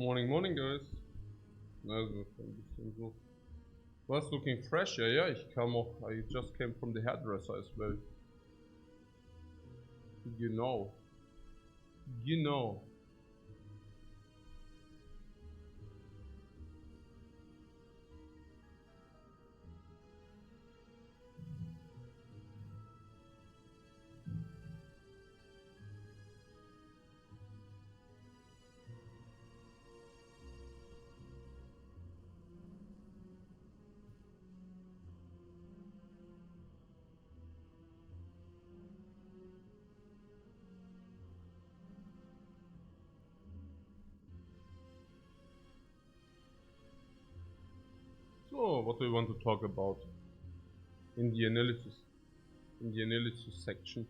Morning, morning, guys. Also, ein bisschen so. Was, looking fresh? Ja, ich kam auch, I just came from the hairdresser as well. You know. You know. So, what do you want to talk about in the analysis? In the analysis section.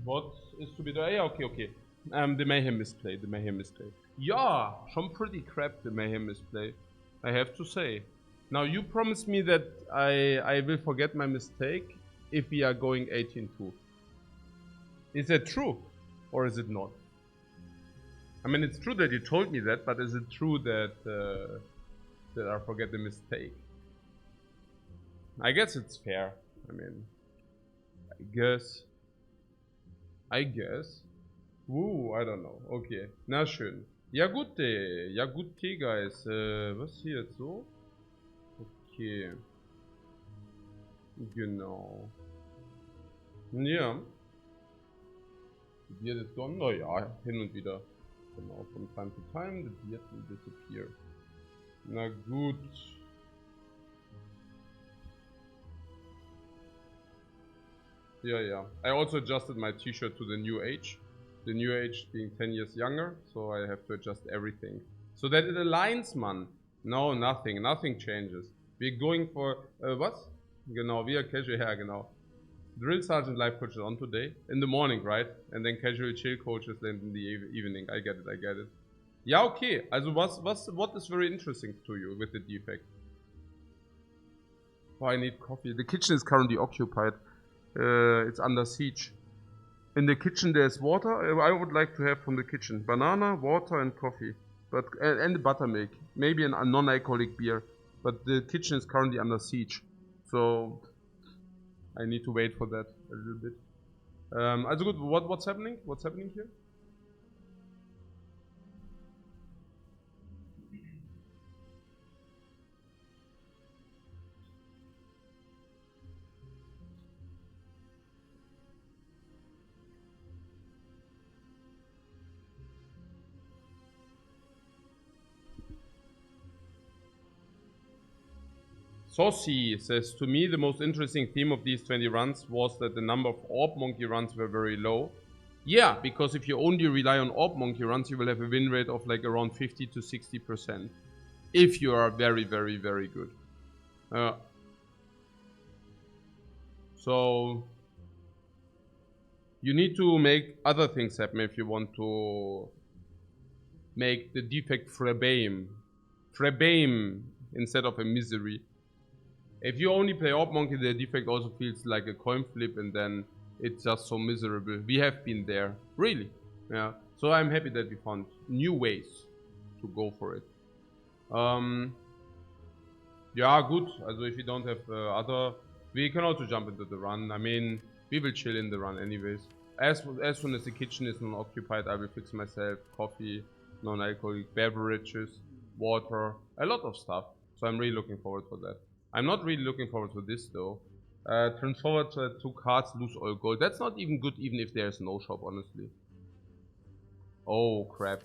What is to be done? Yeah, okay. The Mayhem misplay, Yeah, schon pretty crap, the Mayhem misplay, I have to say. Now, you promised me that I will forget my mistake if we are going 18-2. Is that true? Or is it not? I mean, it's true that you told me that, but is it true that that I forget the mistake? I guess it's fair. I mean, I guess. Woo, I don't know. Okay, na schön. Ja gut, guys. Was hier jetzt so? Okay. Genau. Ja. The beard is gone? Oh ja, hin und wieder. Genau, from time to time the beard will disappear. Na gut. Yeah. I also adjusted my t-shirt to the new age. The new age being 10 years younger, so I have to adjust everything. So that it aligns, man. No, nothing changes. We're going for, what? Genau, we are casual, yeah, genau. Drill Sergeant Lifecoach is on today, in the morning, right? And then casual chill coaches then in the evening. I get it. Yeah, okay. Also what is very interesting to you with the defect? Oh, I need coffee. The kitchen is currently occupied. It's under siege. In the kitchen there's water. I would like to have from the kitchen banana, water and coffee, but and buttermilk, maybe a non-alcoholic beer. But the kitchen is currently under siege, so I need to wait for that a little bit. Also good. What's happening? What's happening here? Saucy says, to me the most interesting theme of these 20 runs was that the number of Orb Monkey runs were very low. Yeah, because if you only rely on Orb Monkey runs, you will have a win rate of like around 50 to 60%. If you are very good. So you need to make other things happen if you want to make the defect Frebame instead of a misery. If you only play Orb Monkey, the defect also feels like a coin flip and then it's just so miserable. We have been there. Really. Yeah. So I'm happy that we found new ways to go for it. Yeah, good. Also if you don't have other... We can also jump into the run. I mean, we will chill in the run anyways. As soon as the kitchen is non-occupied, I will fix myself coffee, non-alcoholic beverages, water, a lot of stuff. So I'm really looking forward for that. I'm not really looking forward to this though. Turn forward 2 cards, lose all gold. That's not even good even if there's no shop, honestly. Oh crap,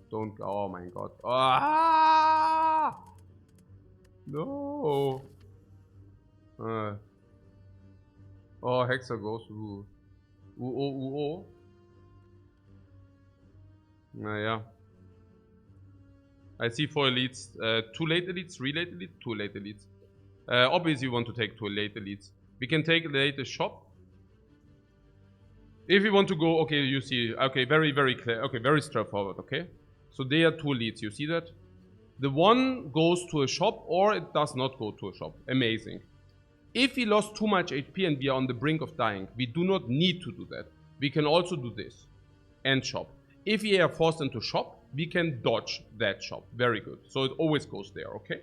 don't, oh my god. Ah! No! Oh, Hexer goes to UO. Naja. I see 4 elites, 2 late elites, 3 late elites, 2 late elites. Obviously you want to take 2 late elites. We can take later shop. If you want to go, okay, you see, okay, very clear, okay, very straightforward, okay? So there are 2 elites, you see that? The one goes to a shop or it does not go to a shop. Amazing. If we lost too much HP and we are on the brink of dying, we do not need to do that. We can also do this and shop. If we are forced into shop, we can dodge that shop. Very good. So it always goes there, okay?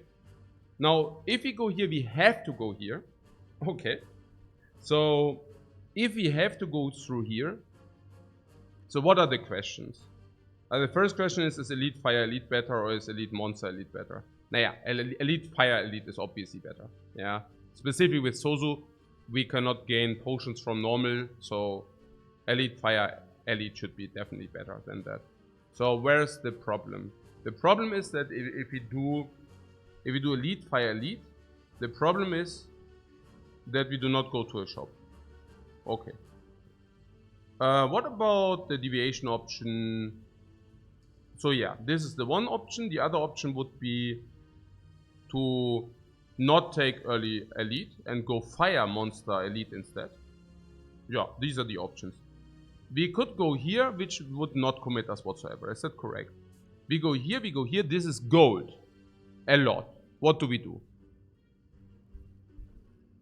Now, if we go here, we have to go here. Okay. So, if we have to go through here, so what are the questions? The first question is Elite Fire Elite better or is Elite Monster Elite better? Naja, Elite Fire Elite is obviously better. Yeah. Specifically with Sozu, we cannot gain potions from normal, so Elite Fire Elite should be definitely better than that. So where's the problem? The problem is that if we do Elite Fire Elite, the problem is that we do not go to a shop. Okay. What about the deviation option? So yeah, this is the one option. The other option would be to not take early Elite and go Fire Monster Elite instead. Yeah, these are the options. We could go here, which would not commit us whatsoever. Is that correct? We go here, we go here. This is gold. A lot. What do we do?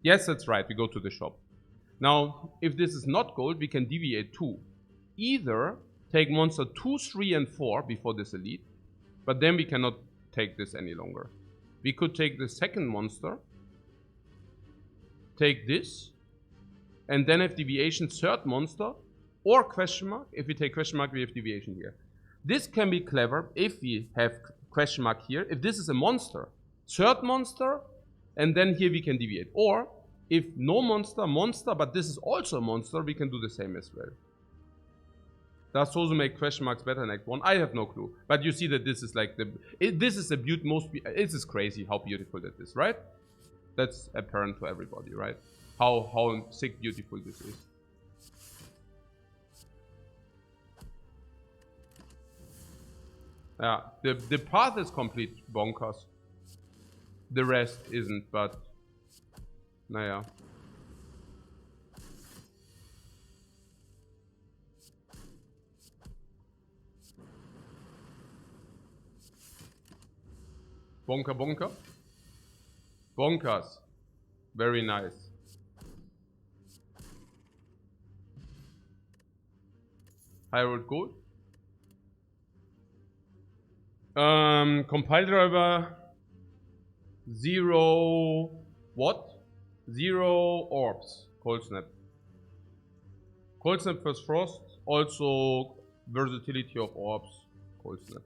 Yes, that's right. We go to the shop. Now, if this is not gold, we can deviate too. Either take monster 2, 3, and 4 before this elite, but then we cannot take this any longer. We could take the second monster, take this, and then have deviation third monster, or question mark. If we take question mark, we have deviation here. This can be clever if we have question mark here. If this is a monster, third monster, and then here we can deviate. Or if no monster, but this is also a monster, we can do the same as well. Does Sozu make question marks better in Act 1? I have no clue. But you see that this is like this is the this is crazy how beautiful that is, right? That's apparent to everybody, right? How sick beautiful this is. Yeah, the path is complete bonkers. The rest isn't, but naja. Bonker, bonker. Bonkers. Very nice. High road gold. Compile driver 0 what? 0 orbs. Cold snap. Cold snap first frost. Also versatility of orbs. Cold snap.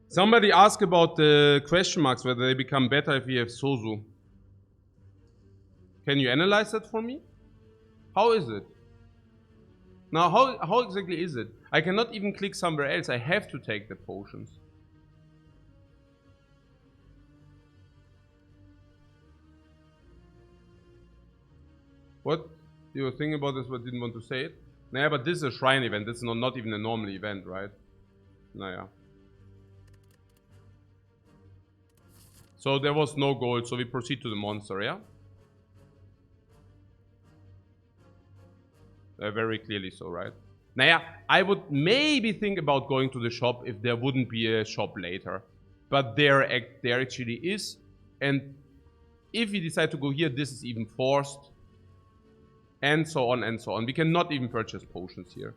Somebody asked about the question marks, whether they become better if we have Sozu. Can you analyze that for me? How is it? Now, how exactly is it? I cannot even click somewhere else. I have to take the potions. What? You were thinking about this but didn't want to say it? Naja, but this is a shrine event. This is not even a normal event, right? Naja. So there was no gold, so we proceed to the monster, yeah? Very clearly so, right? Naja, I would maybe think about going to the shop if there wouldn't be a shop later. But there actually is. And if we decide to go here, this is even forced. And so on and so on. We cannot even purchase potions here.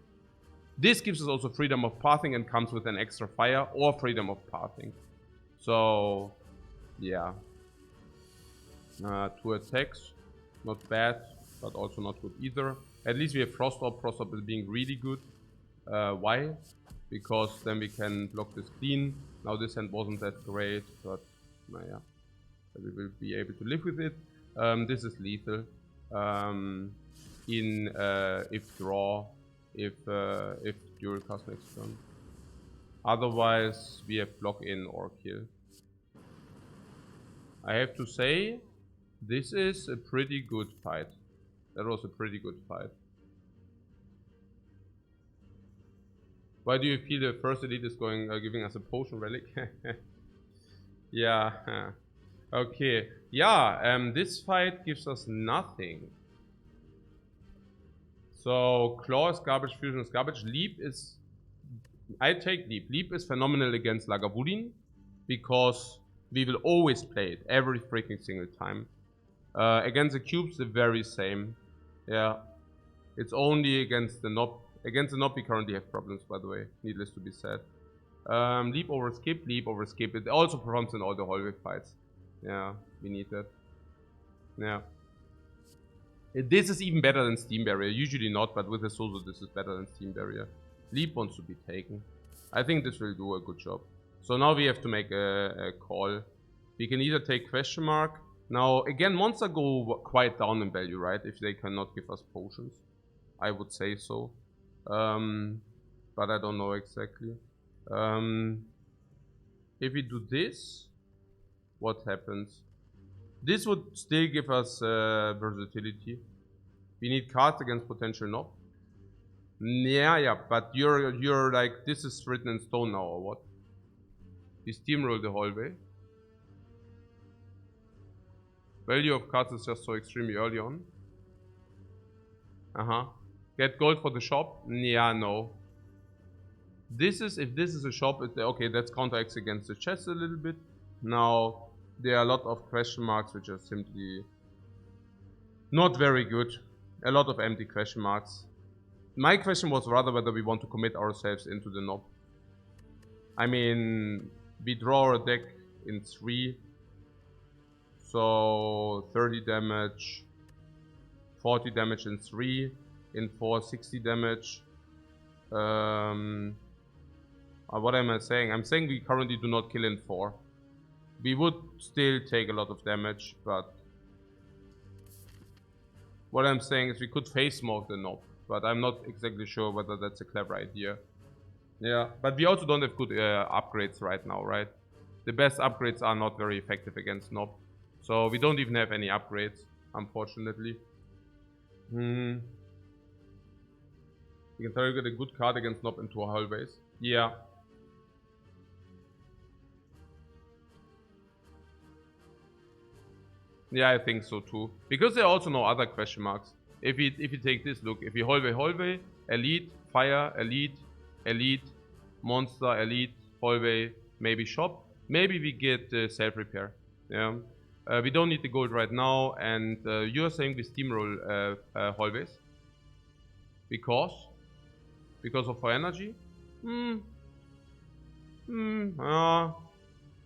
This gives us also freedom of pathing and comes with an extra fire or freedom of pathing. So, yeah. 2 attacks. Not bad, but also not good either. At least we have Frost Orb. Frost Orb is being really good. Why? Because then we can block this clean. Now this hand wasn't that great, but yeah, we will be able to live with it. This is lethal. If draw, if dual cast next turn. Otherwise, we have block in or kill. I have to say, this is a pretty good fight. That was a pretty good fight. Why do you feel the first elite is giving us a potion relic? Yeah. Okay. Yeah. This fight gives us nothing. So Claw is garbage, Fusion is garbage. Leap is. I take Leap. Leap is phenomenal against Lagavulin because We will always play it every freaking single time. Against the cubes, the very same. Yeah. It's only against the knob. Against the knob, we currently have problems, by the way. Needless to be said. Leap over skip, leap over skip. It also performs in all the hallway fights. Yeah, we need that. Yeah. This is even better than Steam Barrier. Usually not, but with the Sozo, this is better than Steam Barrier. Leap wants to be taken. I think this will do a good job. So now we have to make a call. We can either take question mark. Now, again, monster go quite down in value, right? If they cannot give us potions. I would say so. But I don't know exactly. If we do this, what happens? This would still give us versatility. We need cards against potential knob. Yeah, but you're like, this is written in stone now, or what? We steamroll the hallway. Value of cards is just so extremely early on. Get gold for the shop? Yeah, no. This is, if this is a shop, okay, that's counteracts against the chest a little bit. Now, there are a lot of question marks which are simply not very good. A lot of empty question marks. My question was rather whether we want to commit ourselves into the knob. I mean, we draw a deck in 3. So 30 damage, 40 damage in 3, in 4, 60 damage. What am I saying? I'm saying we currently do not kill in 4. We would still take a lot of damage, but what I'm saying is we could face smoke the knob, but I'm not exactly sure whether that's a clever idea. Yeah, but we also don't have good upgrades right now, right? The best upgrades are not very effective against knob. So we don't even have any upgrades, unfortunately. We can target a good card against knob into a hallways. Yeah. Yeah, I think so too. Because there are also no other question marks. If you take this look, if you hallway, elite, fire, elite, monster, elite, hallway, maybe shop, maybe we get self repair. Yeah. We don't need the gold right now, and you're saying we steamroll hallways because of our energy.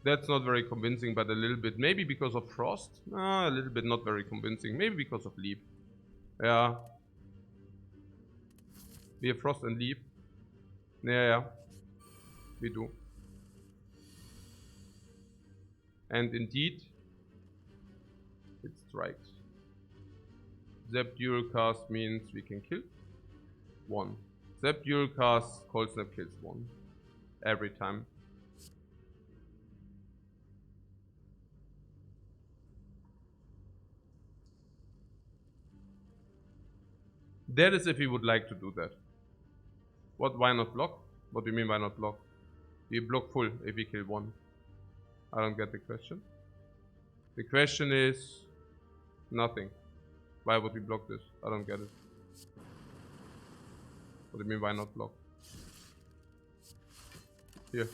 That's not very convincing, but a little bit. Maybe because of frost. A little bit not very convincing. Maybe because of leap. Yeah. We have frost and leap. Yeah. We do. And indeed, it strikes. Zap dual cast means we can kill 1. Zap dual cast, cold snap kills 1. Every time. That is if we would like to do that. What? Why not block? What do you mean why not block? We block full if we kill 1. I don't get the question. The question is nothing. Why would we block this? I don't get it. What do you mean why not block? Here.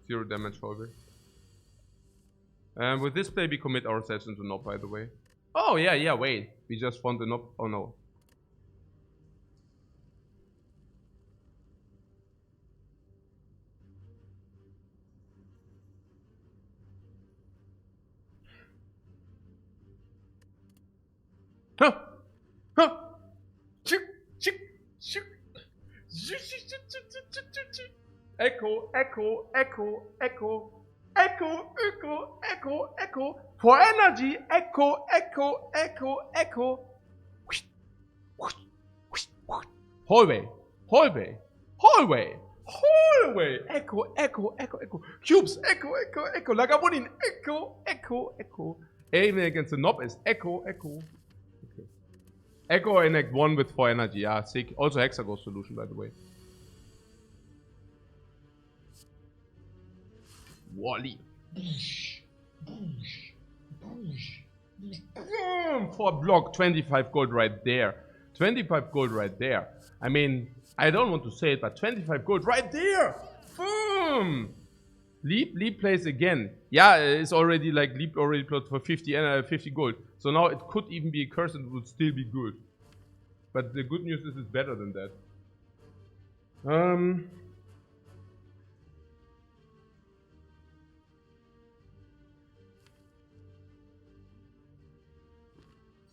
Zero damage for it. And with this play we commit ourselves into knob, by the way. Oh yeah, wait. We just want the knob. Oh no. Echo. For energy, echo. Hallway. Echo. Cubes, echo. Lagabonin, echo. Aiming against the knob is echo. Okay. Echo in Act 1 with 4 energy, yeah, sick. Also Hexagon solution, by the way. Wally. Boom, for a block, 25 gold right there. 25 gold right there. I mean, I don't want to say it, but 25 gold right there. Boom. Leap plays again. Yeah, it's already like Leap already played for 50 gold. So now it could even be a curse and it would still be good. But the good news is it's better than that.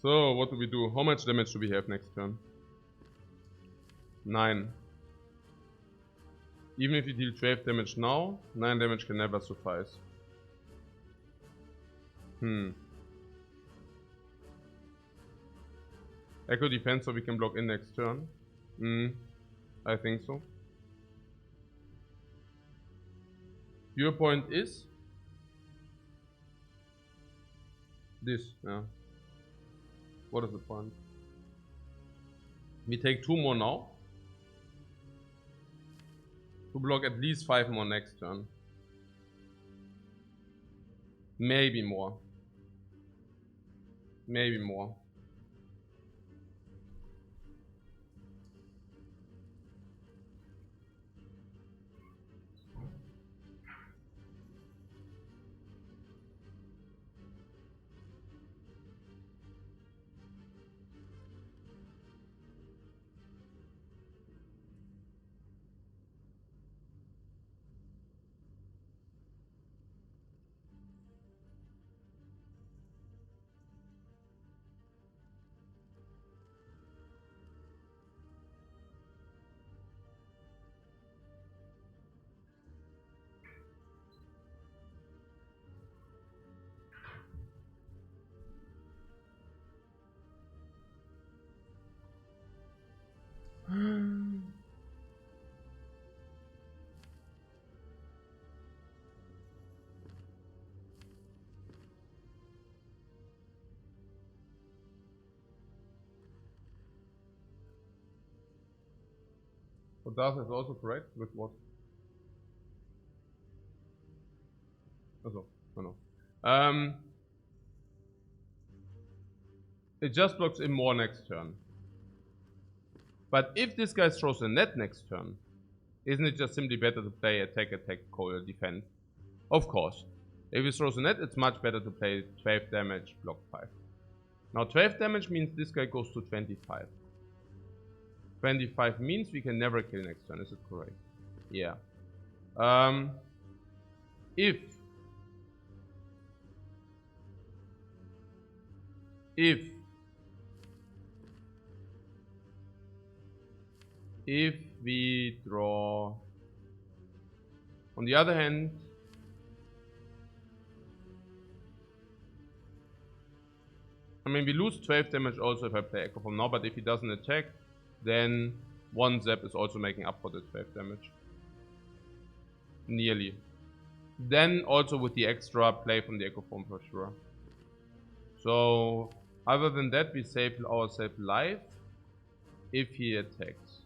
So what do we do? How much damage do we have next turn? 9. Even if you deal 12 damage now, 9 damage can never suffice. Echo defense so we can block in next turn. I think so. Your point is this, yeah. What is the point? We take 2 more now. To block at least 5 more next turn. Maybe more. Maybe more. But that is also correct with what? Also, no. It just blocks in more next turn. But if this guy throws a net next turn, isn't it just simply better to play attack, coil, defend? Of course. If he throws a net, it's much better to play 12 damage, block 5. Now 12 damage means this guy goes to 25. 25 means we can never kill next turn, is it correct? Yeah. If we draw, on the other hand, I mean we lose 12 damage also if I play Echo from now, but if he doesn't attack, then 1 zap is also making up for the 12 damage. Nearly. Then also with the extra play from the Echo form for sure. So other than that, we save ourselves life if he attacks.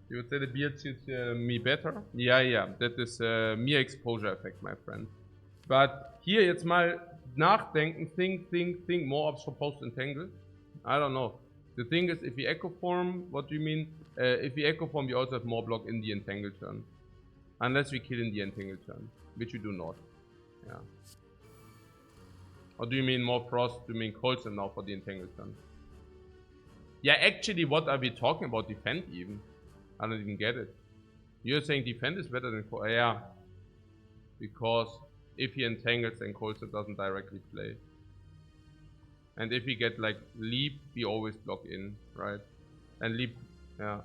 You would say the beard suits me better? Yeah, that is mere exposure effect, my friend. But hier jetzt mal nachdenken, think more of supposed entangle. I don't know. The thing is, if we echo form, what do you mean? If we echo form, we also have more block in the entangle turn. Unless we kill in the entangle turn, which we do not. Yeah. Or do you mean more frost? Do you mean cold now for the entangle turn? Yeah, actually, what are we talking about? Defend even? I don't even get it. You're saying defend is better than cold? Yeah. Because if he entangles, then cold doesn't directly play. And if we get like leap, we always block in, right? And leap, yeah.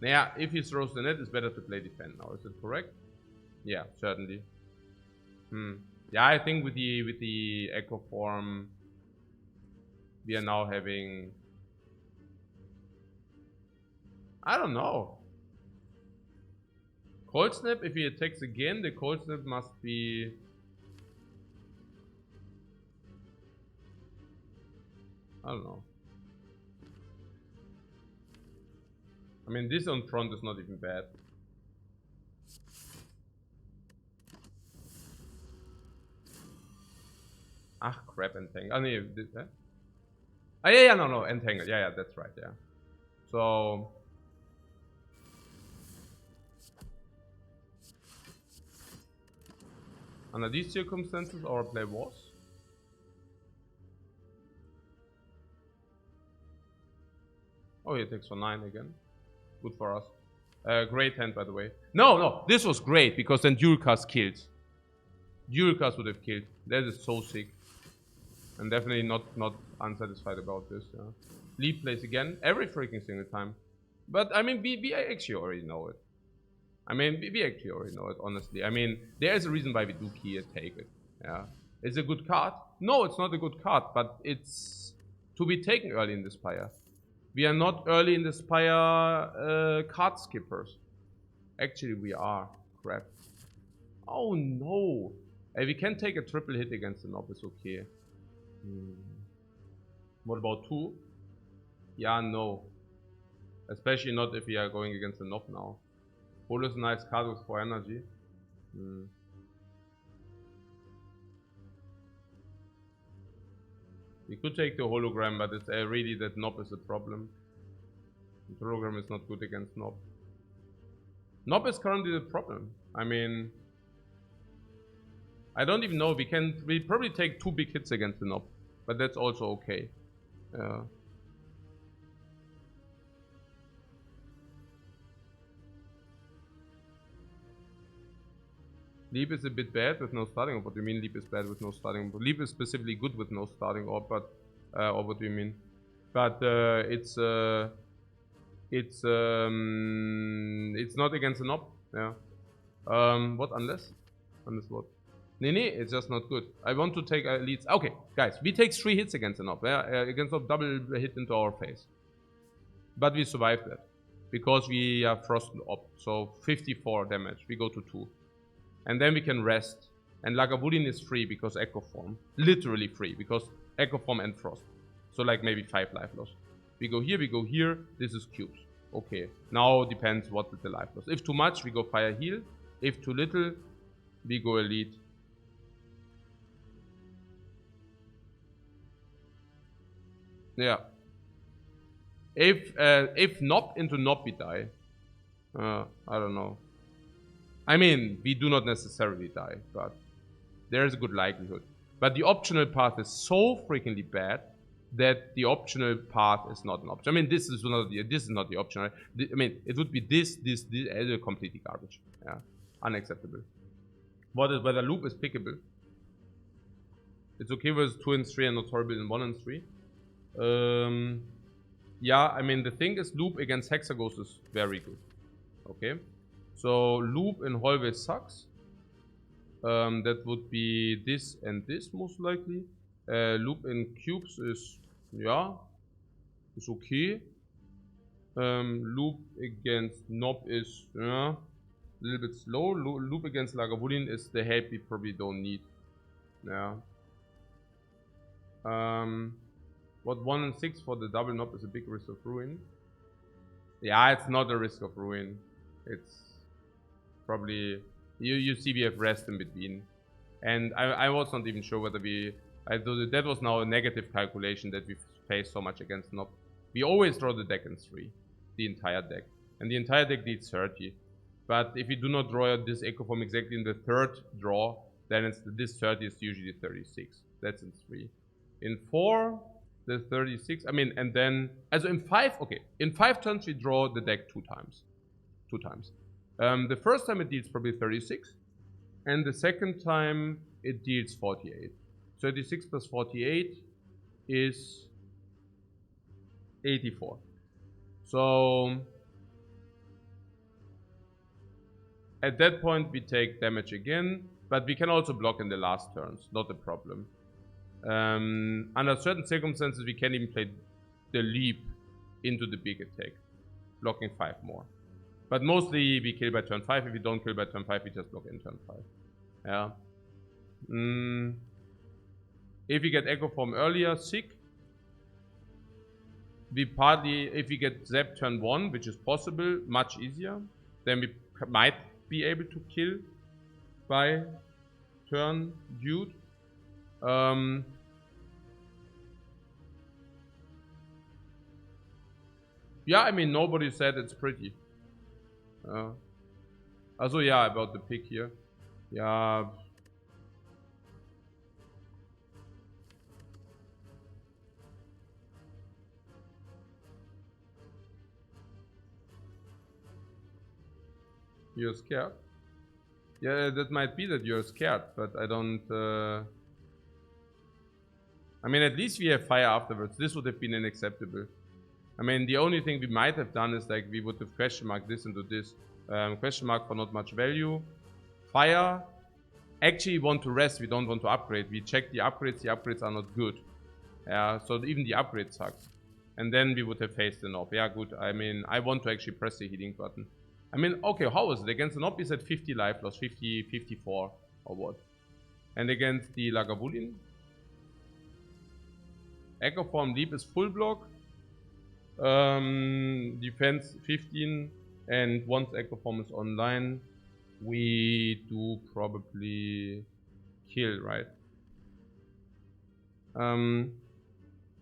Yeah, if he throws the net, it's better to play defend now. Is it correct? Yeah, certainly. Yeah, I think with the echo form, we are now having, I don't know. Cold snap, if he attacks again, the cold snap must be, I don't know. I mean, this on front is not even bad. Ach, crap, Entangle. Oh, nee, oh, yeah, no, Entangle. Yeah, that's right, yeah. So... Under these circumstances, our play was... Oh, he takes for 9 again. Good for us. Great hand, by the way. No, this was great, because then Dualcast killed. Dualcast would have killed. That is so sick. I'm definitely not unsatisfied about this. Yeah. Leap plays again, every freaking single time. But, I mean, we actually already know it. We actually already know it, honestly. I mean, there is a reason why we do key and take it. Yeah. Is it a good card? No, it's not a good card, but it's to be taken early in the Spire. We are not early in the Spire card skippers. Actually, we are. Crap. Oh no. We can take a triple hit against the Nob, it's okay. What about 2? Yeah, no. Especially not if we are going against the Nob now. Holo is a nice card with 4 energy. We could take the hologram, but it's really that Nob is a problem. The hologram is not good against Nob. Nob is currently the problem. I mean, I don't even know. We probably take 2 big hits against the Nob, but that's also okay. Leap is a bit bad with no starting orb. What do you mean Leap is bad with no starting orb? Leap is specifically good with no starting orb, but or what do you mean? But it's not against the Nob. Yeah. What unless what? Nee, it's just not good. I want to take leads. Okay, guys, we take 3 hits against the Nob. Yeah, against Nob, double hit into our face. But we survived that because we are frozen up. So 54 damage. We go to 2. And then we can rest. And Lagavulin is free because Echo Form. Literally free because Echo Form and Frost. So like maybe 5 life loss. We go here. This is cubes. Okay. Now depends what is the life loss. If too much, we go Fire Heal. If too little, we go Elite. Yeah. If Nob into Nob we die. I don't know. I mean, we do not necessarily die, but there is a good likelihood. But the optional path is so freakingly bad that the optional path is not an option. I mean, this is not the optional. I mean, it would be this as completely garbage. Yeah, unacceptable. Whether loop is pickable. It's okay with 2 and 3 and not horrible in 1 and 3. Yeah, I mean, the thing is loop against Hexaghost is very good. Okay. So loop in hallway sucks. That would be this and this most likely. Loop in cubes is, yeah, is okay. Loop against Nob is, yeah, a little bit slow. Loop against Lagavulin is the help we probably don't need. Yeah. What 1 and 6 for the double Nob is a big risk of ruin. Yeah, it's not a risk of ruin. It's probably you see we have rest in between, and I was not even sure whether that was now a negative calculation that we face so much against Nob. We always draw the deck in 3, the entire deck, and the entire deck needs 30. But if you do not draw this Echo Form exactly in the 3rd draw, then this 30 is usually 36. That's in 3. In 4, the 36. I mean, and then also in 5. Okay, in 5 turns we draw the deck 2 times. 2 times. The first time it deals probably 36, and the second time it deals 48. 36 plus 48 is 84. So at that point we take damage again, but we can also block in the last turns, not a problem. Under certain circumstances we can even play the leap into the big attack, blocking 5 more. But mostly we kill by turn 5. If we don't kill by turn 5, we just block in turn 5. Yeah. If we get Echo Form earlier, sick. If we get Zap turn 1, which is possible, much easier. Then we might be able to kill by turn Dude. Yeah, I mean, nobody said it's pretty. Also, yeah, about the pick here. Yeah. You're scared? Yeah, that might be that you're scared, but I don't... I mean, at least we have fire afterwards. This would have been unacceptable. I mean, the only thing we might have done is like we would have question marked this into this. Question mark for not much value. Fire. Actually want to rest, we don't want to upgrade. We check the upgrades are not good. Yeah, so even the upgrade sucks. And then we would have faced the knob. Yeah, good. I mean, I want to actually press the healing button. I mean, okay, how is it? Against the knob is at 50 life loss, 50, 54 or what? And against the Lagavulin? Echo Form Leap is full block. Defense 15. And once Echo Form is online, we do probably kill, right?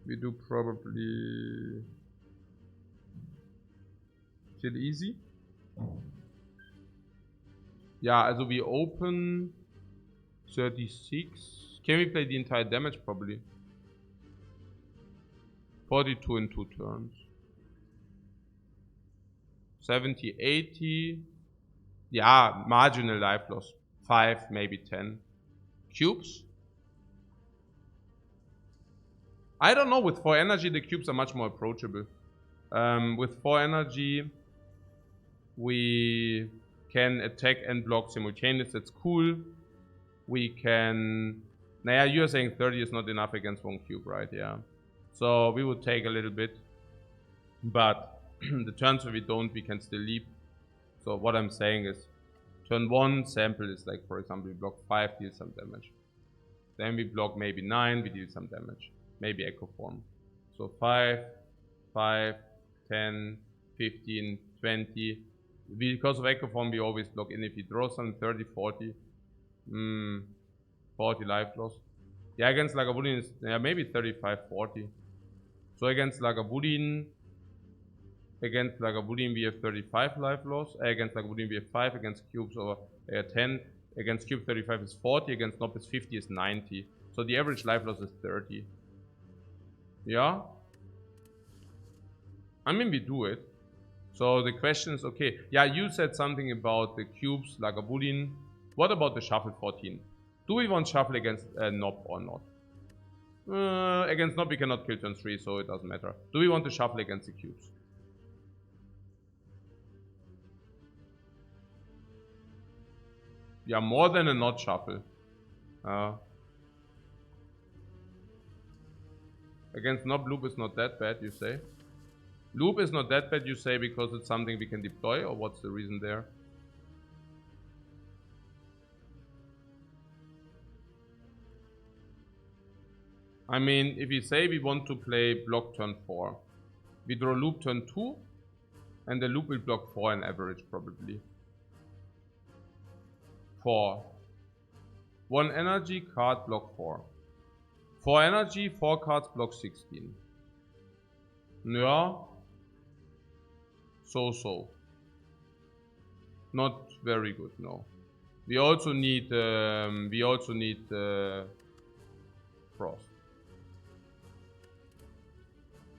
We do probably kill easy. Yeah, also we open 36. Can we play the entire damage? Probably. 42 in 2 turns. 70, 80. Yeah, marginal life loss. 5, maybe 10. Cubes? I don't know, with 4 energy the cubes are much more approachable. With 4 energy we can attack and block simultaneously, that's cool. We can... Naja, you're saying 30 is not enough against 1 cube, right? Yeah. So we would take a little bit. But the turns where we don't, we can still leap. So what I'm saying is, turn 1 sample is like, for example, we block 5, deal some damage. Then we block maybe 9, we deal some damage. Maybe Echo Form. So 5, 5, 10, 15, 20. Because of Echo Form, we always block in. If he draws some 30, 40. 40 life loss. Yeah, against Lagavulin is maybe 35, 40. So against Lagavulin we have 35 life loss. Against Lagavulin we have 5. Against cubes over 10. Against cube 35 is 40. Against knob is 50 is 90. So the average life loss is 30. Yeah. I mean, we do it. So the question is, okay. Yeah, you said something about the cubes, Lagavulin. What about the shuffle 14? Do we want shuffle against knob or not? Against knob we cannot kill turn 3, so it doesn't matter. Do we want to shuffle against the cubes? Yeah, more than a not shuffle. Against knob, loop is not that bad, you say? Loop is not that bad, you say, because it's something we can deploy, or what's the reason there? I mean, if we say we want to play block turn 4, we draw loop turn 2, and the loop will block 4 on average, probably. 4. 1 energy, card, block 4. 4 energy, 4 cards, block 16. Yeah. So. Not very good, no. We also need frost.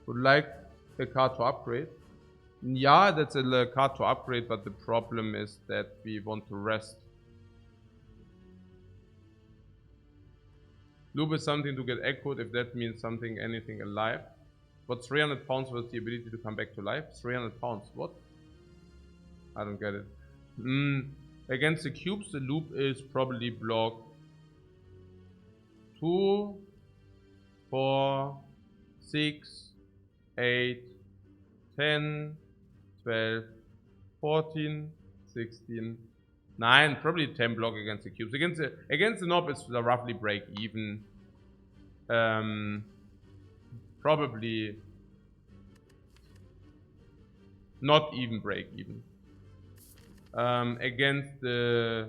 Would like a card to upgrade. Yeah, that's a card to upgrade, but the problem is that we want to rest. Loop is something to get echoed, if that means something, anything alive. But 300 pounds was the ability to come back to life? 300 pounds, what? I don't get it. Against the cubes, the loop is probably block 2, 4, 6, 8, 10, 12, 14, 16, 9, probably 10 block against the cubes. Against the knob is roughly break even. Probably not even break even. Against the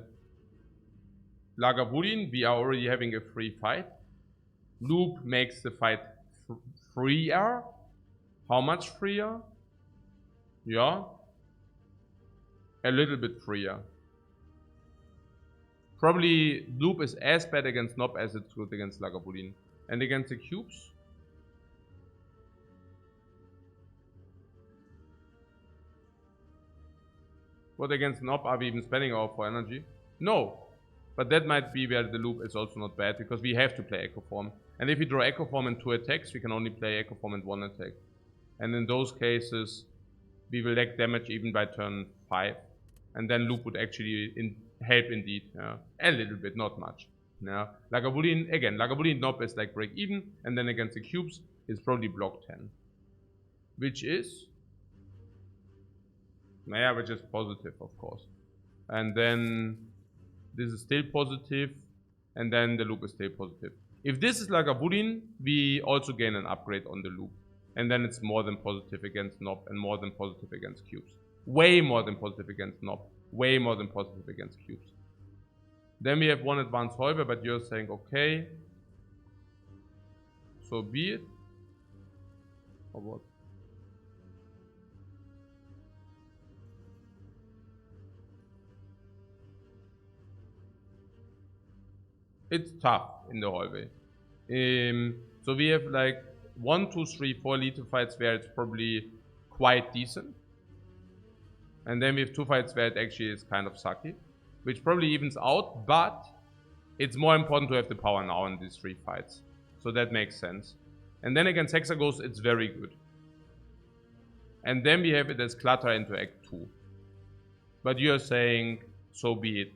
Lagavulin, we are already having a free fight. Loop makes the fight freer. How much freer? Yeah. A little bit freer. Probably loop is as bad against Nob as it's good against Lagavulin. And against the cubes? What against Nob? Are we even spending our for energy? No. But that might be where the loop is also not bad, because we have to play Echo Form. And if we draw Echo Form in 2 attacks, we can only play Echo Form in 1 attack. And in those cases, we will lack damage even by turn 5. And then loop would actually help indeed. Yeah. A little bit, not much. Yeah. Lagavulin, again, Lagavulin Nob is like break even, and then against the cubes is probably block 10. Which is? Yeah, which is positive, of course. And then this is still positive, and then the loop is still positive. If this is Lagavulin, we also gain an upgrade on the loop. And then it's more than positive against Nob and more than positive against cubes. Way more than positive against Nob. Way more than positive against cubes. Then we have one advanced Heuber, but you're saying, okay, so be it. Or what? It's tough in the hallway. So we have like 1, 2, 3, 4 lethal fights where it's probably quite decent. And then we have 2 fights where it actually is kind of sucky, which probably evens out, but it's more important to have the power now in these 3 fights. So that makes sense. And then against Hexaghost, it's very good. And then we have it as clutter into Act 2. But you're saying, so be it.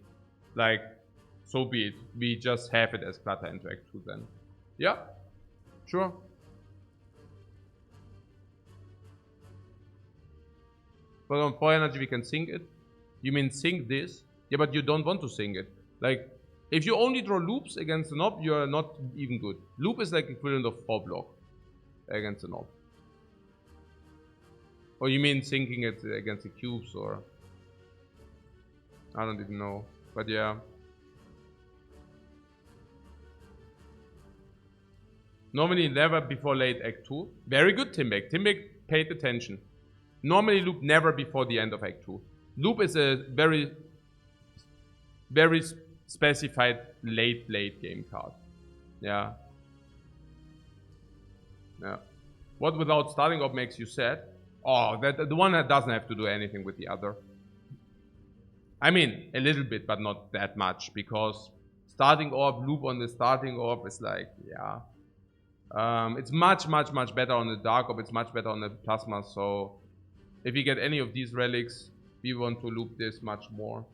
Like, so be it. We just have it as clutter into Act 2 then. Yeah, sure. But on 4 energy we can sink it. You mean sink this? Yeah, but you don't want to sink it. Like, if you only draw loops against the Nob, you are not even good. Loop is like equivalent of 4 block against the Nob. Or you mean sinking it against the cubes, or I don't even know. But yeah. Normally never before late Act 2. Very good, Timbek. Timbek paid attention. Normally loop never before the end of Act 2. Loop is a very specified late game card. Yeah. Yeah. What without starting up makes you sad? Oh, the one that doesn't have to do anything with the other. I mean, a little bit, but not that much, because starting orb, loop on the starting orb is like, yeah. It's much better on the dark orb, it's much better on the plasma, so if we get any of these relics, we want to loop this much more.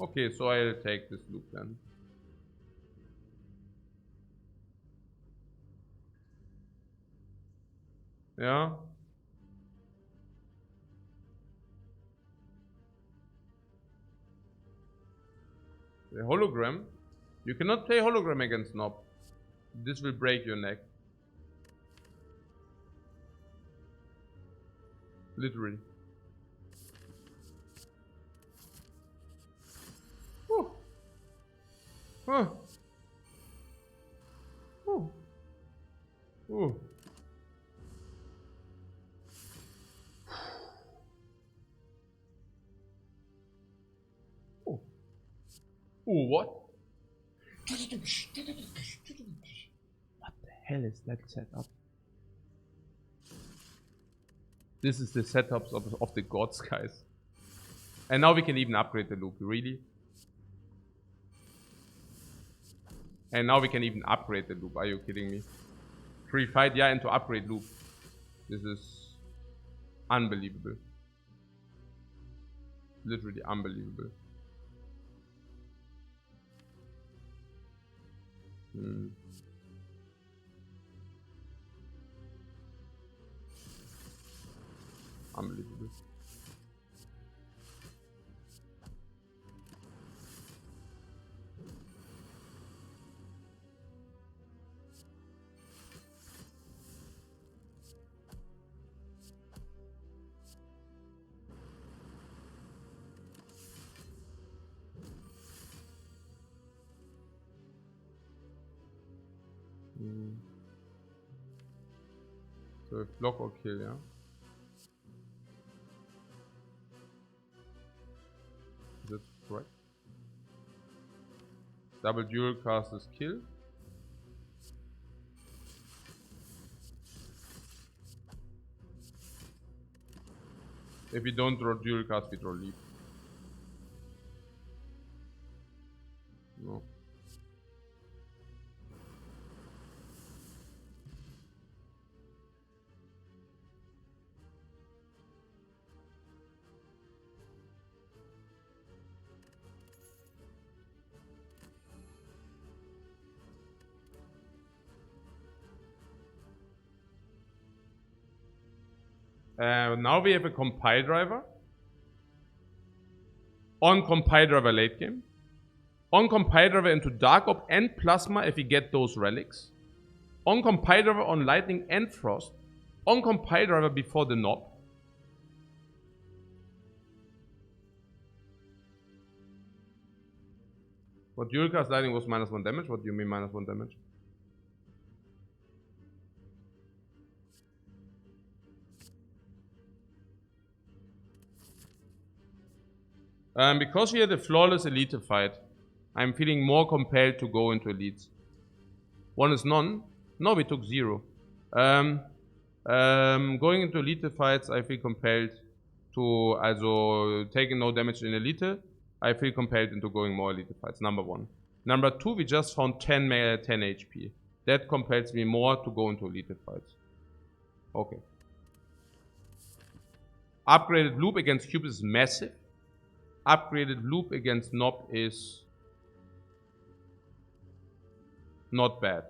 Okay, so I'll take this loop then. Yeah. The hologram? You cannot play hologram against Nob. This will break your neck. Literally. Whew. Huh. Whew. Whew. Ooh, what? What the hell is that setup? This is the setups of the gods, guys. And now we can even upgrade the loop, really? And now we can even upgrade the loop, are you kidding me? Free fight, yeah, into upgrade loop. This is unbelievable. Literally unbelievable. Unbelievable. So if block or kill, yeah. Is that correct? Double dual cast is kill. If we don't draw dual cast, we draw leap. No. Now we have a compile driver. On compile driver late game. On compile driver into Dark Orb and Plasma if we get those relics. On compile driver on Lightning and Frost. On compile driver before the knob. What dual cast Lightning was -1 damage? What do you mean -1 damage? Because we had a flawless elite fight, I'm feeling more compelled to go into elites. One is none. No, we took 0. Going into elite fights, I feel compelled to also taking no damage in elite. I feel compelled into going more elite fights. Number 1. Number 2, we just found 10 HP. That compels me more to go into elite fights. Okay. Upgraded loop against cube is massive. Upgraded loop against knob is not bad.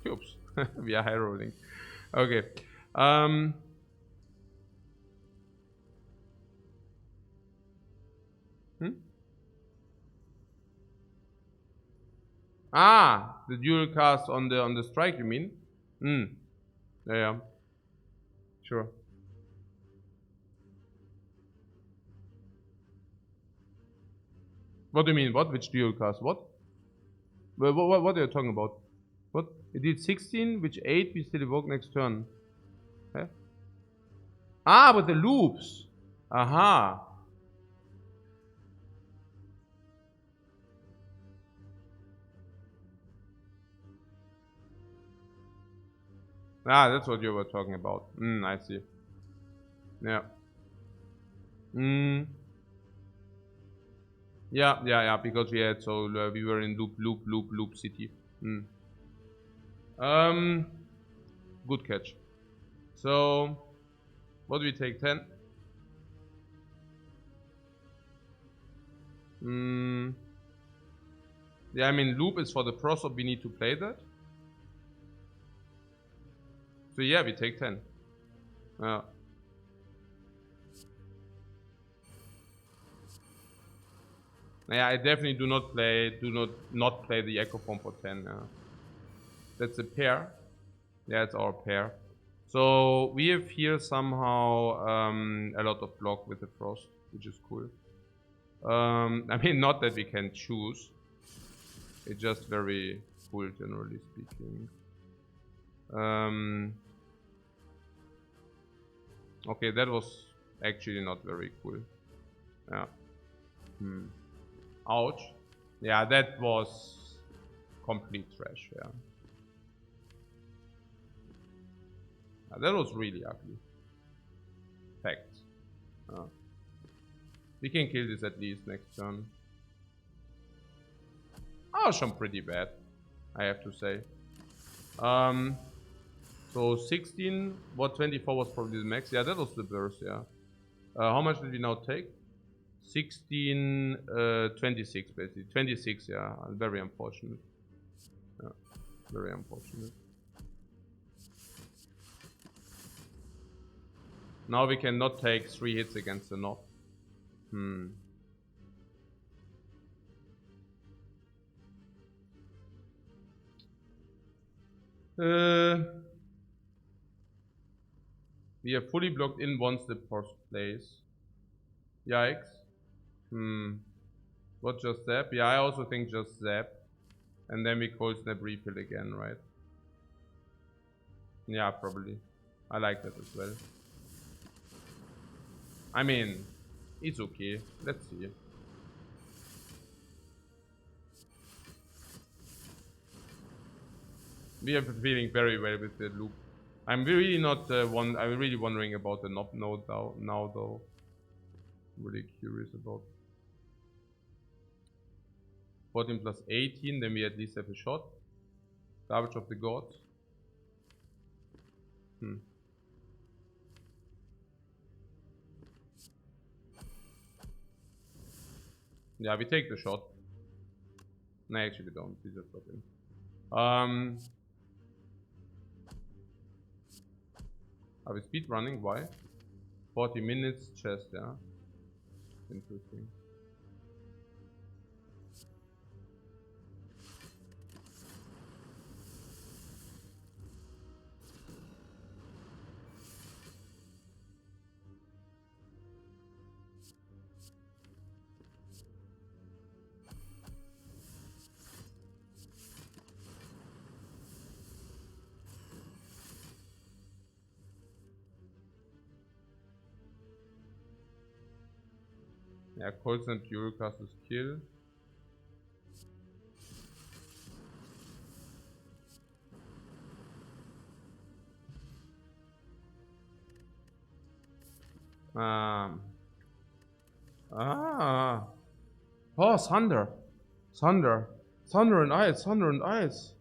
Cubes. We are high rolling. Okay. Ah, the dual cast on the strike, you mean? Yeah. Sure. What do you mean? What? Which dual cast? What? What are you talking about? What? It did 16, which 8 we still evoke next turn. Okay. Ah, but the loops. Aha. Ah, that's what you were talking about. I see. Yeah. Yeah, because we had, so we were in loop city. Good catch. So, what do we take? 10? Yeah, I mean, loop is for the Frost, we need to play that. So yeah, we take 10. Yeah. Yeah, I definitely do not play the Echo Form for 10. That's a pair. Yeah, it's our pair. So we have here somehow a lot of block with the Frost, which is cool. I mean, not that we can choose. It's just very cool, generally speaking. Okay, that was actually not very cool. Yeah. Ouch. Yeah, that was complete trash, yeah. That was really ugly. Fact. We can kill this at least next turn. Oh, some pretty bad, I have to say. So 16, what 24 was probably the max. Yeah, that was the burst, yeah. How much did we now take? 16, 26 basically. 26, yeah. Very unfortunate. Yeah, very unfortunate. Now we cannot take 3 hits against the knob. We are fully blocked in once the force plays. Yikes. What, just zap? Yeah, I also think just zap. And then we cold snap refill again, right? Yeah, probably. I like that as well. I mean, it's okay. Let's see. We have been feeling very well with the loop. I'm really not I'm really wondering about the knob node now though. Really curious about 14 plus 18, then we at least have a shot. Garbage of the gods. Yeah, we take the shot. No, actually we don't. We just got in. Are we speed running? Why? 40 minutes chest, yeah. Interesting. Yeah, Colts and Puricast is kill. Oh, Thunder. Thunder and Ice. Thunder and Ice.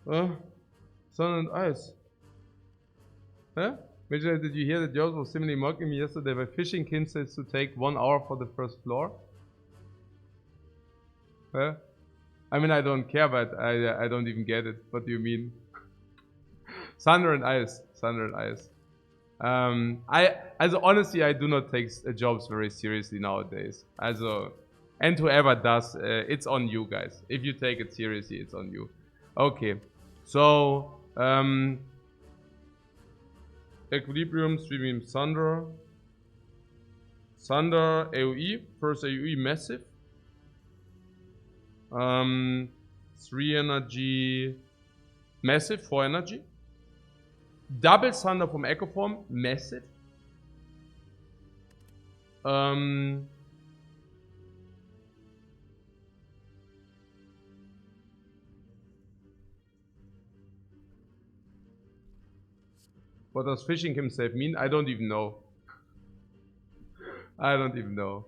Thunder and Ice. Huh? Mitchell, did you hear that yours was similarly mocking me yesterday by fishing Kinsey to take 1 hour for the first floor? Huh? I mean, I don't care, but I don't even get it. What do you mean? Thunder and Ice. Thunder and Ice. Honestly, I do not take jobs very seriously nowadays. And whoever does, it's on you guys. If you take it seriously, it's on you. Okay, so Equilibrium, streaming Thunder. Thunder AoE, first AoE massive. 3 energy, massive, 4 energy. Double Thunder from Echo Form, massive. What does fishing himself mean? I don't even know. I don't even know.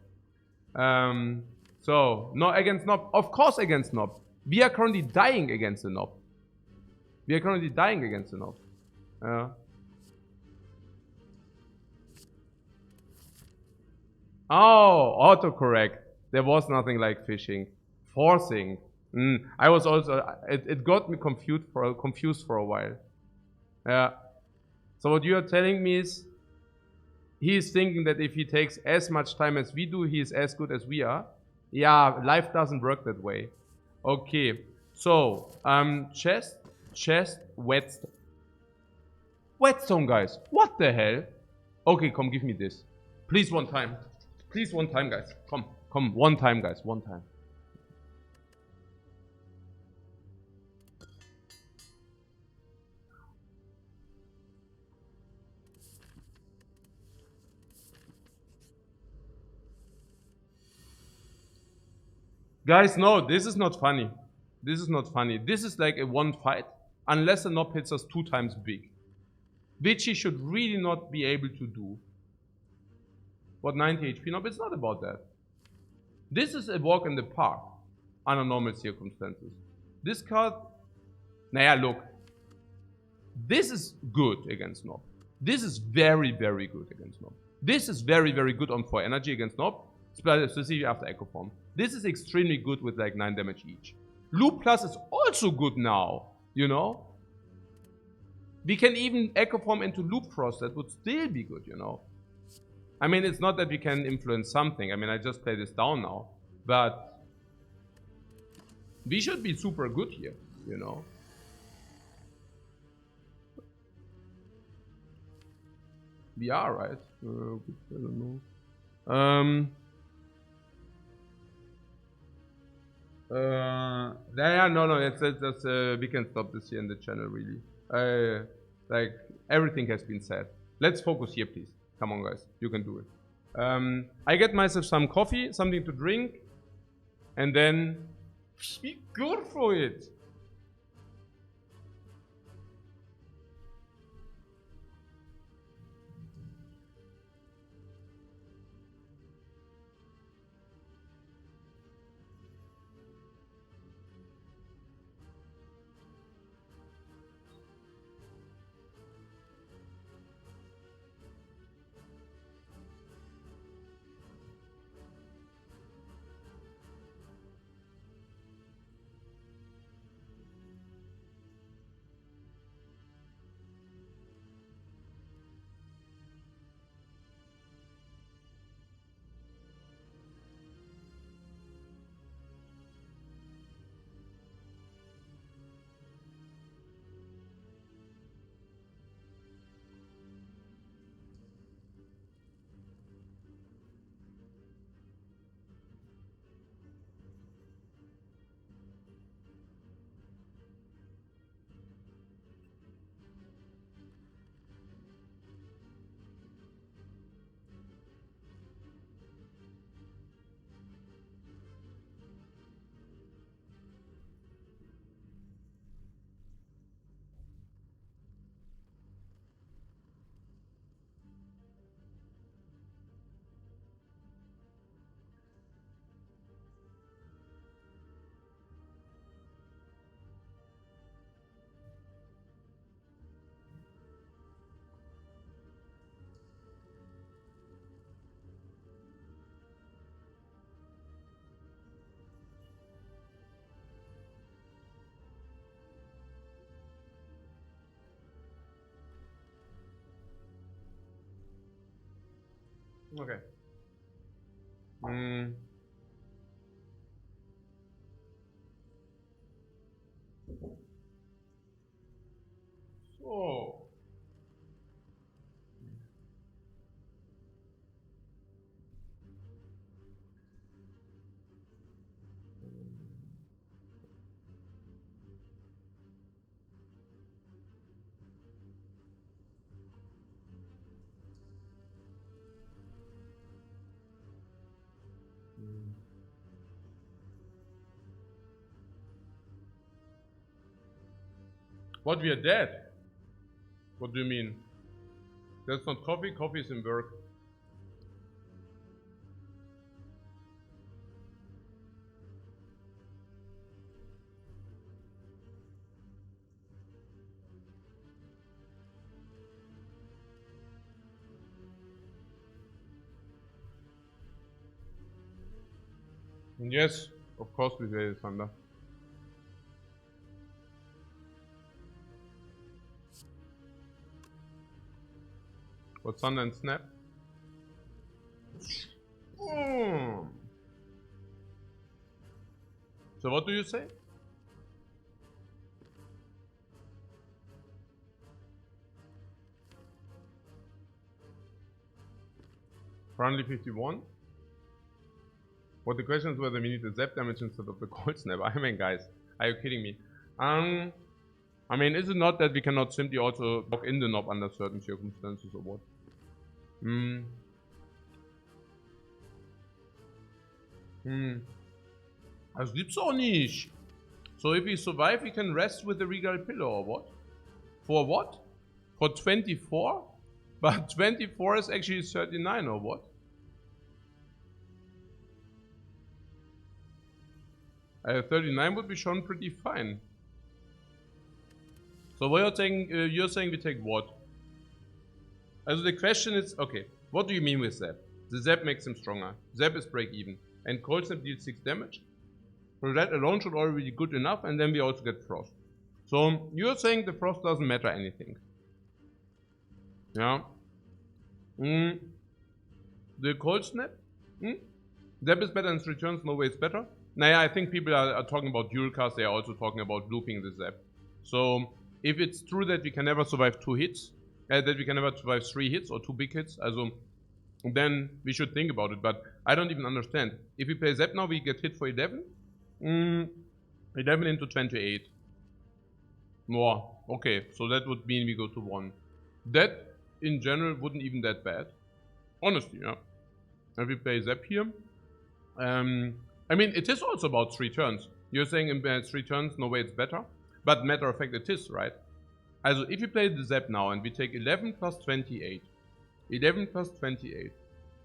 So, no, against Nob. Of course against Nob. We are currently dying against the Nob. We are currently dying against the Nob. Oh, autocorrect. There was nothing like fishing. Forcing. I was also... It got me confused for a while. Yeah. So what you are telling me is... He is thinking that if he takes as much time as we do, he is as good as we are. Yeah, life doesn't work that way. Okay. So, chest, whetstone, guys. What the hell? Okay, come, give me this. Please, one time. Please, one time, guys. Come, one time, guys. One time. Guys, no, this is not funny. This is not funny. This is like a one fight. Unless a knob hits us 2 times big. Which he should really not be able to do. What 90 HP knob? It's not about that. This is a walk in the park. Under normal circumstances. This card... Naja, look. This is good against knob. This is very, very good against knob. This is very, very good on 4 energy against knob. Specifically after Echo Form. This is extremely good with like 9 damage each. Loop Plus is also good now, you know? We can even Echo Form into Loop Frost, that would still be good, you know? I mean, it's not that we can influence something. I mean, I just play this down now. But we should be super good here, you know? We are, right? I don't know. Yeah, no, that's we can stop this here in the channel, really. Like, everything has been said. Let's focus here, please. Come on, guys. You can do it. I get myself some coffee, something to drink, and then be good for it. Okay. So. What, we are dead? What do you mean? That's not coffee, coffee is in work. Yes, of course we say thunder. What, thunder and snap? So what do you say? Currently 51. What the question is whether we need the zap damage instead of the cold snap. I mean, guys, are you kidding me? I mean, is it not that we cannot simply also lock in the knob under certain circumstances or what? Das gibt's auch nicht. So if we survive, we can rest with the regal pillow or what? For what? For 24? But 24 is actually 39 or what? 39 would be shown pretty fine. So what you're saying we take what? Also the question is, okay, what do you mean with zap? The zap makes him stronger. Zap is break even. And cold snap deals 6 damage. So that alone should already be good enough, and then we also get frost. So you're saying the frost doesn't matter anything. Yeah. The cold snap? Zap is better and returns, no way it's better. Naja, I think people are talking about dual cast, they are also talking about looping the zap. So if it's true that we can never survive 2 hits, that we can never survive 3 hits or 2 big hits, also, then we should think about it. But I don't even understand. If we play zap now, we get hit for 11. 11 into 28. More. Okay, so that would mean we go to 1. That, in general, wouldn't even that bad. Honestly, yeah. If we play Zap here. I mean, it is also about 3 turns. You're saying in 3 turns, no way it's better. But matter of fact, it is, right? Also, if you play the Zap now and we take 11 plus 28. 11 plus 28.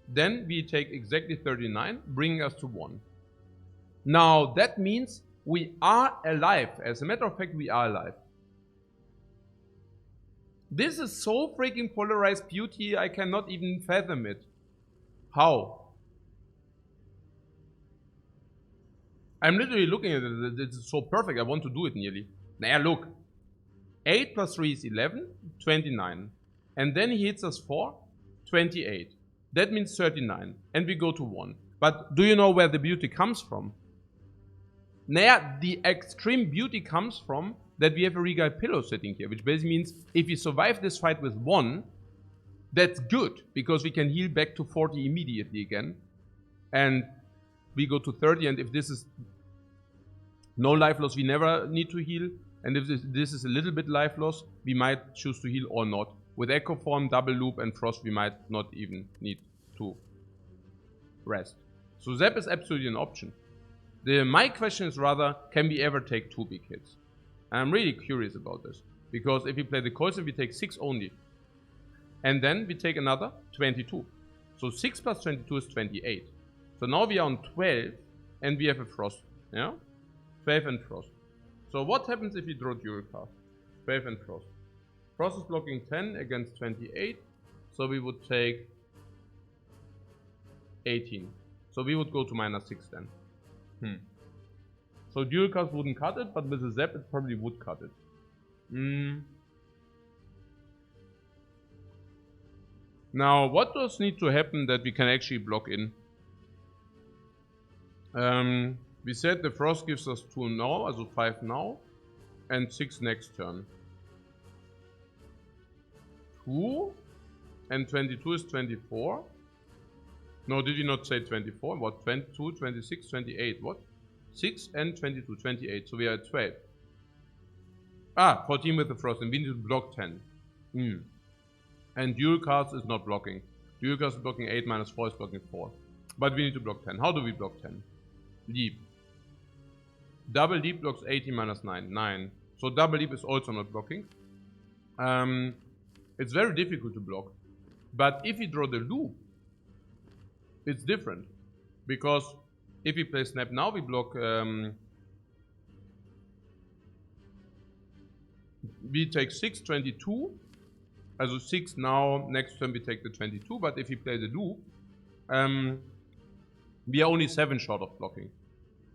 Then we take exactly 39, bringing us to 1. Now, that means we are alive. As a matter of fact, we are alive. This is so freaking polarized beauty, I cannot even fathom it. How? I'm literally looking at it, it's so perfect, I want to do it nearly. Now look, 8 plus 3 is 11, 29. And then he hits us 4, 28. That means 39, and we go to 1. But do you know where the beauty comes from? Now, the extreme beauty comes from that we have a Regal Pillow sitting here, which basically means if we survive this fight with 1, that's good, because we can heal back to 40 immediately again. And we go to 30, and if this is no life loss, we never need to heal. And if this is a little bit life loss, we might choose to heal or not. With Echo Form, Double Loop, and Frost, we might not even need to rest. So Zap is absolutely an option. My question is rather, can we ever take 2 big hits? And I'm really curious about this. Because if we play the Coilsnap, we take 6 only. And then we take another 22. So 6 plus 22 is 28. So now we are on 12, and we have a Frost. Yeah? 12 and Frost. So what happens if we draw Dual Cast? 12 and Frost. Frost is blocking 10 against 28. So we would take 18. So we would go to -6 then. So Dual Cast wouldn't cut it, but with a Zap it probably would cut it. Now, what does need to happen that we can actually block in? We said the Frost gives us 2 now, also 5 now, and 6 next turn. 2 and 22 is 24. No, did you not say 24? What? 22, 26, 28. What? 6 and 22, 28. So we are at 12. 14 with the Frost, and we need to block 10. And Dual Cast is not blocking. Dual Cast is blocking 8 minus 4 is blocking 4. But we need to block 10. How do we block 10? Leap. Double Leap blocks 18 minus 9. 9. So Double Leap is also not blocking. It's very difficult to block. But if we draw the loop, it's different. Because if we play Snap now, we block... we take 6, 22. Also 6 now, next turn we take the 22. But if we play the loop, we are only 7 short of blocking.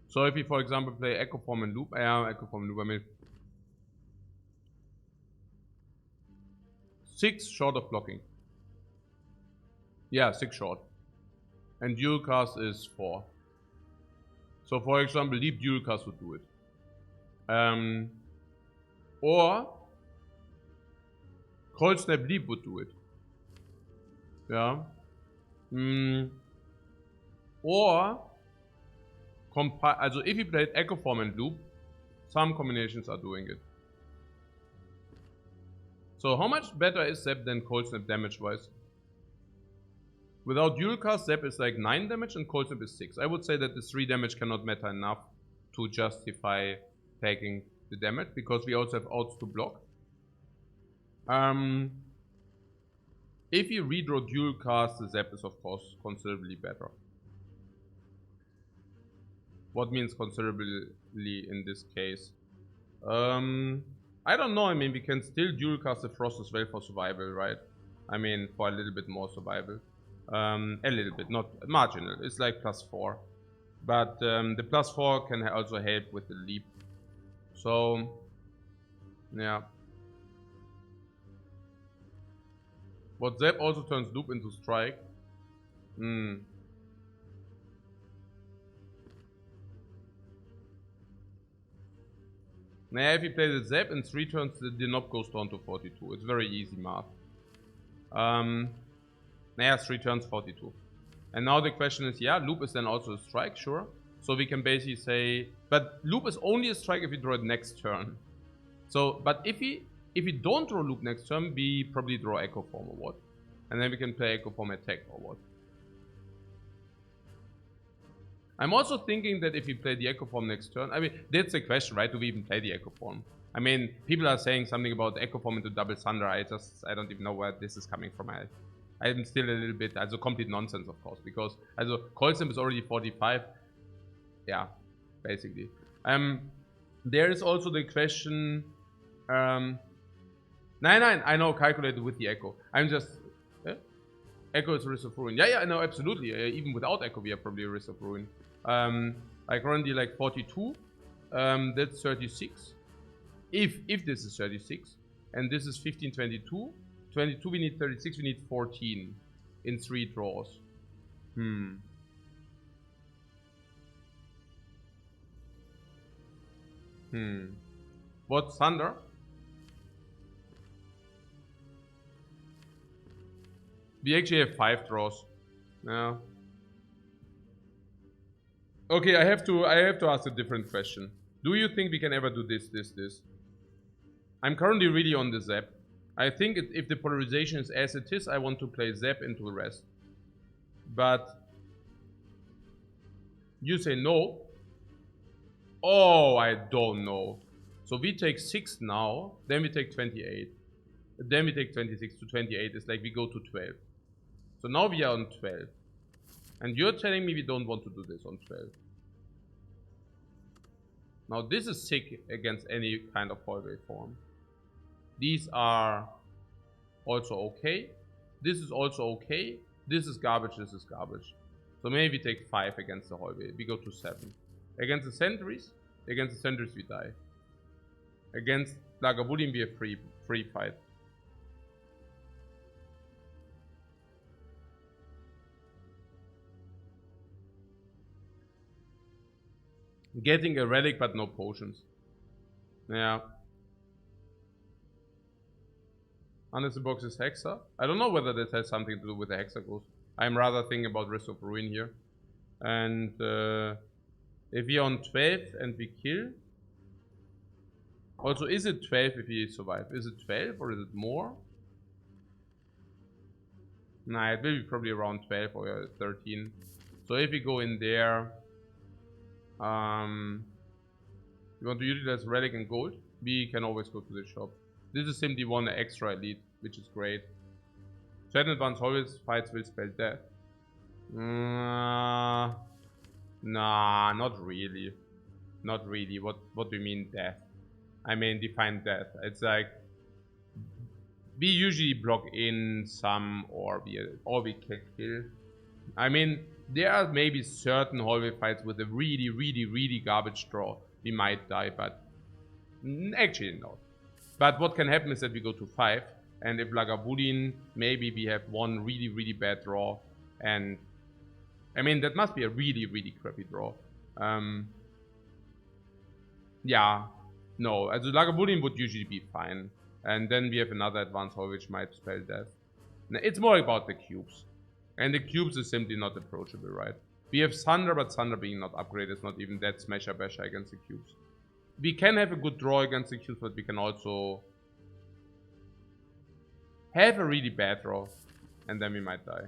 So if we, for example, play Echo Form and Loop, Echo Form and Loop, I mean 6 short of blocking. Yeah, 6 short. And Dual Cast is 4. So for example, Leap Dual Cast would do it. Or Cold Snap Leap would do it. Yeah. Or also if you played Echo Form and Loop, some combinations are doing it. So how much better is Zap than Cold Snap damage wise? Without Dual Cast, Zap is like 9 damage and Cold Snap is 6. I would say that the 3 damage cannot matter enough to justify taking the damage, because we also have outs to block. If you redraw Dual Cast, the Zap is of course considerably better. What means considerably in this case? I don't know. I mean, we can still Dual Cast the Frost as well for survival, right? I mean, for a little bit more survival. A little bit, not marginal. It's like +4. But the +4 can also help with the leap. So, yeah. What Zap also turns Loop into Strike. Now, if you play the Zap in 3 turns, the knob goes down to 42. It's very easy math. Now, 3 turns, 42. And now the question is, yeah, Loop is then also a Strike, sure. So we can basically say, but loop is only a strike if we draw it next turn. So, but if we don't draw loop next turn, we probably draw Echo Form or what? And then we can play Echo Form attack or what? I'm also thinking that if we play the Echo Form next turn, I mean, that's the question, right? Do we even play the Echo Form? I mean, people are saying something about Echo Form into double Thunder. I don't even know where this is coming from. I'm still a little bit, also complete nonsense, of course, because also Colsam is already 45. Yeah, basically. There is also the question. 9, I know, calculated with the Echo. I'm just. Echo is Risk of Ruin. Yeah, no, absolutely. Even without Echo, we have probably a Risk of Ruin. I currently like 42. That's 36. If this is 36, and this is 15, 22. 22, we need 36, we need 14 in 3 draws. What's Thunder? We actually have 5 draws. Yeah. Okay, I have to ask a different question. Do you think we can ever do this? I'm currently really on the Zap. I think if the polarization is as it is, I want to play Zap into the rest. But you say no. Oh, I don't know. So we take 6 now, then we take 28. Then we take 26 to 28. It's like we go to 12. So now we are on 12. And you're telling me we don't want to do this on 12. Now this is sick against any kind of hallway form. These are also okay. This is also okay. This is garbage, this is garbage. So maybe we take 5 against the hallway. We go to 7. Against the sentries we die. Against Lagavulin we have free fight. Getting a relic but no potions. Yeah. Unless the box is Hexa. I don't know whether this has something to do with the Hexa ghost. I'm rather thinking about Risk of Ruin here. And if we are on 12 and we kill. Also, is it 12 if we survive? Is it 12 or is it more? Nah, it will be probably around 12 or 13. So if we go in there. You want to utilize relic and gold? We can always go to the shop. This is simply one extra elite, which is great. Certain advanced always fights will spell death. Nah, not really. Not really. What do you mean death? I mean define death. It's like we usually block in some or we can kill. I mean, there are maybe certain hallway fights with a really garbage draw. We might die, but actually not. But what can happen is that we go to 5, and if Lagavulin, maybe we have one really bad draw, and I mean that must be a really crappy draw. Yeah, no, as Lagavulin would usually be fine, and then we have another advanced hall which might spell death. Now, it's more about the cubes. And the cubes is simply not approachable, right? We have Thunder, but Thunder being not upgraded is not even that smasher basher against the cubes. We can have a good draw against the cubes, but we can also have a really bad draw. And then we might die.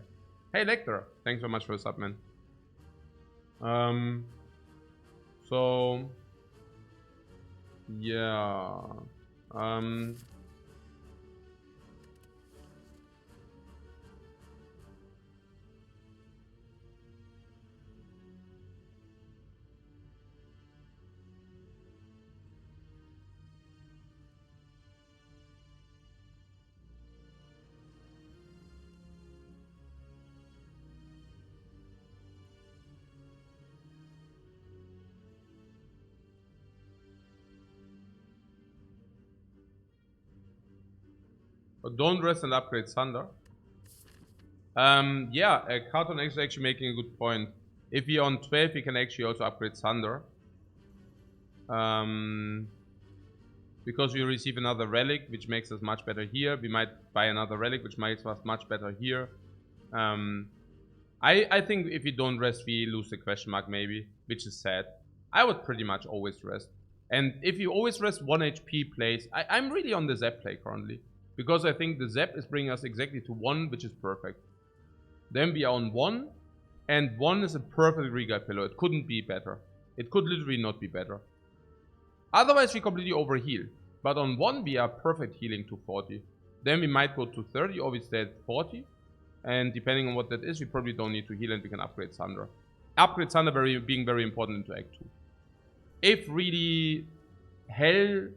Hey Lecter, thanks so much for the sub, man. So yeah. But don't rest and upgrade Thunder. Yeah, Carton is actually making a good point. If we are on 12, we can actually also upgrade Thunder. Because we receive another relic, which makes us much better here. We might buy another relic, which makes us much better here. I think if we don't rest, we lose the question mark maybe, which is sad. I would pretty much always rest. And if you always rest 1 HP plays, I'm really on the Zap play currently. Because I think the Zap is bringing us exactly to 1, which is perfect. Then we are on 1, and 1 is a perfect reguide pillow. It couldn't be better. It could literally not be better. Otherwise, we completely overheal. But on 1, we are perfect healing to 40. Then we might go to 30, or we stay at 40. And depending on what that is, we probably don't need to heal and we can upgrade Thunder. Upgrade Thunder being very important into Act 2. If really hell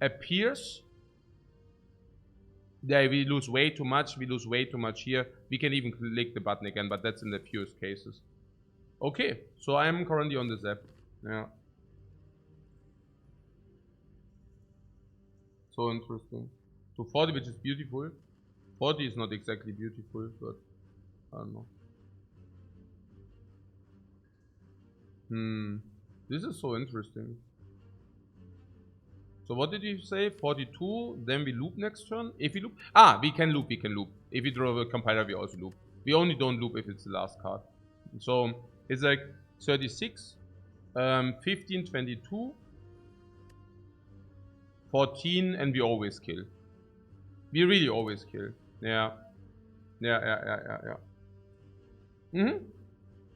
appears, yeah, we lose way too much. We lose way too much here. We can even click the button again, but that's in the fewest cases. Okay, so I'm currently on the Zap. Yeah. So interesting. To 40, which is beautiful. 40 is not exactly beautiful, but I don't know. This is so interesting. So what did you say? 42, then we loop next turn? If we loop? Ah, we can loop. If we draw a compiler, we also loop. We only don't loop if it's the last card. So it's like 36, 15, 22, 14, and we always kill. We really always kill. Yeah.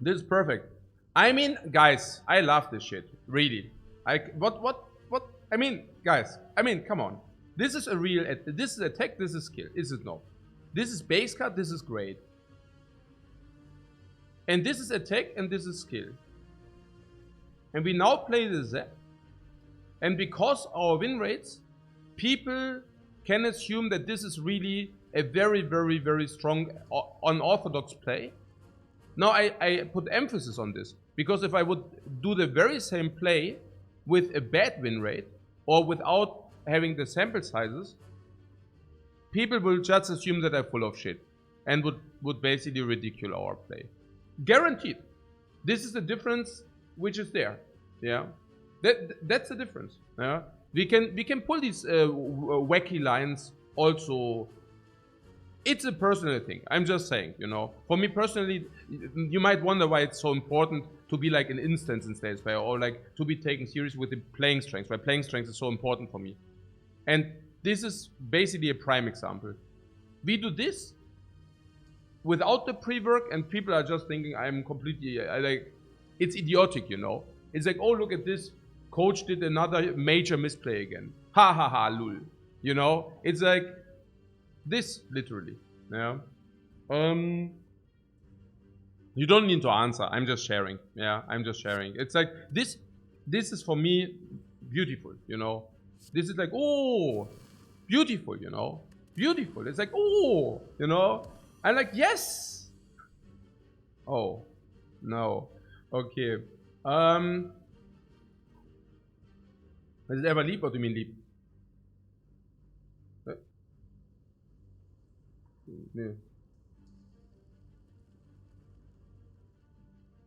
This is perfect. I mean, guys, I love this shit. Really. What? I mean, guys, come on. This is a real, this is attack, this is skill. Is it not? This is base card, this is great. And this is attack, and this is skill. And we now play the Zap. And because our win rates, people can assume that this is really a very, very, very strong unorthodox play. Now I put emphasis on this, because if I would do the very same play with a bad win rate, or without having the sample sizes, people will just assume that I'm full of shit, and would basically ridicule our play. Guaranteed. This is the difference which is there. Yeah. That's the difference. Yeah. We can pull these wacky lines also. It's a personal thing. I'm just saying, you know. For me personally, you might wonder why it's so important to be like an instance in State Spire, or like to be taken seriously with the playing strength. Why playing strength is so important for me. And this is basically a prime example. We do this without the pre-work, and people are just thinking I'm completely like, it's idiotic, you know. It's like, oh, look at this. Coach did another major misplay again. Ha ha ha, lul. You know, it's like this, literally. Yeah. You don't need to answer. I'm just sharing. Yeah, I'm just sharing. It's like this is for me beautiful, you know. This is like, oh, beautiful, you know. Beautiful. It's like, oh, you know. I'm like, yes. Oh, no. Okay. Is it ever leap, or do you mean leap? Yeah.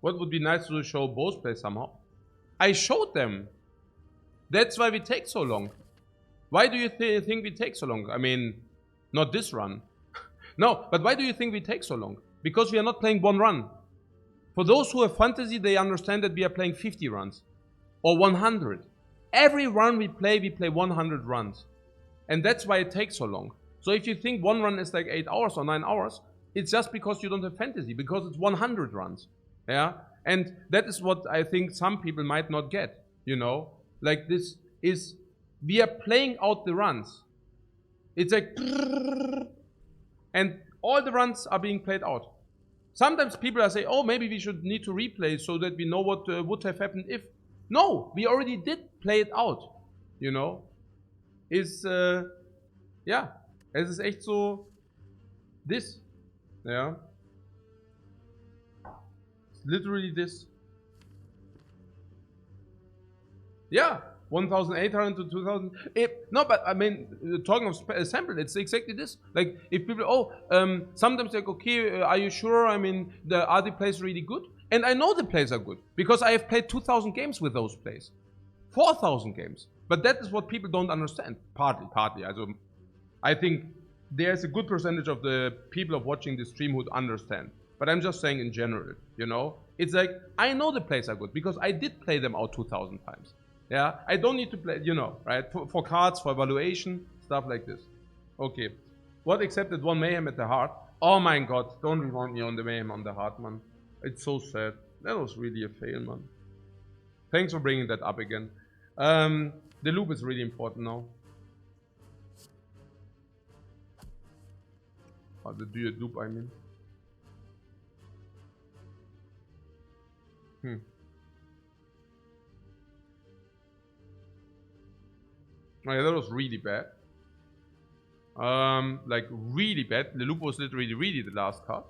What would be nice to show both plays somehow? I showed them. That's why we take so long. Why do you think we take so long? I mean, not this run. No, but why do you think we take so long? Because we are not playing one run. For those who have fantasy, they understand that we are playing 50 runs. Or 100. Every run we play 100 runs. And that's why it takes so long. So if you think one run is like 8 hours or 9 hours, it's just because you don't have fantasy, because it's 100 runs. Yeah? And that is what I think some people might not get, you know? Like this is, we are playing out the runs. It's like, and all the runs are being played out. Sometimes people are saying, oh, maybe we should need to replay so that we know what would have happened if. No, we already did play it out, you know? Is, ja, es ist echt so, this, yeah. It's literally this. Yeah, 1,800 to 2,000. No, but I mean, talking of sample, it's exactly this. Like, if people, sometimes like, okay, are you sure? I mean, are the plays really good? And I know the plays are good, because I have played 2,000 games with those plays. 4,000 games. But that is what people don't understand. Partly. Also, I think there's a good percentage of the people of watching this stream who understand. But I'm just saying in general, you know? It's like, I know the plays are good because I did play them out 2,000 times. Yeah, I don't need to play, you know, right? For cards, for evaluation, stuff like this. Okay. What accepted 1 mayhem at the heart? Oh my god, don't remind me on the mayhem on the heart, man. It's so sad. That was really a fail, man. Thanks for bringing that up again. The loop is really important now. Oh, the dual loop, I mean. Oh yeah, that was really bad. Like really bad. The loop was literally really the last card.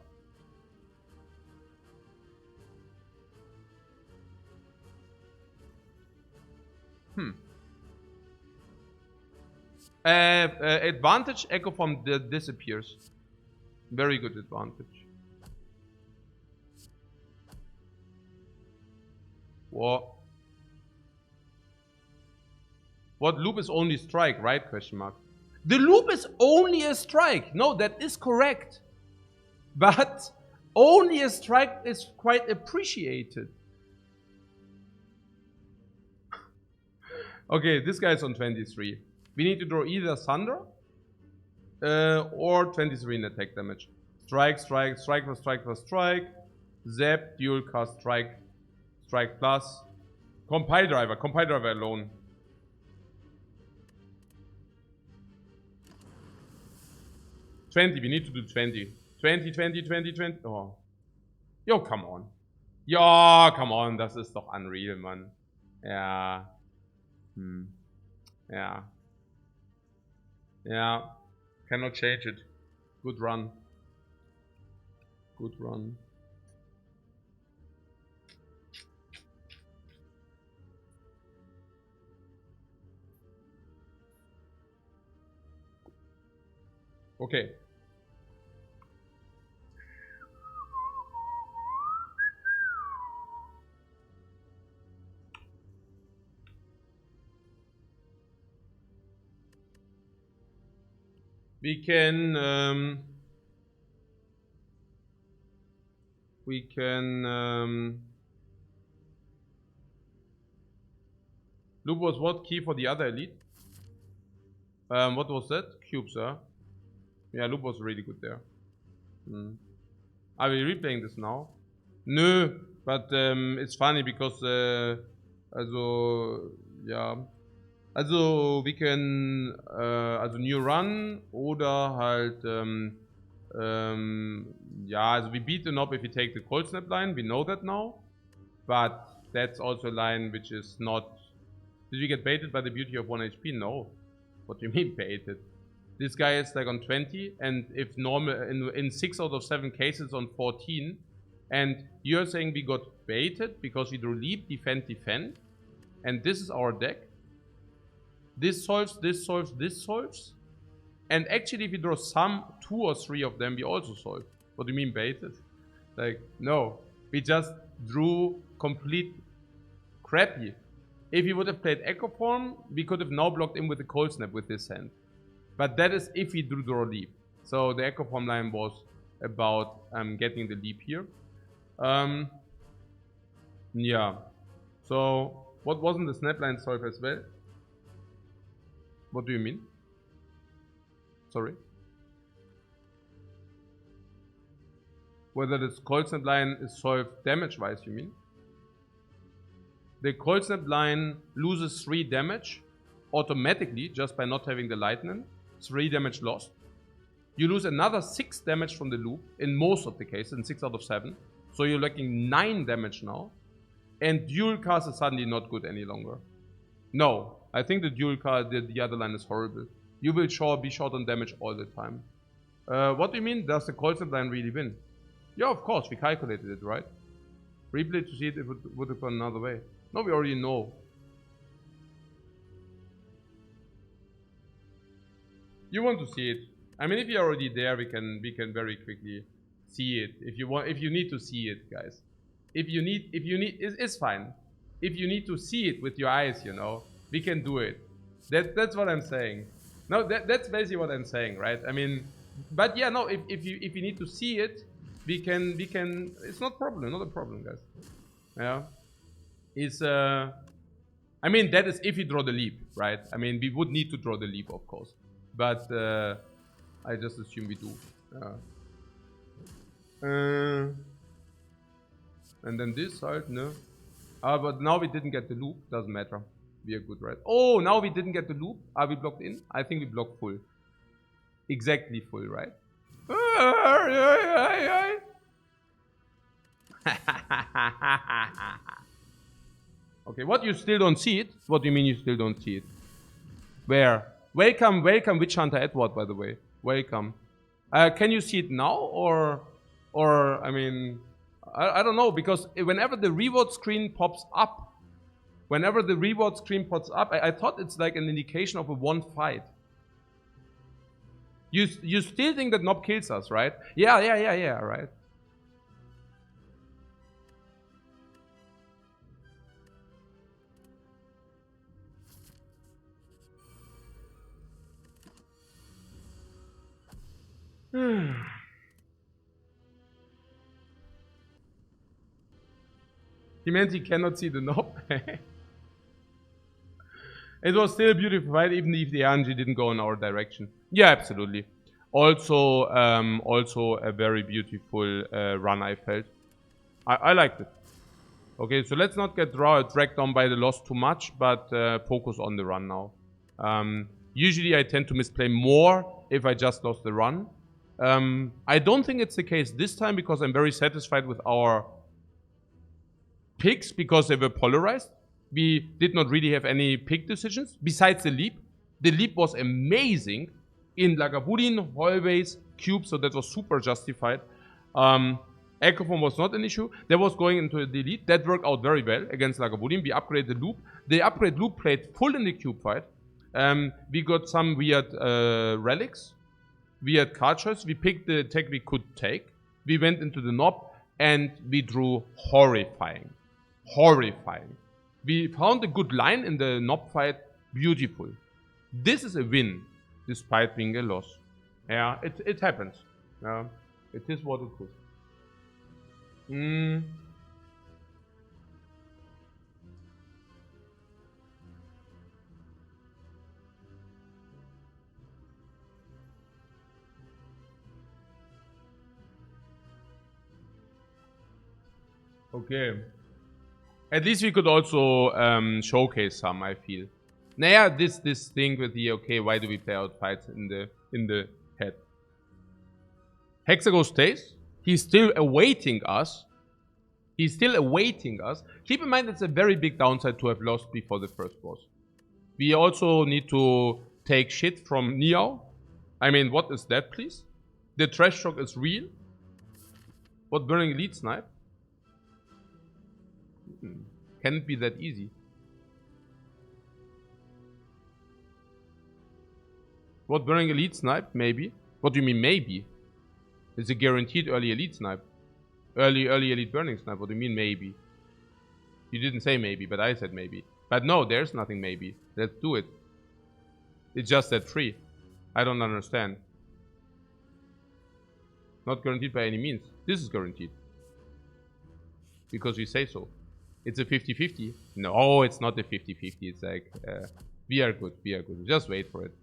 Advantage echo from the disappears. Very good advantage. What? What loop is only strike, right? Question mark. The loop is only a strike. No, that is correct. But only a strike is quite appreciated. Okay, this guy is on 23. We need to draw either Thunder or 23 in attack damage. Strike, strike, strike plus strike plus strike. Zap, dual cast, strike, strike plus. Compile driver alone. We need to do 20. 20, 20, 20, 20. Oh. Yo, come on. Ja, come on. Das ist doch unreal, Mann. Ja. Ja. Yeah. Cannot change it. Good run. Good run. Okay. We can loop was what key for the other elite? What was that? Cubes, huh? Yeah, loop was really good there. Are we replaying this now? No, but it's funny because also ja. Also we can also new run oder halt ja, also we beat the knob if we take the cold snap line, we know that now. But that's also a line which is not. Did we get baited by the beauty of 1 HP? No. What do you mean baited? This guy is like on 20, and if normal in 6 out of 7 cases on 14, and you're saying we got baited because we drew leap, defend, defend, and this is our deck. This solves, this solves, this solves, and actually if you draw some 2 or 3 of them, we also solve. What do you mean baited? Like, no, we just drew complete crappy. If we would have played Echo Form, we could have now blocked in with the cold snap with this hand. But that is if we do draw leap. So the Echo Form line was about getting the leap here. Yeah. So what wasn't the snap line solve as well? What do you mean? Sorry. Whether this cold snap line is solved damage wise, you mean? The cold snap line loses 3 damage automatically just by not having the lightning. 3 damage lost. You lose another 6 damage from the loop in most of the cases, in 6 out of 7. So you're lacking 9 damage now. And dual cast is suddenly not good any longer. No, I think the dual cast, the other line is horrible. You will be short on damage all the time. What do you mean? Does the cold snap line really win? Yeah, of course, we calculated it, right? Replay to see it if it would have gone another way. No, we already know. You want to see it. I mean, if you're already there, we can very quickly see it. If you need to see it, guys. If you need, it's fine. If you need to see it with your eyes, you know, we can do it. That's what I'm saying. No, that's basically what I'm saying, right? I mean, but yeah, no. If you need to see it, We can, it's not a problem, guys. Yeah. It's, I mean, that is if you draw the leap, right? I mean, we would need to draw the leap, of course. But, I just assume we do. And then this side, no. But now we didn't get the loop, doesn't matter. We are good, right? Oh, now we didn't get the loop. Are we blocked in? I think we blocked full. Exactly full, right? Okay, what, you still don't see it? What do you mean you still don't see it? Where? Welcome, Witch Hunter Edward, by the way. Welcome. Can you see it now, or I mean, I don't know, because whenever the reward screen pops up, I thought it's like an indication of a one fight. You still think that Nob kills us, right? Yeah, right. He meant he cannot see the Nob. It was still a beautiful fight, even if the RNG didn't go in our direction. Yeah, absolutely. Also a very beautiful run I felt. I liked it. Okay, so let's not get dragged down by the loss too much, but focus on the run now. Usually I tend to misplay more if I just lost the run. I don't think it's the case this time, because I'm very satisfied with our picks, because they were polarized. We did not really have any pick decisions besides the leap. The leap was amazing in Lagavulin, hallways, cube, so that was super justified. Echoform was not an issue. That was going into the delete. That worked out very well against Lagavulin. We upgraded the loop. The upgrade loop played full in the cube fight. We got some weird relics, weird card choice. We picked the tech we could take. We went into the Nob and we drew horrifying. We found a good line in the Nob fight. Beautiful. This is a win, despite being a loss. Yeah, it happens. Yeah, it is what it is. Okay. At least we could also showcase some, I feel. Naja, this thing with the, okay, why do we play out fights in the head? Hexago stays. He's still awaiting us. Keep in mind, it's a very big downside to have lost before the first boss. We also need to take shit from Niao. I mean, what is that, please? The trash talk is real. What, burning elite snipe? Can it be that easy? What, burning elite snipe? Maybe. What do you mean maybe? It's a guaranteed early elite snipe. Early elite burning snipe. What do you mean maybe? You didn't say maybe, but I said maybe. But no, there's nothing maybe. Let's do it. It's just that free. I don't understand. Not guaranteed by any means. This is guaranteed. Because we say so. It's a 50-50. No, it's not a 50-50. It's like, we are good. Just wait for it.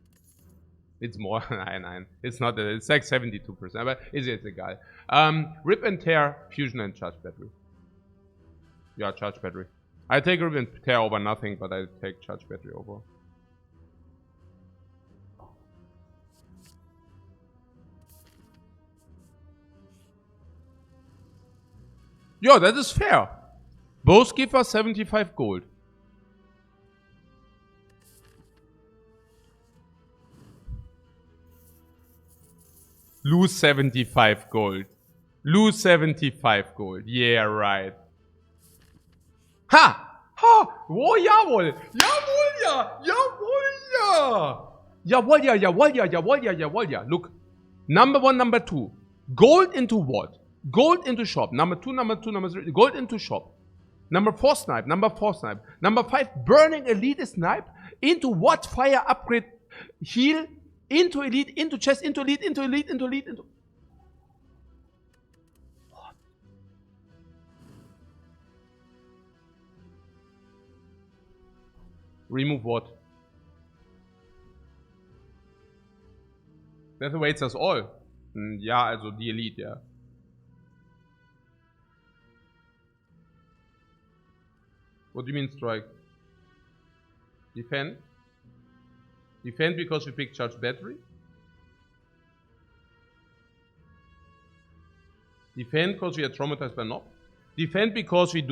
It's more. Nine. It's not. It's like 72%. But it's a guy. Rip and tear, fusion and charge battery. Yeah, charge battery. I take rip and tear over nothing, but I take charge battery over. Yeah, that is fair. Both give us 75 gold. Lose 75 gold. Lose 75 gold. Yeah, right. Ha! Ha! Oh, jawohl! Jawohl, ja! Jawohl, ja! Jawohl, ja! Look. Number 1, number 2. Gold into what? Gold into shop. Number 2, number 3. Gold into shop. Number 4 snipe. Number 5 burning elite snipe. Into what? Fire upgrade heal. Into elite, into chest, into elite. Remove what? That awaits us all. Ja, also die Elite, ja. What do you mean strike? Defend? Defend because we pick charge battery? Defend because we are traumatized by knob? Defend because we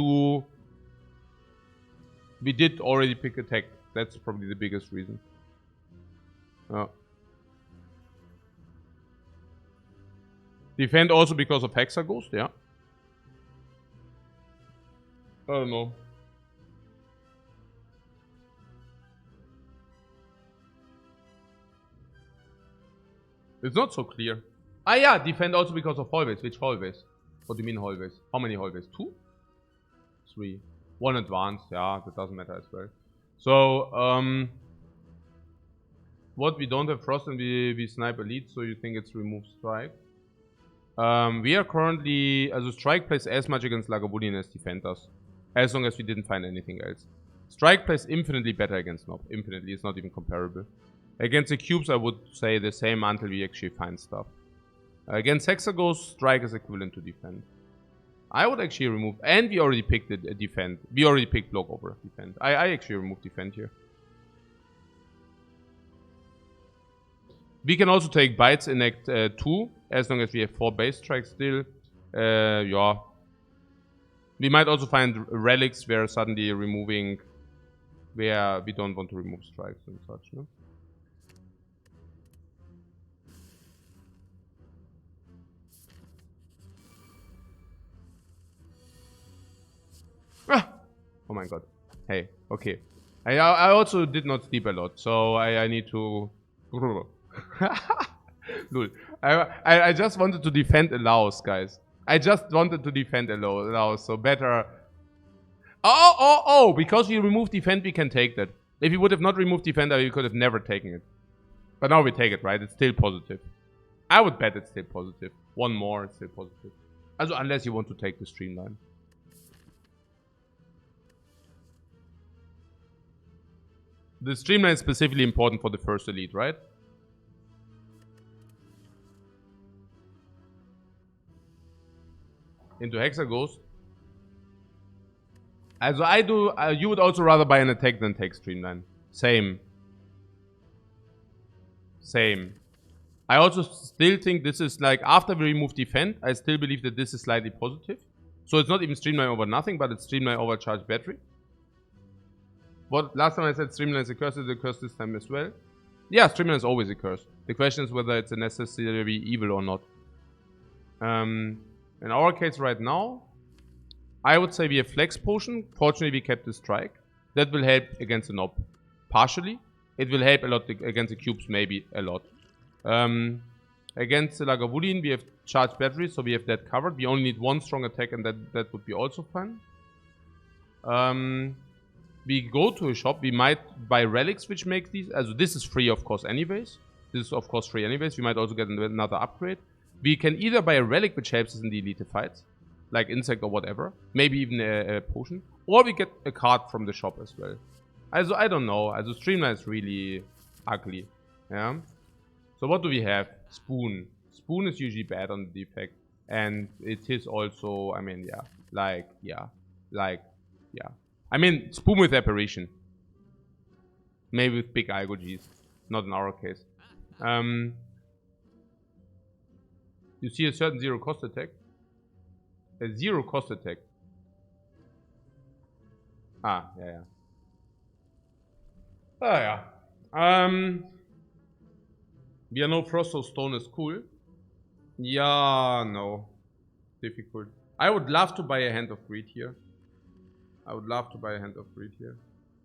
did already pick attack. That's probably the biggest reason. Yeah. Defend also because of Hexa Ghost, yeah. I don't know. It's not so clear. Ah yeah, defend also because of hallways. Which hallways? What do you mean hallways? How many hallways? 2? 3. 1 advanced, yeah, that doesn't matter as well. So, what we don't have frost and we snipe elite, so you think it's remove strike. We are currently, also strike plays as much against Lagavulin as defend does. As long as we didn't find anything else. Strike plays infinitely better against Nob. Infinitely, it's not even comparable. Against the cubes, I would say the same until we actually find stuff. Against Hexagos, strike is equivalent to defend. I would actually remove, and we already picked a defend. We already picked block over defend. I actually remove defend here. We can also take bites in Act 2, as long as we have 4 base strikes still. Yeah. We might also find relics where suddenly removing, where we don't want to remove strikes and such, no? Ah! Oh my god. Hey, okay. I also did not sleep a lot, so I need to... Lul. I just wanted to defend Laos, guys. I just wanted to defend Laos, so better... Oh! Because we removed defend, we can take that. If we would have not removed defend, we could have never taken it. But now we take it, right? It's still positive. I would bet it's still positive. One more, it's still positive. Also, unless you want to take the streamline. The streamline is specifically important for the first elite, right? Into Hexaghost. Also I do, you would also rather buy an attack than take streamline. Same. Same. I also still think this is like, after we remove defend, I still believe that this is slightly positive. So it's not even streamline over nothing, but it's streamline over charged battery. What last time I said streamline is a curse this time as well. Yeah, streamline is always a curse. The question is whether it's a necessarily evil or not. In our case right now, I would say we have flex potion. Fortunately, we kept the strike. That will help against the knob. Partially. It will help a lot against the cubes, maybe a lot. Against the Lagavulin, we have charged batteries, so we have that covered. We only need one strong attack, and that would be also fun. We go to a shop. We might buy relics, which make these. Also, this is free, of course, anyways. This is, of course, free anyways. We might also get another upgrade. We can either buy a relic, which helps us in the elite fights, like insect or whatever. Maybe even a potion. Or we get a card from the shop as well. Also, I don't know. Also, streamline is really ugly. Yeah. So what do we have? Spoon. Spoon is usually bad on the defect. And it is also, I mean, yeah. I mean, Spoon with apparition. Maybe with big Algogs. Not in our case. You see a certain zero cost attack? A zero cost attack. Ah, yeah. Ah, yeah. We are no frost, so stone is cool. Yeah, no. Difficult. I would love to buy a Hand of Greed here.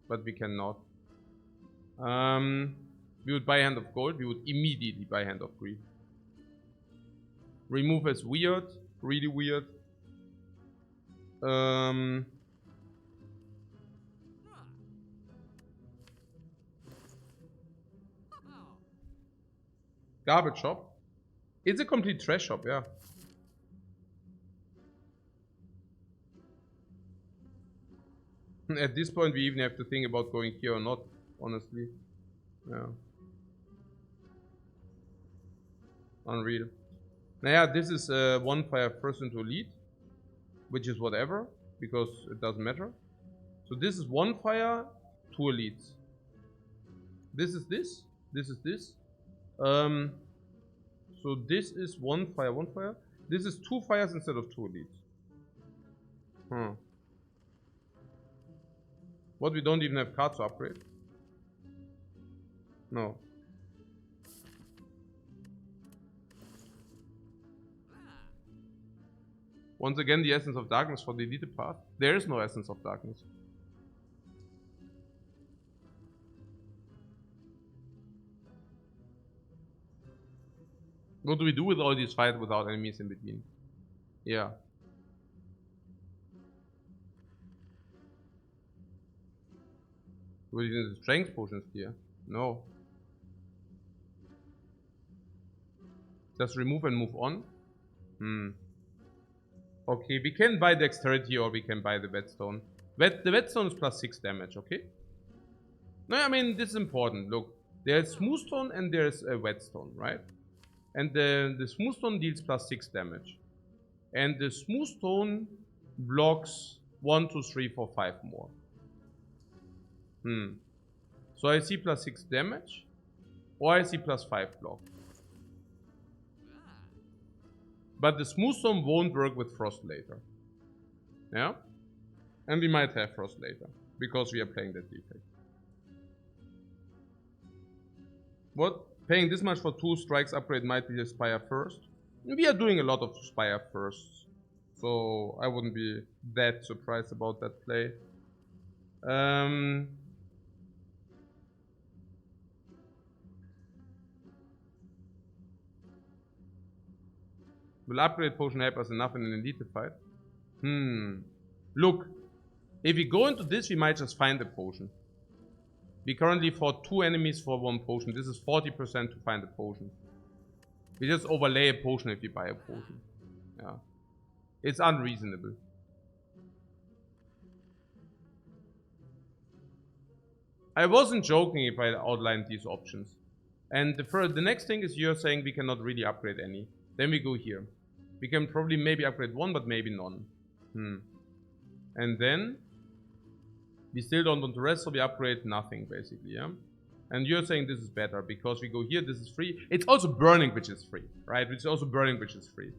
But we cannot. We would buy Hand of Gold. We would immediately buy Hand of Greed. Remove is weird. Really weird. Garbage shop. It's a complete trash shop, yeah. At this point, we even have to think about going here or not, honestly. Yeah. Unreal. Naja, this is one fire first into lead, which is whatever, because it doesn't matter. So this is one fire, two elites. This is this. This is this. So this is one fire, one fire. This is two fires instead of two elites. What, we don't even have cards to upgrade? No. Once again, the Essence of Darkness for the deleted path. There is no Essence of Darkness. What do we do with all these fights without enemies in between? Yeah. Do we need the strength potions here? No. Just remove and move on? Okay, we can buy dexterity or we can buy the whetstone. The whetstone is plus 6 damage, okay? No, I mean, this is important. Look, there's smoothstone and there's a whetstone, right? And the smoothstone deals plus 6 damage. And the smoothstone blocks 1, 2, 3, 4, 5 more. So I see plus 6 damage, or I see plus 5 block. But the smoothstone won't work with frost later. Yeah? And we might have frost later, because we are playing that defect. What? Paying this much for 2 strikes upgrade might be the Spire first. We are doing a lot of Spire firsts, so I wouldn't be that surprised about that play. Will upgrade potion help us enough in an elite fight? Look, if we go into this, we might just find a potion. We currently fought 2 enemies for 1 potion. This is 40% to find a potion. We just overlay a potion if we buy a potion. Yeah. It's unreasonable. I wasn't joking if I outlined these options. And the next thing is you're saying we cannot really upgrade any. Then we go here. We can probably maybe upgrade 1, but maybe none. And then we still don't want to rest, so we upgrade nothing basically, yeah? And you're saying this is better because we go here, this is free. It's also burning, which is free, right? Which is also burning, which is free.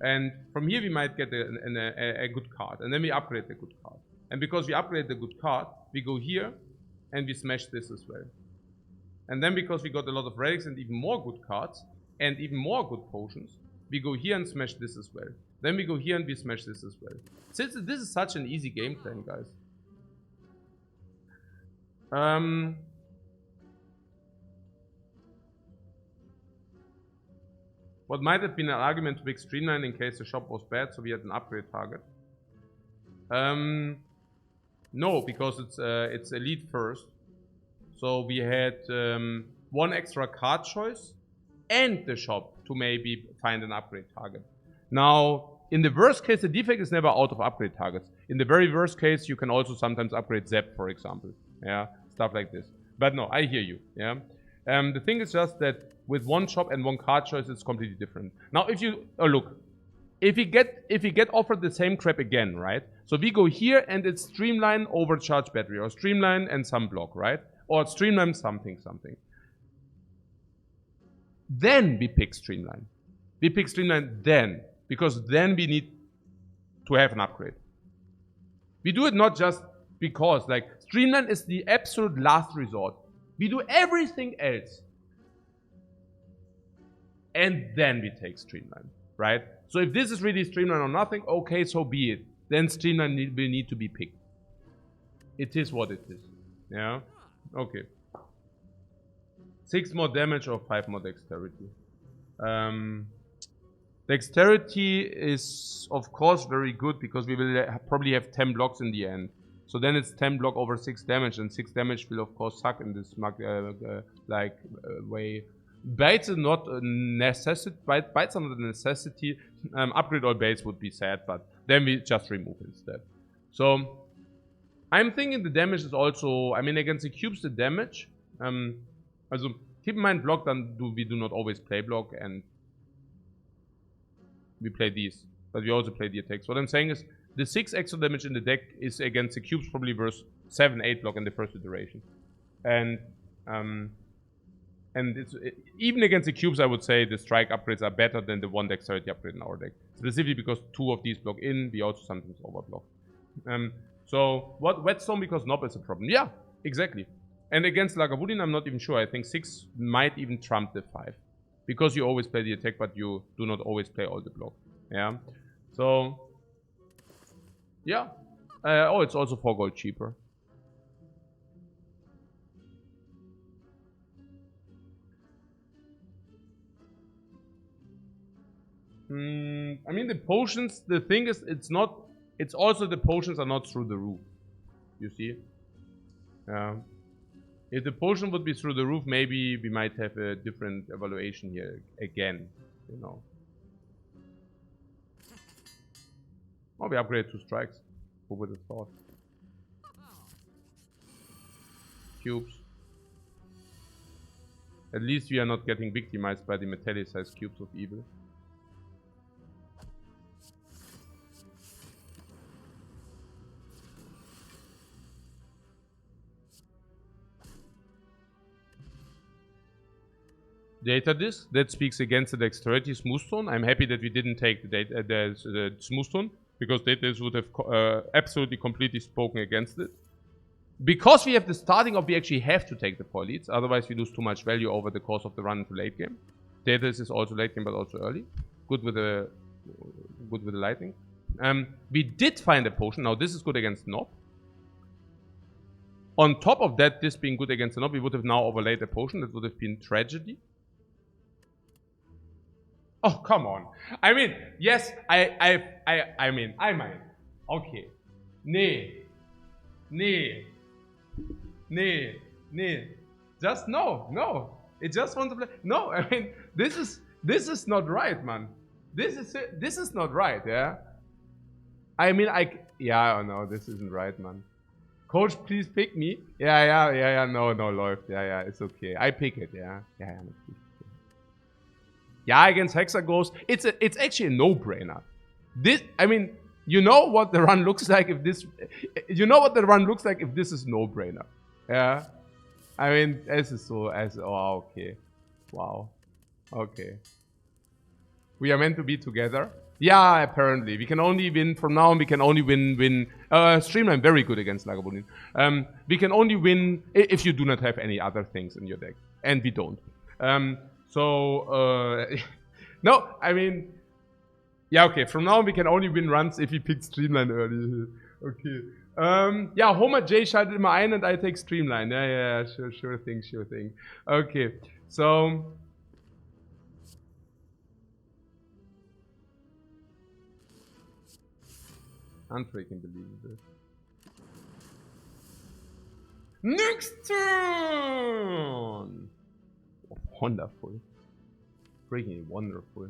And from here we might get a good card, and then we upgrade the good card. And because we upgrade the good card, we go here and we smash this as well. And then because we got a lot of relics and even more good cards and even more good potions, we go here and smash this as well. Then we go here and we smash this as well. Since this is such an easy game plan, guys. What might have been an argument to pick Streamline in case the shop was bad, so we had an upgrade target. No, because it's elite first. So we had 1 extra card choice and the shop to maybe find an upgrade target. Now, in the worst case, the defect is never out of upgrade targets. In the very worst case, you can also sometimes upgrade Zep, for example. Yeah, stuff like this. But no, I hear you. Yeah. The thing is just that with 1 shop and 1 card choice, it's completely different. Now, if you look, if we get offered the same crap again, right? So we go here and it's Streamline overcharge battery, or Streamline and some block, right? Or Streamline something. Then we pick Streamline. We pick Streamline then, because then we need to have an upgrade. We do it not just because, like, Streamline is the absolute last resort. We do everything else. And then we take Streamline, right? So if this is really Streamline or nothing, okay, so be it. Then Streamline will need to be picked. It is what it is. Yeah? Okay. 6 more damage or 5 more dexterity. Dexterity is, of course, very good because we will probably have 10 blocks in the end. So then it's 10 block over 6 damage, and 6 damage will, of course, suck in this way. Baits are not a necessity. Baits are not a necessity. Upgrade all baits would be sad, but then we just remove instead. So I'm thinking the damage is also, I mean, against the cubes, the damage. Also, keep in mind, block, we do not always play block, and we play these. But we also play the attacks. What I'm saying is, the 6 extra damage in the deck is against the cubes probably worth 7-8 block in the first iteration. And it's, even against the cubes, I would say the strike upgrades are better than the 1 dexterity upgrade in our deck. Specifically because 2 of these block in, we also sometimes overblock. So, Whetstone because Knob is a problem. Yeah, exactly. And against Lagavulin, I'm not even sure. I think 6 might even trump the 5. Because you always play the attack, but you do not always play all the block. Yeah. So, yeah. Oh, it's also 4 gold cheaper. I mean, the potions, the thing is, it's also the potions are not through the roof. You see? If the potion would be through the roof, maybe we might have a different evaluation here again, you know. Oh, we upgraded 2 strikes. Who would have thought? Cubes. At least we are not getting victimized by the metallicized cubes of evil. Data disc, that speaks against the dexterity smoothstone. I'm happy that we didn't take the smoothstone, because data disc would have absolutely completely spoken against it. Because we have the starting of, we actually have to take the polyleads, otherwise we lose too much value over the course of the run into late game. Data disc is also late game, but also early. Good with the lightning. We did find a potion. Now this is good against Knob. On top of that, this being good against the Knob, we would have now overlaid a potion. That would have been tragedy. Oh, come on. I mean, yes, I mean, I might. Okay. Nee. Just no. It just wants to play. No, I mean, this is not right, man. This is not right, yeah? I mean, yeah, no, this isn't right, man. Coach, please pick me. Yeah, no, läuft. Yeah, it's okay. I pick it, yeah. Yeah, yeah, against Hexaghost, it's actually a no-brainer. This, I mean, you know what the run looks like if this... You know what the run looks like if this is no-brainer. Yeah? I mean, this is so... Oh, okay. Wow. Okay. We are meant to be together? Yeah, apparently. We can only win... From now on, we can only win... Streamline, very good against Lagavulin. We can only win if you do not have any other things in your deck. And we don't. No, I mean, yeah, okay. From now on, we can only win runs if we pick Streamline early. Okay. Yeah, Homer J schaltet immer ein and I take Streamline. Yeah, sure thing. Okay, so. Unfreaking believable. Next turn! Wonderful. Freaking wonderful.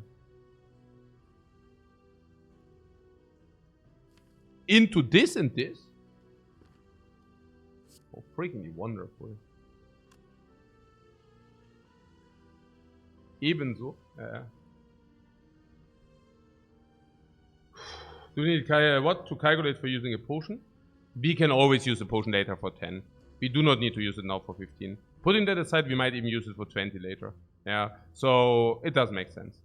Into this and this? Oh, freaking wonderful. Ebenso. Do we need what to calculate for using a potion? We can always use a potion later for 10. We do not need to use it now for 15. Putting that aside, we might even use it for 20 later. Yeah, so it does make sense.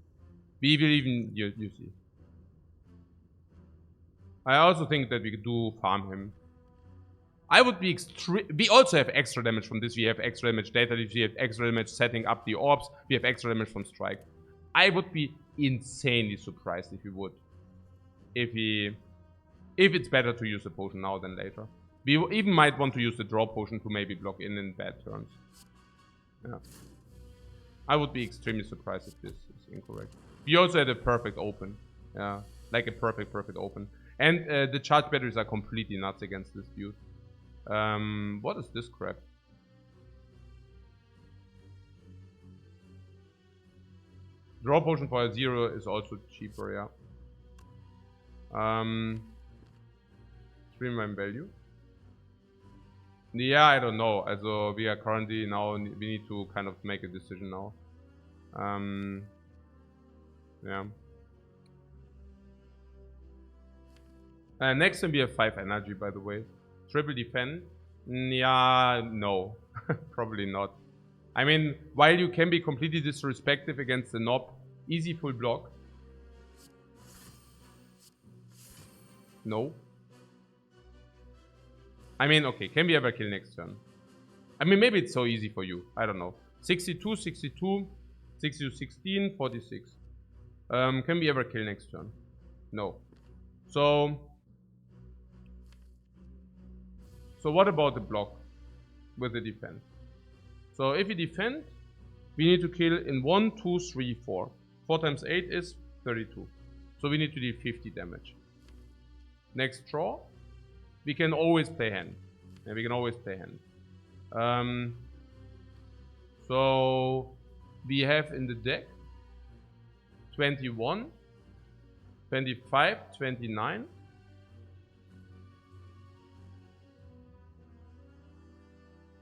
We will even, you see. I also think that we could do farm him. I would be we also have extra damage from this. We have extra damage data, we have extra damage setting up the orbs, we have extra damage from strike. I would be insanely surprised if we would. If it's better to use a potion now than later. We even might want to use the draw potion to maybe block in bad turns. Yeah. I would be extremely surprised if this is incorrect. We also had a perfect open. Yeah, like a perfect open. And the charge batteries are completely nuts against this dude. What is this crap? Draw potion for a 0 is also cheaper, yeah. 3 value. Yeah, I don't know. Also, we are currently now, we need to kind of make a decision now. Yeah. Next time we have 5 energy, by the way. Triple defend? Yeah, no. Probably not. I mean, while you can be completely disrespectful against the knob, easy full block. No. I mean, okay, can we ever kill next turn? I mean, maybe it's so easy for you. I don't know. 62, 62, 62, 16, 46. Can we ever kill next turn? No. So what about the block with the defense? So if we defend, we need to kill in 1, 2, 3, 4. 4 times 8 is 32. So we need to deal 50 damage. Next draw, we can always play hand. And we can always play hand. So we have in the deck 21, 25, 29.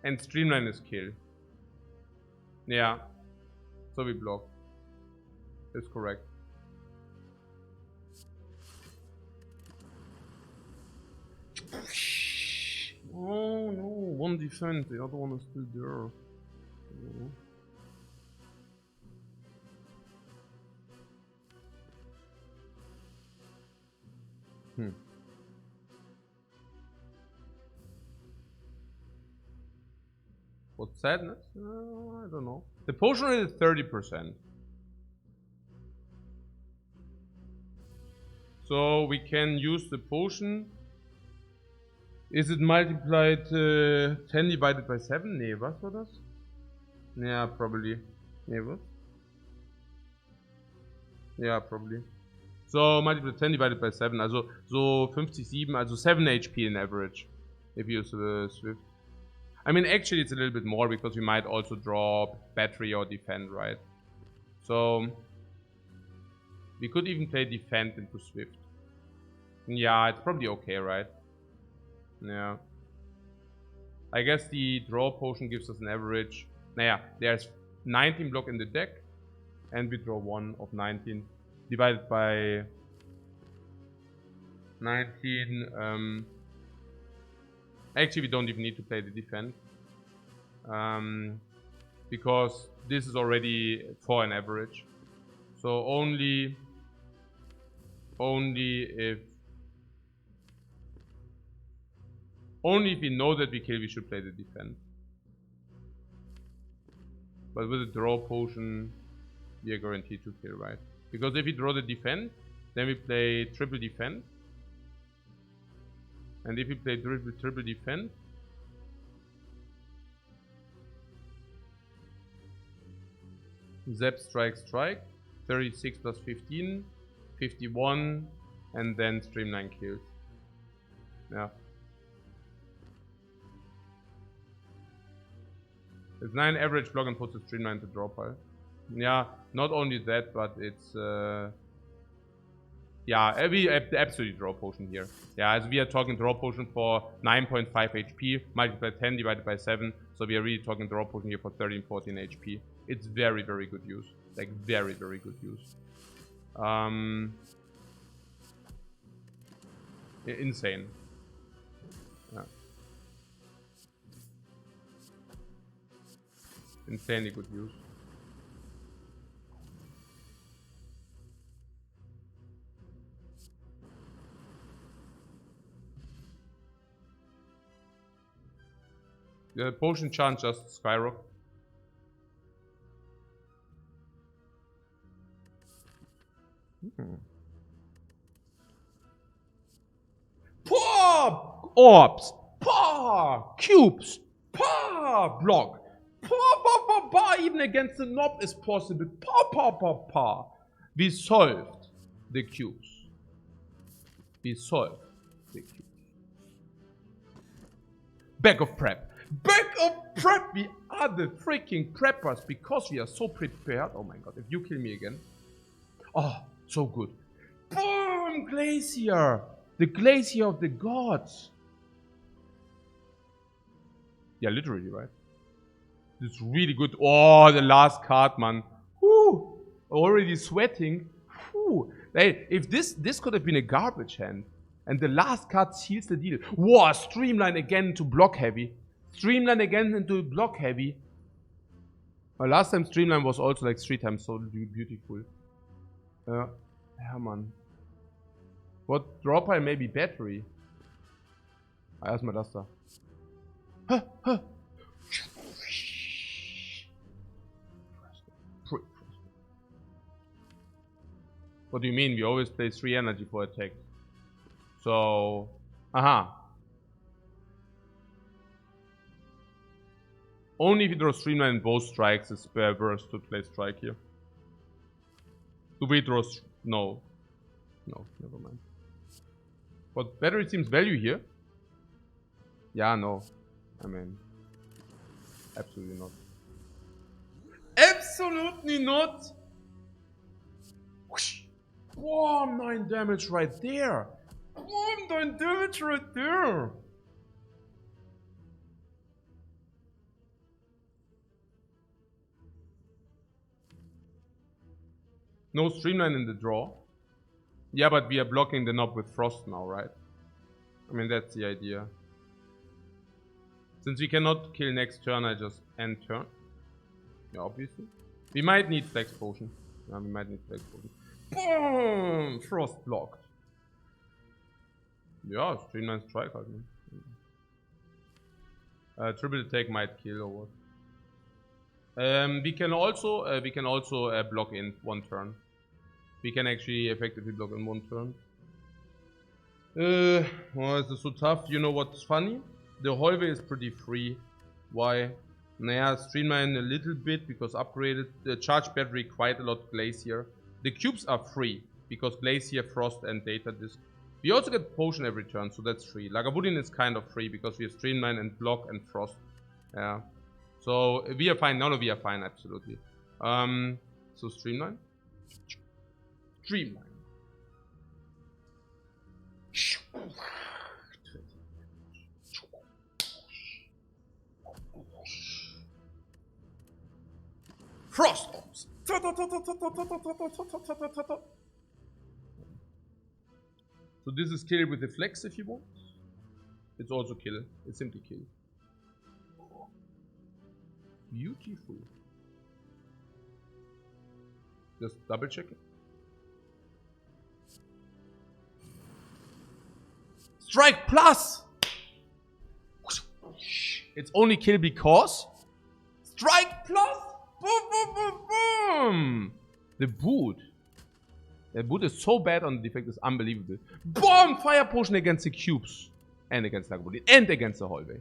And Streamline is kill. Yeah. So we block. That's correct. Oh no, one defend, the other one is still there. What sadness? I don't know. The potion rate is 30%. So we can use the potion. Is it multiplied 10 divided by 7? Nee, was war das? Yeah, probably. Nee, was? Yeah, probably. So multiplied 10 divided by 7. Also so 57, also 7 HP in average. If you use the Swift. I mean, actually it's a little bit more because we might also drop battery or defend, right? So we could even play defend into Swift. Yeah, it's probably okay, right? Yeah. I guess the draw potion gives us an average. Naja, there's 19 block in the deck. And we draw 1 of 19. Divided by 19. Actually, we don't even need to play the defend. Because this is already for an average. So only if we know that we kill, we should play the defend. But with a draw potion, we are guaranteed to kill, right? Because if we draw the defend, then we play triple defend. And if we play triple defend, Zap, strike, 36 plus 15, 51, and then Streamline kills. Yeah. It's 9 average block and puts the Streamline to draw pile. Yeah, not only that, but it's yeah, we absolutely draw potion here. Yeah, as we are talking draw potion for 9.5 HP, multiplied 10 divided by 7, so we are really talking draw potion here for 13, 14 HP. It's very, very good use. Like, very, very good use. Insane. Yeah. Insanely good use. The potion chant just skyrock. Paw! Orbs! Paw! Cubes! Paw! Block! Paw! Even against the knob is possible. Paw! We solved the cubes. We solved the cubes. Back of prep. Back of prep! We are the freaking preppers because we are so prepared. Oh my god, if you kill me again. Oh, so good. Boom! Glacier! The glacier of the gods. Yeah, literally, right? It's really good. Oh, the last card, man. Whew. Already sweating. Whew. Hey, if this could have been a garbage hand, and the last card seals the deal. Whoa, Streamline again into block heavy. Streamline again into block heavy. Well, last time Streamline was also like 3 times so beautiful. Yeah, man. What draw pile? Maybe battery. Erstmal das da. What do you mean? We always play 3 energy for attack. So, aha. Only if you draw Streamline in both strikes is Spare Burst to play strike here. Do we draw? No. No, never mind. But battery seems value here. Yeah, no. I mean, absolutely not. Absolutely not! Whoosh. Whoa, 9 damage right there! Whoa, 9 damage right there! No Streamline in the draw. Yeah, but we are blocking the knob with Frost now, right? I mean, that's the idea. Since we cannot kill next turn, I just end turn. Yeah, obviously. We might need Flex Potion. Yeah, we might need Flex Potion. Boom! Frost blocked. Yeah, Streamline strike, I mean. Triple attack might kill or what. We can also block in 1 turn. We can actually effectively block in 1 turn. Why is this so tough? You know what's funny? The hallway is pretty free. Why? Nah, Streamline a little bit because upgraded. The charge battery quite a lot. Glacier. The cubes are free because Glacier, Frost, and Data Disc. We also get Potion every turn, so that's free. Lagavulin is kind of free because we have Streamline and Block and Frost. Yeah. So we are fine. None of we are fine, absolutely. So Streamline. Streamline. Frost bombs. So this is kill with the flex if you want. It's also kill. It's simply kill. Beautiful. Just double check it. Strike plus! It's only kill because strike plus! Boom, boom, boom, boom! The boot. The boot is so bad on the defect, it's unbelievable. Boom! Fire potion against the cubes. And against Lagavulin. And against the hallway.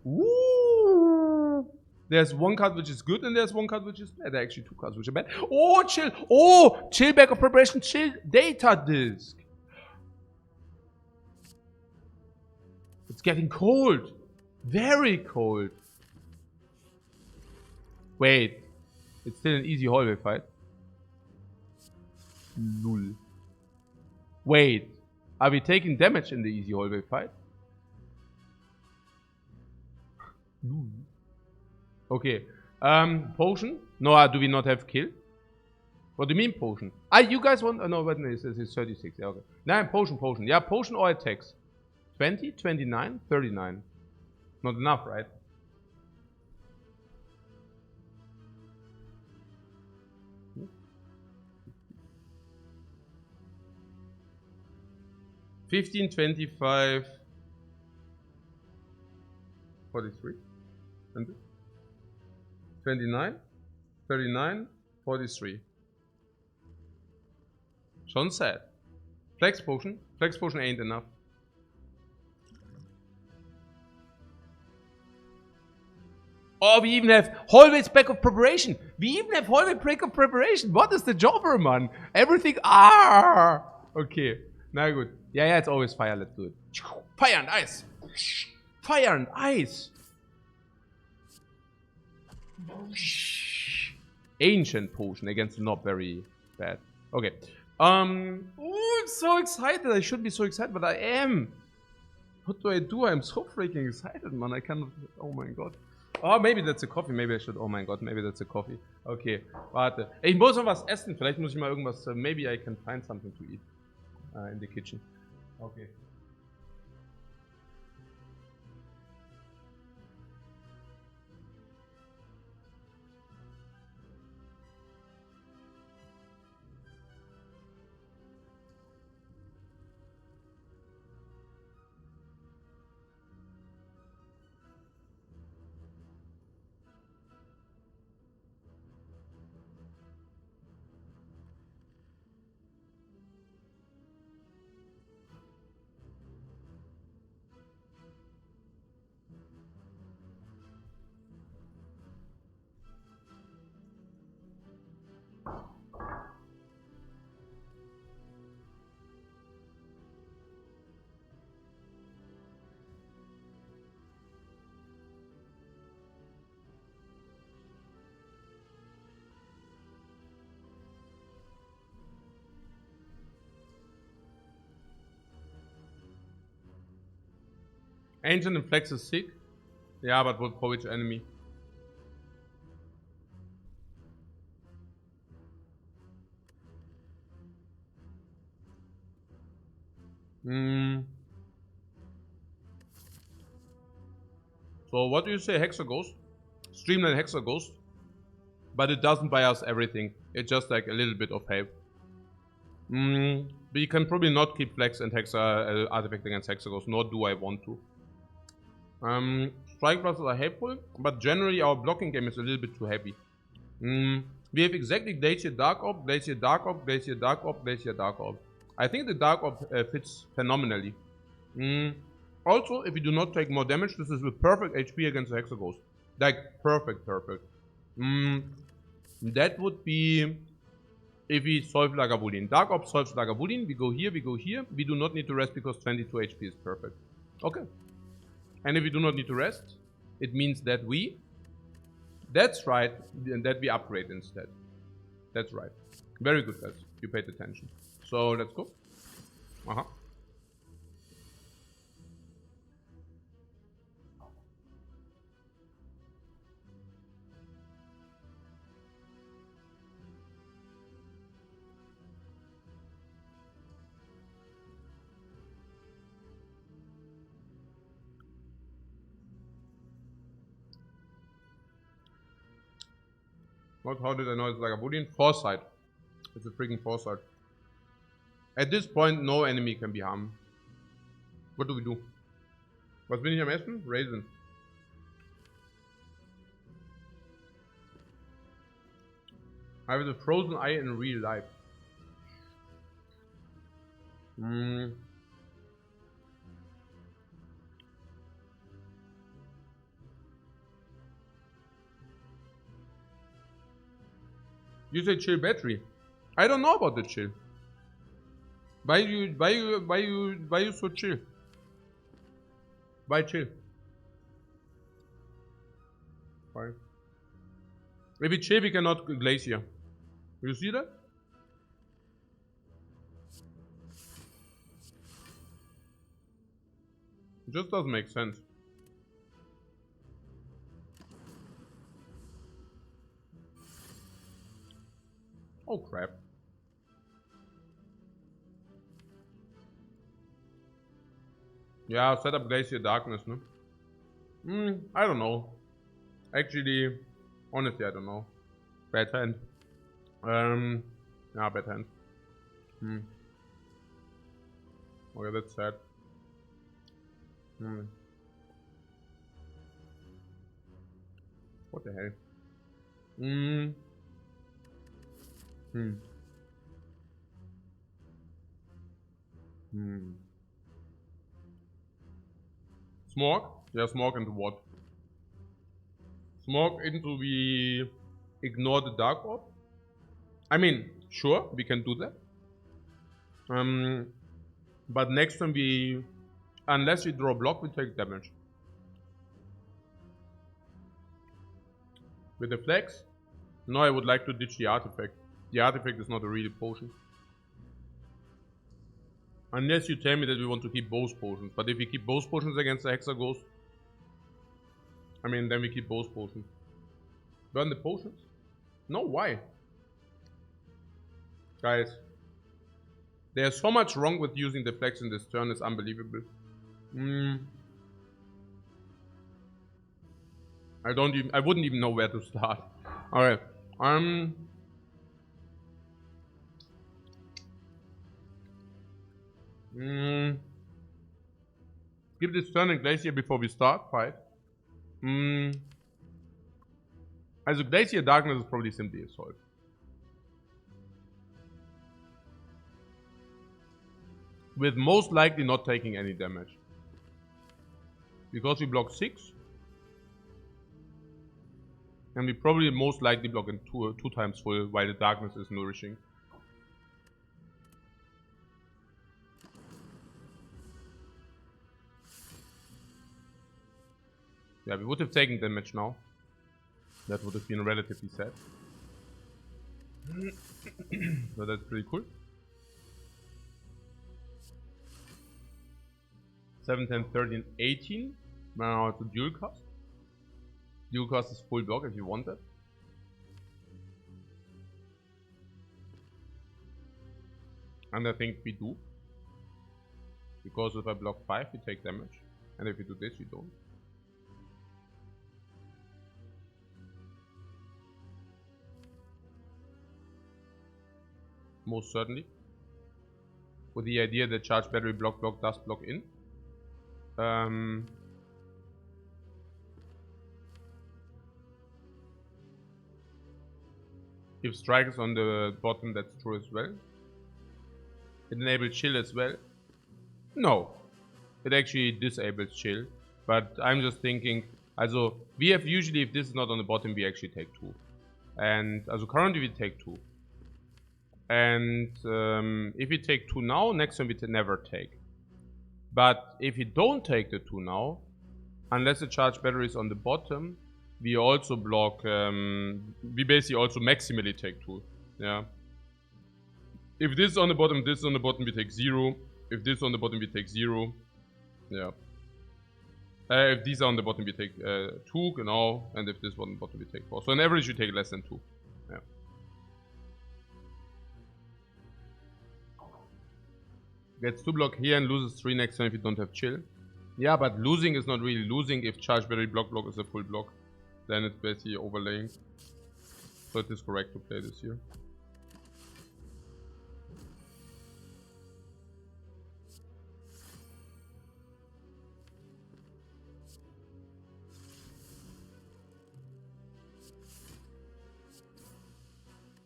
Woo! There's 1 card which is good and there's 1 card which is bad. There are actually 2 cards which are bad. Oh, chill! Oh! Chill back of preparation. Chill Data Disc. It's getting cold. Very cold. Wait. It's still an easy hallway fight. Lul. Wait. Are we taking damage in the easy hallway fight? Lul. Okay. Potion? No, do we not have kill? What do you mean potion? You guys want... no, wait, no, it's 36. Yeah, okay. Nah, potion. Yeah, potion or attacks. 20, 29, 39. Not enough, right? $15, 25, 43, 29, 39, 43. Schon sad. Flex Potion ain't enough. Oh, we even have hallway back of preparation. We even have hallway break of preparation. What is the jobber, man? Everything. Okay. Na gut. Yeah, it's always fire. Let's do it. Fire and ice. Fire and ice. Ancient potion against the not very bad. Okay. Oh, I'm so excited. I shouldn't be so excited, but I am. What do I do? I'm so freaking excited, man. I cannot. Oh my god. Oh, maybe that's a coffee. Maybe I should. Oh my god, maybe that's a coffee. Okay, warte. Ich muss noch was essen. Vielleicht muss ich mal irgendwas. Maybe I can find something to eat in the kitchen. Okay. Ancient and Flex is sick. Yeah, but for which enemy? So what do you say, Hexa Ghost? Streamline Hexa Ghost. But it doesn't buy us everything. It's just like a little bit of help. But you can probably not keep Flex and Hexa Artifact against Hexa Ghost, nor do I want to. Strike Blasters are helpful, but generally our blocking game is a little bit too heavy. We have exactly Glacier Dark Orb, Glacier Dark Orb, Glacier Dark Orb, Glacier Dark Orb. I think the Dark Orb fits phenomenally. Also, if you do not take more damage, this is with perfect HP against the Hexa Ghost. Like, perfect. That would be if we solve Lagavulin. Dark Orb solves Lagavulin, we go here, we go here. We do not need to rest because 22 HP is perfect. Okay. And if we do not need to rest, it means that that's right, and that we upgrade instead. That's right. Very good, guys. You paid attention. So, let's go. How did I know it's like a Boolean? Foresight. It's a freaking foresight. At this point, no enemy can be harmed. What do we do? Was bin ich am essen? Raisin. I have a frozen eye in real life. You say chill battery. I don't know about the chill. Why you so chill? Why chill? Why? Maybe chill we cannot glacier. You see that? It just doesn't make sense. Oh crap. Yeah, set up Glacier Darkness, no? I don't know. Actually, honestly, I don't know. Bad hand. Yeah, bad hand. Okay, that's sad. What the hell? Smoke? Yeah, smoke into what? Smoke into we ignore the Dark Orb? I mean, sure, we can do that. But next time we, unless we draw a block, we take damage. With the flex? No, I would like to ditch the artifact. The artifact is not a real potion. Unless you tell me that we want to keep both potions. But if we keep both potions against the Hexa Ghost, I mean, then we keep both potions. Burn the potions? No, why? Guys, there's so much wrong with using Deflection this turn, it's unbelievable. I wouldn't even know where to start. Alright. Give this turn in Glacier before we start fight. Also Glacier Darkness is probably simply Assault. With most likely not taking any damage. Because we block 6. And we probably most likely block in two times full while the darkness is nourishing. Yeah, we would have taken damage now. That would have been relatively sad. So that's pretty cool. 7, 10, 13, 18. Now to dual cast. Dual cast is full block if you want that. And I think we do. Because if I block 5, we take damage. And if we do this, we don't. Most certainly. With the idea that charge battery block does block in. If strike is on the bottom, that's true as well. It enables chill as well. No, it actually disables chill. But I'm just thinking, also we have usually, if this is not on the bottom, we actually take 2. And also currently we take 2. And if we take 2 now, next time we never take. But if we don't take the 2 now, unless the charge battery is on the bottom, we also block, we basically also maximally take 2. Yeah. If this is on the bottom, this is on the bottom, we take 0. If this is on the bottom, we take 0. Yeah. If these are on the bottom, we take 2, genau. And if this one on the bottom, we take 4. So on average, you take less than 2. Yeah. Gets 2 block here and loses 3 next time if you don't have chill. Yeah, but losing is not really losing if charge battery block is a full block. Then it's basically overlaying. So it is correct to play this here.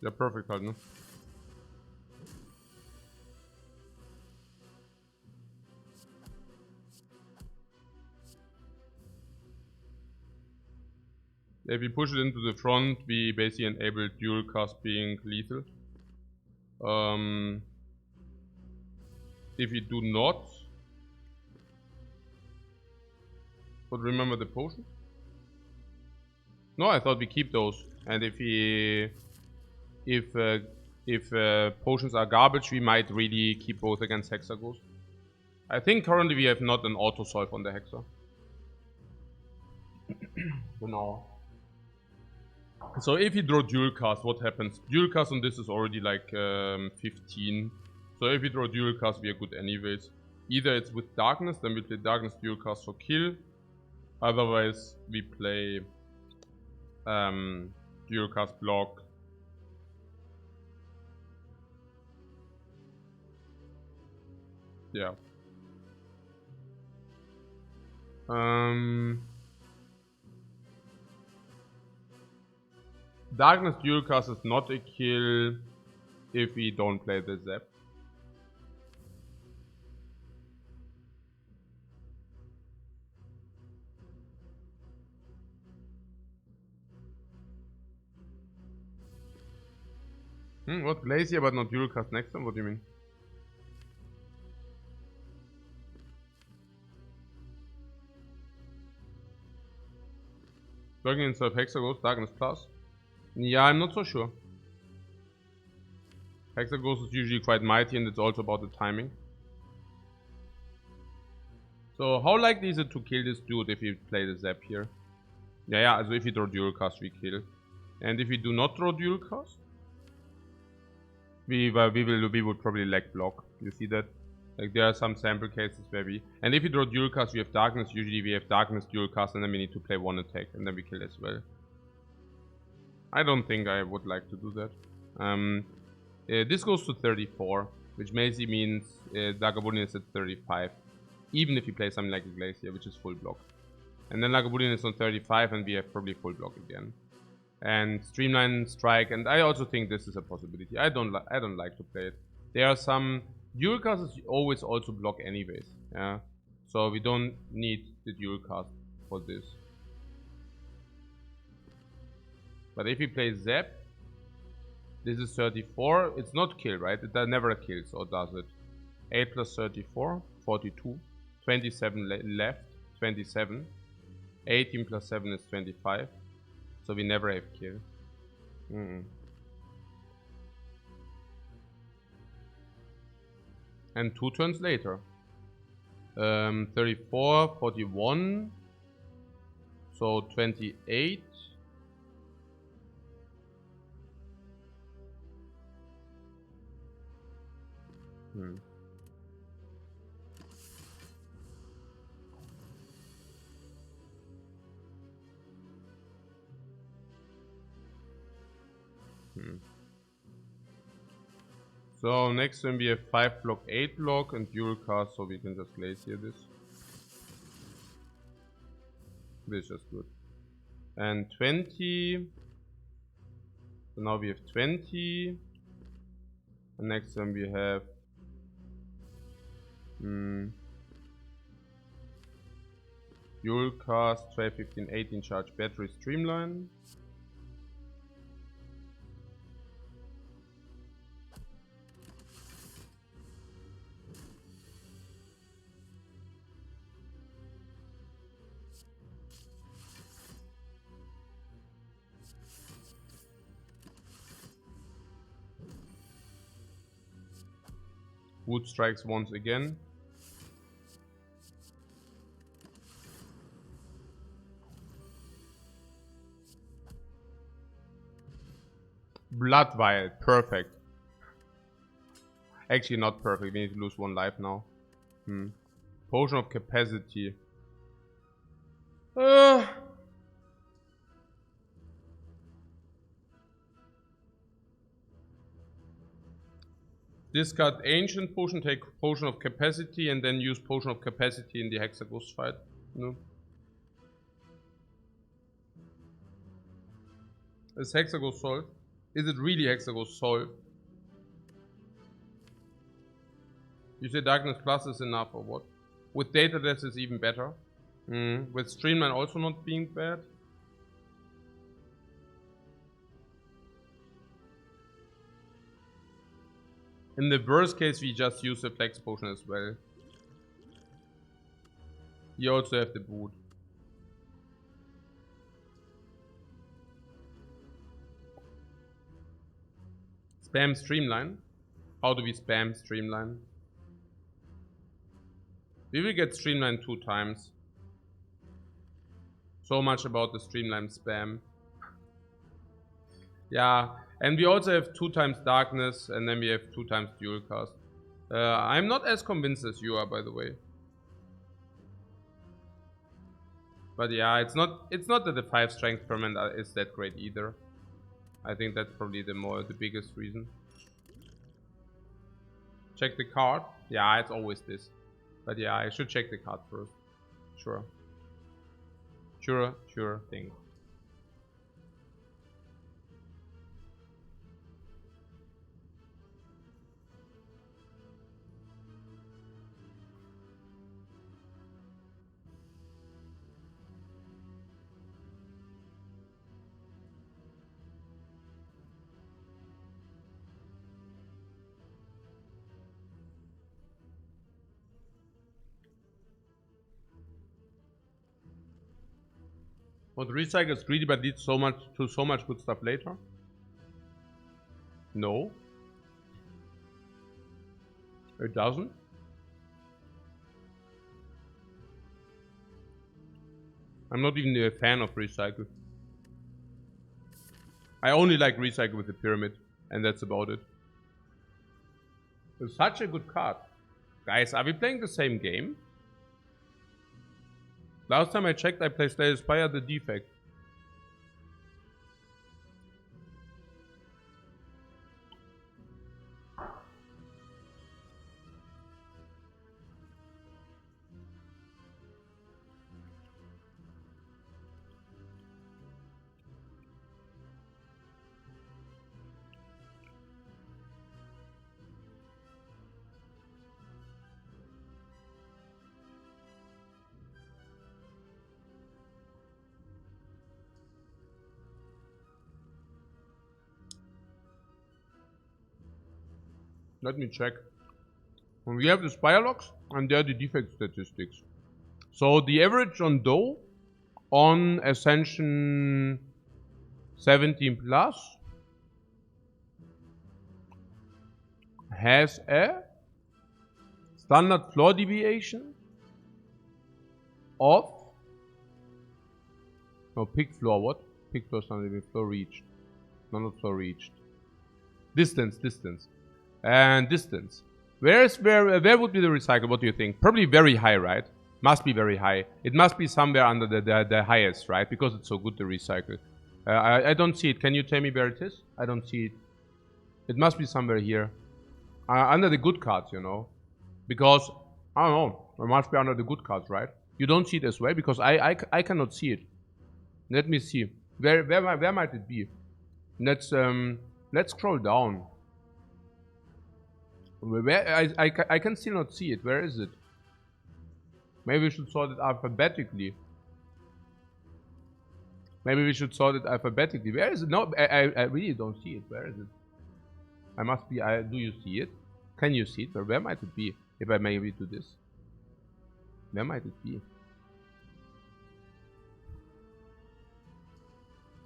Yeah, perfect halt, ne? If we push it into the front, we basically enable dual cast being lethal. If we do not, but remember the potion? No, I thought we keep those. And if potions are garbage, we might really keep both against Hexa Ghost. I think currently we have not an auto solve on the Hexa. Genau. So if you draw dual cast, what happens? Dual cast on this is already like 15. So if you draw dual cast, we are good anyways. Either it's with darkness, then we play darkness dual cast for kill. Otherwise, we play dual cast block. Yeah. Darkness dual cast is not a kill if we don't play the Zap. What? Glacier but not dual cast next time? What do you mean? Working inside Hexa Ghost, Darkness Plus? Yeah, I'm not so sure. Hexa Ghost is usually quite mighty and it's also about the timing. So how likely is it to kill this dude if we play the Zap here? Yeah, so if we draw dual cast, we kill. And if we do not draw dual cast, we would probably lag block. You see that? Like there are some sample cases where we... And if we draw dual cast, we have darkness. Usually we have darkness, dual cast, and then we need to play one attack, and then we kill as well. I don't think I would like to do that. This goes to 34, which basically means Lagavulin is at 35. Even if you play something like a Glacier, which is full block. And then Lagavulin is on 35, and we have probably full block again. And Streamline, Strike, and I also think this is a possibility. I don't like to play it. There are some dual casts always also block anyways. Yeah, so we don't need the dual cast for this. But if we play Zap, this is 34. It's not kill, right? It never kills, or does it? 8 plus 34, 42. 27 left, 27. 18 plus 7 is 25. So we never have kill. And 2 turns later. 34, 41. So 28. So next turn we have 5 block, 8 block, and dual cast, so we can just Glacier this. This is just good. And 20. So now we have 20. And next turn we have dual cast, 12, 15, 18 charge battery streamline. Wood strikes once again. Blood Vial, perfect. Actually not perfect, we need to lose 1 life now. Potion of Capacity. Discard Ancient Potion, take Potion of Capacity, and then use Potion of Capacity in the Hexaghost fight. No. Is Hexaghost solved? Is it really Hexaghost solved? You say Darkness Plus is enough or what? With Data Death is even better. With Streamline also not being bad. In the worst case, we just use the Flex Potion as well. You also have the boot. Spam Streamline. How do we spam Streamline? We will get Streamline 2 times. So much about the Streamline spam. Yeah, and we also have 2 times Darkness, and then we have 2 times Dual Cast. I'm not as convinced as you are, by the way. But yeah, it's not that the 5 strength permanent is that great either. I think that's probably the biggest reason. Check the card. Yeah, it's always this. But yeah, I should check the card first. Sure. Sure thing. Well, the recycle is greedy but leads so much good stuff later. No. It doesn't. I'm not even a fan of recycle. I only like recycle with the pyramid, and that's about it. It's such a good card. Guys, are we playing the same game? Last time I checked, I played Spire the Defect. Let me check. And we have the Spire logs and there are the defect statistics. So the average on Doe on Ascension 17 plus has a standard floor deviation of pick floor, what? Pick floor standard deviation, floor reached. No, not floor reached. Distance. And distance. Where would be the recycle? What do you think? Probably very high, right? Must be very high. It must be somewhere under the highest, right? Because it's so good to recycle. I don't see it. Can you tell me where it is? I don't see it. It must be somewhere here. Under the good cards, you know. Because, I don't know. It must be under the good cards, right? You don't see it as well? Because I cannot see it. Let me see. Where might it be? Let's scroll down. Where I can still not see it. Where is it? Maybe we should sort it alphabetically. Where is it? No, I really don't see it. Where is it? I must be. Do you see it? Can you see it? Or where might it be? If I maybe do this. Where might it be?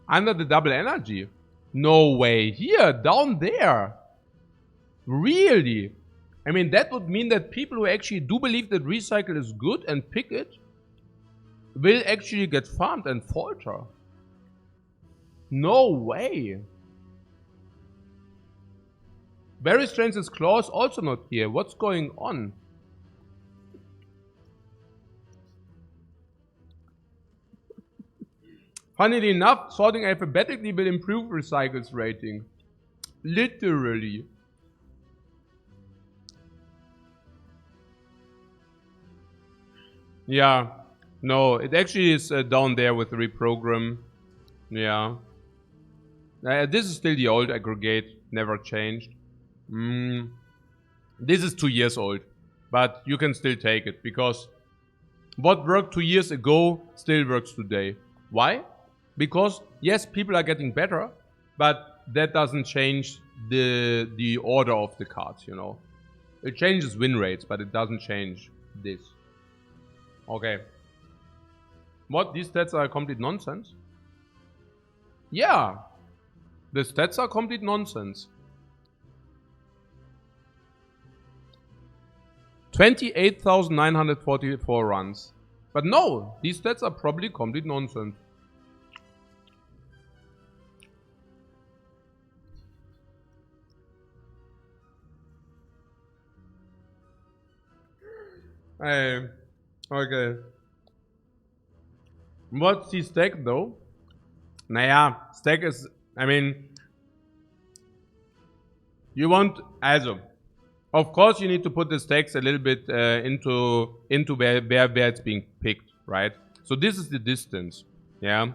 Under the double energy. No way. Here, down there. Really? I mean, that would mean that people who actually do believe that recycle is good and pick it will actually get farmed and falter. No way. Very strange is clause also not here. What's going on? Funnily enough, sorting alphabetically will improve recycles rating. Literally. Yeah, no, it actually is down there with the reprogram. Yeah. This is still the old aggregate, never changed. This is 2 years old, but you can still take it because what worked 2 years ago still works today. Why? Because yes, people are getting better, but that doesn't change the order of the cards, you know. It changes win rates, but it doesn't change this. Okay. What? These stats are complete nonsense? Yeah. The stats are complete nonsense. 28,944 runs. But no, these stats are probably complete nonsense. Okay. What's the stack though? Naja, stack is, I mean, you want, also, of course you need to put the stacks a little bit into where it's being picked, right? So this is the distance, yeah?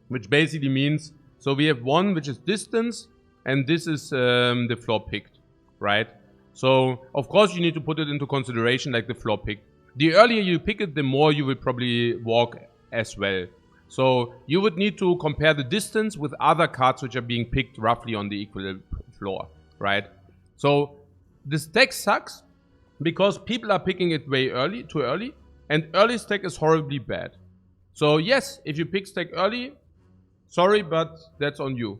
Which basically means, so we have one which is distance, and this is the floor picked, right? So, of course you need to put it into consideration like the floor picked. The earlier you pick it, the more you will probably walk as well. So you would need to compare the distance with other cards which are being picked roughly on the equal floor, right? So the stack sucks because people are picking it too early, and early stack is horribly bad. So yes, if you pick stack early, sorry, but that's on you.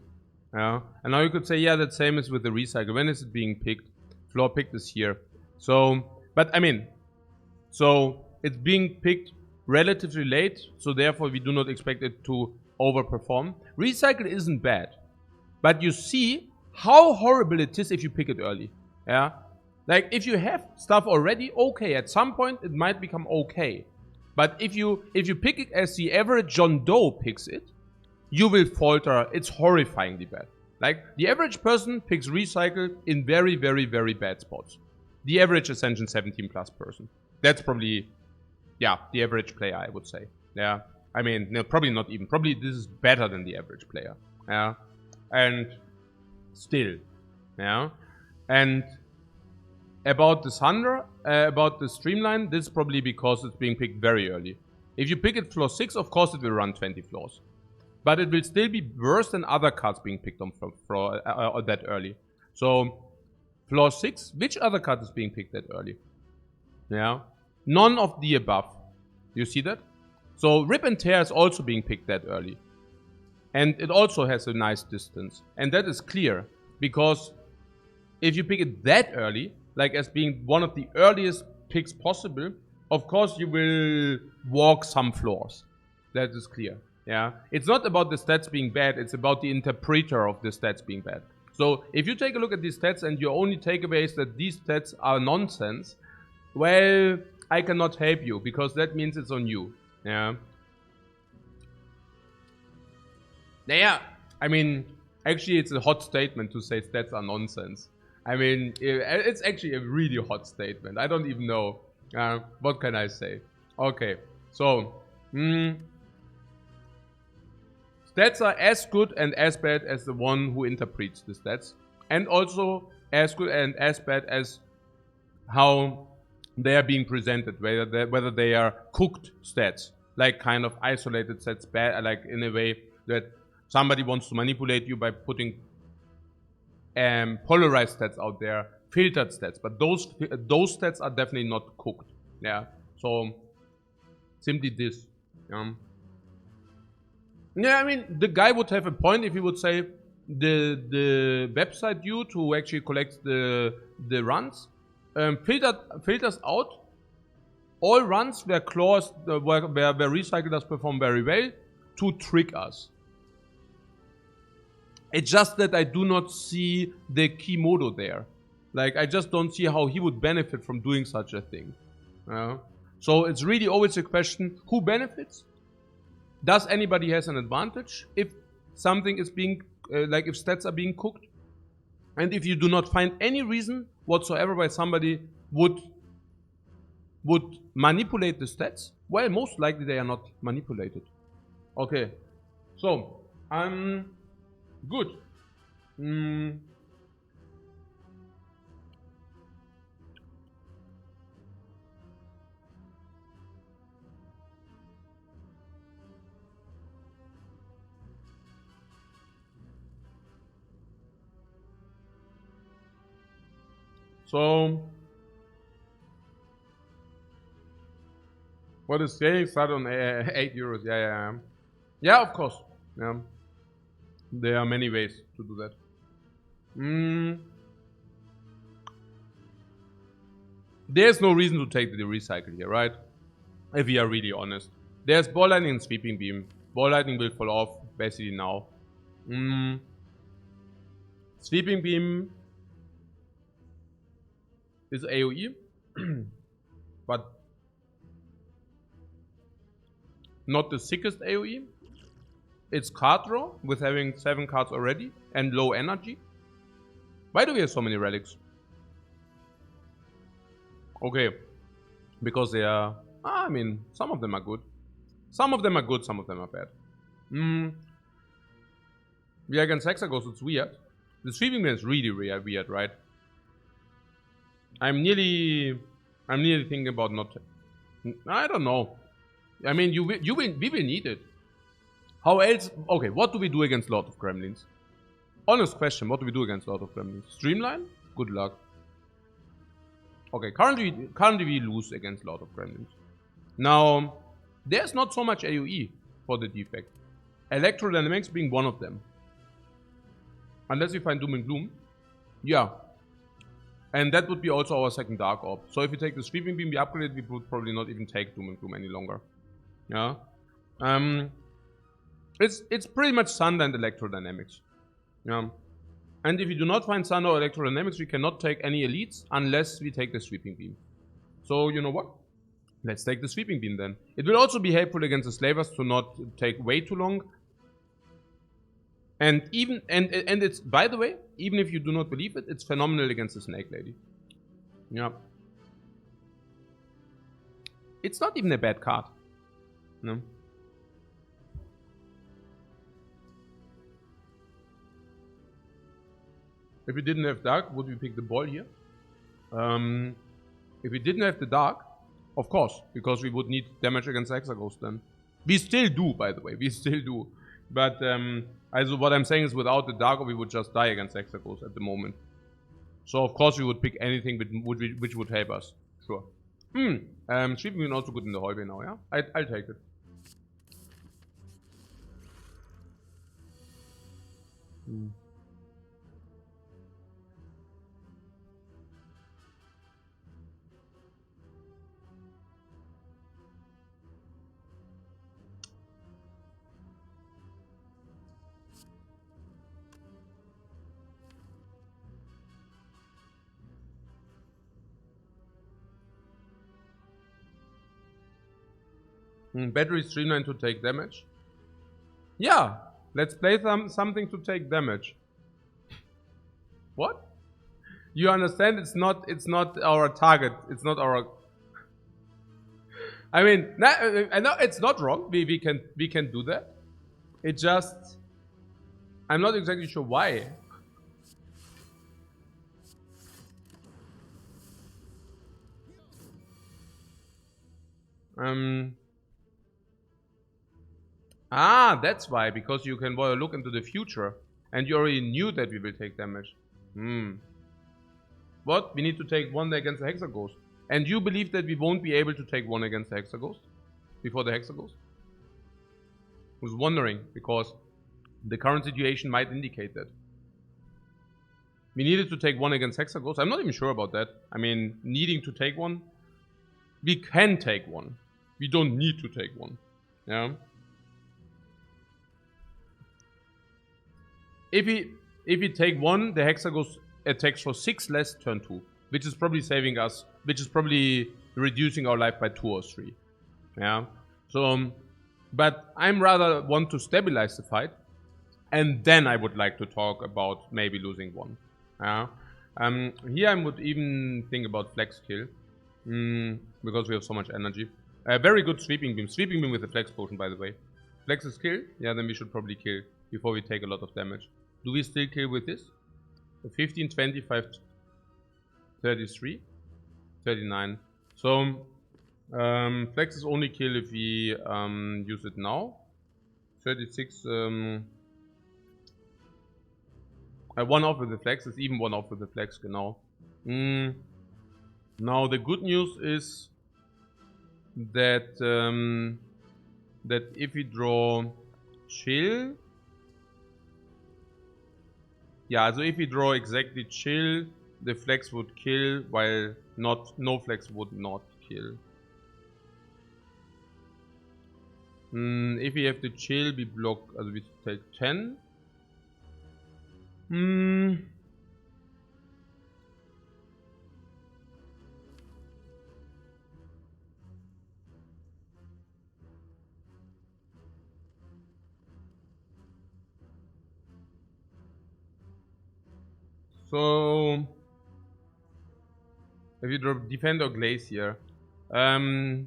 Yeah. And now you could say, yeah, that same is with the recycle. When is it being picked? Floor picked is here. So, but I mean, so it's being picked relatively late, so therefore we do not expect it to overperform. Recycle isn't bad, but you see how horrible it is if you pick it early. Yeah, like if you have stuff already, okay, at some point it might become okay. But if you pick it as the average John Doe picks it, you will falter. It's horrifyingly bad. Like, the average person picks Recycle in very, very, very bad spots. The average Ascension 17 plus person. That's probably, yeah, the average player, I would say. Yeah, I mean, no, probably not even. Probably this is better than the average player. Yeah, and still, yeah. And about the Thunder, about the Streamline, this is probably because it's being picked very early. If you pick it floor 6, of course it will run 20 floors. But it will still be worse than other cards being picked on floor that early. So, floor 6, which other card is being picked that early? Yeah. None of the above. You see that? So, Rip and Tear is also being picked that early. And it also has a nice distance. And that is clear. Because if you pick it that early, like as being one of the earliest picks possible, of course you will walk some floors. That is clear. Yeah, it's not about the stats being bad, it's about the interpreter of the stats being bad. So if you take a look at these stats and your only takeaway is that these stats are nonsense, well, I cannot help you, because that means it's on you. Yeah. Yeah, I mean, actually it's a hot statement to say stats are nonsense. I mean, it's actually a really hot statement. I don't even know. What can I say? Okay, so... Stats are as good and as bad as the one who interprets the stats. And also as good and as bad as how they are being presented. Whether they are cooked stats. Like kind of isolated stats, like in a way that somebody wants to manipulate you by putting polarized stats out there. Filtered stats. But those stats are definitely not cooked. Yeah. So, simply this. Yeah, I mean, the guy would have a point if he would say the website dude who actually collects the runs filters out all runs where claws where Recycle does perform very well to trick us. It's just that I do not see the Kimodo there. Like, I just don't see how he would benefit from doing such a thing. So it's really always a question, who benefits? Does anybody has an advantage if something is being, like if stats are being cooked? And if you do not find any reason whatsoever why somebody would manipulate the stats, well, most likely they are not manipulated. Okay, so, good. So, what is saying? Start on 8 euros. Yeah. Yeah, of course. Yeah. There are many ways to do that. There's no reason to take the recycle here, right? If we are really honest. There's Ball Lightning and Sweeping Beam. Ball Lightning will fall off basically now. Sweeping Beam is AoE, but not the sickest AoE. It's card draw with having 7 cards already and low energy. Why do we have so many relics? Okay, because they are, I mean, some of them are good. Some of them are good, some of them are bad. We are against Hexaghost, it's weird. The Sweeping Beam is really weird, right? I'm nearly thinking about not. I don't know. I mean, we will need it. How else? Okay, what do we do against Lord of Gremlins? Honest question. What do we do against Lord of Gremlins? Streamline? Good luck. Okay, currently we lose against Lord of Gremlins. Now, there's not so much AoE for the defect. Electrodynamics being one of them. Unless we find Doom and Gloom. Yeah. And that would be also our second Dark Orb. So if we take the Sweeping Beam, we upgrade it, we would probably not even take Doom and Gloom any longer. Yeah. It's pretty much Thunder and Electrodynamics. Yeah. And if you do not find Thunder or Electrodynamics, we cannot take any elites unless we take the Sweeping Beam. So, you know what? Let's take the Sweeping Beam then. It will also be helpful against the Slavers to not take way too long. And even and it's, by the way, even if you do not believe it, it's phenomenal against the Snake Lady. Yeah. It's not even a bad card. No. If we didn't have Dark, would we pick the ball here? If we didn't have the Dark, of course, because we would need damage against Hexaghost then. We still do, by the way, we still do. But also what I'm saying is, without the Dark, we would just die against Hexaghost at the moment. So of course we would pick anything which would help us. Sure. Sweeping Beam also good in the hallway now, yeah? I'll take it. Battery Streamline to take damage. Yeah, let's play something to take damage. What? You understand? It's not our target. It's not our. I mean, I know it's not wrong. We can do that. It just, I'm not exactly sure why. That's why, because you can look into the future, and you already knew that we will take damage. What? We need to take one against the Hexaghost. And you believe that we won't be able to take one against the Hexaghost? Before the Hexaghost? I was wondering, because the current situation might indicate that. We needed to take one against Hexaghost. I'm not even sure about that. I mean, needing to take one. We can take one. We don't need to take one. Yeah. If we take one, the Hexaghost attacks for 6 less turn 2. Which is probably saving us, which is probably reducing our life by 2 or 3. Yeah. So, but I'm rather want to stabilize the fight. And then I would like to talk about maybe losing one. Yeah. Here I would even think about Flex Kill. Because we have so much energy. Very good Sweeping Beam. Sweeping Beam with a Flex Potion, by the way. Flex is kill? Yeah, then we should probably kill before we take a lot of damage. Do we still kill with this? 15, 25, 33, 39. So, Flex is only kill if we use it now. 36, one off with the Flex is even one off with the Flex, genau. Now the good news is that that if we draw Chill, yeah, so if we draw exactly Chill, the Flex would kill, while no Flex would not kill. If we have the Chill, we block, also we take 10. So, if you drop Defend or Glacier, yeah.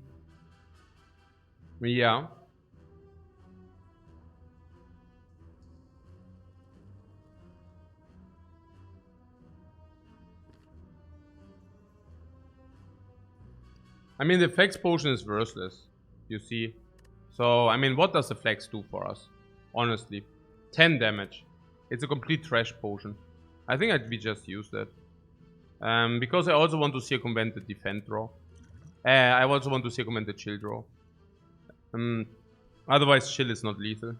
I mean, the Flex Potion is worthless, you see. So, I mean, what does the Flex do for us? Honestly, 10 damage. It's a complete trash potion. I think we just use that. Because I also want to circumvent the Defend draw. I also want to circumvent the Chill draw. Otherwise, Chill is not lethal.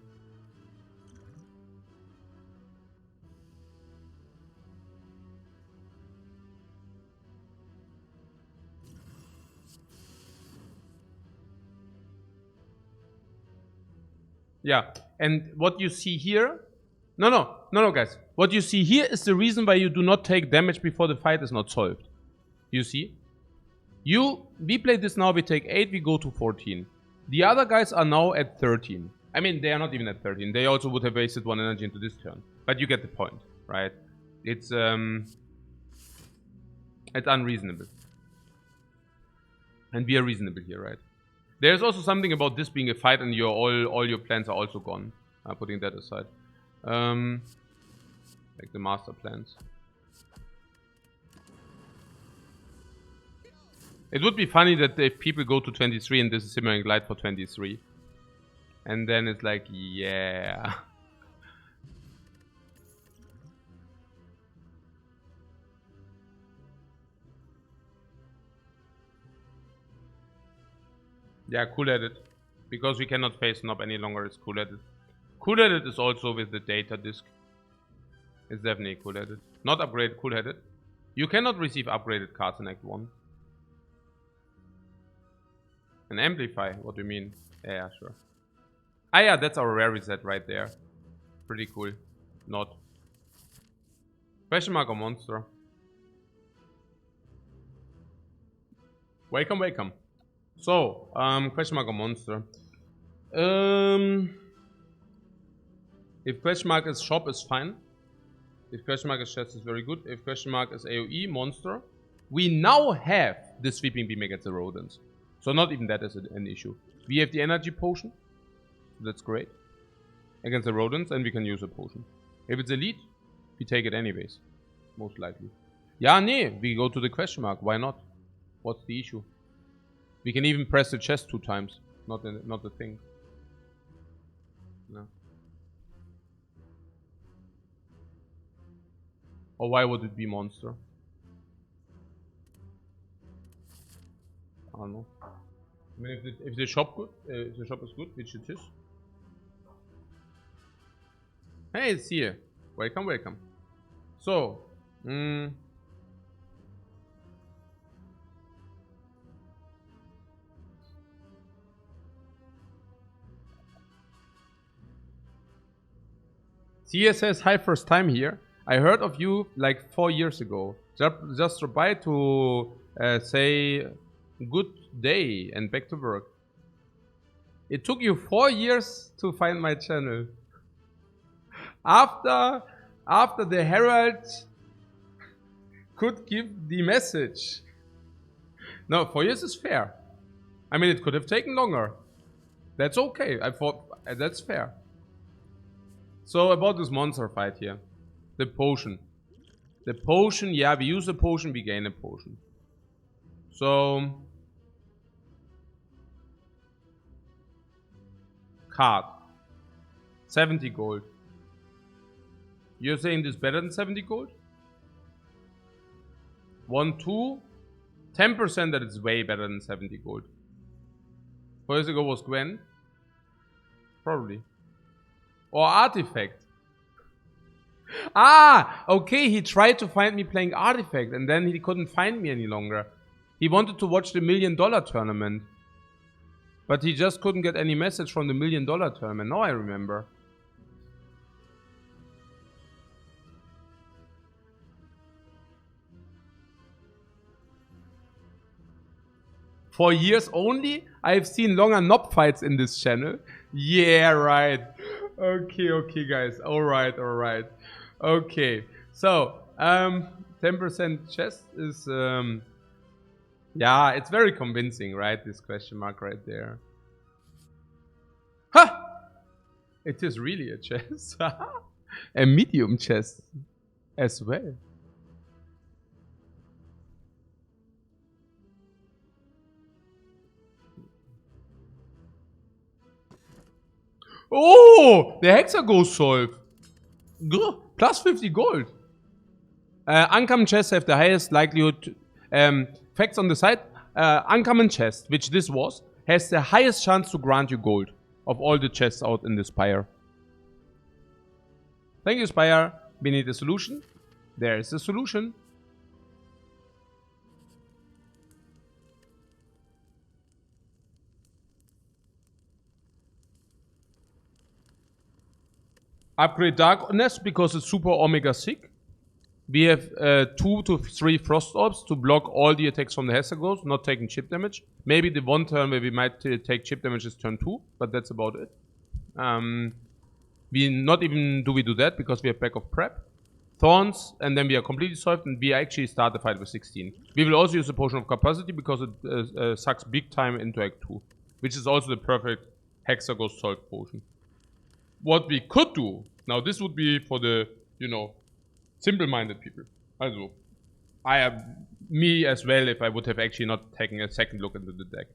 Yeah, and what you see here... No, guys. What you see here is the reason why you do not take damage before the fight is not solved. You see? We play this now, we take 8, we go to 14. The other guys are now at 13. I mean, they are not even at 13. They also would have wasted 1 energy into this turn. But you get the point, right? It's unreasonable. And we are reasonable here, right? There's also something about this being a fight and all your plans are also gone. Putting that aside. Like the master plans. It would be funny that if people go to 23 and this is Simmering Glide for 23. And then it's like, yeah. Yeah, cool at it. Because we cannot face Snob any longer, it's cool at it. Cool at it is also with the data disk. It's definitely cool at it. Not upgrade, cool at it. You cannot receive upgraded cards in Act 1. An amplify, what do you mean? Yeah, sure. Ah yeah, that's our rare reset right there. Pretty cool. Not. Question mark or monster? Welcome, welcome. So, question mark or monster? If question mark is shop is fine. If question mark is chest is very good. If question mark is AoE, monster. We now have the sweeping beam against the rodents. So not even that is an issue. We have the energy potion. That's great. Against the rodents, and we can use a potion. If it's elite, we take it anyways. Most likely. Yeah, nee, we go to the question mark. Why not? What's the issue? We can even press the chest 2 times. Not the thing. No. Or why would it be monster? I don't know. I mean, if the shop is good, which it is. Hey, it's here. Welcome, welcome. So, Sia says, hi, first time here. I heard of you like 4 years ago. Just drop by to say good day and back to work. It took you 4 years to find my channel. After the Herald could give the message. No, 4 years is fair. I mean, it could have taken longer. That's okay. I thought that's fair. So about this monster fight here. The potion. The potion, yeah, we use a potion, we gain a potion. So... card. 70 gold. You're saying this better than 70 gold? 1, 2. 10% that it's way better than 70 gold. 4 years ago was Gwen? Probably. Or Artifact. Ah! Okay, he tried to find me playing Artifact and then he couldn't find me any longer. He wanted to watch the $1 million tournament. But he just couldn't get any message from the $1 million tournament. Now I remember. For years only? I've seen longer knob fights in this channel. Yeah, right. Okay, guys. Alright. Okay. So, 10% chest is... yeah, it's very convincing, right? This question mark right there. Ha! It is really a chest. A medium chest as well. Oh! The Hexer goes solve. Plus 50 gold. Uncommon chests have the highest likelihood... facts on the side. Uncommon chest, which this was, has the highest chance to grant you gold of all the chests out in the Spire. Thank you, Spire. We need a solution. There is a solution. Upgrade Darkness because it's super Omega sick. We have 2 to 3 Frost Orbs to block all the attacks from the Hexagons, not taking chip damage. Maybe the one turn where we might take chip damage is turn 2, but that's about it. We not even do we do that because we have back of prep. Thorns, and then we are completely solved, and we actually start the fight with 16. We will also use the Potion of Capacity because it sucks big time into Act 2, which is also the perfect Hexagons solved potion. What we could do, now this would be for the, you know, simple-minded people. Also, I have me as well if I would have actually not taken a second look into the deck.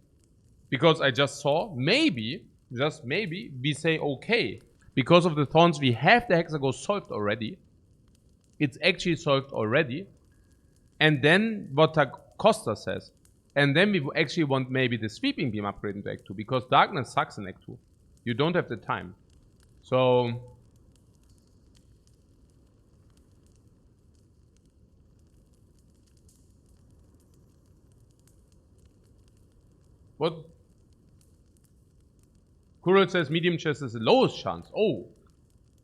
Because I just saw, maybe, just maybe, we say okay. Because of the Thorns, we have the Hexagons solved already. It's actually solved already. And then what Costa says. And then we actually want maybe the Sweeping Beam upgrade into Act 2. Because Darkness sucks in Act 2. You don't have the time. So... What? Kural says medium chest is the lowest chance. Oh!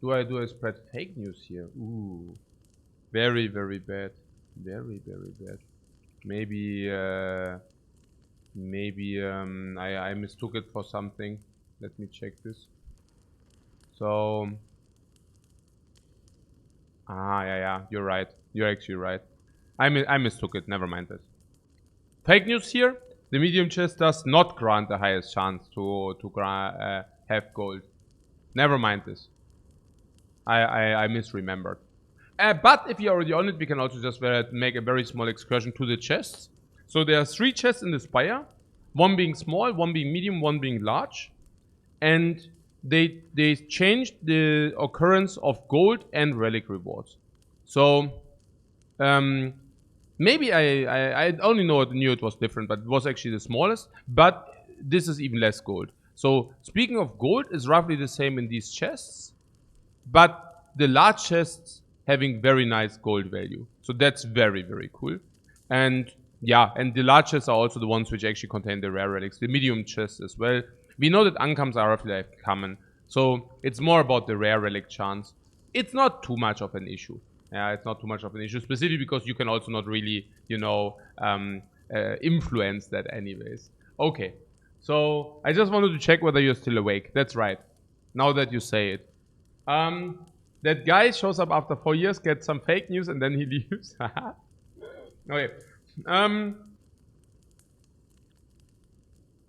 Do I spread fake news here? Ooh. Very, very bad. Very, very bad. Maybe, I mistook it for something. Let me check this. So... yeah, you're right. You're actually right. I mistook it. Never mind this. Fake news here. The medium chest does not grant the highest chance to have gold. Never mind this. I misremembered. But if you're already on it, we can also just make a very small excursion to the chests. So there are 3 chests in the Spire. One being small, one being medium, one being large. And they changed the occurrence of gold and relic rewards. So, maybe I only knew it was different, but it was actually the smallest. But this is even less gold. So, speaking of gold, is roughly the same in these chests. But the large chests having very nice gold value. So that's very, very cool. And yeah, and the large chests are also the ones which actually contain the rare relics. The medium chests as well. We know that uncomes are roughly like common. So it's more about the rare relic chance. It's not too much of an issue. Yeah, it's not too much of an issue. Specifically because you can also not really, you know, influence that anyways. Okay. So I just wanted to check whether you're still awake. That's right. Now that you say it. That guy shows up after 4 years, gets some fake news, and then he leaves. Okay.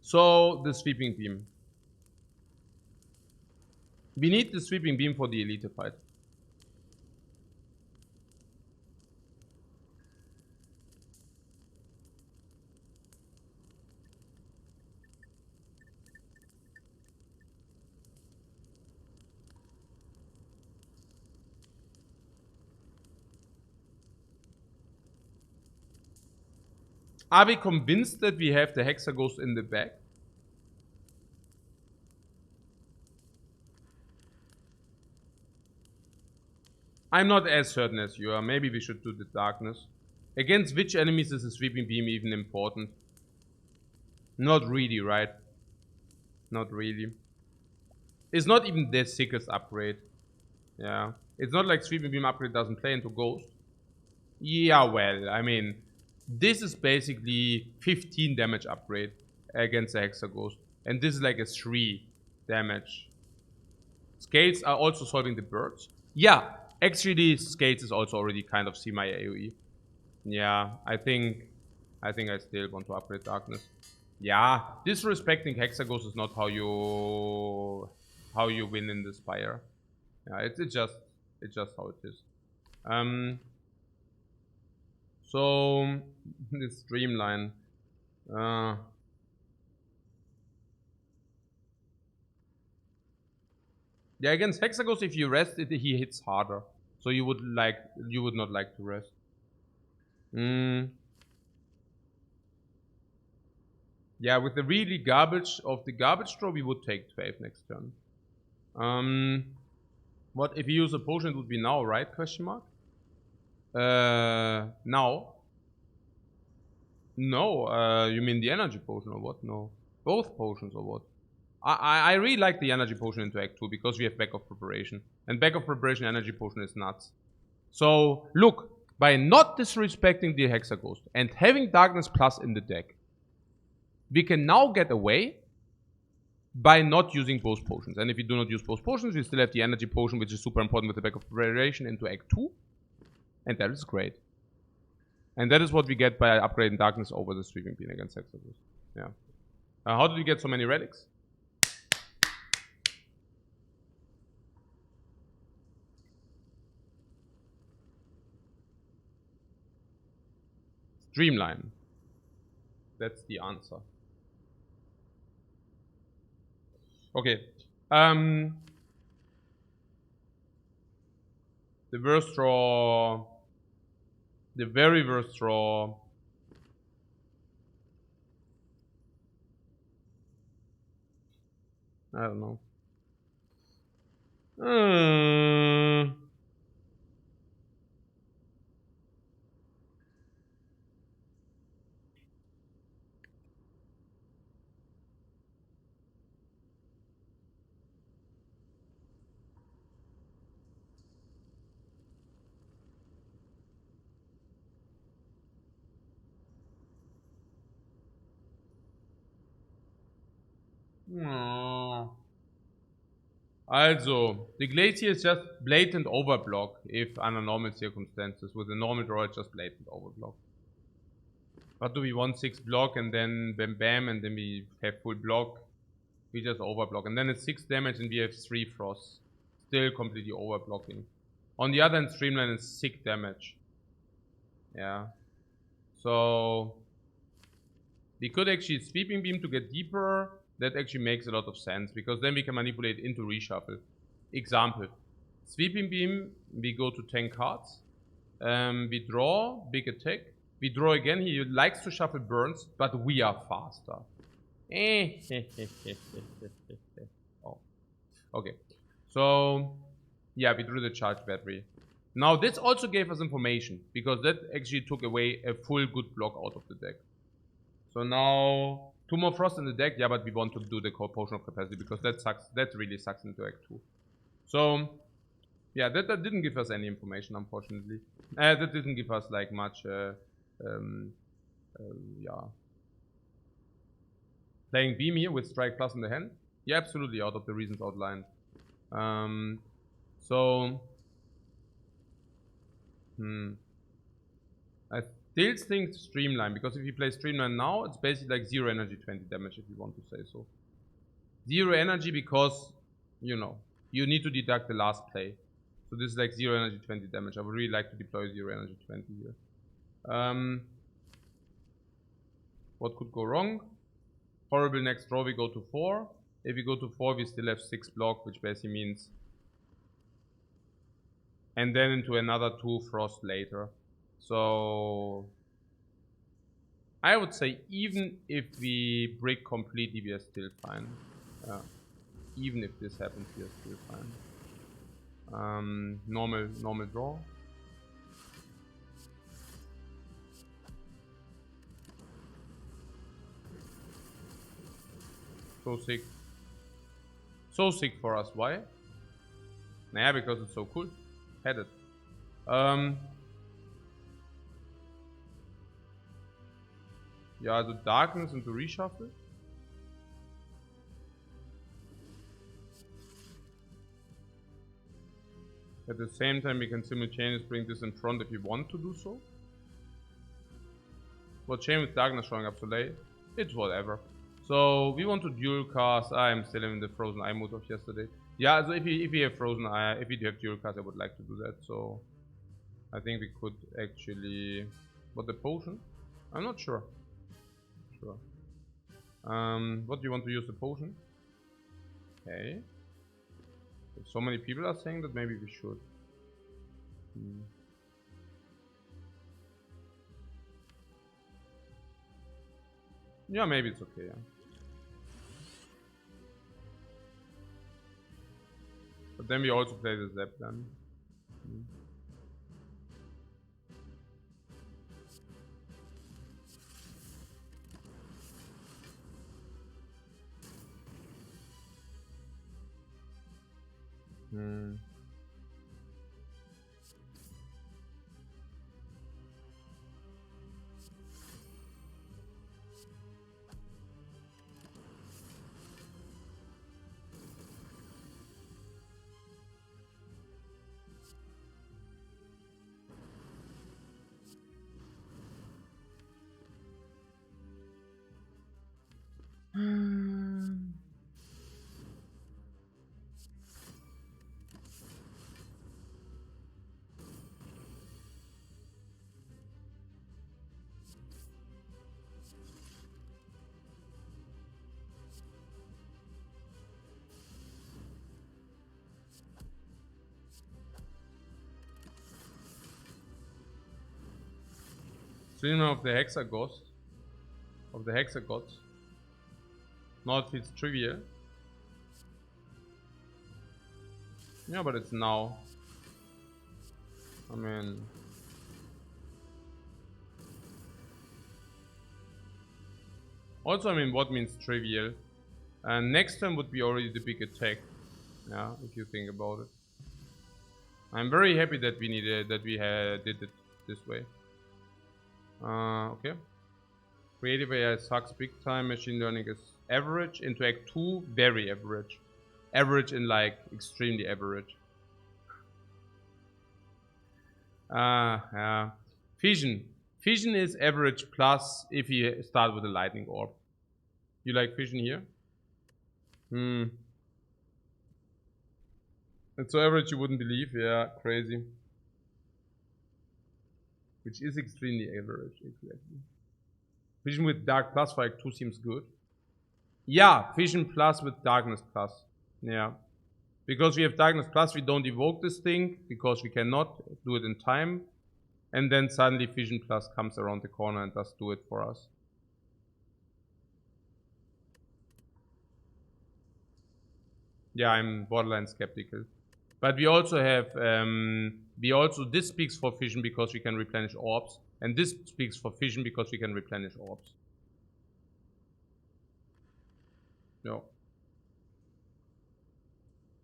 So, the Sweeping Beam. We need the Sweeping Beam for the Elite fight. Are we convinced that we have the Hexagons in the bag? I'm not as certain as you are. Maybe we should do the Darkness. Against which enemies is the Sweeping Beam even important? Not really, right? Not really. It's not even the sickest upgrade. Yeah. It's not like Sweeping Beam upgrade doesn't play into Ghost. Yeah, well, I mean... This is basically 15 damage upgrade against the Hexagons. And this is like a 3 damage. Scales are also solving the birds. Yeah, actually Scales is also already kind of semi AoE. Yeah, I think I still want to upgrade Darkness. Yeah, disrespecting Hexagons is not how you win in the Spire. Yeah, it's just how it is. So, this Streamline. Yeah, against Hexagons, if you rest it, he hits harder. So you would not like to rest. Yeah, with the really garbage of the garbage draw, we would take 12 next turn. What if you use a potion? It would be now, right? Question mark. Now. No, you mean the energy potion or what? No. Both potions or what? I really like the energy potion into Act 2 because we have back of preparation. And back of preparation energy potion is nuts. So, look, by not disrespecting the Hexa Ghost and having Darkness Plus in the deck, we can now get away by not using both potions. And if we do not use both potions, we still have the energy potion, which is super important with the back of preparation into Act 2. And that is great. And that is what we get by upgrading Darkness over the Sweeping Beam against Hexa Ghost. Yeah. How did we get so many relics? Streamline. That's the answer. Okay. The worst draw. The very worst draw. I don't know. Also, the Glacier is just blatant overblock if under normal circumstances. With a normal draw, it's just blatant overblock. What do we want? 6 block and then bam bam and then we have full block. We just overblock. And then it's 6 damage and we have 3 frosts. Still completely overblocking. On the other hand, Streamline is 6 damage. Yeah. So we could actually Sweeping Beam to get deeper. That actually makes a lot of sense because then we can manipulate into reshuffle. Example. Sweeping Beam, we go to 10 cards. We draw, big attack. We draw again. He likes to shuffle burns, but we are faster. Oh. Okay. So, yeah, we drew the charge battery. Now, this also gave us information because that actually took away a full good block out of the deck. So now, 2 more frost in the deck. Yeah, but we want to do the Potion of Capacity because that sucks. That really sucks into Act 2. So, yeah, that didn't give us any information, unfortunately. That didn't give us like much, yeah. Playing Beam here with Strike Plus in the hand. Yeah, absolutely, out of the reasons outlined. So, I still think Streamline, because if you play Streamline now, it's basically like 0 energy, 20 damage, if you want to say so. 0 energy because, you know, you need to deduct the last play. So this is like 0 energy, 20 damage. I would really like to deploy 0 energy, 20 here. What could go wrong? Horrible next draw, we go to 4. If we go to 4, we still have 6 block, which basically means... And then into another 2 frost later. So... I would say even if we break completely, we are still fine. Even if this happens, we are still fine. Normal draw. So sick. So sick for us. Why? Naja, because it's so cool. Had it. Ja, also Darkness into Reshuffle. At the same time, we can simultaneously bring this in front if you want to do so. What shame with Darkness showing up so late? It's whatever. So we want to dual cast. I'm still in the Frozen Eye mood of yesterday. Yeah, so if you have Frozen Eye, if you have dual cast, I would like to do that. So I think we could actually. What, the potion? I'm not sure. What do you want to use the potion? Okay. If so many people are saying that, maybe we should. Yeah, maybe it's okay, yeah. But then we also play the Zap then. Streamer of the Hexaghost. Of the Hexagods. Not if it's trivial. Yeah, but it's now. I mean... Also, I mean, what means trivial? And next turn would be already the big attack. Yeah, if you think about it. I'm very happy that we needed, that we did it this way. Okay. Creative AI sucks big time. Machine learning is average. Interact 2, very average. Average in like extremely average. Yeah. Fission. Fission is average plus if you start with a lightning orb. You like fission here? It's so average you wouldn't believe. Yeah, crazy. Which is extremely average, exactly. Fission with dark plus for like 2 seems good. Yeah, fission plus with darkness plus. Yeah. Because we have darkness plus, we don't evoke this thing because we cannot do it in time. And then suddenly fission plus comes around the corner and does do it for us. Yeah, I'm borderline skeptical. But we also have, this speaks for fission because we can replenish orbs. And this speaks for fission because we can replenish orbs. No.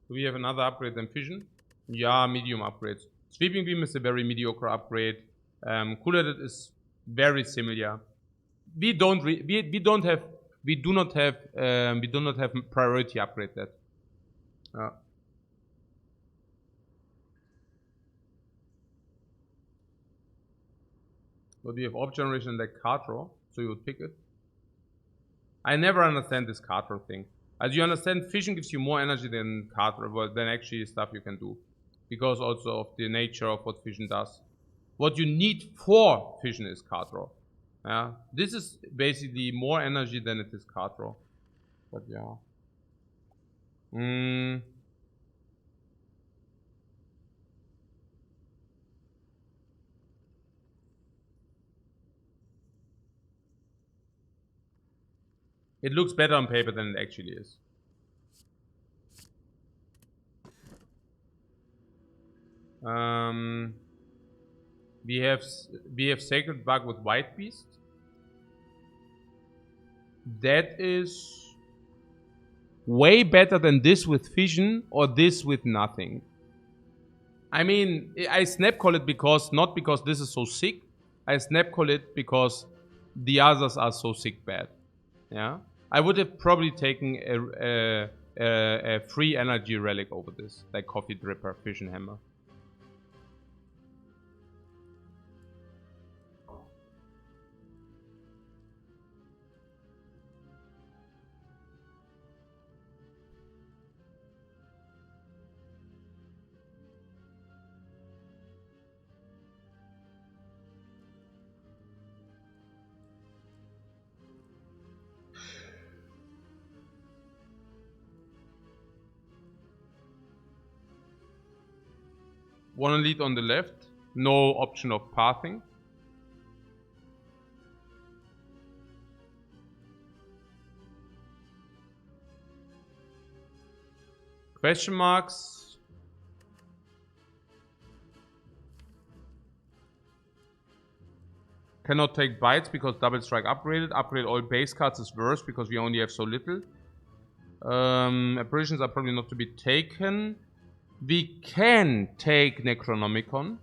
Do we have another upgrade than fission? Yeah, medium upgrades. Sweeping beam is a very mediocre upgrade. Cool-headed is very similar. We do not have priority upgrade that. But we have orb generation like card draw, so you would pick it. I never understand this card draw thing. As you understand, fission gives you more energy than card draw, than actually stuff you can do. Because also of the nature of what fission does. What you need for fission is card draw. Yeah, this is basically more energy than it is card draw. But yeah. It looks better on paper than it actually is. We have Sacred Bug with White Beast. That is way better than this with fission or this with nothing. I mean, I snap call it because, not because this is so sick. I snap call it because the others are so sick bad. Yeah. I would have probably taken a free energy relic over this, like Coffee Dripper, Fission Hammer. One elite on the left, no option of pathing. Question marks. Cannot take bites because double strike upgraded. Upgrade all base cards is worse because we only have so little. Apparitions are probably not to be taken. We can take Necronomicon.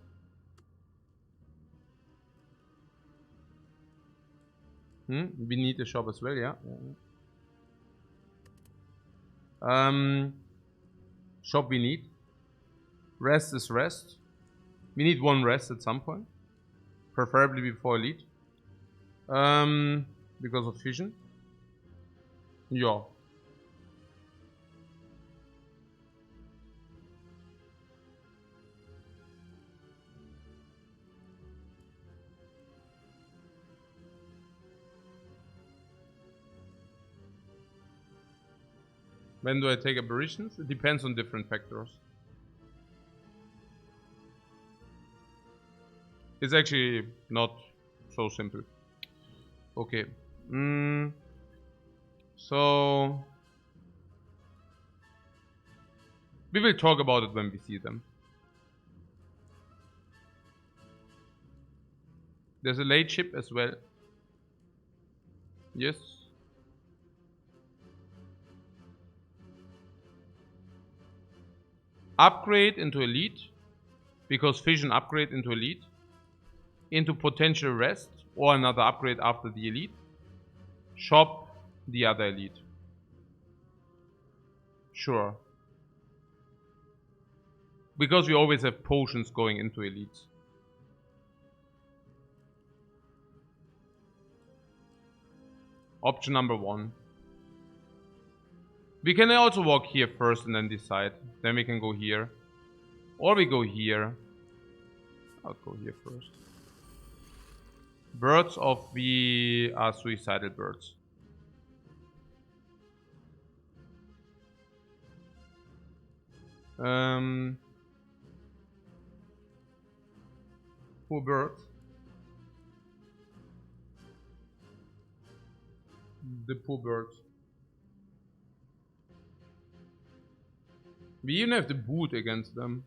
We need a shop as well, yeah. Shop we need. Rest is rest. We need one rest at some point. Preferably before elite. Because of fission. Yeah. When do I take aberrations? It depends on different factors. It's actually not so simple. Okay. So we will talk about it when we see them. There's a late ship as well. Yes. Upgrade into elite. Because fission upgrade into elite. Into potential rest. Or another upgrade after the elite. Shop the other elite. Sure. Because we always have potions going into elites. Option number 1. We can also walk here first and then decide. Then we can go here. Or we go here. I'll go here first. Birds of the are suicidal birds. Poor birds. The poor birds. We even have the boot against them.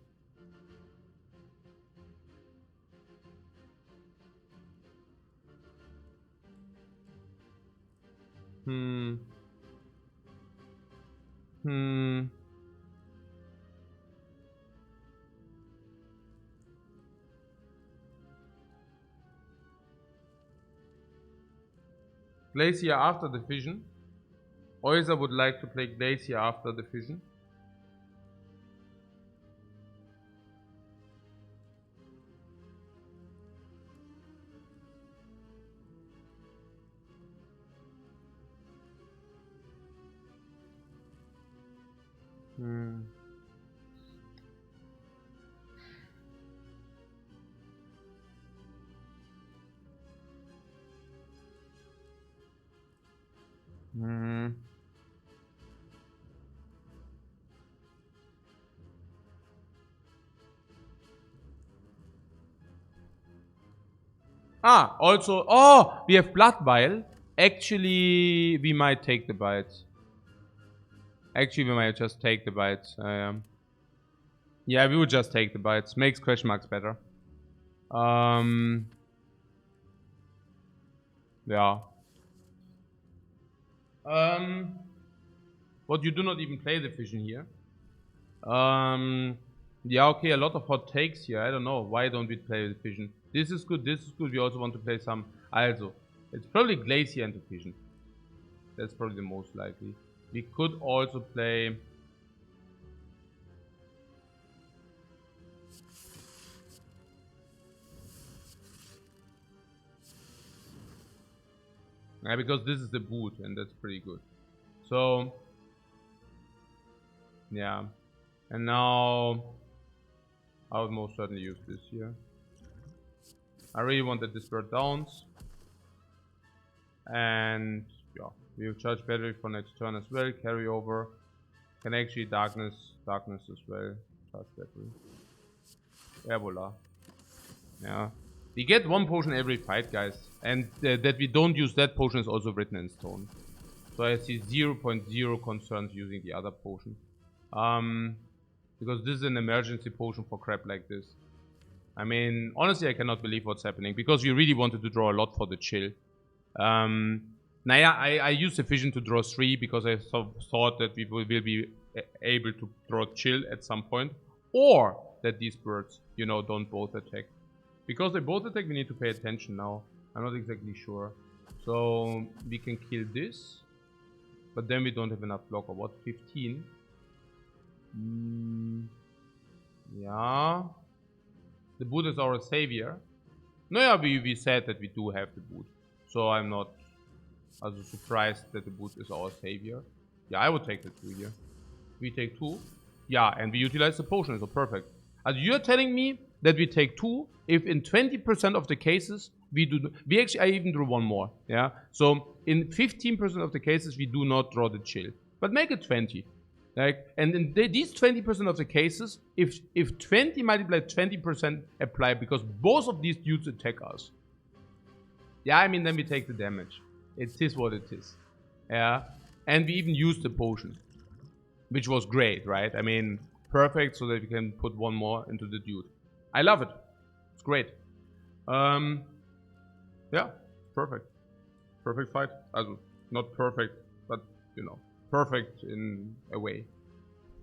Glacier after the fission. Oyza would like to play Glacier after the fission. Also, we have Blood Vial. Actually, we might take the bites. Actually, we might just take the bites. Yeah, we would just take the bites. Makes question marks better. Yeah. But you do not even play the fission here. Yeah, okay, a lot of hot takes here. I don't know. Why don't we play the fission? This is good, this is good. We also want to play some. Also, it's probably Glacier and the fission. That's probably the most likely. We could also play. Yeah, because this is the boot and that's pretty good. So, yeah. And now, I would most certainly use this here. I really wanted this bird downs. And, yeah. We will charge battery for next turn as well. Carry over. Can actually darkness as well. Charge battery. Yeah, voila. Yeah. We get one potion every fight, guys. And that we don't use that potion is also written in stone. So I see 0.0 concerns using the other potion. Because this is an emergency potion for crap like this. I mean, honestly, I cannot believe what's happening. Because we really wanted to draw a lot for the chill. Naya, I used the fission to draw 3 because I thought that we will be able to draw chill at some point. or that these birds, you know, don't both attack. Because they both attack, we need to pay attention now. I'm not exactly sure. So we can kill this, but then we don't have enough blocker. What? 15? Yeah. The boot is our savior. No, yeah, we said that we do have the boot. So I'm not also surprised that the boot is our savior. Yeah, I would take the 2 here. We take 2. Yeah, and we utilize the potion, so perfect. Also you're telling me that we take 2 if in 20% of the cases we do... I even drew 1 more, yeah? So in 15% of the cases we do not draw the chill. But make it 20. Like, and in these 20% of the cases, if 20 multiplied 20% apply because both of these dudes attack us. Yeah, I mean, then we take the damage. It is what it is. Yeah. And we even used the potion, which was great, right? I mean, perfect, so that we can put 1 more into the dude. I love it. It's great. Yeah, perfect. Perfect fight. Also, not perfect, but, you know, perfect in a way.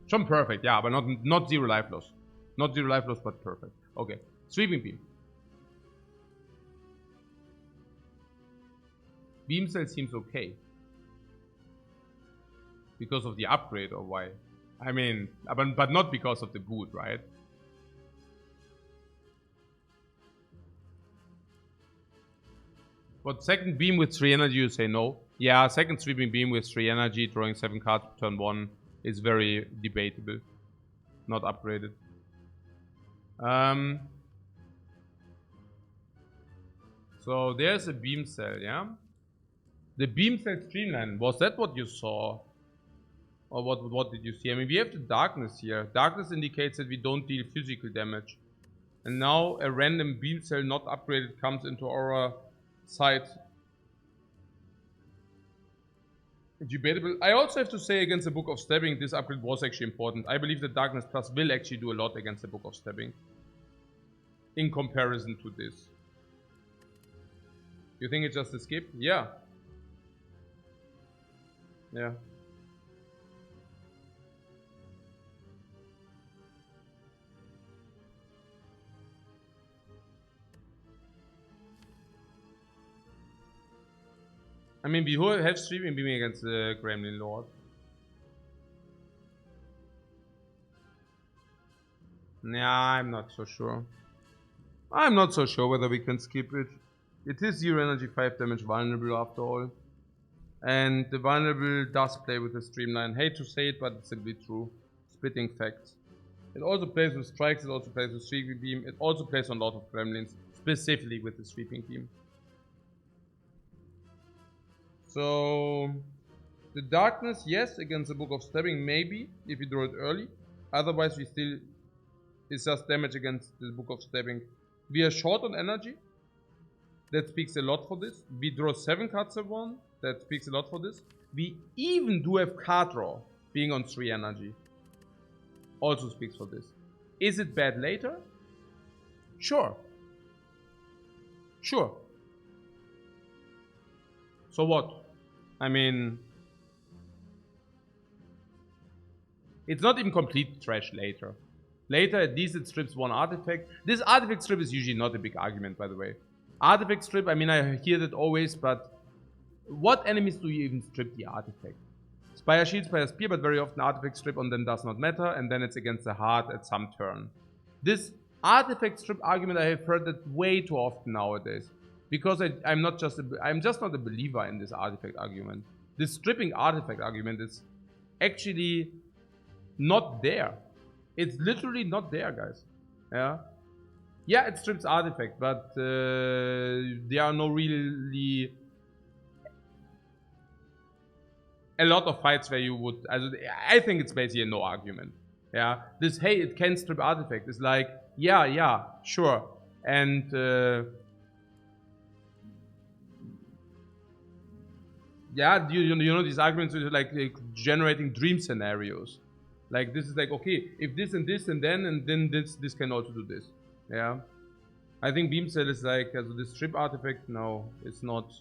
Some perfect, yeah, but not 0 life loss. Not 0 life loss, but perfect. Okay, sweeping beam. Beam cell seems okay. Because of the upgrade, or why? I mean, but not because of the boot, right? But second beam with 3 energy, you say no. Yeah, second sweeping beam with 3 energy, drawing 7 cards turn 1 is very debatable. Not upgraded. So there's a beam cell, yeah? The beam cell streamline, was that what you saw? Or what did you see? I mean, we have the darkness here. Darkness indicates that we don't deal physical damage. And now a random beam cell not upgraded comes into our sight. Debatable. I also have to say against the Book of Stabbing, this upgrade was actually important. I believe that Darkness Plus will actually do a lot against the Book of Stabbing. In comparison to this. You think it's just a skip? Yeah. Yeah. I mean, we have streaming beaming against the Gremlin Lord. Nah, I'm not so sure. I'm not so sure whether we can skip it. It is 0 energy, 5 damage vulnerable after all. And the vulnerable does play with the streamline. Hate to say it, but it's simply true. Spitting facts. It also plays with strikes, it also plays with sweeping beam. It also plays on a lot of gremlins, specifically with the sweeping beam. So, the darkness, yes, against the Book of Stabbing, maybe, if we draw it early. Otherwise, we still, it's just damage against the Book of Stabbing. We are short on energy. That speaks a lot for this. We draw 7 cards at 1. That speaks a lot for this. We even do have card draw, being on 3 energy. Also speaks for this. Is it bad later? Sure. Sure. So what? I mean, it's not even complete trash later. Later, at least it strips 1 artifact. This artifact strip is usually not a big argument, by the way. Artifact strip, I mean, I hear that always, but what enemies do you even strip the artifact? Spire Shield, Spire Spear, but very often artifact strip on them does not matter, and then it's against the heart at some turn. This artifact strip argument, I have heard that way too often nowadays. Because I'm just not a believer in this artifact argument. This stripping artifact argument is actually not there. It's literally not there, guys. Yeah. Yeah, it strips artifact, but there are no really a lot of fights where you would. I think it's basically a no argument. Yeah. This, hey, it can strip artifact is like, yeah, sure. And yeah, you know these arguments are like generating dream scenarios. Like this is like, okay, if this and then this can also do this. Yeah. I think beam cell is like, also this strip artifact, no, it's not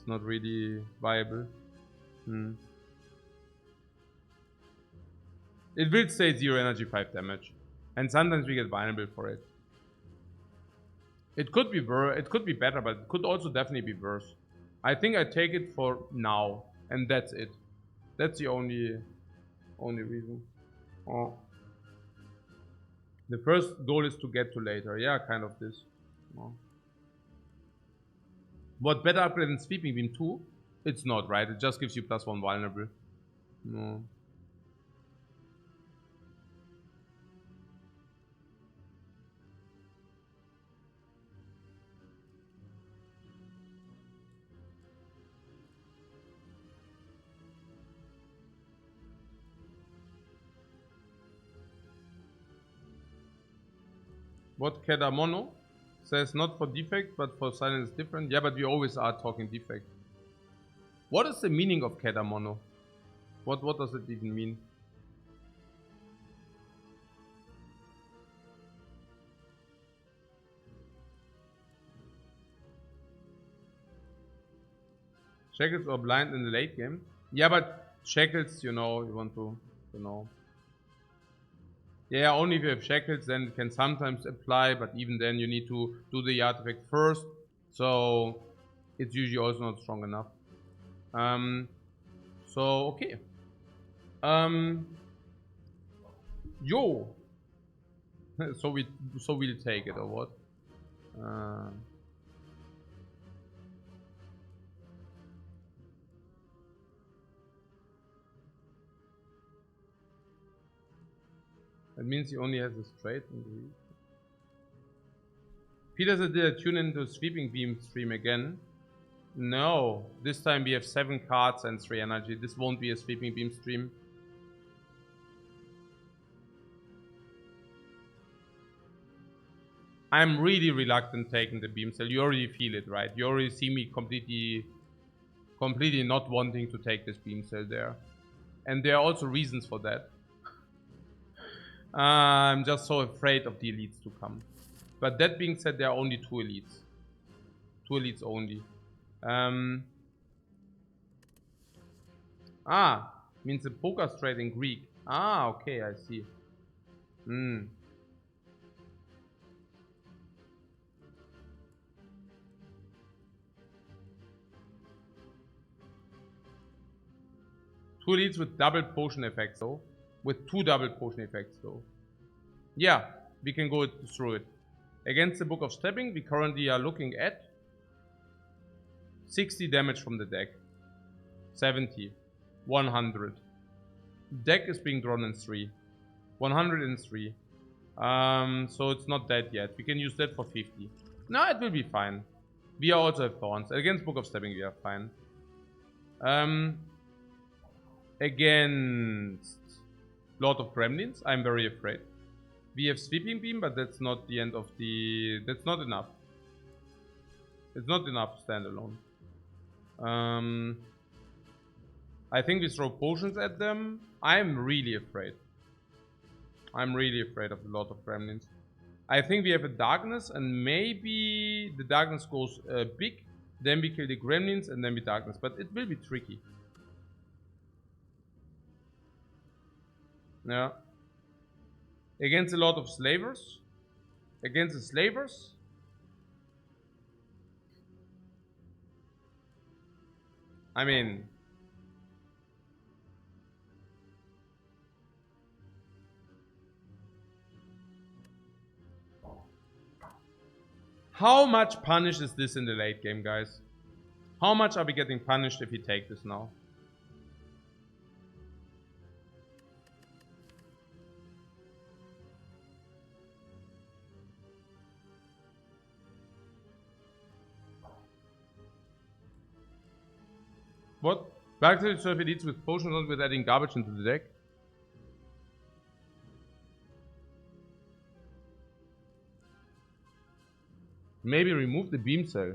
really viable. It will stay 0 energy, 5 damage. And sometimes we get vulnerable for it. It could be it could be better, but it could also definitely be worse. I think I take it for now, and that's it. That's the only reason. Oh. The first goal is to get to later. Yeah, kind of this. Oh. What better upgrade than Sweeping Beam 2? It's not, right? It just gives you +1 vulnerable. No. What Kedamono says not for defect, but for silence is different. Yeah, but we always are talking defect. What is the meaning of Kedamono? What does it even mean? Shackles or blind in the late game? Yeah, but shackles, you know, you want to know. Yeah, only if you have shackles, then it can sometimes apply, but even then you need to do the artifact first, so it's usually also not strong enough. So okay. Yo. so we'll take it or what? That means he only has a straight. Peter said, did I tune into Sweeping Beam stream again? No. This time we have 7 cards and 3 energy. This won't be a Sweeping Beam stream. I'm really reluctant taking the beam cell. You already feel it, right? You already see me completely not wanting to take this beam cell there. And there are also reasons for that. I'm just so afraid of the elites to come. But that being said, there are only 2 elites. 2 elites only. Means a poker straight in Greek. Okay, I see. 2 elites with double potion effects though. With 2 double potion effects though. Yeah, we can go through it. Against the Book of Stepping, we currently are looking at 60 damage from the deck. 70. 100. Deck is being drawn in 3. 103. So it's not dead yet. We can use that for 50. No, it will be fine. We also have thorns. Against Book of Stepping, we are fine. Against Lord of Gremlins, I'm very afraid. We have Sweeping Beam, but that's not the end of the... That's not enough. It's not enough standalone. I think we throw potions at them. I'm really afraid. I'm really afraid of the Lord of Gremlins. I think we have a darkness, and maybe the darkness goes big. Then we kill the gremlins, and then we darkness. But it will be tricky. Yeah. Against a lot of slavers. Against the slavers. I mean... How much punish is this in the late game, guys? How much are we getting punished if we take this now? What? Back to the surf elites with potions, not with adding garbage into the deck? Maybe remove the beam cell.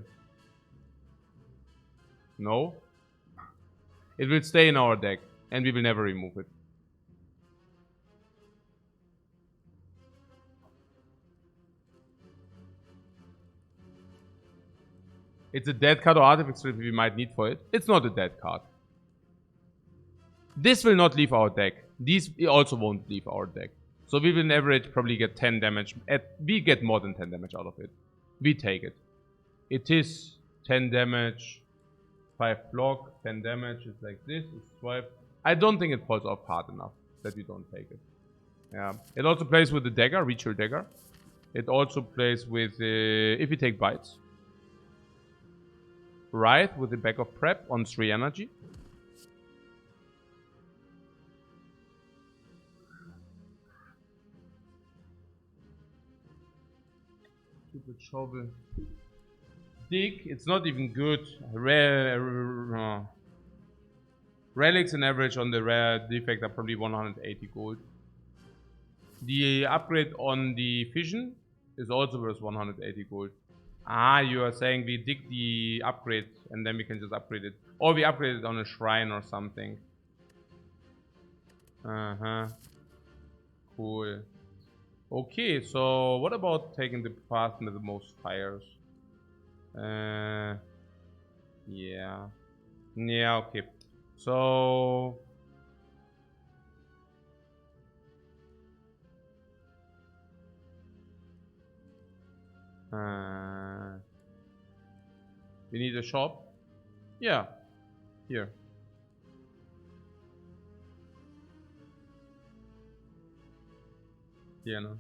No. It will stay in our deck, and we will never remove it. It's a dead card or artifact we might need for it. It's not a dead card. This will not leave our deck. These also won't leave our deck. So we will on average probably get 10 damage. We get more than 10 damage out of it. We take it. It is 10 damage, 5 block, 10 damage. It's like this, it's swipe. I don't think it falls off hard enough that you don't take it. Yeah. It also plays with the dagger, ritual dagger. It also plays with, if you take bites. Right, with the back of prep on 3 energy. Stupid shovel. Dig, it's not even good. Relics on average on the rare defect are probably 180 gold. The upgrade on the fission is also worth 180 gold. Ah, you are saying we dig the upgrade and then we can just upgrade it. Or we upgrade it on a shrine or something. Cool. Okay, so what about taking the path with the most fires? Yeah. Yeah, okay. So... we need a shop. Yeah. Here. Yeah, no.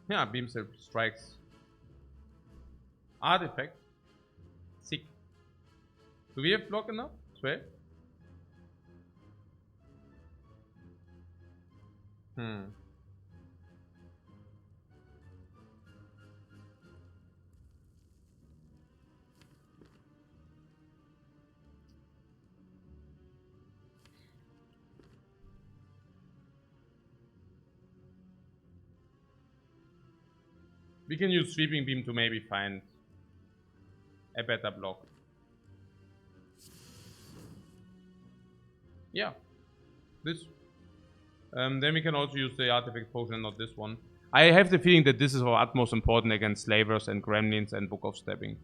Yeah, beam strikes. Artifact. Sick. Do we have block enough? 12? We can use sweeping beam to maybe find a better block. Yeah. This. Then we can also use the artifact potion and not this one. I have the feeling that this is our utmost important against slavers and gremlins and Book of Stabbing.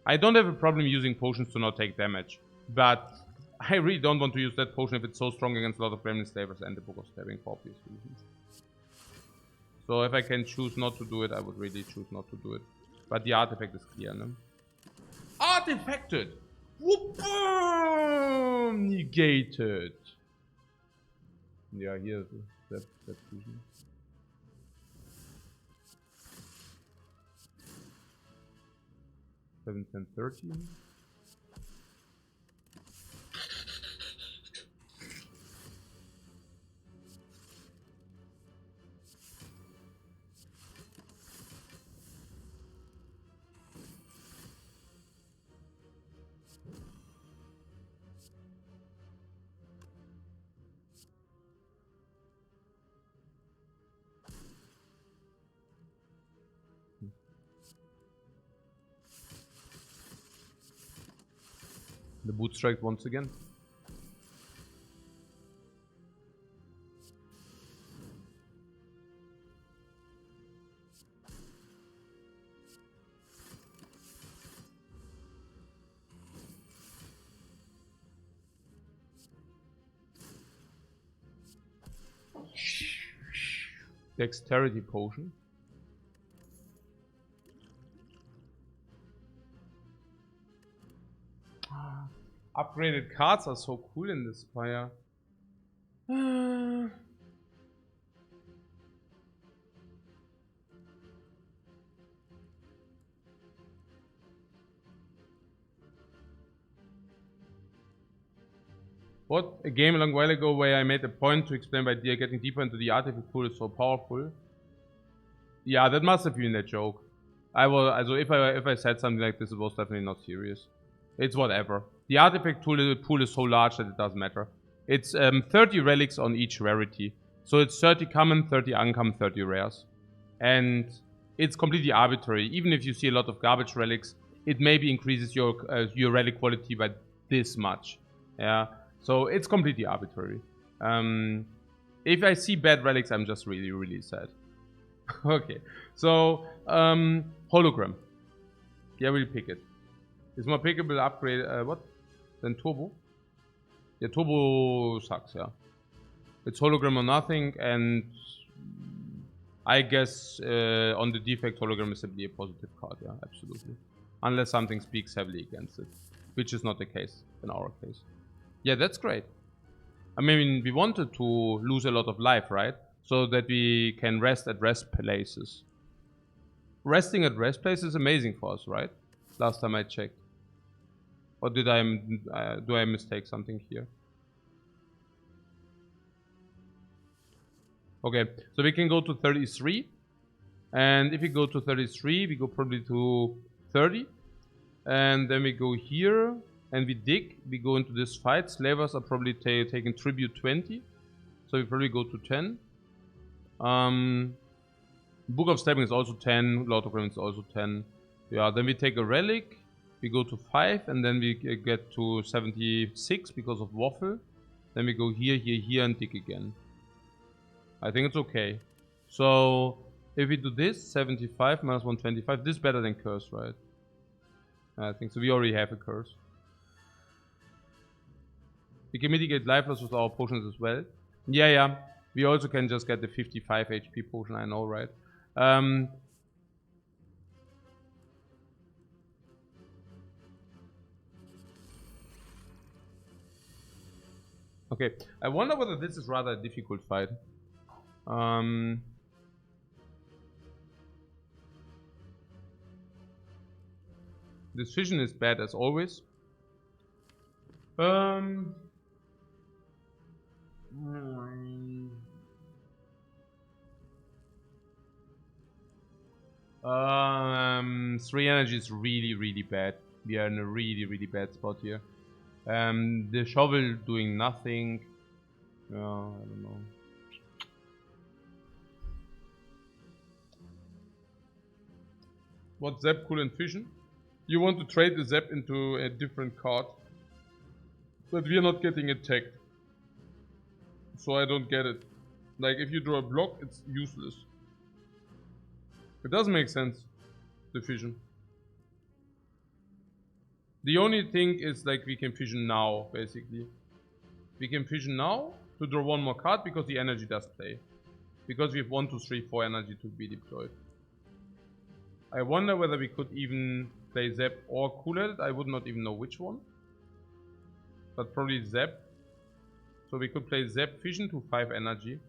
I don't have a problem using potions to not take damage. But I really don't want to use that potion if it's so strong against a lot of gremlin slavers and the Book of Stabbing for obvious reasons. So if I can choose not to do it, I would really choose not to do it. But the artifact is clear, no? Artifacted! Whoop! Negated. Yeah, here that fusion. Seven, 10, 13. The boot strike once again. Dexterity potion. Upgraded cards are so cool in this Spire. What? A game a long while ago where I made a point to explain why getting deeper into the artifact pool is so powerful. Yeah, that must have been a joke. Also if I said something like this, it was definitely not serious. It's whatever. The artifact pool is so large that it doesn't matter. It's 30 relics on each rarity. So it's 30 common, 30 uncommon, 30 rares. And it's completely arbitrary. Even if you see a lot of garbage relics, it maybe increases your relic quality by this much. Yeah. So it's completely arbitrary. If I see bad relics, I'm just really, really sad. Okay, so hologram. Yeah, we'll pick it. It's more pickable upgrade. What? Then turbo? Yeah, turbo sucks, yeah. It's hologram or nothing, and I guess on the defect, hologram is simply a positive card, yeah, absolutely. Unless something speaks heavily against it, which is not the case in our case. Yeah, that's great. I mean, we wanted to lose a lot of life, right? So that we can rest at rest places. Resting at rest places is amazing for us, right? Last time I checked. Or did do I mistake something here? Okay, so we can go to 33. And if we go to 33, we go probably to 30. And then we go here and we dig. We go into this fight. Slavers are probably taking tribute 20. So we probably go to 10. Book of Stabbing is also 10. Lord of Remnants is also 10. Yeah, then we take a relic. We go to 5 and then we get to 76 because of Waffle. Then we go here, here, here and dig again. I think it's okay. So if we do this, 75 minus 125, this is better than Curse, right? I think so. We already have a Curse. We can mitigate life loss with our potions as well. Yeah, yeah. We also can just get the 55 HP potion, I know, right? Okay, I wonder whether this is rather a difficult fight. This vision is bad as always. Three energy is really, really bad. We are in a really, really bad spot here. The shovel doing nothing. I don't know. What's Zap cool and Fission? You want to trade the Zap into a different card. But we are not getting attacked. So I don't get it. Like if you draw a block, it's useless. It doesn't make sense. The fission. The only thing is like we can fission now, basically. We can fission now to draw one more card because the energy does play. Because we have 1, 2, 3, 4 energy to be deployed. I wonder whether we could even play Zap or Cool at it. I would not even know which one. But probably Zap. So we could play Zap Fission to 5 energy.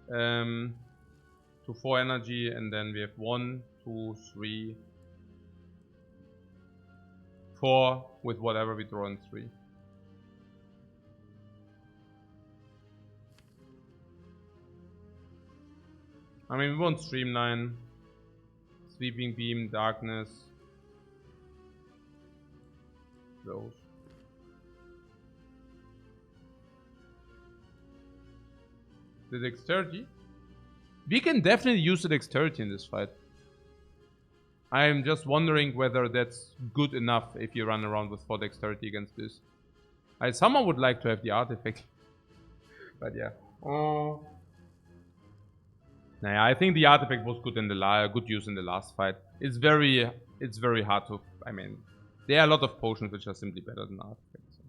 To 4 energy, and then we have 1, 2, 3, 4 with whatever we draw in 3. I mean, we want Streamline, Sweeping Beam, Darkness, those. The Dexterity? We can definitely use the Dexterity in this fight. I am just wondering whether that's good enough if you run around with 4 Dexterity against this. Someone would like to have the artifact. But yeah. Nah, I think the artifact was good in the good use in the last fight. It's very hard to. I mean, there are a lot of potions which are simply better than artifacts. So.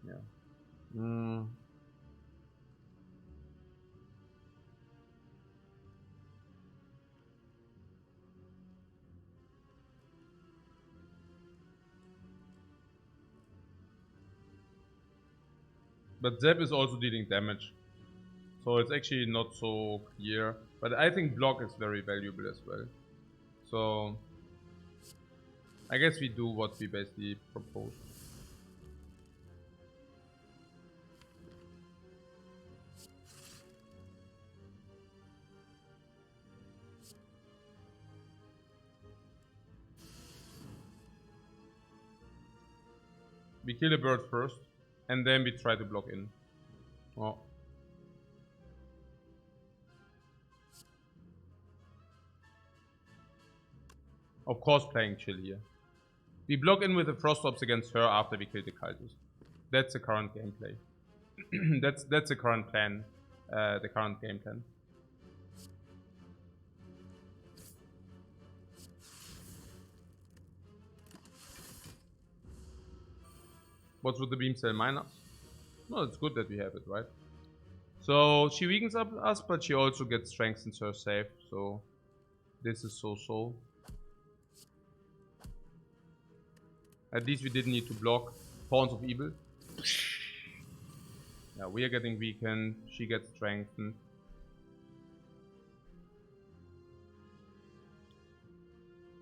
Yeah. But Zap is also dealing damage. So it's actually not so clear. But I think block is very valuable as well. So I guess we do what we basically propose. We kill a bird first. And then we try to block in. Oh. Of course playing chill here. We block in with the Frost Ops against her after we kill the cultist. That's the current gameplay. That's the current plan, the current game plan. What's with the beam cell minus? No, it's good that we have it, right? So she weakens up us, but she also gets strengthens her save. So this is so. At least we didn't need to block Pawns of Evil. Yeah, we are getting weakened. She gets strengthened.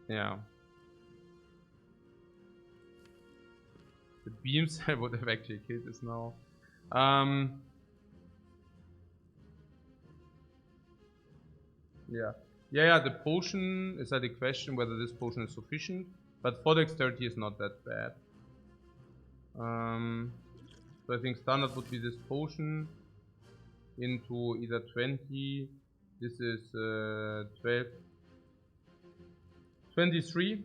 Yeah. The beam cell would have actually killed this now. Yeah, the potion is like a question whether this potion is sufficient, but for dexterity is not that bad. So I think standard would be this potion into either 20, this is 12, 23.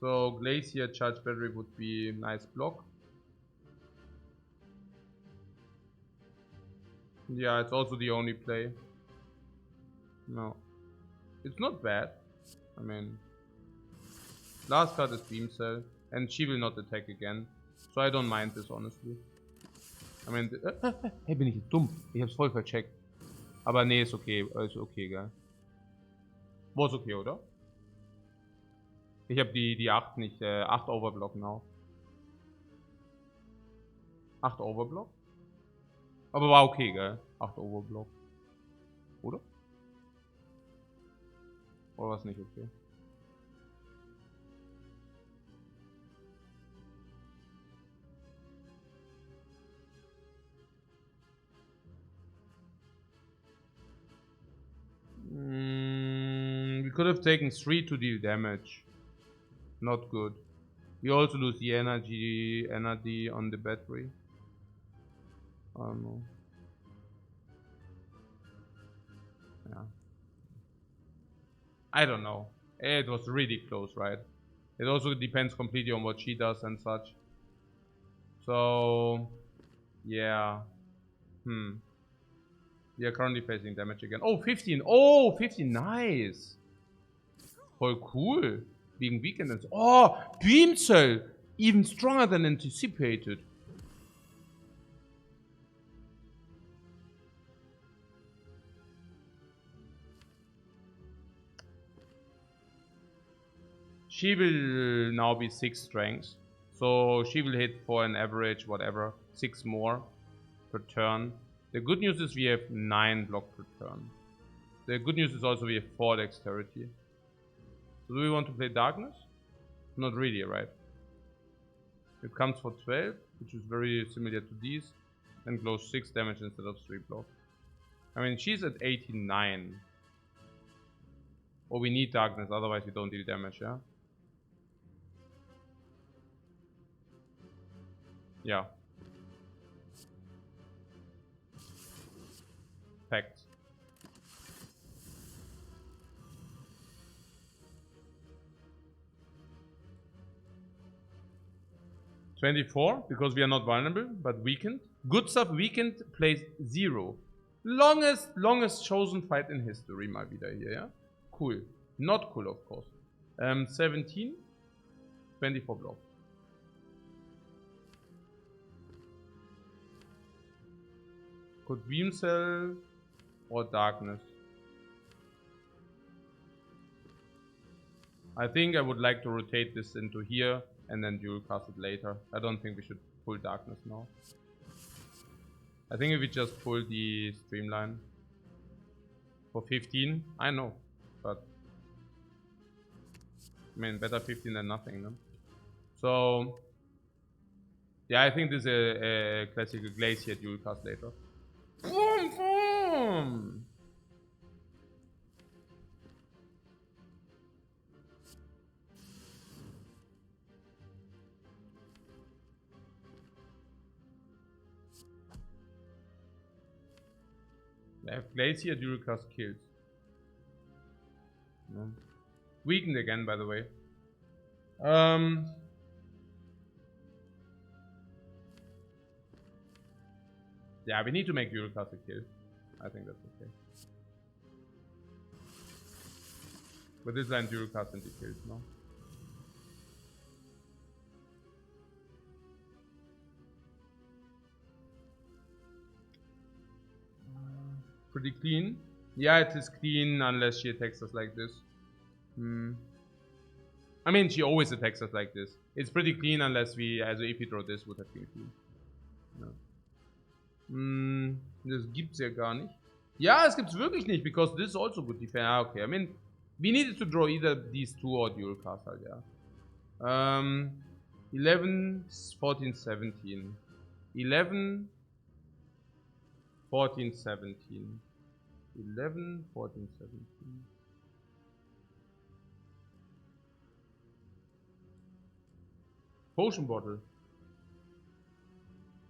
So Glacier Charge Battery would be a nice block. Yeah, it's also the only play. No. It's not bad. I mean, last card is Beam Cell, and she will not attack again. So I don't mind this, honestly. I mean, hey, bin ich jetzt dumm? Ich hab's voll vercheckt. Aber nee, ist okay. Ist okay, gell? War's okay, oder? Ich hab die 8 nicht, 8 Overblock now. 8 Overblock? Aber war okay, gell? 8 Overblock. Oder? Oder war es nicht okay? We could have taken 3 to deal damage. Not good. We also lose the energy on the battery. I don't know. Yeah. I don't know. It was really close, right? It also depends completely on what she does and such. So, yeah. We are currently facing damage again. Oh, 15. Oh, 15. Nice. Voll cool. Being weakened and... Oh, Beam Cell. Even stronger than anticipated. She will now be 6 strength. So she will hit for an average, whatever, 6 more per turn. The good news is we have 9 block per turn. The good news is also we have 4 dexterity. So do we want to play darkness? Not really, right? It comes for 12, which is very similar to these. And glows 6 damage instead of 3 block. I mean, she's at 89. Or we need darkness, otherwise we don't deal damage, yeah? Yeah. Fact. $24 because we are not vulnerable, but weakened. Good stuff weakened plays 0. Longest chosen fight in history, mal wieder here, yeah? Cool. Not cool, of course. 17. 24 block. Could Beam Cell or Darkness. I think I would like to rotate this into here and then dual cast it later. I don't think we should pull Darkness now. I think if we just pull the Streamline for 15, I know, but I mean better 15 than nothing, no? So yeah, I think this is a classical Glacier dual cast later. Boom, boom. I have Glacier dual cast kills. No. Weakened again, by the way. Yeah, we need to make Eurocast a kill. I think that's okay. But this line Eurocast and the kills, no? Pretty clean. Yeah, it is clean unless she attacks us like this. I mean, she always attacks us like this. It's pretty clean unless we, also if we draw this, would have been clean. No. Das gibt's ja gar nicht. Ja, es gibt's wirklich nicht, because this is also good defense. Ah, okay, I mean, we needed to draw either these two or dual cast, yeah. 11, 14, 17. 11, 14, 17. 11, 14, 17. Potion bottle.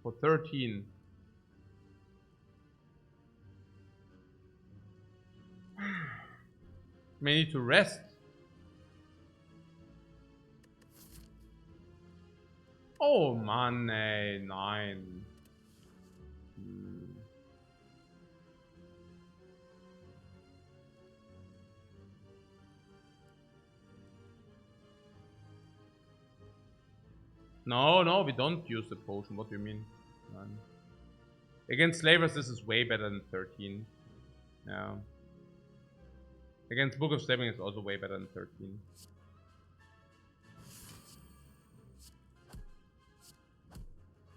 For 13. May need to rest. Oh Mann, ey, nein. No, we don't use the potion. What do you mean? Nine. Against slavers, this is way better than 13. Yeah. Against Book of Stabbing, it's also way better than 13.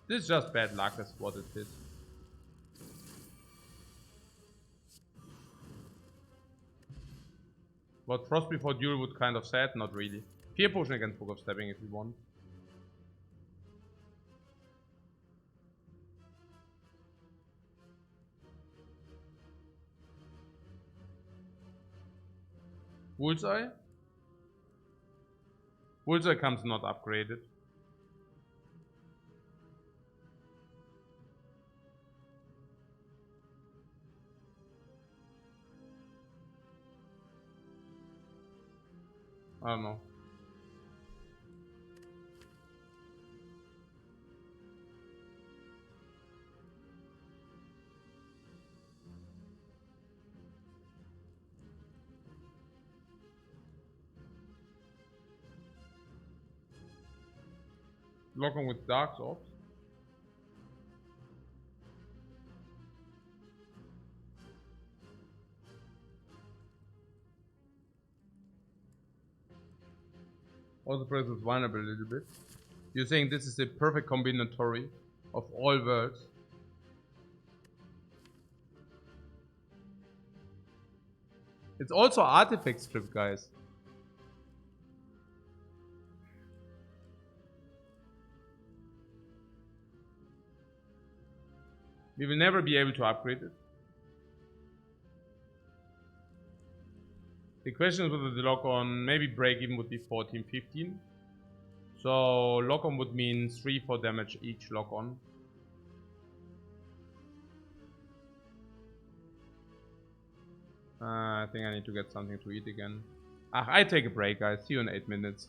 This is just bad luck, that's what it is. What Frost before Duel would kind of sad? Not really. Fear Potion against Book of Stabbing if you want. Bullseye? Bullseye comes not upgraded. I don't know. Lock on with Dark Orbs. Also presses vulnerable a little bit. You're saying this is a perfect combinatory of all worlds. It's also artifact strip, guys. We will never be able to upgrade it. The question is whether the lock-on, maybe break-even would be 14, 15. So lock-on would mean 3 for damage each lock-on. I think I need to get something to eat again. I take a break, guys. See you in 8 minutes.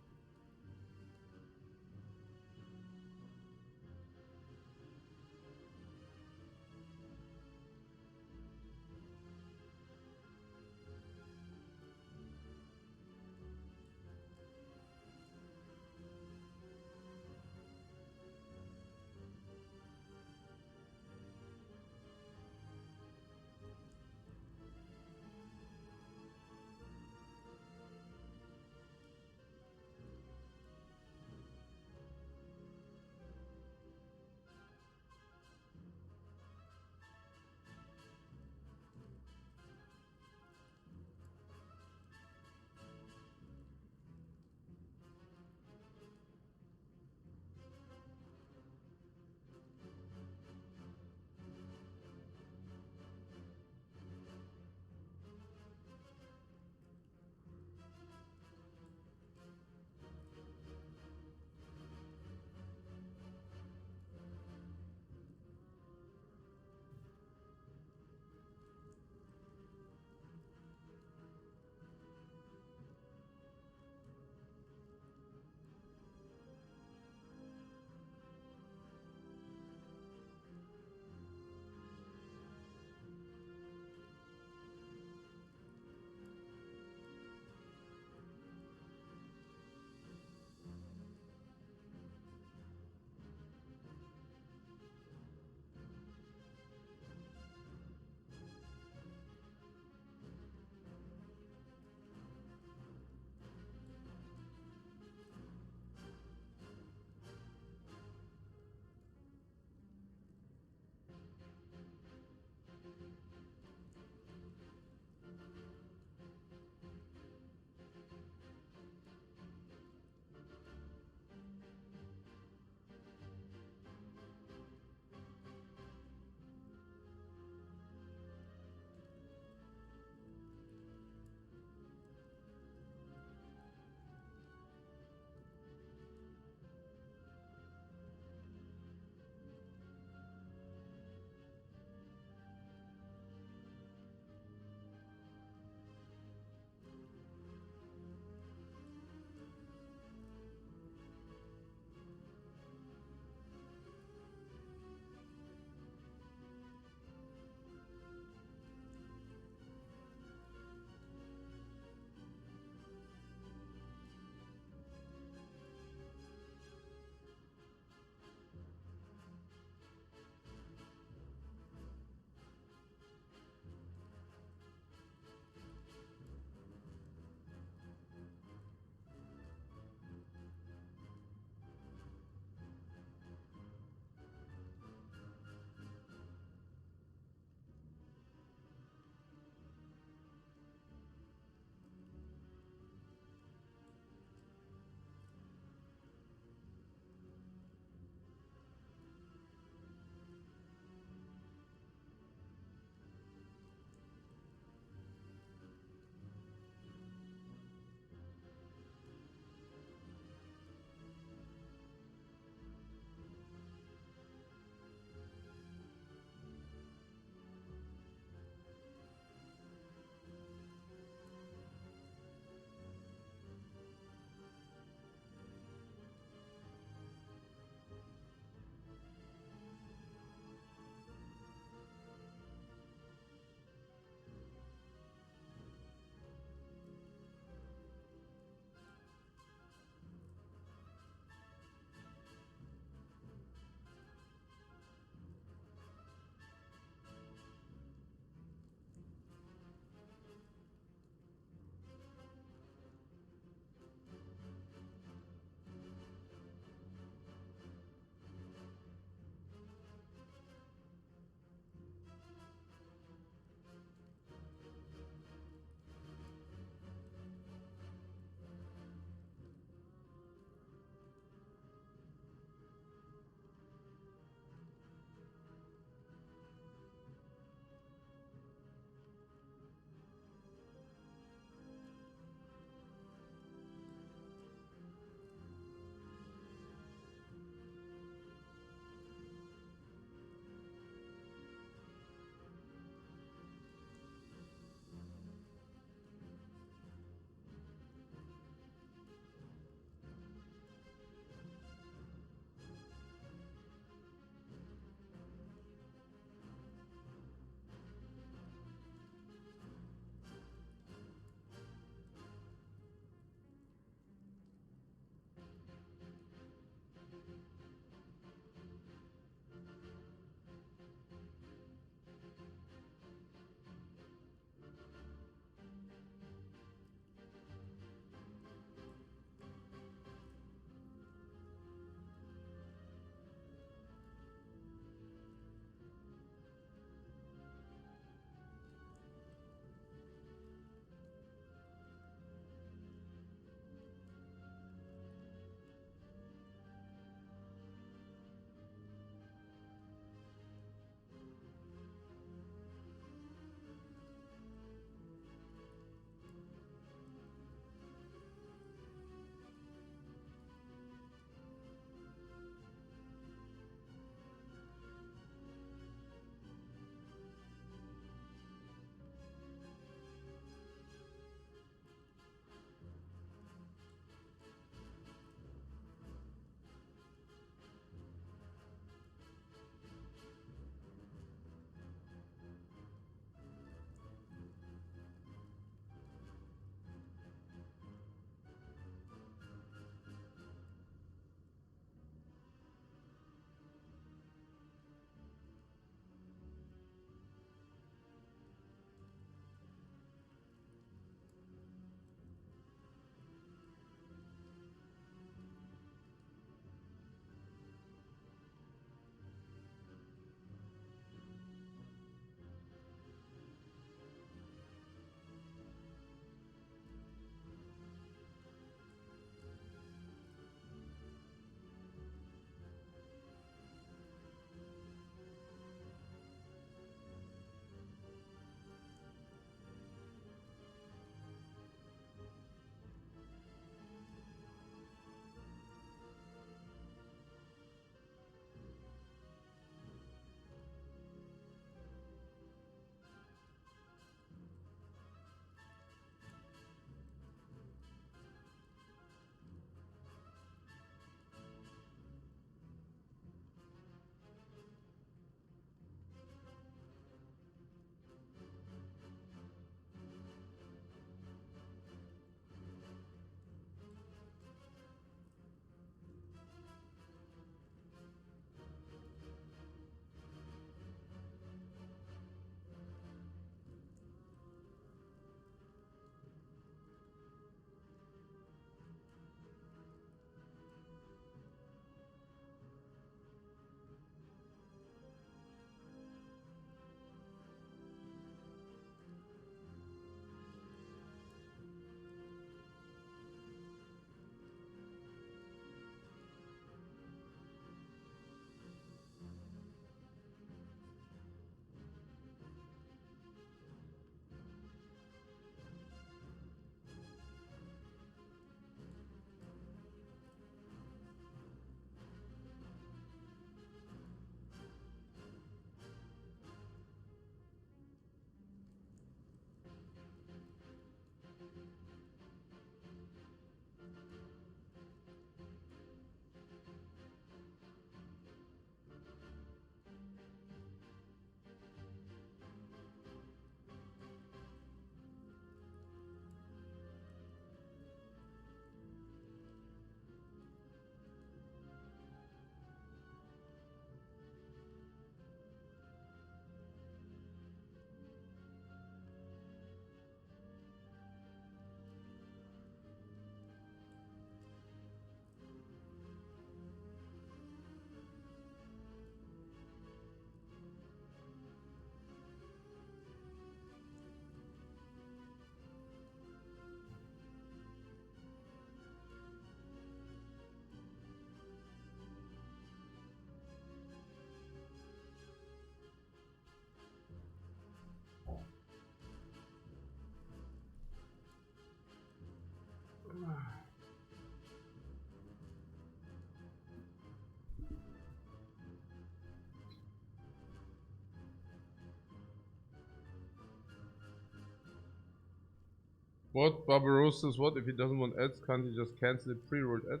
What? Barbarossa's what? If he doesn't want ads, can't he just cancel the pre-rolled ad?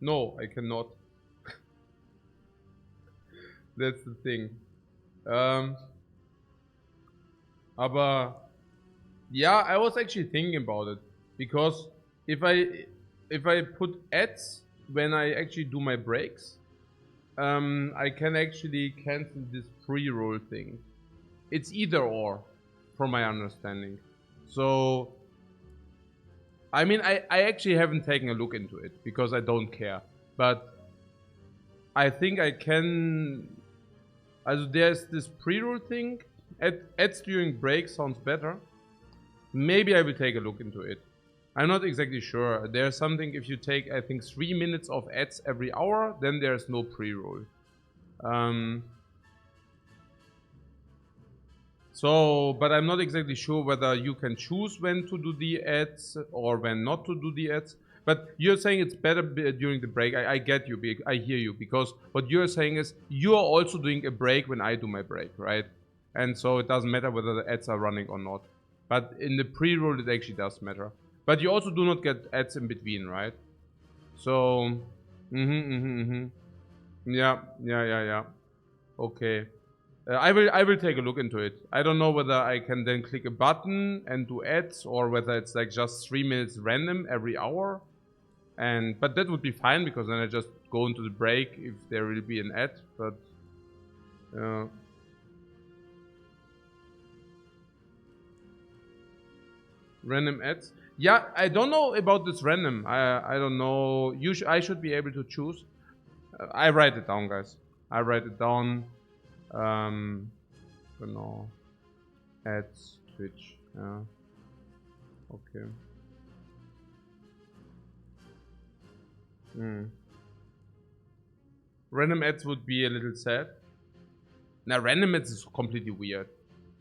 No, I cannot. That's the thing. Aber yeah, I was actually thinking about it. Because if I put ads when I actually do my breaks, I can actually cancel this pre-roll thing. It's either or, from my understanding. So, I mean, I actually haven't taken a look into it because I don't care. But I think I can. Also, there's this pre-roll thing. Ads during break sounds better. Maybe I will take a look into it. I'm not exactly sure. There's something, if you take, I think, 3 minutes of ads every hour, then there's no pre-roll. So, but I'm not exactly sure whether you can choose when to do the ads or when not to do the ads. But you're saying it's better during the break. I get you. I hear you. Because what you're saying is you're also doing a break when I do my break, right? And so it doesn't matter whether the ads are running or not. But in the pre-roll, it actually does matter. But you also do not get ads in between, right? So, yeah. Okay. I will take a look into it. I don't know whether I can then click a button and do ads or whether it's like just 3 minutes random every hour. But that would be fine because then I just go into the break if there will be an ad. But random ads. Yeah, I don't know about this random. I don't know. I should be able to choose. I write it down, guys. I write it down. Genau. Ads, Twitch. Yeah. Okay. Random ads would be a little sad. Now, random ads is completely weird.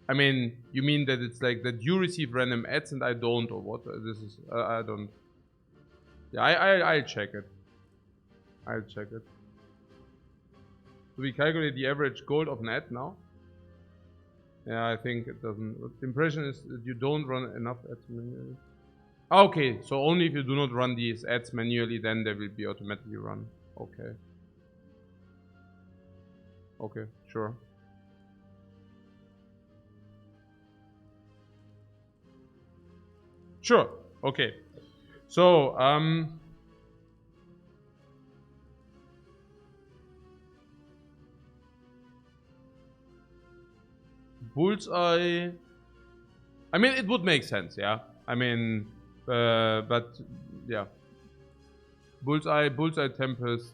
I mean, you mean that it's like that you receive random ads and I don't, or what? This is I don't. Yeah, I'll check it. I'll check it. Do we calculate the average gold of an ad now? Yeah, I think it doesn't. The impression is that you don't run enough ads manually. Okay, so only if you do not run these ads manually, then they will be automatically run. Okay. Okay, sure. Sure. Okay. So, Bullseye. I mean, it would make sense, yeah. I mean, but yeah. Bullseye, Tempest.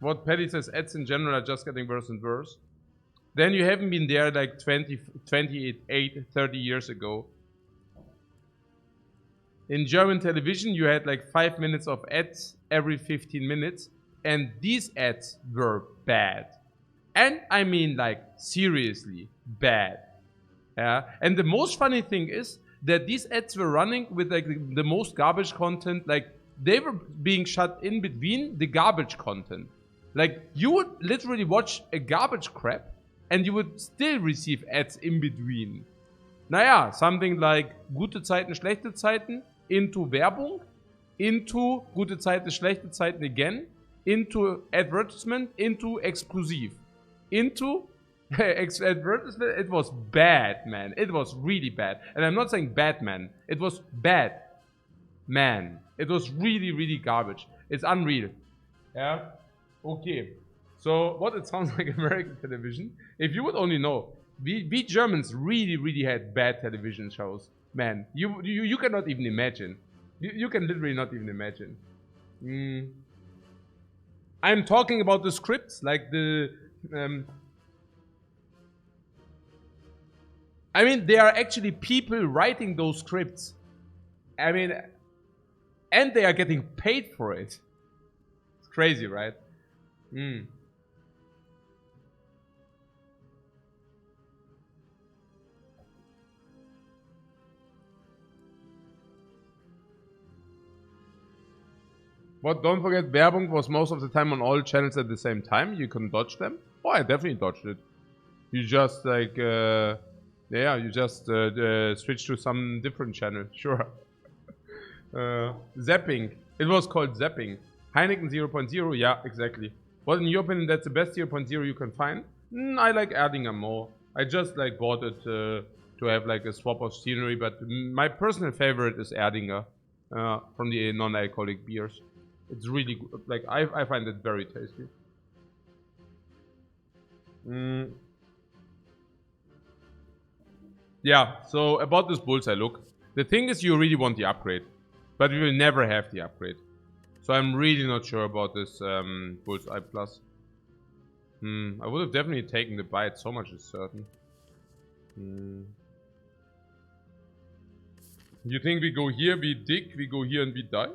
What Paddy says, ads in general are just getting worse and worse. Then you haven't been there like 28, 30 years ago. In German television, you had like 5 minutes of ads every 15 minutes. And these ads were bad. And I mean like seriously bad. Yeah. And the most funny thing is that these ads were running with like the most garbage content. Like they were being shut in between the garbage content. Like you would literally watch a garbage crap and you would still receive ads in between. Naja, something like gute Zeiten, schlechte Zeiten, into Werbung, into gute Zeiten, schlechte Zeiten again, into advertisement, into exklusiv, into advertisement. It was bad, man. It was really bad. And I'm not saying Batman. It was bad, man. It was really, really garbage. It's unreal. Yeah. Okay. So what it sounds like American television. If you would only know, we Germans really, really had bad television shows. Man, you cannot even imagine. You can literally not even imagine. I'm talking about the scripts, like the. I mean, there are actually people writing those scripts. I mean, and they are getting paid for it. It's crazy, right? What? Don't forget, Werbung was most of the time on all channels at the same time. You can dodge them. Oh, I definitely dodged it. You just like, yeah, you just switch to some different channel. Sure. Zapping. It was called zapping. Heineken 0.0. Yeah, exactly. What, in your opinion, that's the best 0.0 you can find? I like Erdinger more. I just like bought it to have like a swap of scenery, but my personal favorite is Erdinger from the non-alcoholic beers. It's really good. Like I find it very tasty. Yeah, so about this bullseye look. The thing is, you really want the upgrade, but we will never have the upgrade. So I'm really not sure about this bullseye plus. I would have definitely taken the bite, so much is certain. You think we go here, we dig, we go here and we die?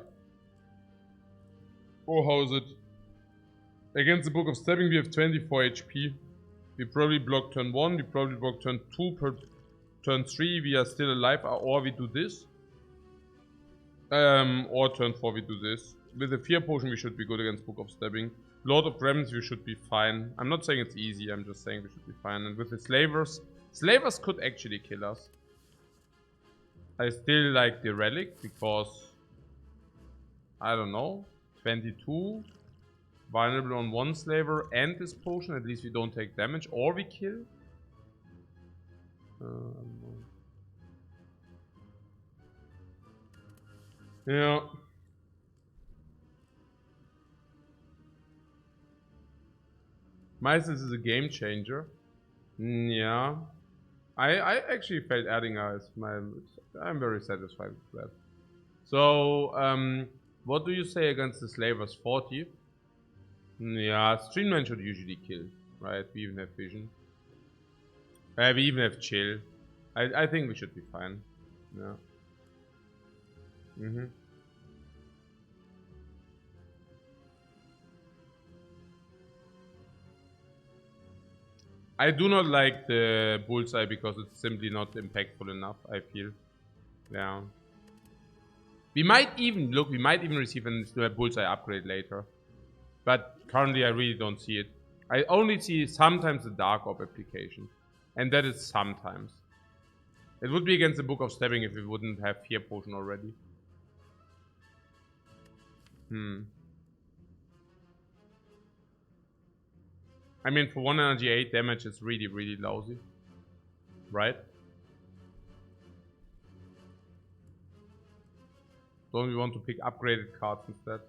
Or how is it? Against the Book of Stabbing we have 24 HP. We probably block turn 1, we probably block turn 2, per turn 3 we are still alive, or we do this. Or turn 4 we do this. With the Fear Potion we should be good against Book of Stabbing. Lord of Remnants we should be fine. I'm not saying it's easy, I'm just saying we should be fine. And with the Slavers, Slavers could actually kill us. I still like the Relic because, I don't know, 22. Vulnerable on one Slaver and this potion, at least we don't take damage, or we kill. I don't know. Yeah. Meistens is a game changer. Yeah. I actually felt Erdinger as my... I'm very satisfied with that. So, what do you say against the Slavers? 40? Yeah, Streamman should usually kill, right? We even have Vision. We even have Chill. I think we should be fine. Yeah. I do not like the bullseye because it's simply not impactful enough, I feel. Yeah. We might even, look, we might even receive a bullseye upgrade later. But currently I really don't see it. I only see sometimes the Dark Orb application. And that is sometimes. It would be against the Book of Stabbing if we wouldn't have Fear Potion already. I mean, for 1 energy 8 damage, it's really, really lousy. Right? Don't we want to pick upgraded cards instead?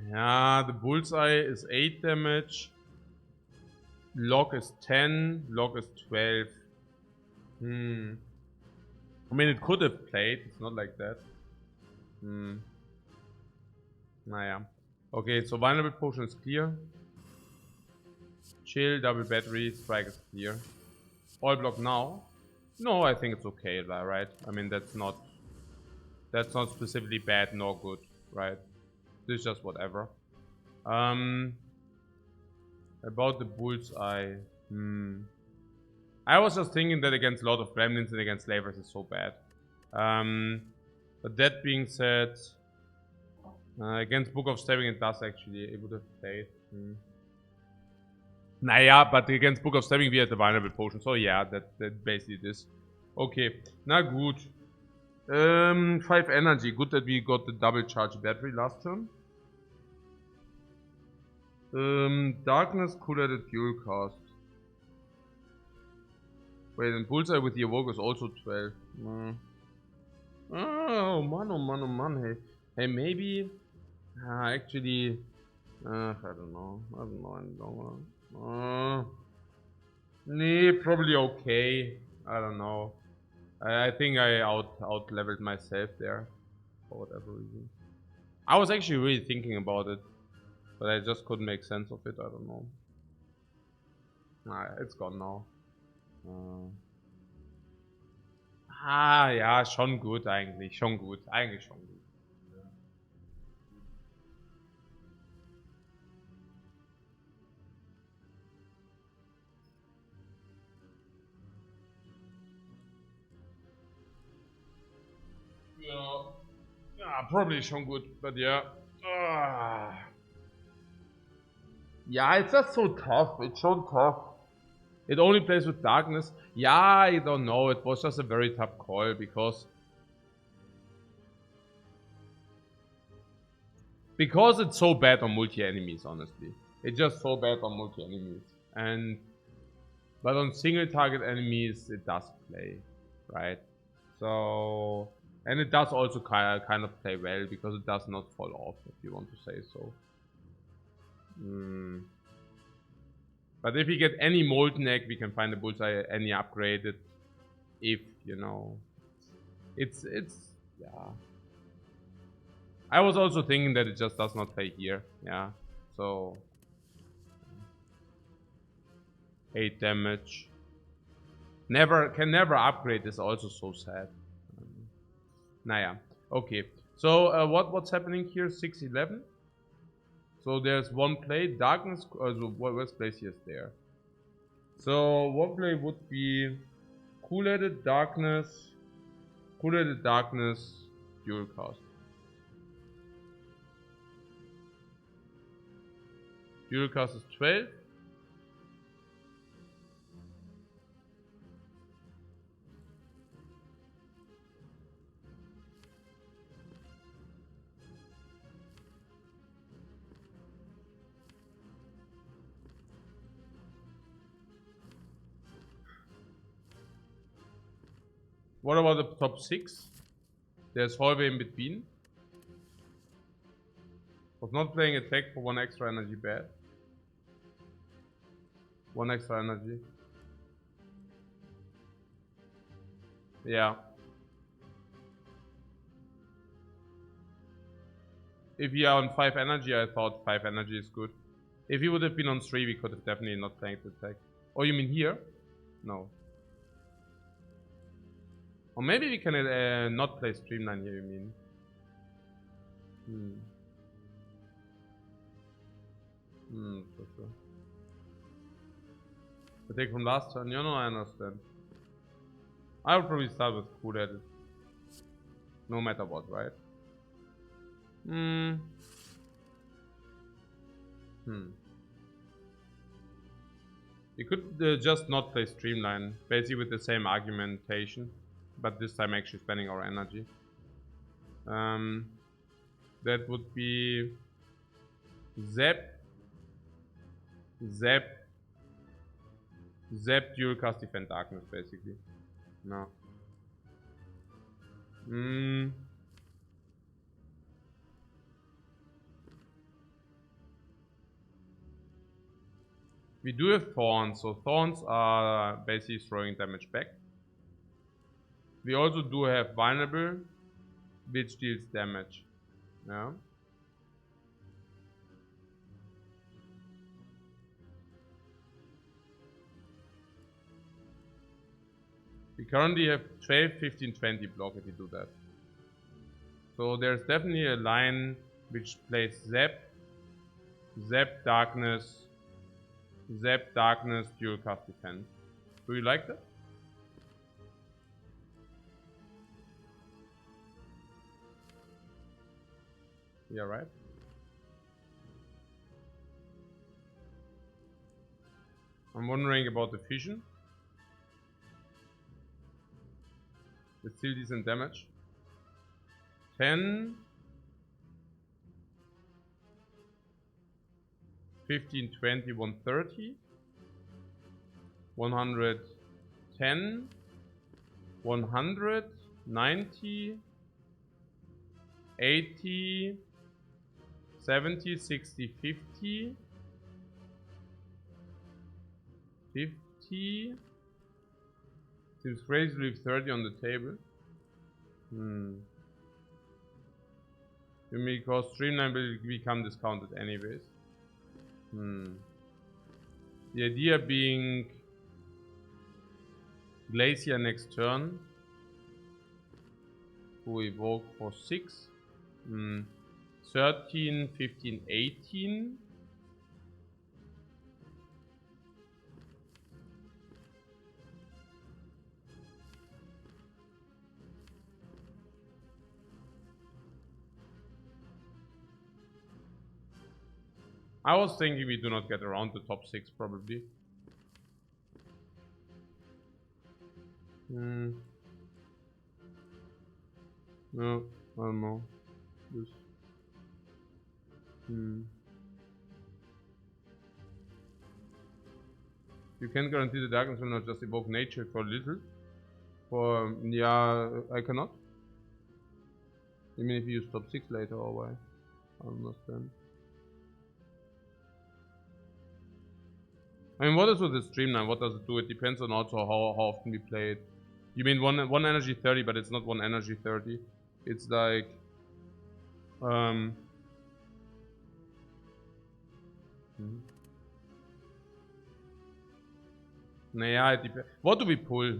Yeah, the bullseye is 8 damage. Lock is 10. Lock is 12. I mean, it could have played. It's not like that. Naja. Okay, so Vulnerable Potion is clear. Chill, double battery, strike is clear. All block now? No, I think it's okay, right? I mean, that's not specifically bad nor good, right? This is just whatever. About the bullseye. I was just thinking that against Lord of Remnants and against Slavers is so bad. But that being said, against Book of Stabbing it does actually, it would have played. Naja, but against Book of Stabbing we had the Vulnerable Potion, so yeah, that basically it is. Okay, na gut. 5 energy, good that we got the double charge battery last turn. Darkness could have a dual cast. Wait, and bullseye with the evoke is also 12. Oh man, oh man, oh man. Hey, maybe. Actually, I don't know. I don't know. Nee, probably okay. I don't know. I think I out leveled myself there for whatever reason. I was actually really thinking about it, but I just couldn't make sense of it. I don't know. Nah, it's gone now. Ja, schon gut eigentlich. Schon gut. Eigentlich schon gut. Yeah, probably schon gut, but yeah. Yeah, it's just so tough. It's so tough. It only plays with darkness. Yeah, I don't know. It was just a very tough call because it's so bad on multi enemies. Honestly, it's just so bad on multi enemies, but on single target enemies it does play, right? So, and it does also kind of play well because it does not fall off, if you want to say so. But if we get any molten egg, we can find the bullseye any upgraded. If you know, it's yeah. I was also thinking that it just does not play here. Yeah, so 8 damage. Can never upgrade is also so sad. Naja, okay. So what's happening here? 6-11. So there's one play, darkness. Also, where's place here is there. So one play would be cool-headed darkness, dual cast. Dual cast is 12. What about the top 6? There's hallway in between. Was not playing attack for 1 extra energy bad. 1 extra energy. Yeah. If you are on 5 energy, I thought 5 energy is good. If he would have been on 3, we could have definitely not played the attack. Oh, you mean here? No. Or maybe we can not play Streamline here, you mean? For sure. The take from last turn, you know, I understand. I would probably start with cool at it. No matter what, right? You could just not play Streamline, basically with the same argumentation, but this time actually spending our energy. That would be Zap, dual cast defend darkness, basically. No. We do have thorns, so thorns are basically throwing damage back. We also do have vulnerable, which deals damage. Yeah. We currently have 12, 15, 20 block if you do that. So there's definitely a line which plays Zap, darkness, dual cast defense. Do you like that? Yeah, right. I'm wondering about the fission. It's still decent damage. 10, 15, 20, 130, 110, 100, 90, 80, 70, 60, 50, 50, Seems crazy to leave 30 on the table. Because Streamline will become discounted anyways. The idea being Glacier next turn to evoke for 6. 13, 15, 18. I was thinking we do not get around the top 6 probably. No, I don't know. This. You can guarantee the darkness will not just evoke nature for little. Yeah, I cannot. Even if you use top 6 later or why? I don't understand. I mean, what is with the streamline? What does it do? It depends on also how often we play it. You mean one energy 30, but it's not 1 energy 30. It's like Nah, it depends. What do we pull?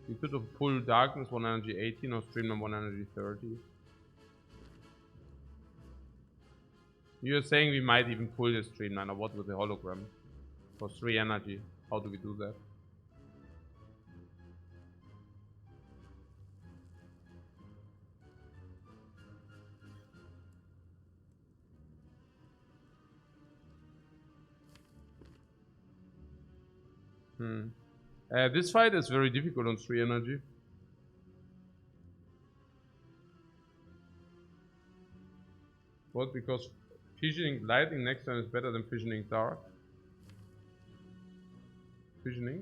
We could have pulled darkness 1 energy 18 or streamline 1 energy 30. You're saying we might even pull the streamline or what with the hologram for 3 energy. How do we do that? This fight is very difficult on 3 energy. What? Because fissioning lightning next turn is better than fissioning dark. Fissioning?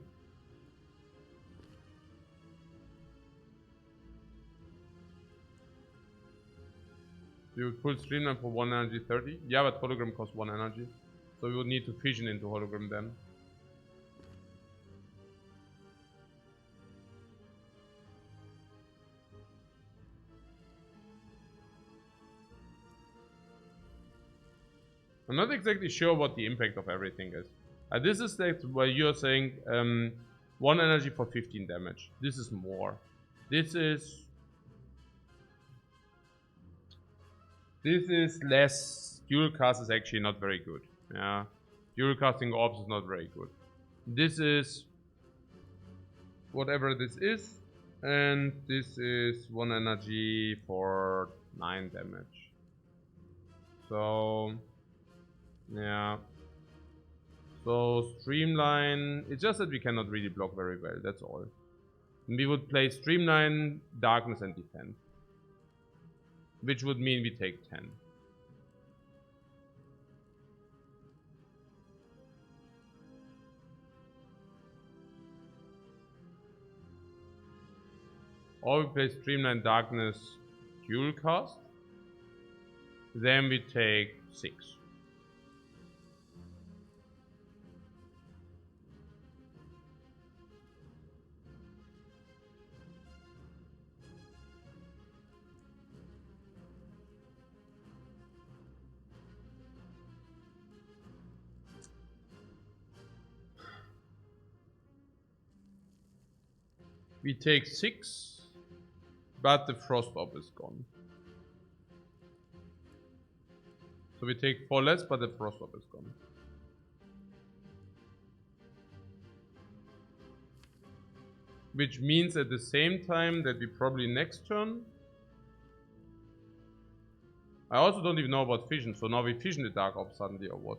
You would pull streamline for 1 energy 30? Yeah, but hologram costs 1 energy. So we would need to fission into hologram then. I'm not exactly sure what the impact of everything is. This is like where you're saying 1 energy for 15 damage. This is more. This is less. Dual cast is actually not very good. Yeah, dual casting orbs is not very good. This is whatever this is, and this is 1 energy for 9 damage. So yeah. So streamline. It's just that we cannot really block very well. That's all. And we would play streamline, darkness, and defend, which would mean we take 10. Or we play streamline, darkness, dual cast. Then we take 6. We take 6, but the frost orb is gone. So we take 4 less, but the frost orb is gone. Which means at the same time that we probably next turn. I also don't even know about fission, so now we fission the dark orb suddenly or what?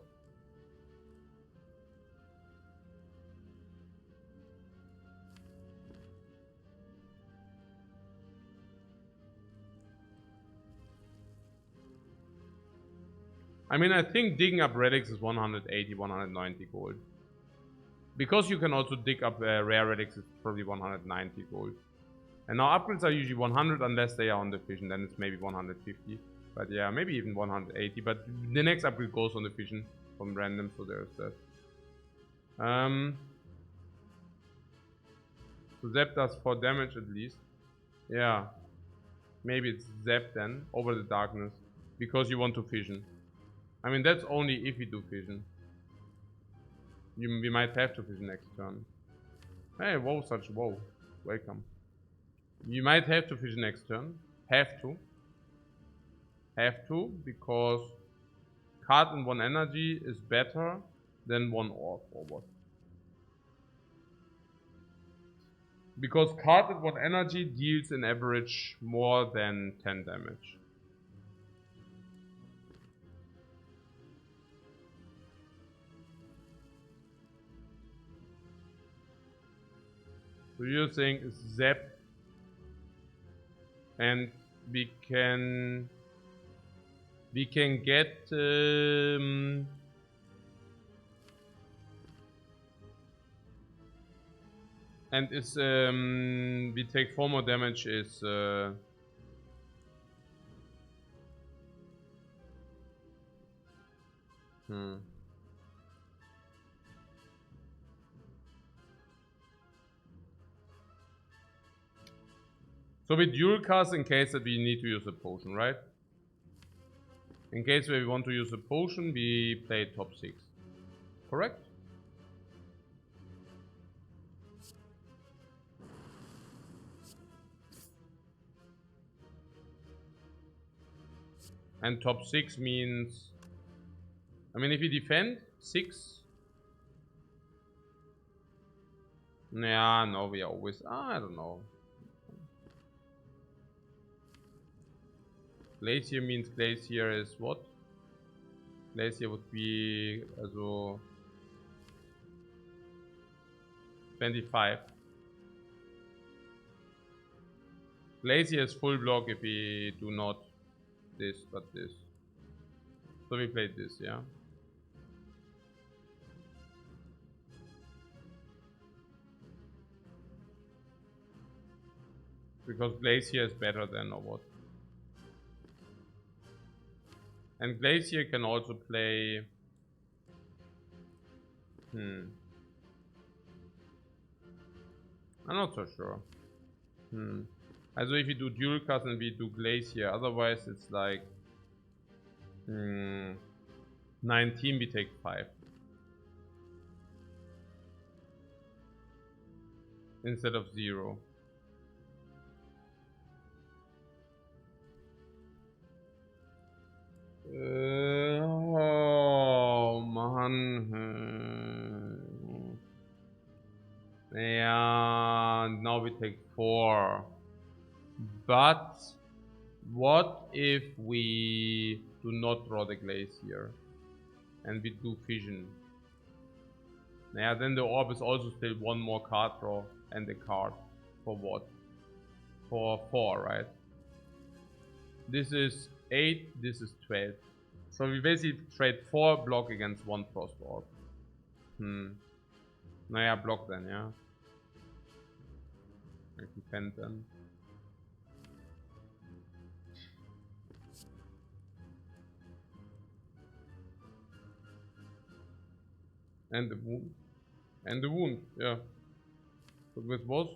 I mean, I think digging up relics is 180, 190 gold. Because you can also dig up rare relics, it's probably 190 gold. And now upgrades are usually 100 unless they are on the fission, then it's maybe 150. But yeah, maybe even 180. But the next upgrade goes on the vision from random, so there's that. So Zap does 4 damage at least. Yeah. Maybe it's Zap then, over the darkness. Because you want to fission. I mean, that's only if you do fission. We might have to fission next turn. Hey, whoa, such whoa. Welcome. You might have to fission next turn. Have to. Have to, because card in 1 energy is better than 1 orb or what? Because card in 1 energy deals in average more than 10 damage. So you're saying Zap, and we can get and is we take 4 more damage is So we dual cast in case that we need to use a potion, right? In case where we want to use a potion, we play top 6. Correct? And top 6 means... I mean, if you defend 6... Yeah, no, we are always... I don't know. Glacier means glacier is what? Glacier would be also 25. Glacier is full block if we do not this but this. So we played this, yeah. Because Glacier is better than or what? And Glacier can also play... I'm not so sure. Also if we do dual cast and we do Glacier, otherwise it's like... 19 we take 5. Instead of 0. Oh man. Yeah, now we take 4. But what if we do not draw the Glacier and we do Fission? Yeah, then the orb is also still 1 more card draw and a card. For what? For 4, right? This is 8, this is 12. So we basically trade 4 block against 1 frost orb. Naja, block then, yeah. I defend then. And the wound. And the wound, yeah. But with both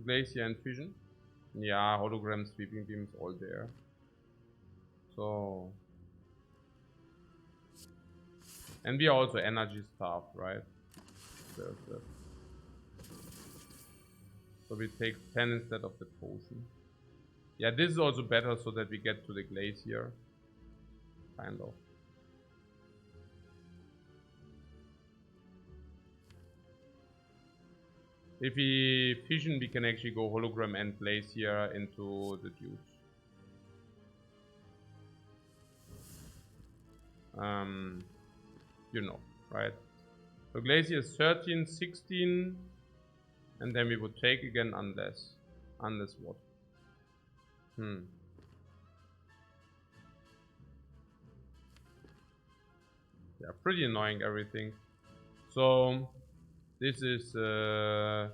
Glacier and Fission. Yeah, hologram, sweeping beams, all there. So... And we are also energy starved, right? There's that. So we take 10 instead of the potion. Yeah, this is also better so that we get to the Glacier. Kind of. If we Fission, we can actually go hologram and Glacier into the dudes. You know, right? So Glacier is 13, 16, and then we would take again unless what? Yeah, pretty annoying everything. So this is 9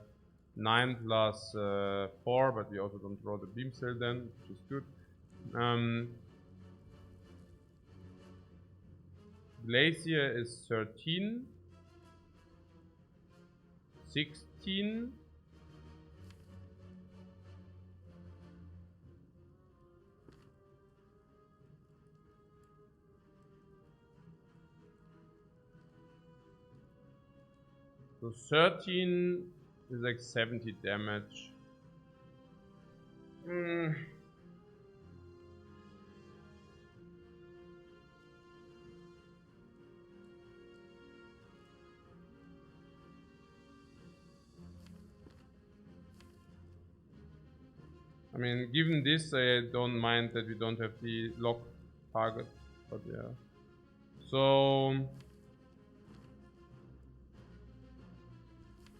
plus 4, but we also don't draw the beam cell then, which is good. Glacier is 13. 16. So 13 is like 70 damage. I mean, given this, I don't mind that we don't have the lock target, but yeah. So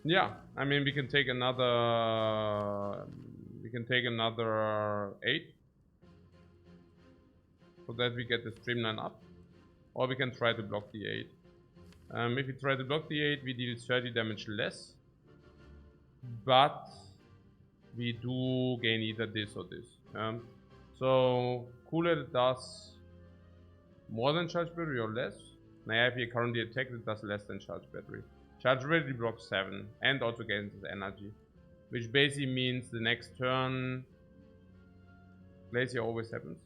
yeah, I mean, we can take another 8, so that we get the streamline up, or we can try to block the 8. If we try to block the 8, we deal 30 damage less, but we do gain either this or this. So Cooler does more than charge battery or less. Now if you currently attack, it does less than charge battery. Charge battery blocks 7 and also gains energy, which basically means the next turn Glacier always happens.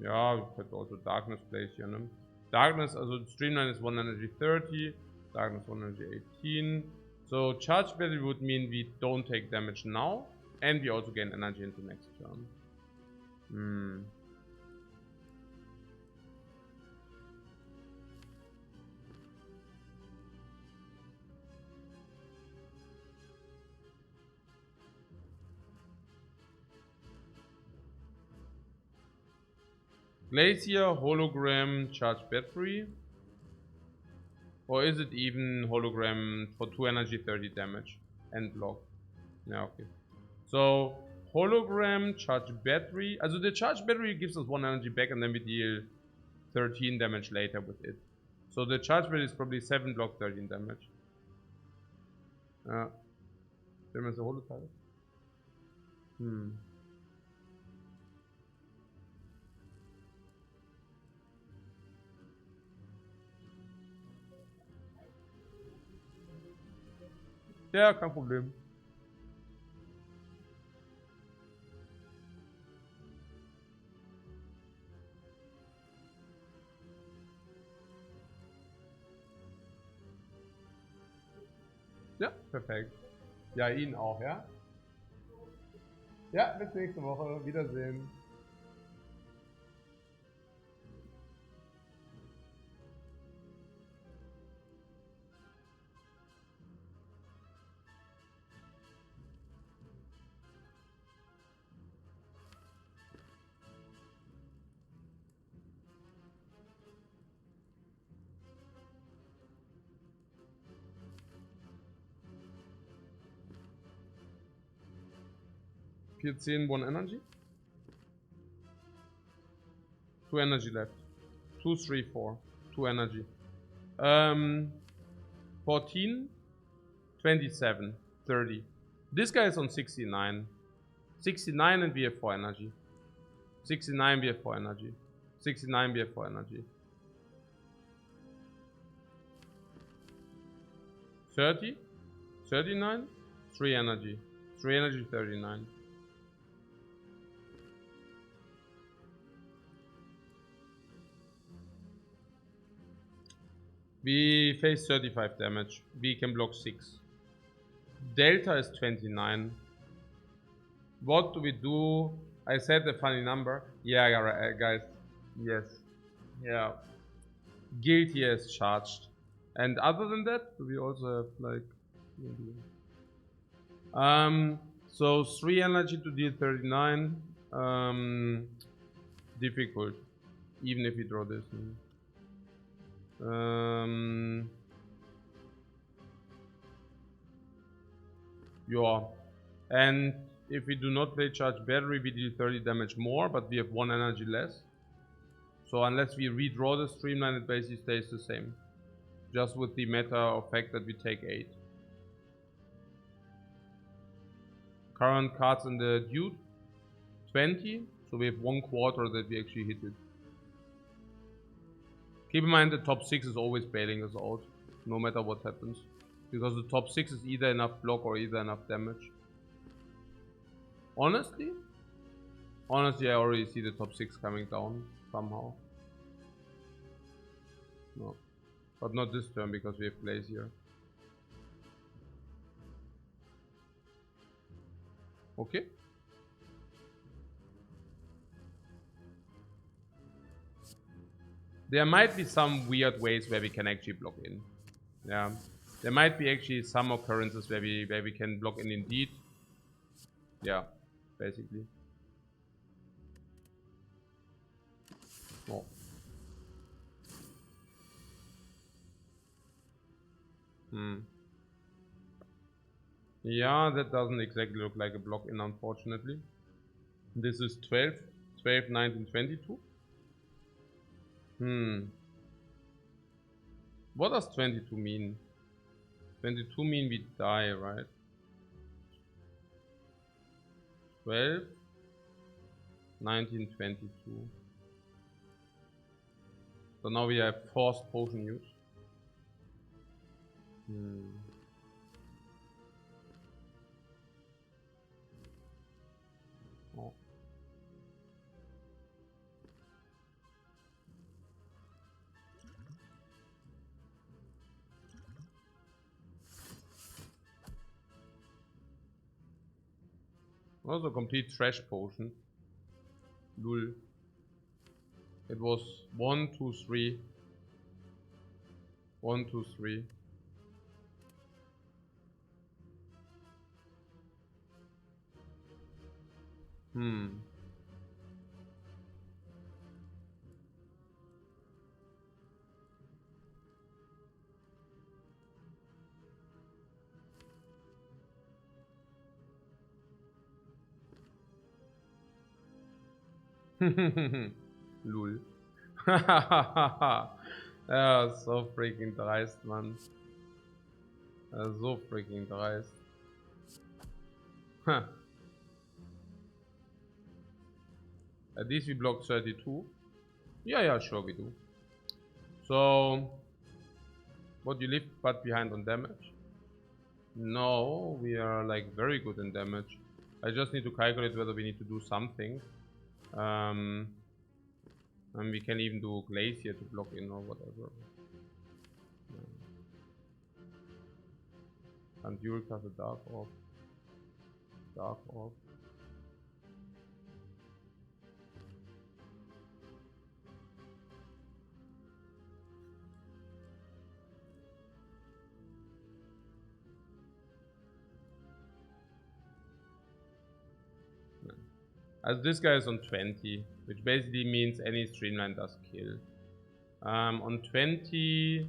Yeah, we could also Darkness Glacier. Ne? Darkness, also Streamline is 1 energy 30, Darkness 1 energy 18. So charge battery would mean we don't take damage now, and we also gain energy into next turn. Glacier, hologram, charge battery. Or is it even hologram for 2 energy 30 damage and block? Yeah, okay. So hologram, charge battery. Also the charge battery gives us 1 energy back and then we deal 13 damage later with it. So the charge battery is probably 7 block 13 damage. There is a holo target. Ja, kein Problem. Ja, perfekt. Ja, Ihnen auch, ja? Ja, bis nächste Woche. Wiedersehen. $14, 1 energy. 2 energy left. 2, 3, 4. 2 energy. 14, 27, 30. This guy is on 69. 69 and we have 4 energy. 69 we have 4 energy. 69 we have 4 energy. 30, 39, 3 energy. 3 energy, 39. We face 35 damage. We can block 6. Delta is 29. What do we do? I said a funny number. Yeah, guys. Yes. Yeah. Guilty as charged. And other than that, do we also have like... So 3 energy to deal 39. Difficult. Even if we draw this. Yeah. And if we do not play charge battery, we deal 30 damage more, but we have 1 energy less. So unless we redraw the streamline, it basically stays the same. Just with the meta of fact that we take 8. Current cards in the dude, 20. So we have 1/4 that we actually hit it. Keep in mind the top 6 is always bailing us out, no matter what happens. Because the top 6 is either enough block or either enough damage. Honestly, I already see the top 6 coming down somehow. No. But not this turn because we have Glacier. Okay. There might be some weird ways where we can actually block in. Yeah. There might be actually some occurrences where we can block in indeed. Yeah, basically. Oh. Yeah, that doesn't exactly look like a block in, unfortunately. This is 12, 19, 22. What does 22 mean? 22 mean we die, right? 12, 19, 22. So now we have forced potion use. Oh. Also complete trash potion. Lul. It was 1, 2, 3. 1, 2, 3. Lul. Ja, so freaking dreist, Mann. So freaking dreist. Huh. At least we block 32. Yeah, sure we do. So, what you leave but behind on damage? No, we are like very good in damage. I just need to calculate whether we need to do something. And we can even do Glacier to block in or whatever. And Dual cast a Dark Orb. Dark Orb. As this guy is on 20, which basically means any streamline does kill. On 20,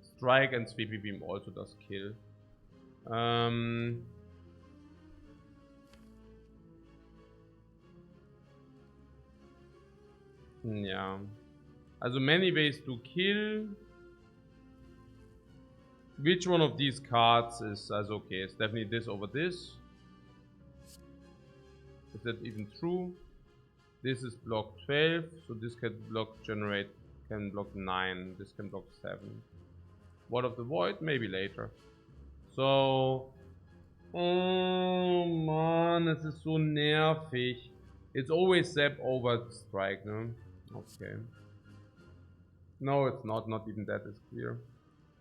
Strike and Sweepy Beam also does kill. Yeah. Also many ways to kill. Which one of these cards is as okay? It's definitely this over this. Is that even true? This is block 12, so this can block 9, this can block 7. Word of the Void, maybe later. So, oh man, es ist so nervig. It's always Zap over Strike, no? Okay. No, it's not even that is clear.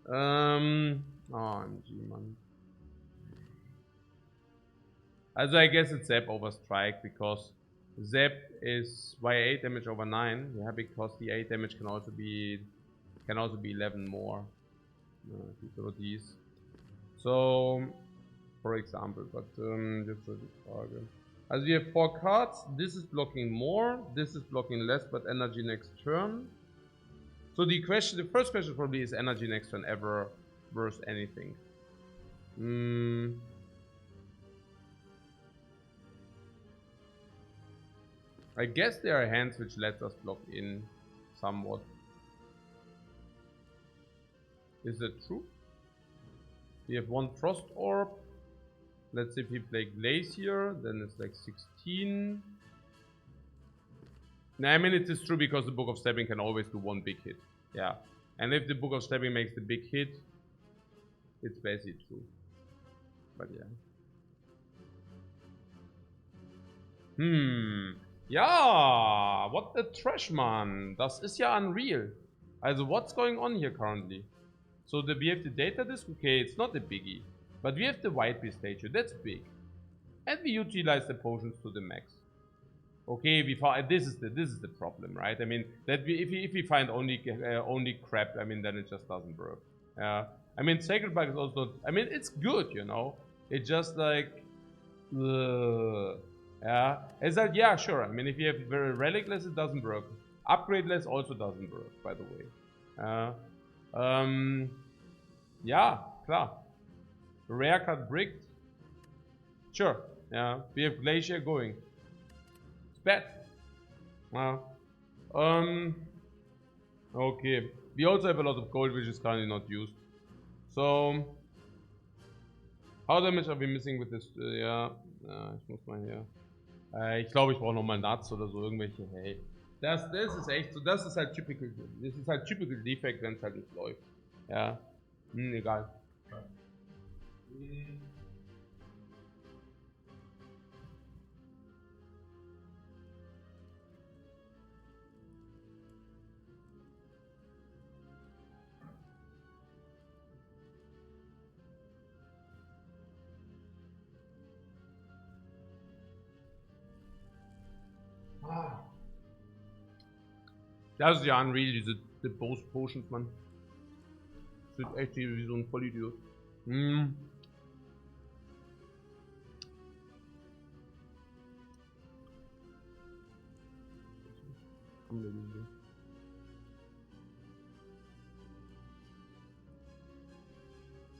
OMG, man. Also I guess it's Zap over Strike because Zap is why 8 damage over 9. Yeah, because the 8 damage can also be 11 more. If you throw these. So, for example, but that's a target. Also we have 4 cards. This is blocking more. This is blocking less, but energy next turn. So the first question probably is energy next turn ever worth anything? I guess there are hands which let us block in somewhat. Is that true? We have 1 Frost Orb. Let's say if we play Glacier, then it's like 16. Nah, I mean it is true because the Book of Stepping can always do 1 big hit. Yeah. And if the Book of Stepping makes the big hit, it's basically true. But yeah. Ja, what the trash, man. Das ist ja unreal. Also, what's going on here currently? So, we have the data disk. Okay, it's not a biggie. But we have the white beast statue. That's big. And we utilize the potions to the max. Okay, we found this is the problem, right? I mean, that if we find only crap, I mean, then it just doesn't work. Yeah. I mean, Sacred Bug is also. I mean, it's good, you know. It's just like. Yeah, it's like, yeah, sure. I mean, if you have very relicless, it doesn't work. Upgradeless also doesn't work, by the way. Yeah, klar. Rare cut bricked. Sure. Yeah, we have Glacier going. It's bad. Okay. We also have a lot of gold, which is currently not used. So, how damage are we missing with this? Ja, ich muss mal hier. Ich glaube, ich brauche nochmal Nuts oder so, irgendwelche. Hey. Das ist echt so, das ist halt typical. Das ist halt typical Defect, wenn es halt nicht läuft. Ja. Egal. Das ist ja unreal, diese Boss Potions, Mann. Das ist echt wie so ein Vollidiot.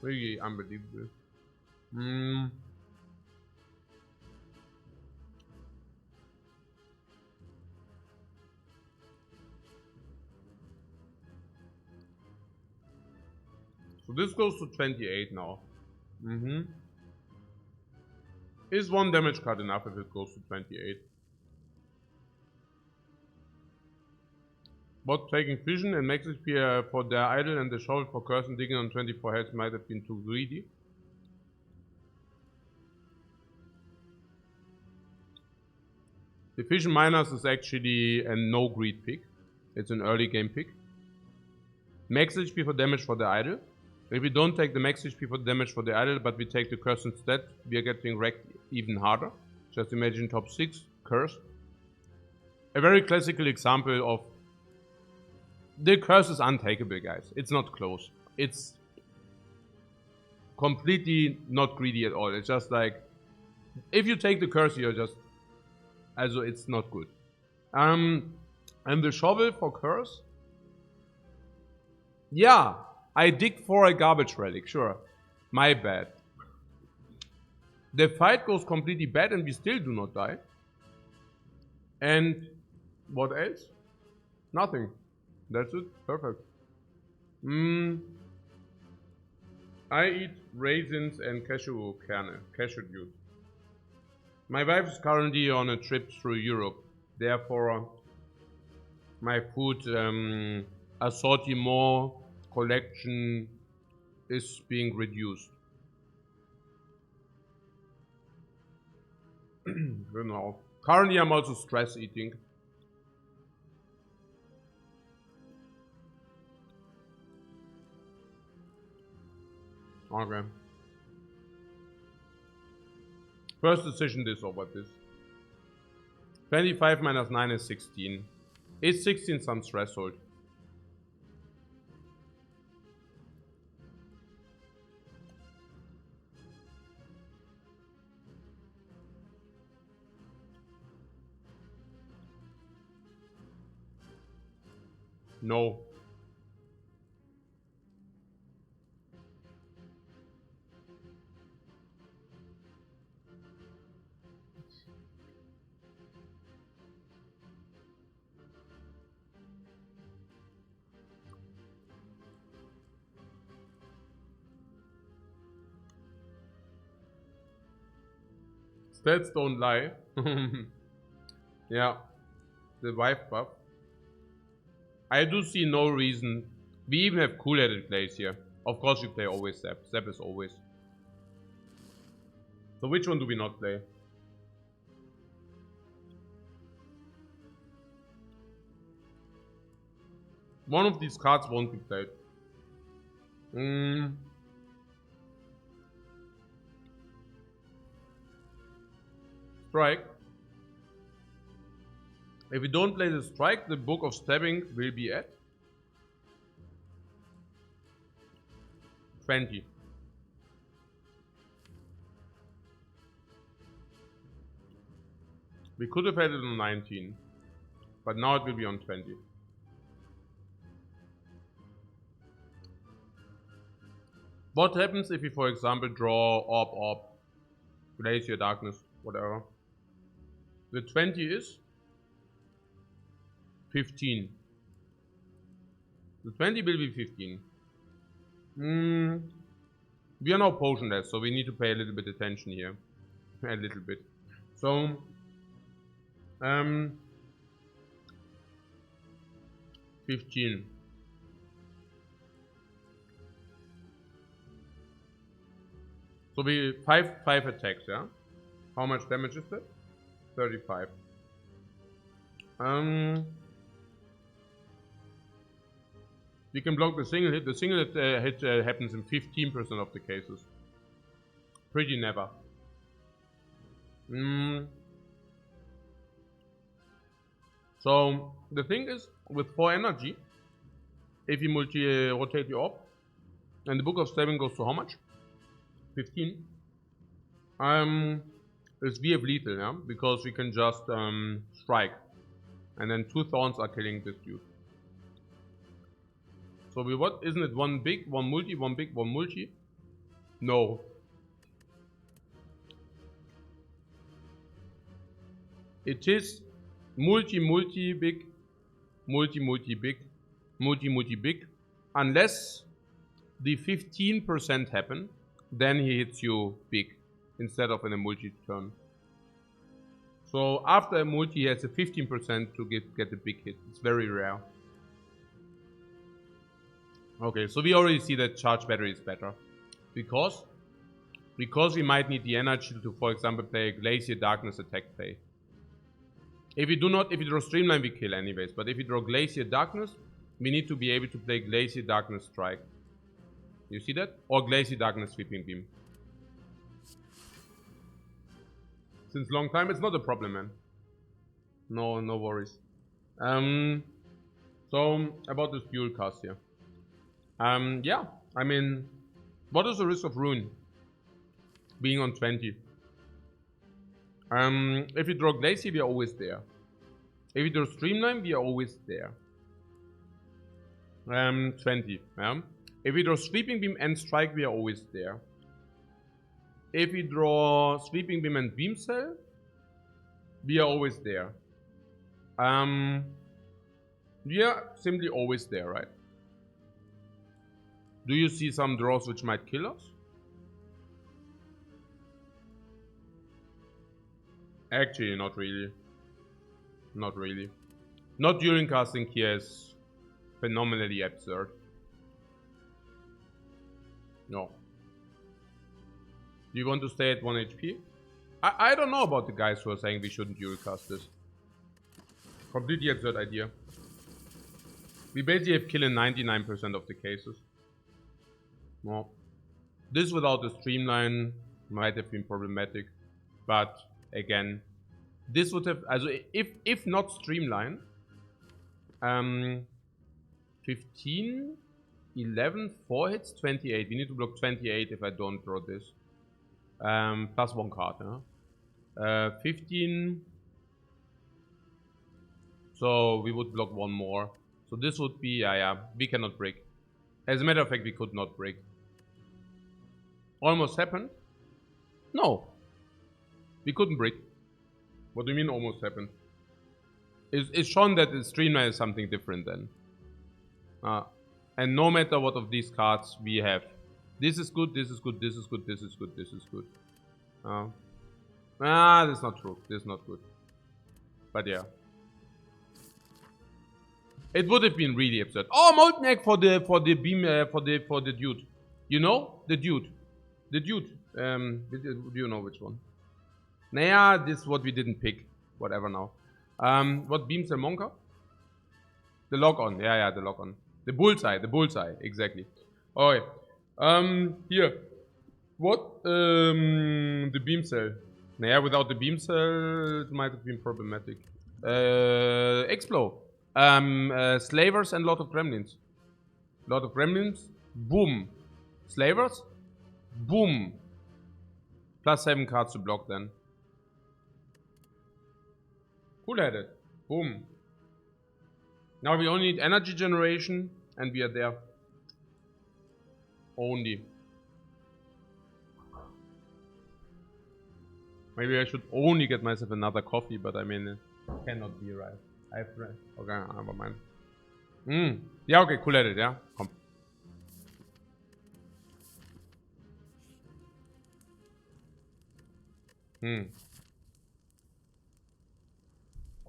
Really unbelievable. So this goes to 28 now. Is one damage cut enough if it goes to 28? But taking Vision and max HP for their idol and the shovel for curse and digging on 24 heads might have been too greedy. The Vision Miners is actually a no greed pick. It's an early game pick. Max HP for damage for the idol. If we don't take the max HP for damage for the idol, but we take the curse instead, we are getting wrecked even harder. Just imagine top 6, curse. A very classical example of the curse is untakeable, guys. It's not close. It's completely not greedy at all. It's just like, if you take the curse, you're just, also it's not good. And the shovel for curse. Yeah, I dig for a garbage relic, sure. My bad. The fight goes completely bad and we still do not die. And what else? Nothing. That's it. Perfect. I eat raisins and cashew juice. My wife is currently on a trip through Europe. Therefore, my food assortiment collection is being reduced. Genau. Currently, I'm also stress eating. Okay. First decision this over this. 25 minus 9 is 16. Is 16 some threshold? No. Stats don't lie. Yeah. The wife buff. I do see no reason. We even have cool-headed Glacier. Of course you play always Zap. Zap is always. So which one do we not play? One of these cards won't be played. Strike. If we don't play the strike, the Book of Stabbing will be at 20. We could have had it on 19, but now it will be on 20. What happens if we, for example, draw Orb, Glacier, Darkness, whatever? The 20 is 15. The 20 will be 15. We are now potionless, so we need to pay a little bit attention here. A little bit. So, 15. So we 5 attacks, yeah? How much damage is that? 35. We can block the single hit. The single hit happens in 15% of the cases. Pretty never. So the thing is, with 4 energy, if you multi-rotate the orb, and the Book of Stabbing goes to how much? 15. It's VF lethal, yeah? Because we can just strike. And then 2 thorns are killing this dude. So we what? Isn't it 1 big, 1 multi, 1 big, 1 multi? No. It is multi big, multi big, multi big. Unless the 15% happen, then he hits you big instead of in a multi turn. So after a multi, he has a 15% to get a big hit. It's very rare. Okay, so we already see that charge battery is better. Because we might need the energy to, for example, play a Glacier Darkness attack play. If we draw Streamline, we kill anyways. But if we draw Glacier Darkness, we need to be able to play Glacier Darkness Strike. You see that? Or Glacier Darkness Sweeping Beam. Since long time, it's not a problem, man. No worries. So, about this dual cast here. Yeah, I mean, what is the risk of Ruin? Being on 20. If you draw Glacier, we are always there. If you draw Streamline, we are always there. 20, yeah. If we draw Sweeping Beam and Strike, we are always there. If we draw Sweeping Beam and Beam Cell, we are always there. We are simply always there, right? Do you see some draws which might kill us? Actually, not really. Not really. Not during casting here is phenomenally absurd. No. Do you want to stay at 1 HP? I don't know about the guys who are saying we shouldn't dual cast this. Completely absurd idea. We basically have kill in 99% of the cases. No. This without the Streamline might have been problematic. But again, this would have, also if not Streamline, 15, 11, 4 hits, 28. We need to block 28 if I don't draw this. Plus 1 card, huh? 15. So we would block 1 more. So this would be, yeah, we cannot break. As a matter of fact, we could not break. Almost happened? No. We couldn't break. What do you mean almost happened? It's shown that the Streamline is something different then. And no matter what of these cards we have. This is good, this is good, this is good, this is good, this is good. That's not true. This is not good. But yeah. It would have been really absurd. Oh, molten egg for the beam for the dude. You know the dude. The dude. Do you know which one? Nah, this is what we didn't pick. Whatever now. What beams the Monka? The lock on. Yeah, the lock on. The bullseye. The bullseye. Exactly. Okay. Here. What? The beam cell. Naja, without the beam cell, it might have been problematic. Explo. Slavers and lot of gremlins. Lot of gremlins. Boom. Slavers. Boom. Plus 7 cards to block then. Cool-headed. Boom. Now we only need energy generation and we are there. Only. Maybe I should only get myself another coffee, but I mean, it cannot be right. I have... Okay, never mind. Yeah, okay, cool-headed, yeah. Komm.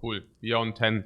Cool. We are on 10.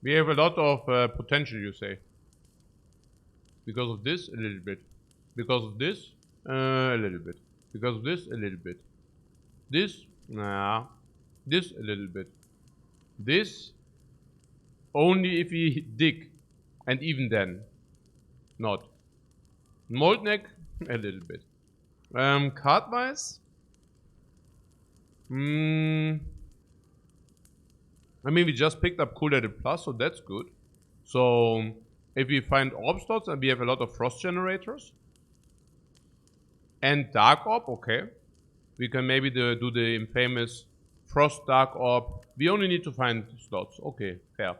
We have a lot of potential, you say. Because of this, a little bit. Because of this, a little bit. Because of this, a little bit. This, nah. This, a little bit. This, only if we dig. And even then, not. Molten egg, a little bit. Card-wise? I mean, we just picked up Cool-Headed Plus, so that's good. So, if we find orb slots and we have a lot of frost generators and dark orb, okay. We can maybe do the infamous frost dark orb. We only need to find slots. Okay, fair.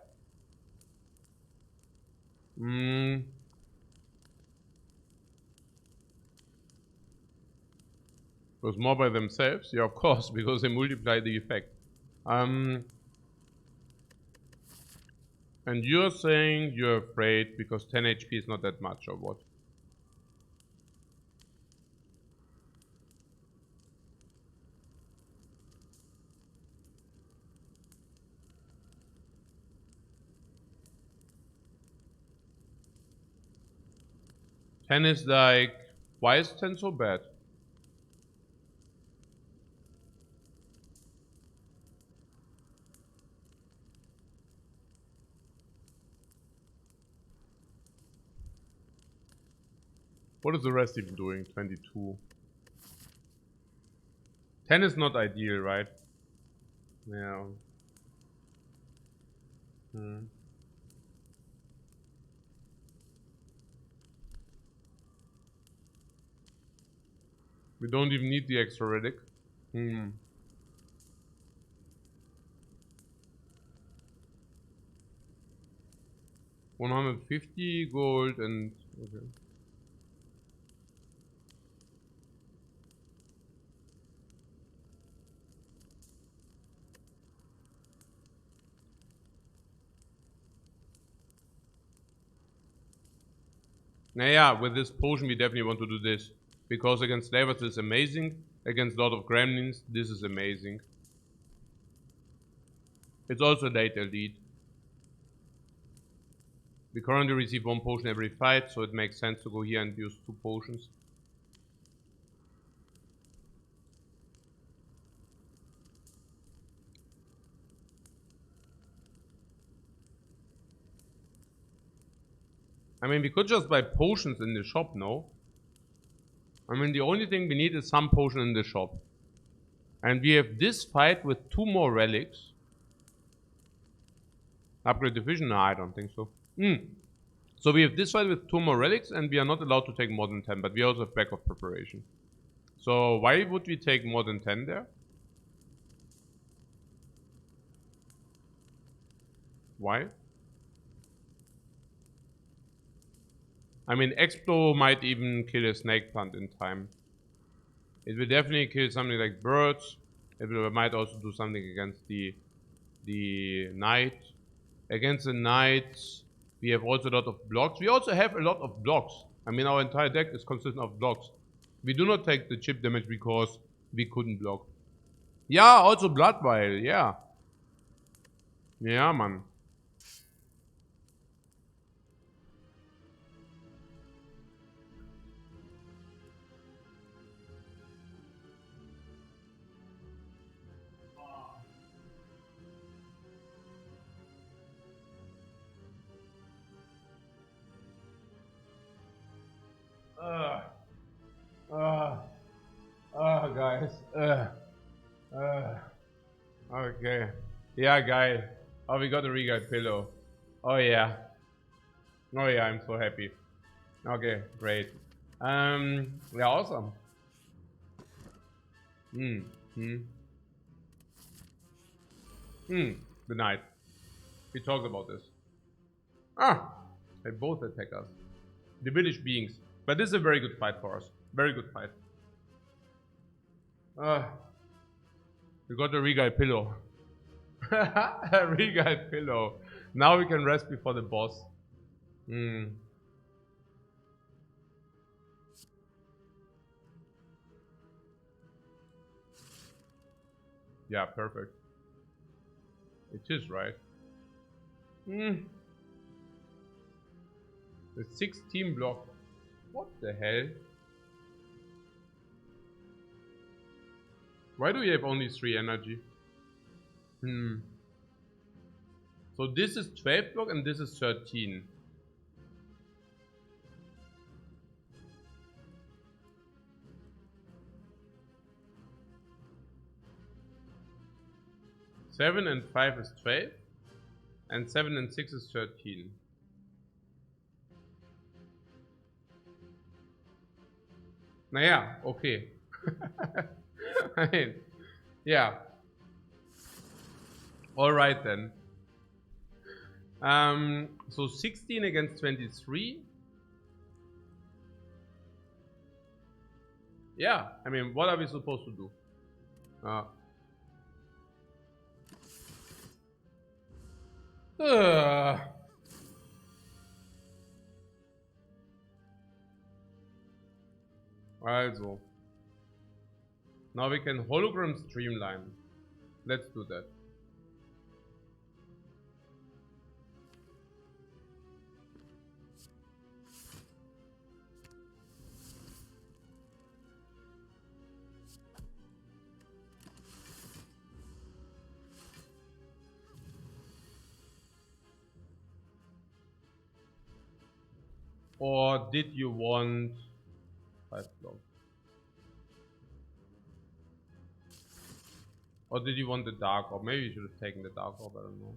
Because more by themselves? Yeah, of course, because they multiply the effect. And you're saying you're afraid because 10 HP is not that much, or what? Ten is like, why is 10 so bad? What is the rest even doing? 22. 10 is not ideal, right? Yeah. We don't even need the extra relic. 150 gold and... Okay. Now, yeah, with this potion we definitely want to do this. Because against slavers this is amazing. Against Lord of Gremlins, this is amazing. It's also late elite. We currently receive 1 potion every fight, so it makes sense to go here and use 2 potions. I mean, we could just buy potions in the shop, no? I mean, the only thing we need is some potion in the shop. And we have this fight with 2 more relics. Upgrade division? No, I don't think so. So we have this fight with 2 more relics, and we are not allowed to take more than 10, but we also have backup preparation. So why would we take more than 10 there? Why? I mean, Explo might even kill a snake plant in time. It will definitely kill something like birds. It might also do something against the knight. Against the knights, we have also a lot of blocks. We also have a lot of blocks. I mean, our entire deck is consistent of blocks. We do not take the chip damage because we couldn't block. Yeah, also Blood Vial, yeah. Yeah, man. Guys. Okay. Yeah, guy. Oh, we got a reguide pillow. Oh, yeah. Oh, yeah, I'm so happy. Okay, great. Yeah, awesome. The knight. We talked about this. They both attack us. The village beings. But this is a very good fight for us. Very good fight. We got a reguide pillow. A reguide pillow. Now we can rest before the boss. Yeah, perfect. It is, right? The 16 block. What the hell? Why do we have only 3 energy? So this is 12 block and this is 13. Seven and 5 is 12. And 7 and 6 is 13. Naja, okay. I mean, yeah. Alright then. So 16 against 23. Yeah, I mean, what are we supposed to do? Also. Now we can hologram streamline. Let's do that. Or did you want 5 blocks? Or did you want the dark orb? Maybe you should have taken the dark orb, I don't know.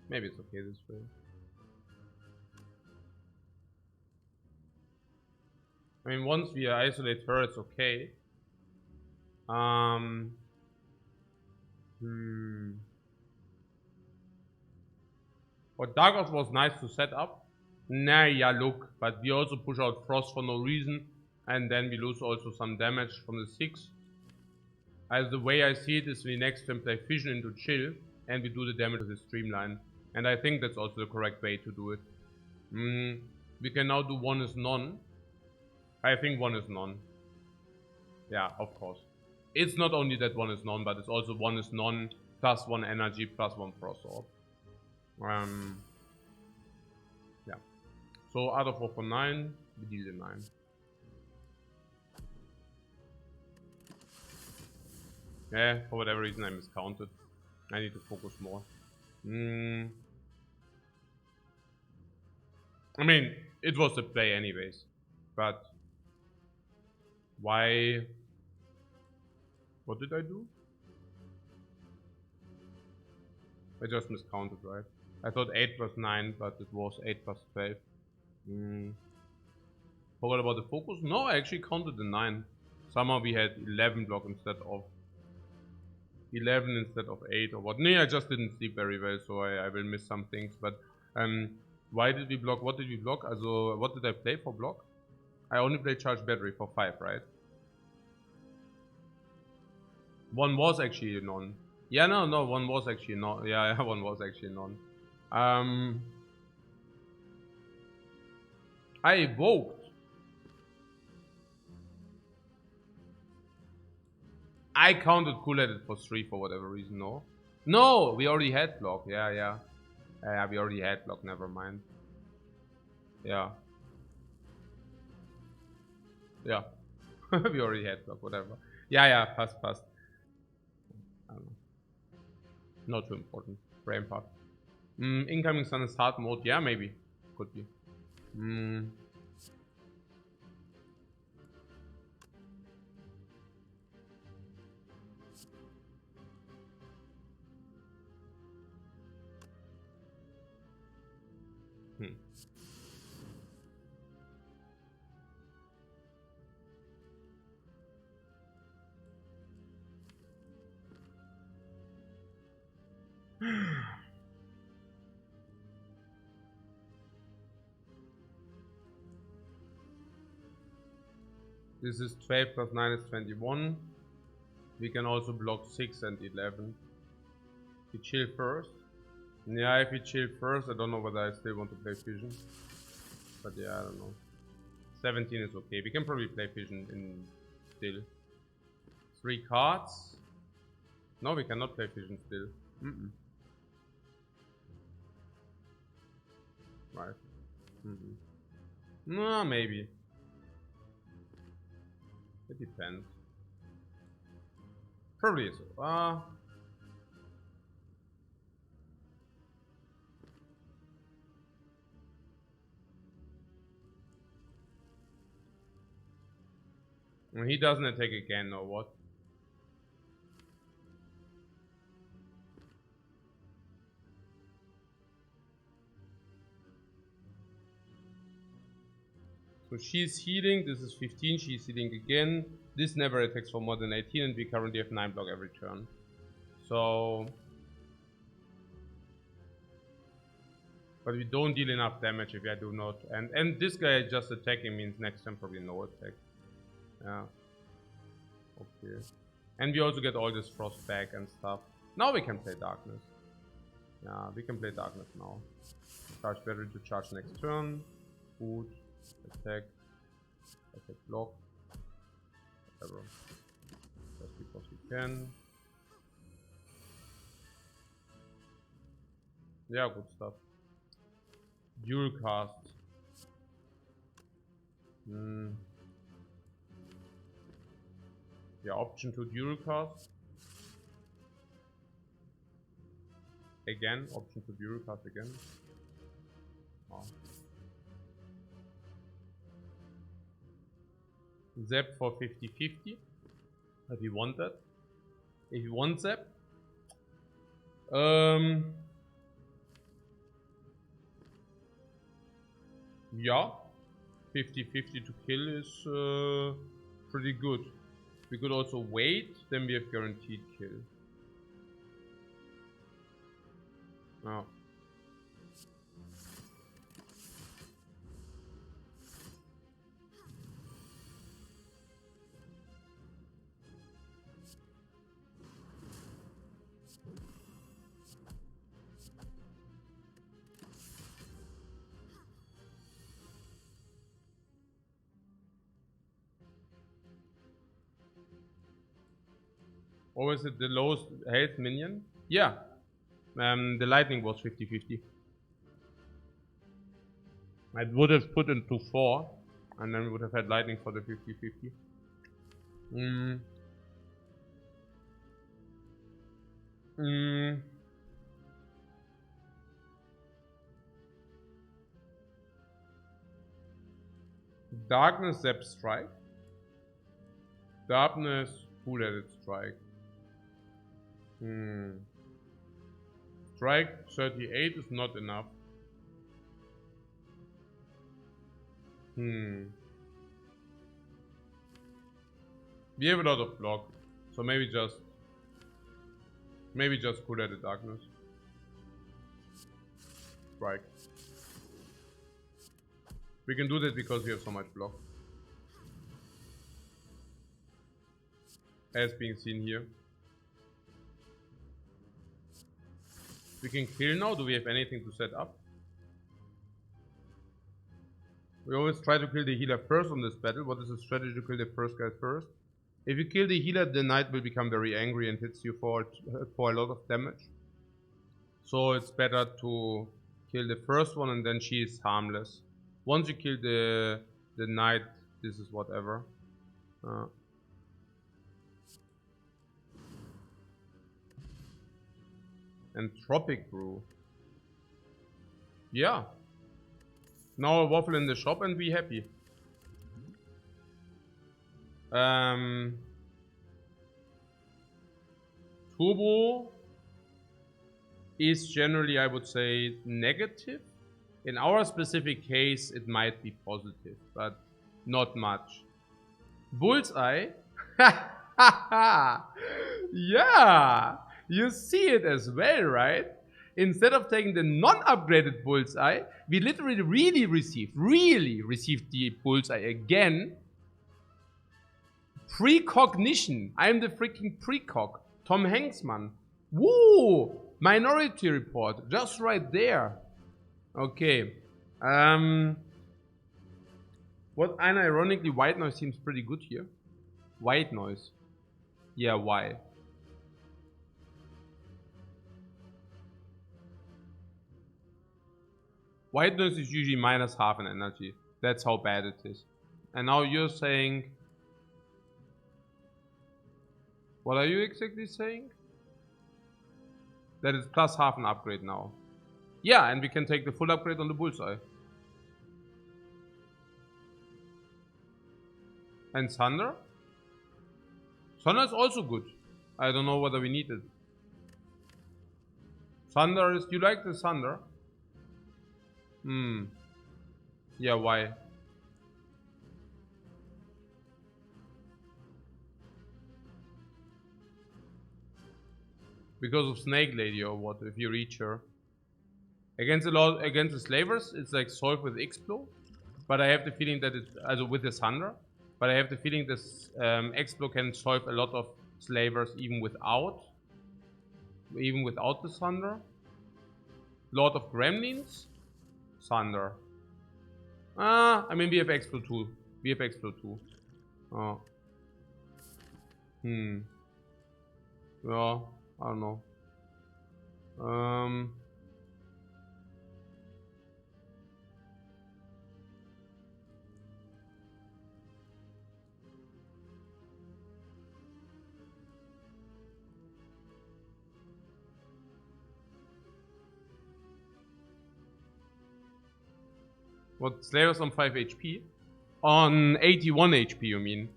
Maybe it's okay this way. I mean, once we isolate her, it's okay. What dark orb was nice to set up. Nah, yeah, look, but we also push out Frost for no reason, and then we lose also some damage from the 6. As the way I see it is we next turn play Fission into Chill, and we do the damage with the Streamline. And I think that's also the correct way to do it. We can now do 1 is none. I think 1 is none. Yeah, of course. It's not only that 1 is none, but it's also 1 is none plus 1 energy plus 1 frost orb. Yeah. So out of 4 for 9, we deal the 9. Yeah, for whatever reason I miscounted. I need to focus more. I mean, it was the play anyways. But why? What did I do? I just miscounted, right? I thought 8 plus 9, but it was 8 plus 12. Forgot about the focus? No, I actually counted the 9. Somehow we had 11 block instead of 11 instead of 8 or what. No, I just didn't sleep very well, so I will miss some things. But why did we block? What did we block? Also, what did I play for block? I only played charge battery for 5, right? 1 was actually a non. Yeah, no, 1 was actually non. Yeah, 1 was actually non. I evoked. I counted cool at it for 3 for whatever reason, no? No, we already had block. Yeah, we already had block, never mind. Yeah. Yeah. We already had block, whatever. Yeah, passed. I don't know. Not too important. Brain part. Incoming sun is hard mode. Yeah, maybe. Could be. This is 12 plus 9 is 21. We can also block 6 and 11. We chill first. Yeah, if we chill first, I don't know whether I still want to play Fission. But yeah, I don't know. 17 is okay. We can probably play Fission in still. 3 cards. No, we cannot play Fission still. Right. No, maybe. It depends. Probably so. He doesn't attack again or what? So she's healing, this is 15, she's healing again. This never attacks for more than 18 and we currently have 9 block every turn. So... But we don't deal enough damage if I do not. And this guy just attacking means next time probably no attack. Yeah. Okay. And we also get all this frost back and stuff. Now we can play darkness. Yeah, we can play darkness now. Charge battery to charge next turn. Food. Attack block, whatever, just because we can. Yeah, good stuff. Dual cast. Yeah, option to dual cast. Again, option to dual cast again. Oh. Zap for 50-50. If you want that. If you want Zap. Yeah. 50-50 to kill is pretty good. We could also wait, then we have guaranteed kill. Oh. Or was it the lowest health minion? Yeah. The lightning was 50-50. I would have put into 4, and then we would have had lightning for the 50-50. Darkness, Zap, Strike. Darkness, full-headed Strike. Strike 38 is not enough. We have a lot of block, so maybe just full-headed Darkness. Strike. We can do that because we have so much block. As being seen here. We can kill now. Do we have anything to set up? We always try to kill the healer first on this battle. What is the strategy to kill the first guy first? If you kill the healer, the knight will become very angry and hits you for a lot of damage. So it's better to kill the first one and then she is harmless. Once you kill the knight, this is whatever. Entropic Brew. Yeah. Now a waffle in the shop and be happy. Turbo is generally, I would say, negative. In our specific case, it might be positive, but not much. Bullseye? Yeah! You see it as well, right? Instead of taking the non-upgraded Bullseye, we literally really received the Bullseye again. Precognition. I'm the freaking precog. Tom Hanks, man. Woo! Minority Report. Just right there. Okay. What? And ironically, white noise seems pretty good here. White noise. Yeah, why? White noise is usually minus half an energy. That's how bad it is. And now you're saying... What are you exactly saying? That is plus half an upgrade now. Yeah, and we can take the full upgrade on the Bullseye. And Thunder? Thunder is also good. I don't know whether we need it. Thunder is... You like the Thunder? Yeah, why? Because of Snake Lady or what, if you reach her. Against the slavers, it's like solved with Explo. But I have the feeling that it's also with the Thunder. But I have the feeling this Explo can solve a lot of slavers even without the Thunder. Lord of Gremlins? Thunder. I mean we have Explo too. We have Explo too. Oh. Yeah, I don't know. What, slavers on 5 HP? On 81 HP you mean?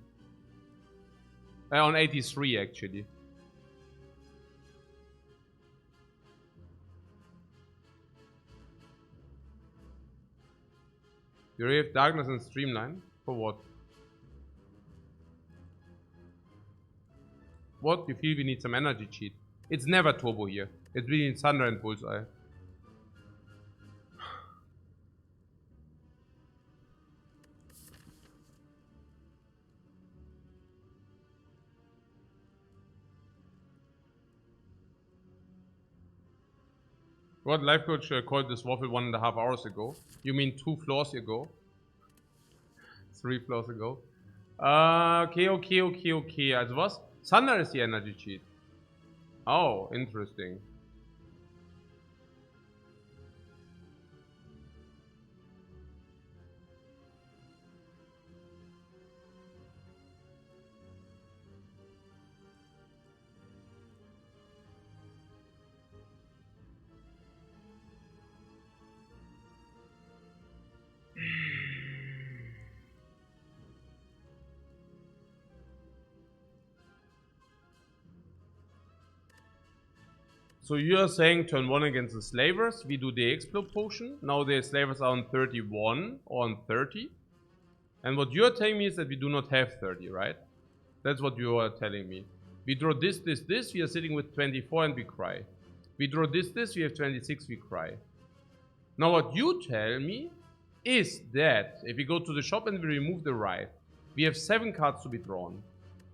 On 83 actually. You have Darkness and Streamline? For what? What? You feel we need some energy cheat? It's never turbo here. It's between Thunder and Bullseye. What? Lifecoach called this waffle 1.5 hours ago. You mean 2 floors ago? 3 floors ago. Okay. Also was? Thunder is the energy cheat. Oh, interesting. So you're saying turn 1 against the slavers, we do the explode potion. Now the slavers are on 31 or on 30. And what you're telling me is that we do not have 30, right? That's what you are telling me. We draw this, we are sitting with 24 and we cry. We draw this, we have 26, we cry. Now what you tell me is that if we go to the shop and we remove the ride, we have 7 cards to be drawn.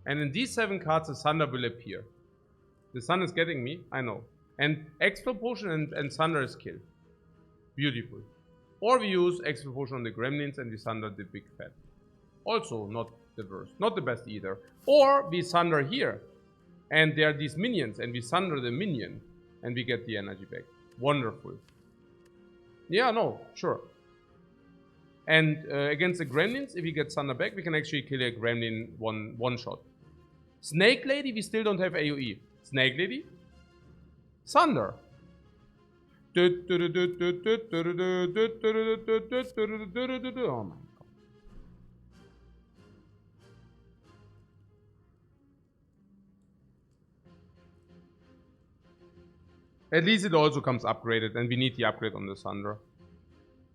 And in these 7 cards, the Thunder will appear. The sun is getting me, I know. And Explode Potion and Thunder is kill. Beautiful. Or we use Explode Potion on the Gremlins and we Thunder the Big Fat. Also not the worst. Not the best either. Or we Thunder here. And there are these minions and we Thunder the minion. And we get the energy back. Wonderful. Yeah, no, sure. And against the Gremlins, if we get Thunder back, we can actually kill a Gremlin one shot. Snake Lady, we still don't have AoE. Snake Lady? Thunder. Oh my god. At least it also comes upgraded, and we need the upgrade on the Thunder.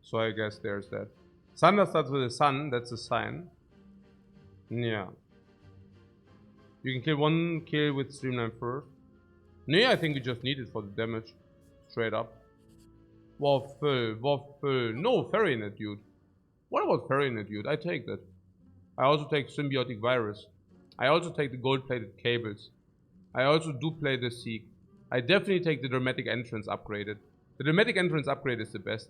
So I guess there's that. Thunder starts with a sun, that's a sign. Yeah. You can kill 1 kill with Streamline first. Yeah, I think we just need it for the damage. Straight up. Waffle, waffle. No, Fairynet, dude. What about Fairynet, dude? I take that. I also take Symbiotic Virus. I also take the gold-plated cables. I also do play the Seek. I definitely take the Dramatic Entrance upgraded. The Dramatic Entrance upgrade is the best.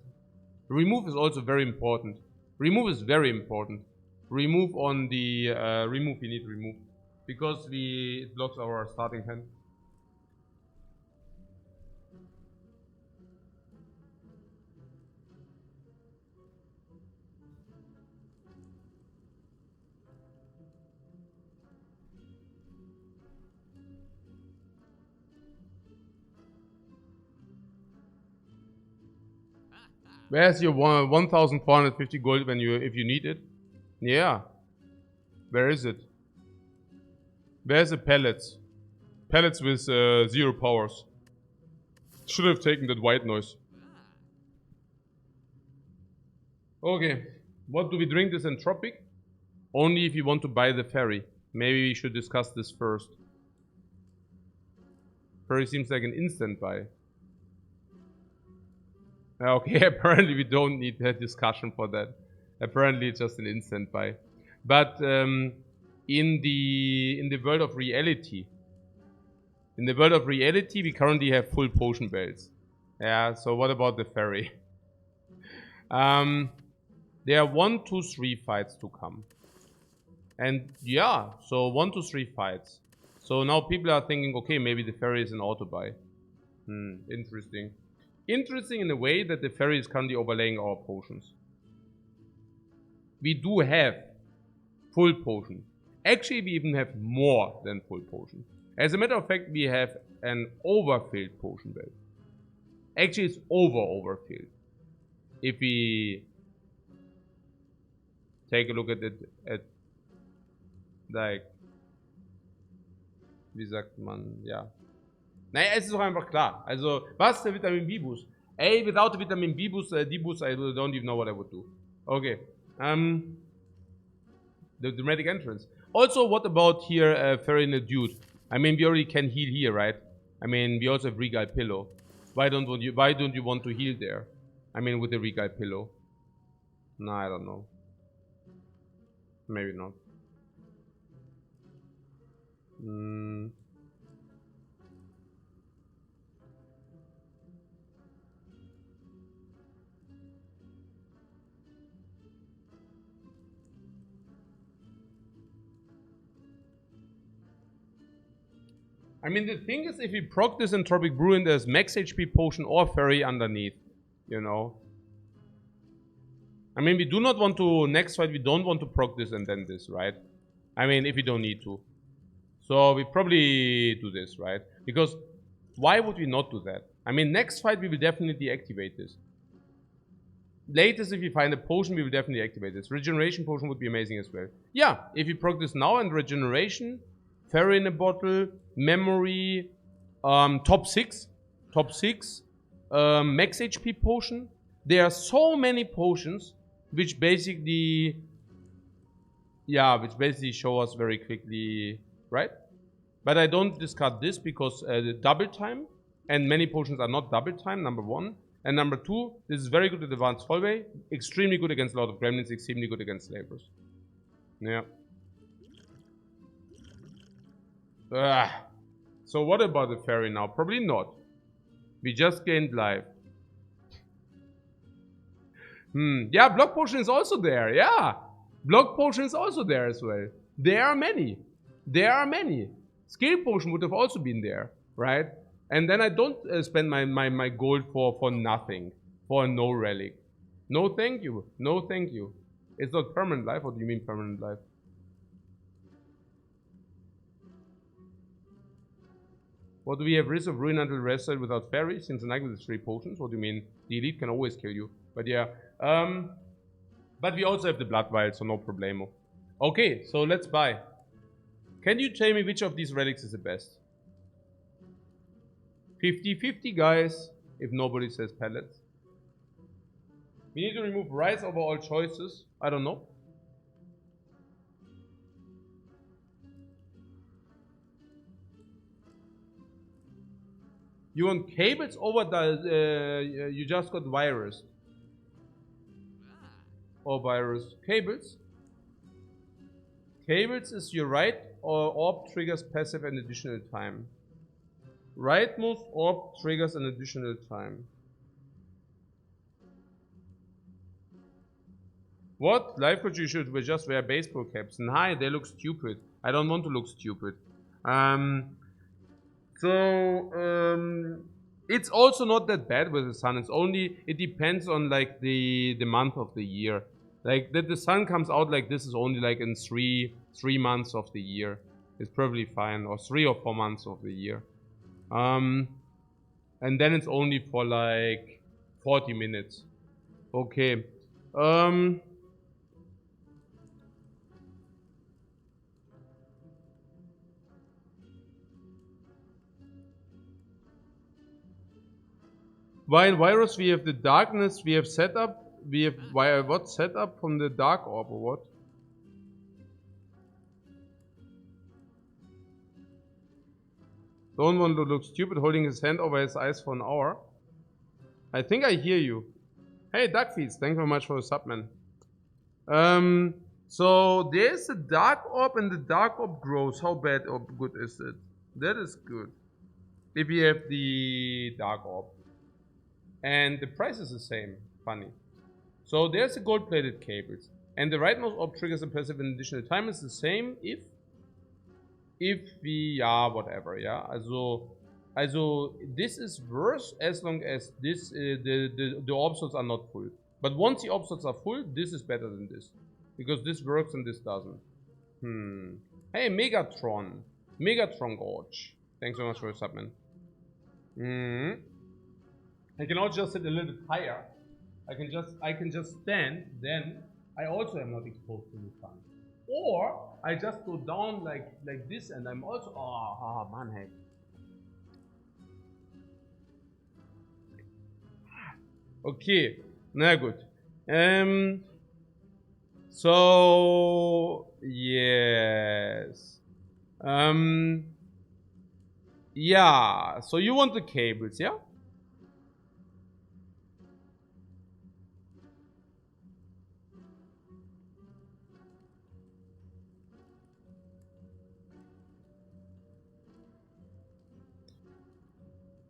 Remove is also very important. Remove is very important. Remove on the... remove, we need remove. Because it blocks our starting hand. Where's your 1,450 gold if you need it? Yeah. Where is it? Where's the pellets? Pellets with 0 powers. Should have taken that white noise. Okay. What do we drink this entropic? Only if you want to buy the ferry. Maybe we should discuss this first. Ferry seems like an instant buy. Okay, apparently we don't need that discussion for that. Apparently it's just an instant buy. But in the world of reality, we currently have full potion belts. Yeah, so what about the ferry? There are 1, 2, 3 fights to come. And yeah, so 1 to 3 fights. So now people are thinking, okay, maybe the ferry is an auto buy. Interesting. Interesting in the way that the ferry is currently overlaying our potions. We do have full potion. Actually, we even have more than full potion. As a matter of fact, we have an overfilled potion belt. Actually, it's overfilled. If we take a look at it, like, wie sagt man, ja. Naja, es ist doch einfach klar. Also, was ist der Vitamin B-Boost? Ey, without the Vitamin B-Boost, D-Boost, I don't even know what I would do. Okay. The dramatic entrance. Also, what about here, Fairynet Dude? I mean, we already can heal here, right? I mean, we also have Regal Pillow. Why don't you want to heal there? I mean, with the Regal Pillow. No, I don't know. Maybe not. I mean, the thing is, if we proc this Entropic Brew and there's max HP potion or fairy underneath, you know. I mean, we do not want to, next fight, we don't want to proc this and then this, right? I mean, if we don't need to. So we probably do this, right? Because why would we not do that? I mean, next fight, we will definitely activate this. Latest, if we find a potion, we will definitely activate this. Regeneration potion would be amazing as well. Yeah, if you proc this now and regeneration, fairy in a bottle, memory, top 6, max HP potion. There are so many potions which basically, show us very quickly, right? But I don't discard this because the double time, and many potions are not double time, number 1. And number 2, this is very good at advanced hallway, extremely good against a lot of gremlins, extremely good against slavers. Yeah. So what about the fairy now? Probably not. We just gained life. Yeah, block potion is also there. Yeah, block potion is also there as well. There are many. Skill potion would have also been there, right? And then I don't spend my gold for nothing, for no relic. No thank you. No thank you. It's not permanent life. What do you mean permanent life? What do we have? Risk of ruin until rested without fairy? Since the night with 3 potions. What do you mean? The elite can always kill you. But yeah. But we also have the blood vial, so no problemo. Okay, so let's buy. Can you tell me which of these relics is the best? 50-50, guys. If nobody says pellets. We need to remove rice over all choices. I don't know. You want cables over the... you just got virus. Or virus. Cables. Cables is your right or orb triggers passive an additional time. Rightmost orb triggers an additional time. What? Lifecoach, you should just wear baseball caps. Nah, they look stupid. I don't want to look stupid. It's also not that bad with the sun. It's only, it depends on like the month of the year. Like that the sun comes out like this is only like in three months of the year. It's probably fine, or 3 or 4 months of the year. And then it's only for like 40 minutes. Okay. While virus, we have the darkness, we have setup, we have what setup from the dark orb or what? Don't want to look stupid holding his hand over his eyes for an hour. I think I hear you. Hey, Duckfeeds, thank you very much for the sub, man. So there's a dark orb and the dark orb grows. How bad or good is it? That is good. If you have the dark orb. And the price is the same. Funny. So there's the gold-plated cables. And the rightmost orb triggers a passive an additional time is the same if we, whatever, yeah. Also this is worse as long as this, the orb slots are not full. But once the orb slots are full, this is better than this. Because this works and this doesn't. Hey, Megatron. Megatron Gorge. Thanks so much for your sub, man. I can also just sit a little bit higher. I can just stand, then I also am not exposed to the sun. Or I just go down like this and I'm also man, hey. Okay, na good. So yes. Yeah, so you want the cables, yeah?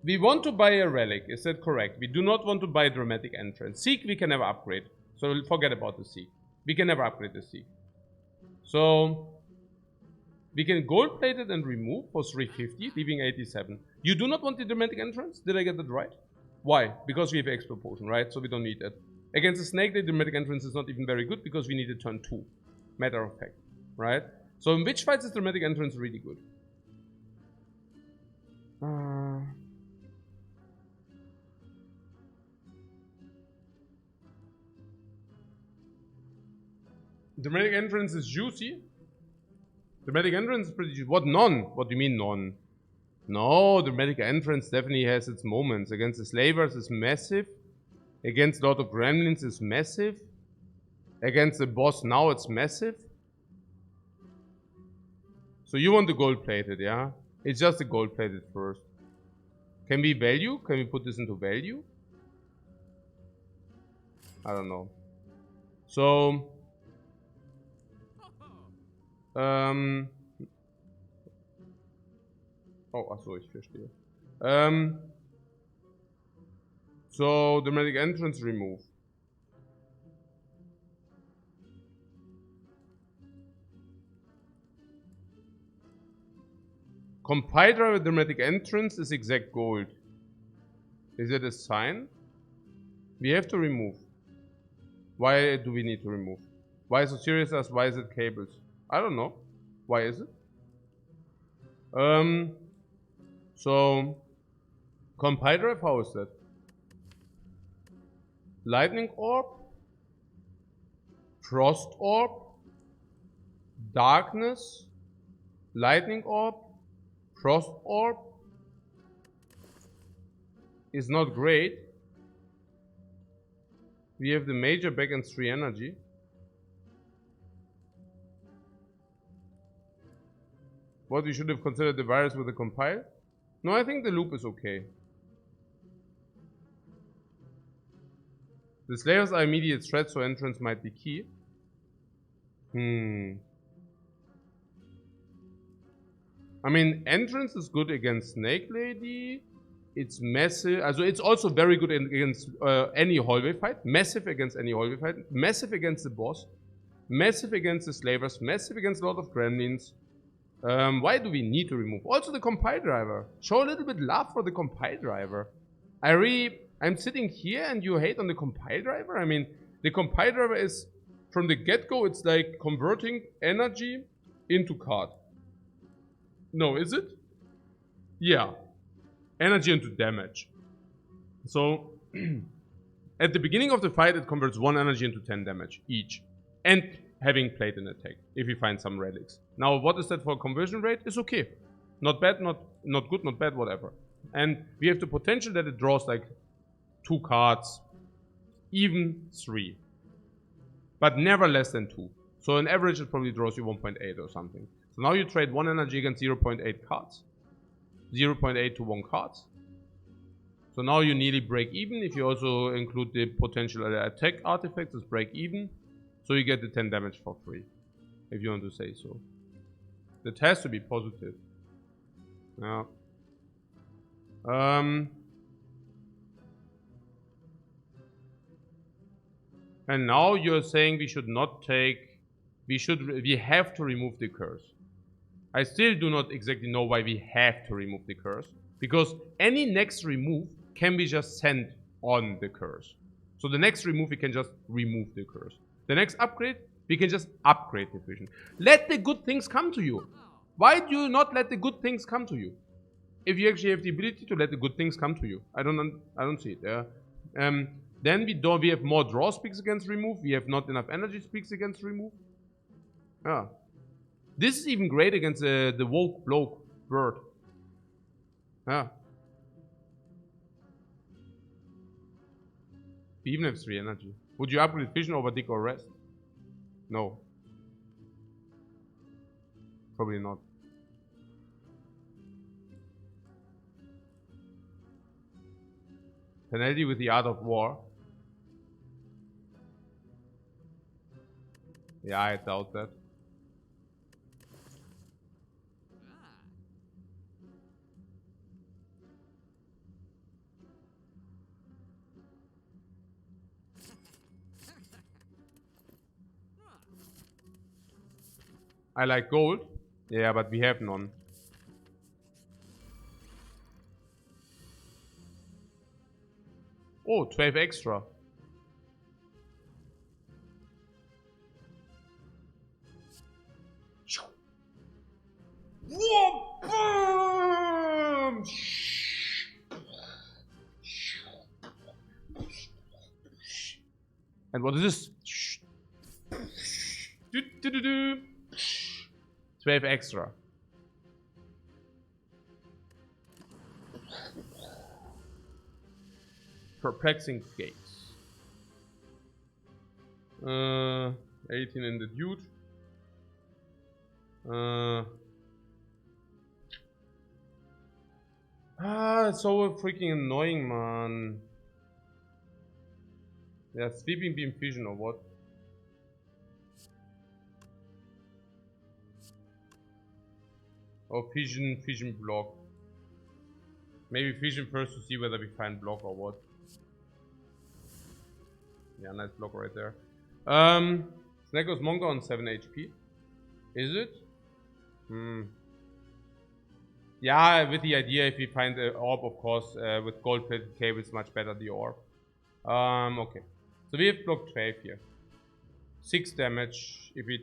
We want to buy a relic, is that correct? We do not want to buy a dramatic entrance. Seek we can never upgrade, so we'll forget about the Seek. We can never upgrade the Seek. So We can gold plate it and remove for 350, leaving 87. You do not want the dramatic entrance? Did I get that right? Why? Because we have expert potion, right? So we don't need that. Against the snake, the dramatic entrance is not even very good because we need a turn 2. Matter of fact, right? So in which fights is dramatic entrance really good? Dramatic entrance is juicy. Dramatic entrance is pretty juicy. What, none? What do you mean none? No, dramatic entrance definitely has its moments. Against the slavers is massive. Against Lord of Gremlins is massive. Against the boss now it's massive. So you want the gold plated, yeah? It's just the gold plated first. Can we value? Can we put this into value? I don't know. So oh, achso, ich verstehe. So, dramatic entrance remove. Compiler with dramatic entrance is exact gold. Is it a sign? We have to remove. Why do we need to remove? Why is it serious as why is it cables? I don't know. Why is it? So compiler, how is that? Lightning orb, frost orb, darkness, lightning orb, frost orb is not great. We have the major back and 3 energy. What, we should have considered the virus with the compile? No, I think the loop is okay. The slayers are immediate threats, so entrance might be key. I mean, entrance is good against Snake Lady. It's massive. Also, it's also very good against any hallway fight. Massive against any hallway fight. Massive against the boss. Massive against the slavers. Massive against Lord of Gremlins. Why do we need to remove? Also the compile driver. Show a little bit love for the compile driver. I'm sitting here and you hate on the compile driver? I mean, the compile driver is, from the get-go, it's like converting energy into card. No, is it? Yeah. Energy into damage. So, at the beginning of the fight, it converts 1 energy into 10 damage each. And having played an attack, if you find some relics. Now, what is that for conversion rate? It's okay. Not bad, not good, not bad, whatever. And we have the potential that it draws like 2 cards, even 3. But never less than 2. So on average, it probably draws you 1.8 or something. So now you trade 1 energy against 0.8 cards. 0.8 to 1 cards. So now you nearly break even. If you also include the potential attack artifacts, it's break even. So you get the 10 damage for free, if you want to say so. That has to be positive. Yeah. And now you're saying we should not take, we have to remove the curse. I still do not exactly know why we have to remove the curse. Because any next remove can be just sent on the curse. So the next remove, we can just remove the curse. The next upgrade, we can just upgrade the vision. Let the good things come to you. Why do you not let the good things come to you? If you actually have the ability to let the good things come to you. I don't see it. Yeah. Then we have more draw speaks against remove. We have not enough energy speaks against remove. Yeah. This is even great against the woke bloke bird. Yeah. We even have 3 energy. Would you upgrade vision over Dick or Rest? No. Probably not. Penalty with the Art of War. Yeah, I doubt that. I like gold. Yeah, but we have none. Oh, 12 extra. Whoa, boom! And what is this? 12 extra. Perplexing gates. 18 in the dude. It's so freaking annoying, man. Yeah, sleeping beam vision or what? Or vision block. Maybe vision first to see whether we find block or what. Yeah, nice block right there. Snagos Monka on 7 HP. Is it? Yeah, with the idea if we find the orb, of course, with gold plated cables, much better the orb. Okay. So we have block 12 here. 6 damage if we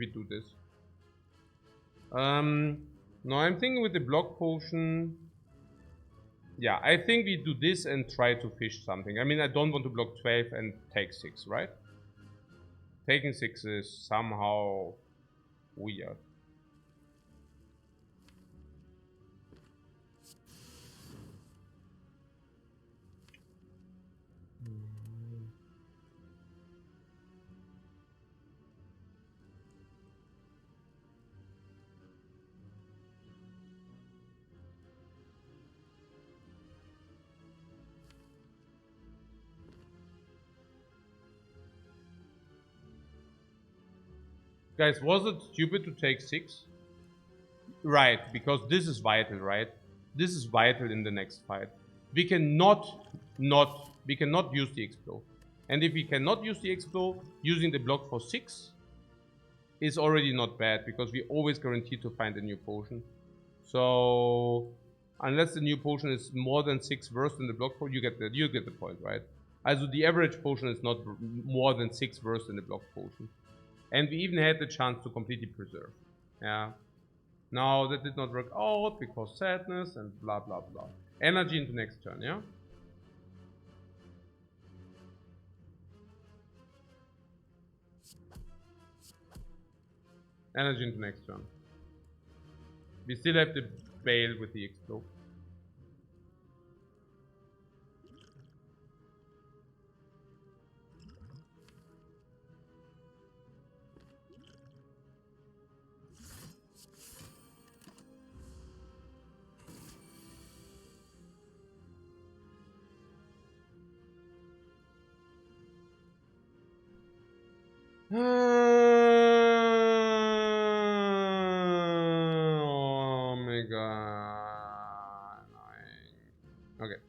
do this. Now I'm thinking with the block potion. Yeah, I think we do this and try to fish something. I mean, I don't want to block 12 and take 6, right? Taking 6 is somehow weird. Guys, was it stupid to take 6? Right, because this is vital, right? This is vital in the next fight. We cannot use the explode. And if we cannot use the explode, using the block for 6 is already not bad, because we always guarantee to find a new potion. So unless the new potion is more than 6 worse than the block potion, you get the point, right? Also the average potion is not more than 6 worse than the block potion. And we even had the chance to completely preserve. Yeah. Now that did not work out because sadness and blah blah blah. Energy into next turn, yeah? Energy into next turn. We still have the bail with the explode. Oh my god. Okay.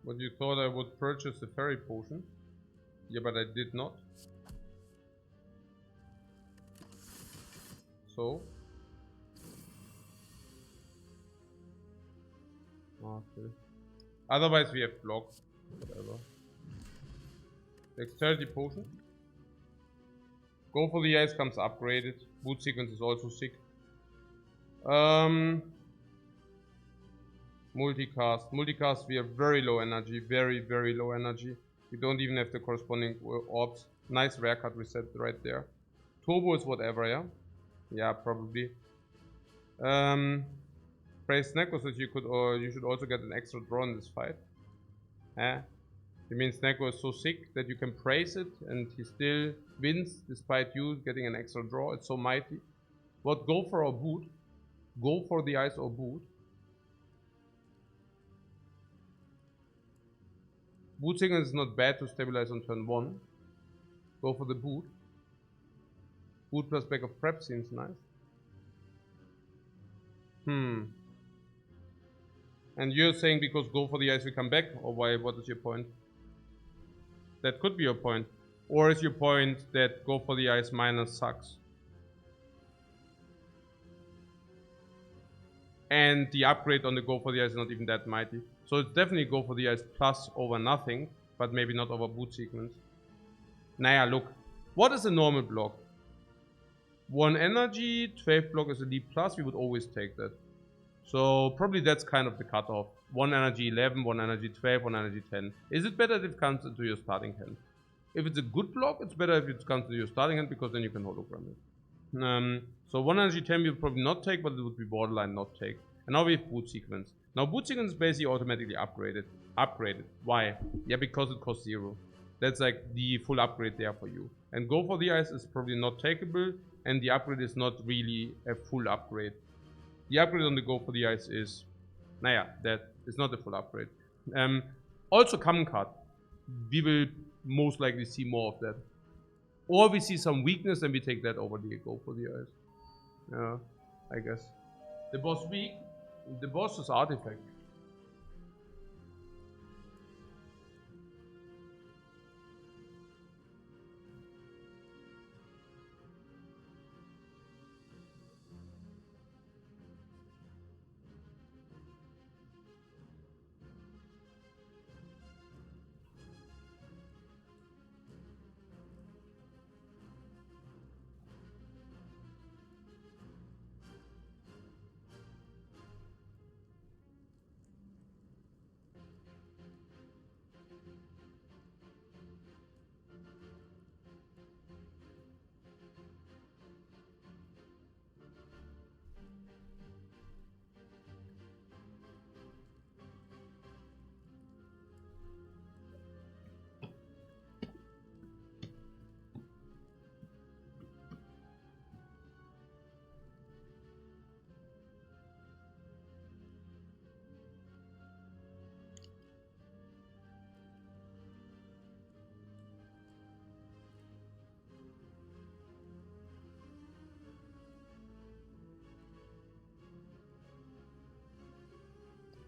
But you thought I would purchase a fairy potion? Yeah, but I did not. So? Okay. Otherwise we have block. Whatever. Dexterity potion. Go for the ice comes upgraded. Boot sequence is also sick. Multicast. Multicast, we have very low energy. Very, very low energy. We don't even have the corresponding orbs. Nice rare card reset right there. Turbo is whatever, yeah? Yeah, probably. Praise Snack was that you should also get an extra draw in this fight. Eh? It means Neko is so sick that you can praise it and he still wins despite you getting an extra draw. It's so mighty. What, go for or boot? Go for the ice or boot? Boot signal is not bad to stabilize on turn 1. Go for the boot. Boot plus back of prep seems nice. And you're saying because go for the ice we come back, or why? What is your point? That could be your point. Or is your point that go for the ice minus sucks? And the upgrade on the go for the ice is not even that mighty. So it's definitely go for the ice plus over nothing, but maybe not over boot sequence. Naja, look. What is a normal block? 1 energy, 12 block is a D plus, we would always take that. So probably that's kind of the cutoff. 1 energy 11, 1 energy 12, 1 energy 10. Is it better if it comes into your starting hand? If it's a good block, it's better if it comes to your starting hand because then you can hologram it. So 1 energy 10 we would probably not take, but it would be borderline not take. And now we have boot sequence. Now boot sequence is basically automatically upgraded. Why? Yeah, because it costs 0. That's like the full upgrade there for you. And go for the ice is probably not takeable, and the upgrade is not really a full upgrade. The upgrade on the go for the ice is, naja, that is not a full upgrade. Also common card. We will most likely see more of that. Or we see some weakness and we take that over the go for the ice. Yeah, I guess. The boss weak. The boss is artifact.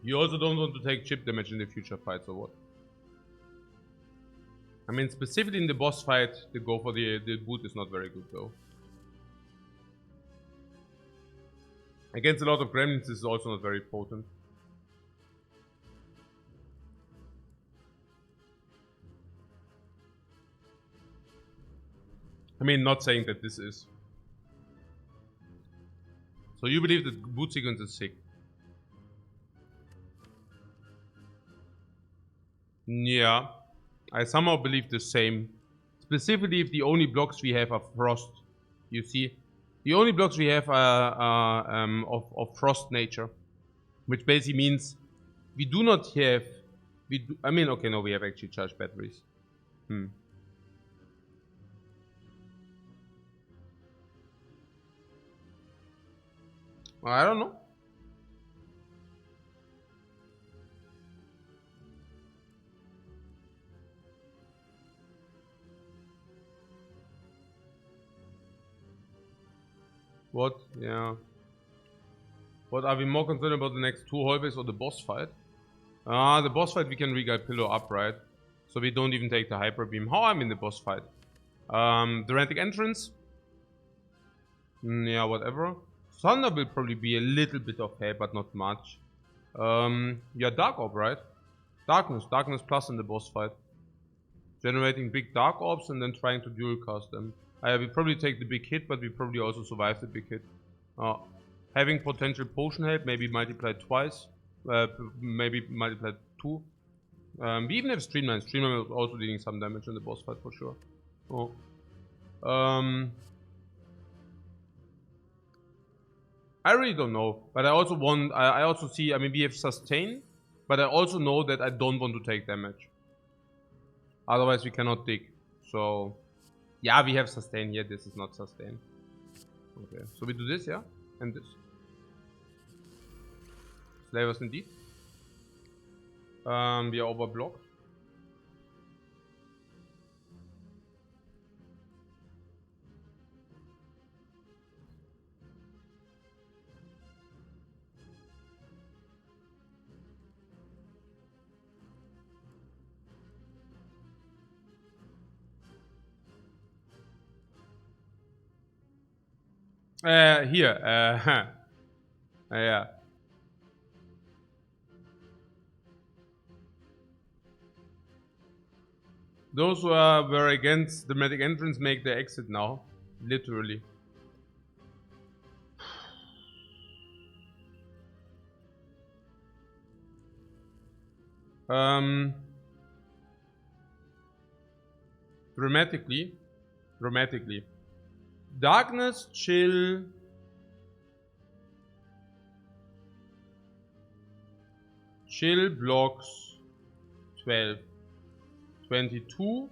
You also don't want to take chip damage in the future fights or what? I mean, specifically in the boss fight, the go for the boot is not very good though. Against a lot of gremlins, this is also not very potent. I mean, not saying that this is. So you believe that boot sequence is sick? Yeah, I somehow believe the same. Specifically if the only blocks we have are frost. You see? The only blocks we have are of frost nature. Which basically means we do not have... I mean, okay, no, we have actually charged batteries. I don't know. What? Yeah. What are we more concerned about, the next 2 hallways or the boss fight? The boss fight we can re-guide pillow up, right? So we don't even take the hyper beam. How I'm in the boss fight? The Rantic entrance. Yeah, whatever. Thunder will probably be a little bit of help, but not much. Yeah, Dark Orb, right? Darkness plus in the boss fight. Generating big Dark Orbs and then trying to dual cast them. We probably take the big hit, but we probably also survive the big hit. Having potential potion help, maybe multiplied twice. Maybe multiplied 2. We even have Streamline. Streamline is also dealing some damage in the boss fight for sure. I really don't know, but I also want. I also see. I mean, we have sustain. But I also know that I don't want to take damage. Otherwise we cannot dig. So yeah, we have sustain here. This is not sustain. Okay, so we do this, yeah? And this. Slavers indeed. We are overblocked. Here. Yeah. Those who were against the medic entrance make their exit now. Literally. Dramatically. Darkness, chill. Chill blocks 12. 22.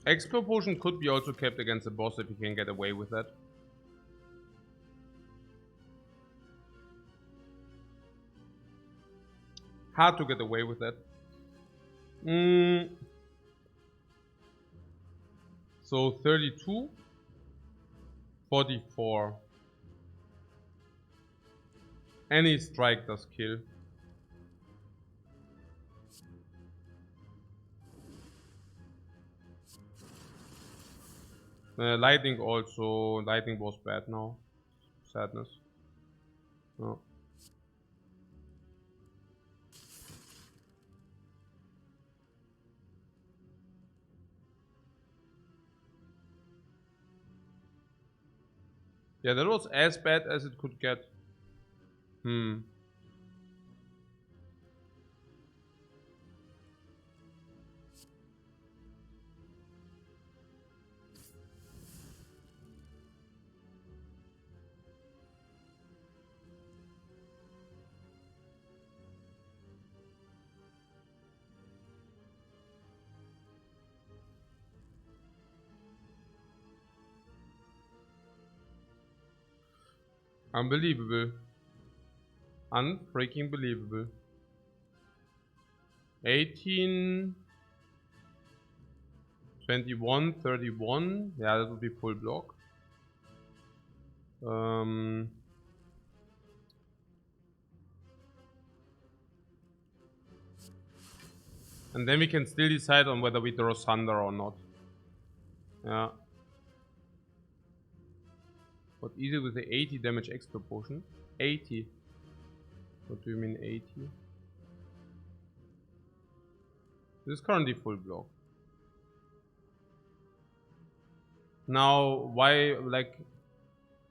Explore potion could be also kept against the boss if he can get away with that. Hard to get away with that. So 32. 44. Any strike does kill. Lightning also. Lightning was bad now. Sadness. No. Yeah, that was as bad as it could get. Unbelievable. Unfreaking believable. 18, 21, 31. Yeah, that would be full block. And then we can still decide on whether we draw Thunder or not. Yeah. What easy with the 80 damage extra potion? 80. What do you mean 80? This is currently full block. Now, why like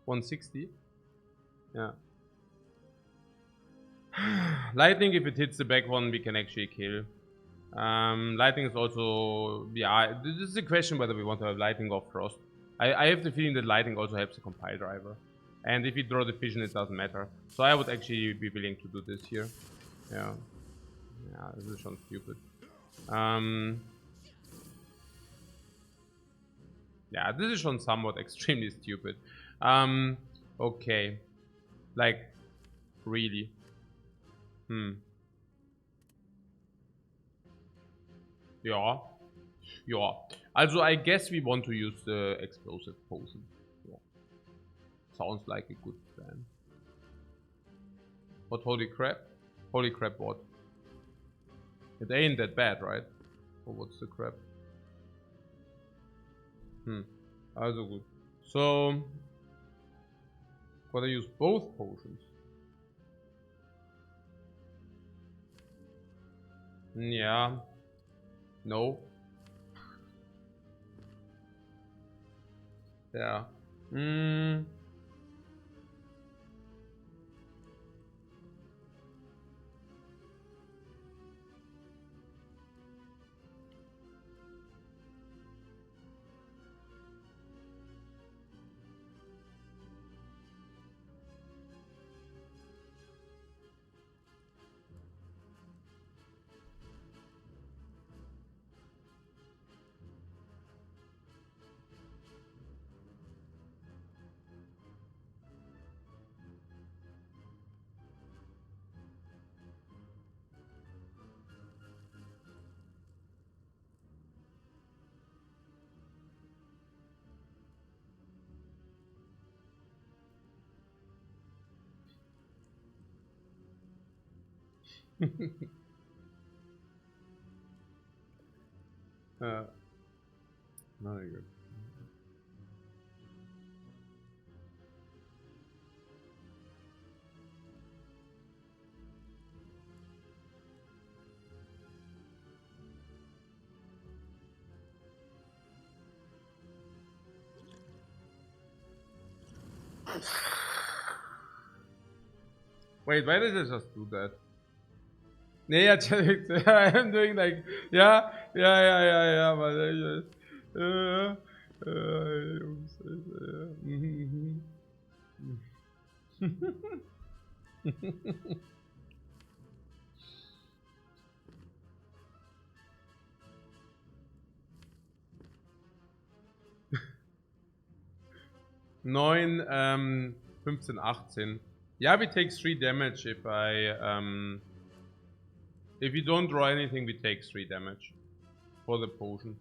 160? Yeah. Lightning, if it hits the back one, we can actually kill. Lightning is also, yeah, this is a question whether we want to have Lightning or Frost. I have the feeling that Lightning also helps the compile driver. And if you draw the vision, it doesn't matter. So I would actually be willing to do this here. Yeah. Yeah, this is schon stupid. Yeah, this is schon somewhat extremely stupid. Okay. Like, really. Yeah. Yeah. Also, I guess we want to use the explosive potion. Yeah. Sounds like a good plan. What holy crap? Holy crap, what? It ain't that bad, right? Or what's the crap? Also good. So, gotta use both potions. Yeah. No. Yeah. Very good. Wait, why did I just do that? Nee, I'm doing like, yeah, but I just, Nine, 15, 18. Yeah, we take 3 damage if if you don't draw anything, we take 3 damage for the potion.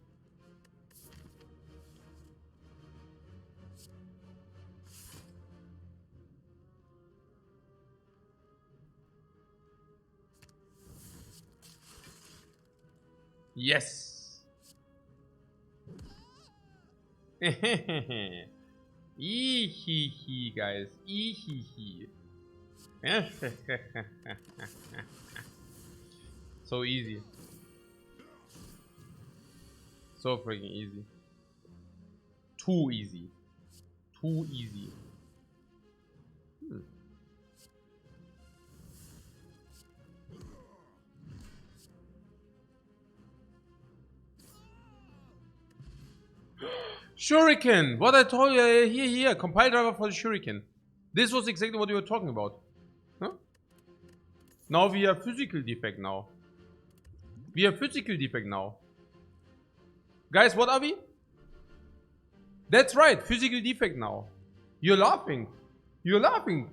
Yes! Ehehe, guys. Ehehe. So easy. So freaking easy. Too easy. Too easy. Shuriken! What I told you, here, compile driver for the Shuriken. This was exactly what you were talking about. Huh? Now we have physical defect now. We have physical defect now. Guys, what are we? That's right, physical defect now. You're laughing. You're laughing.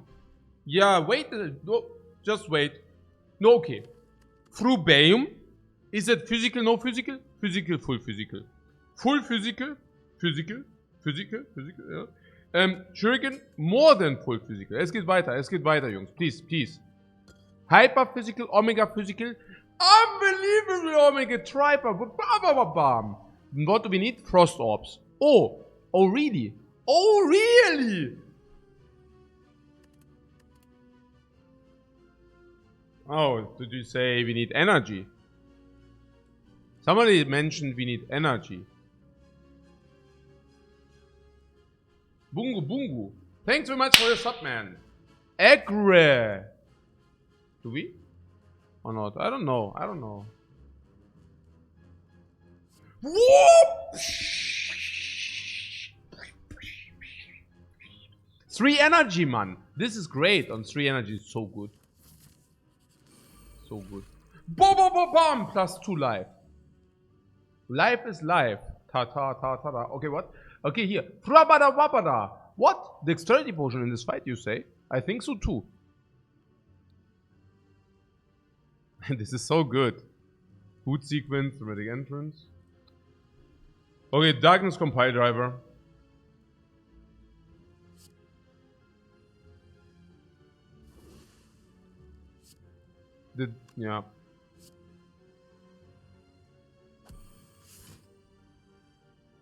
Yeah, wait. No, just wait. No, okay. Through Bayum. Is it physical, no physical? Physical, full physical. Full physical. Physical, ja. Shuriken, more than full physical. Es geht weiter, Jungs. Please. Hyper physical, Omega physical. Unbelievable Omega Triper. Bam. What do we need? Frost orbs. Oh, really? Oh, really? Oh, did you say we need energy? Somebody mentioned we need energy. Bungu. Thanks very much for your sub, man. Agre. Do we? Or not? I don't know. Whoop! 3 energy, man. This is great. On 3 energy is so good. So good. Bam! Plus 2 life. Life is life. Ta. Okay, what? Okay, here. Frabada. What? Dexterity potion in this fight, you say? I think so too. This is so good. Food sequence, dramatic entrance. Okay, darkness compile driver. Yeah.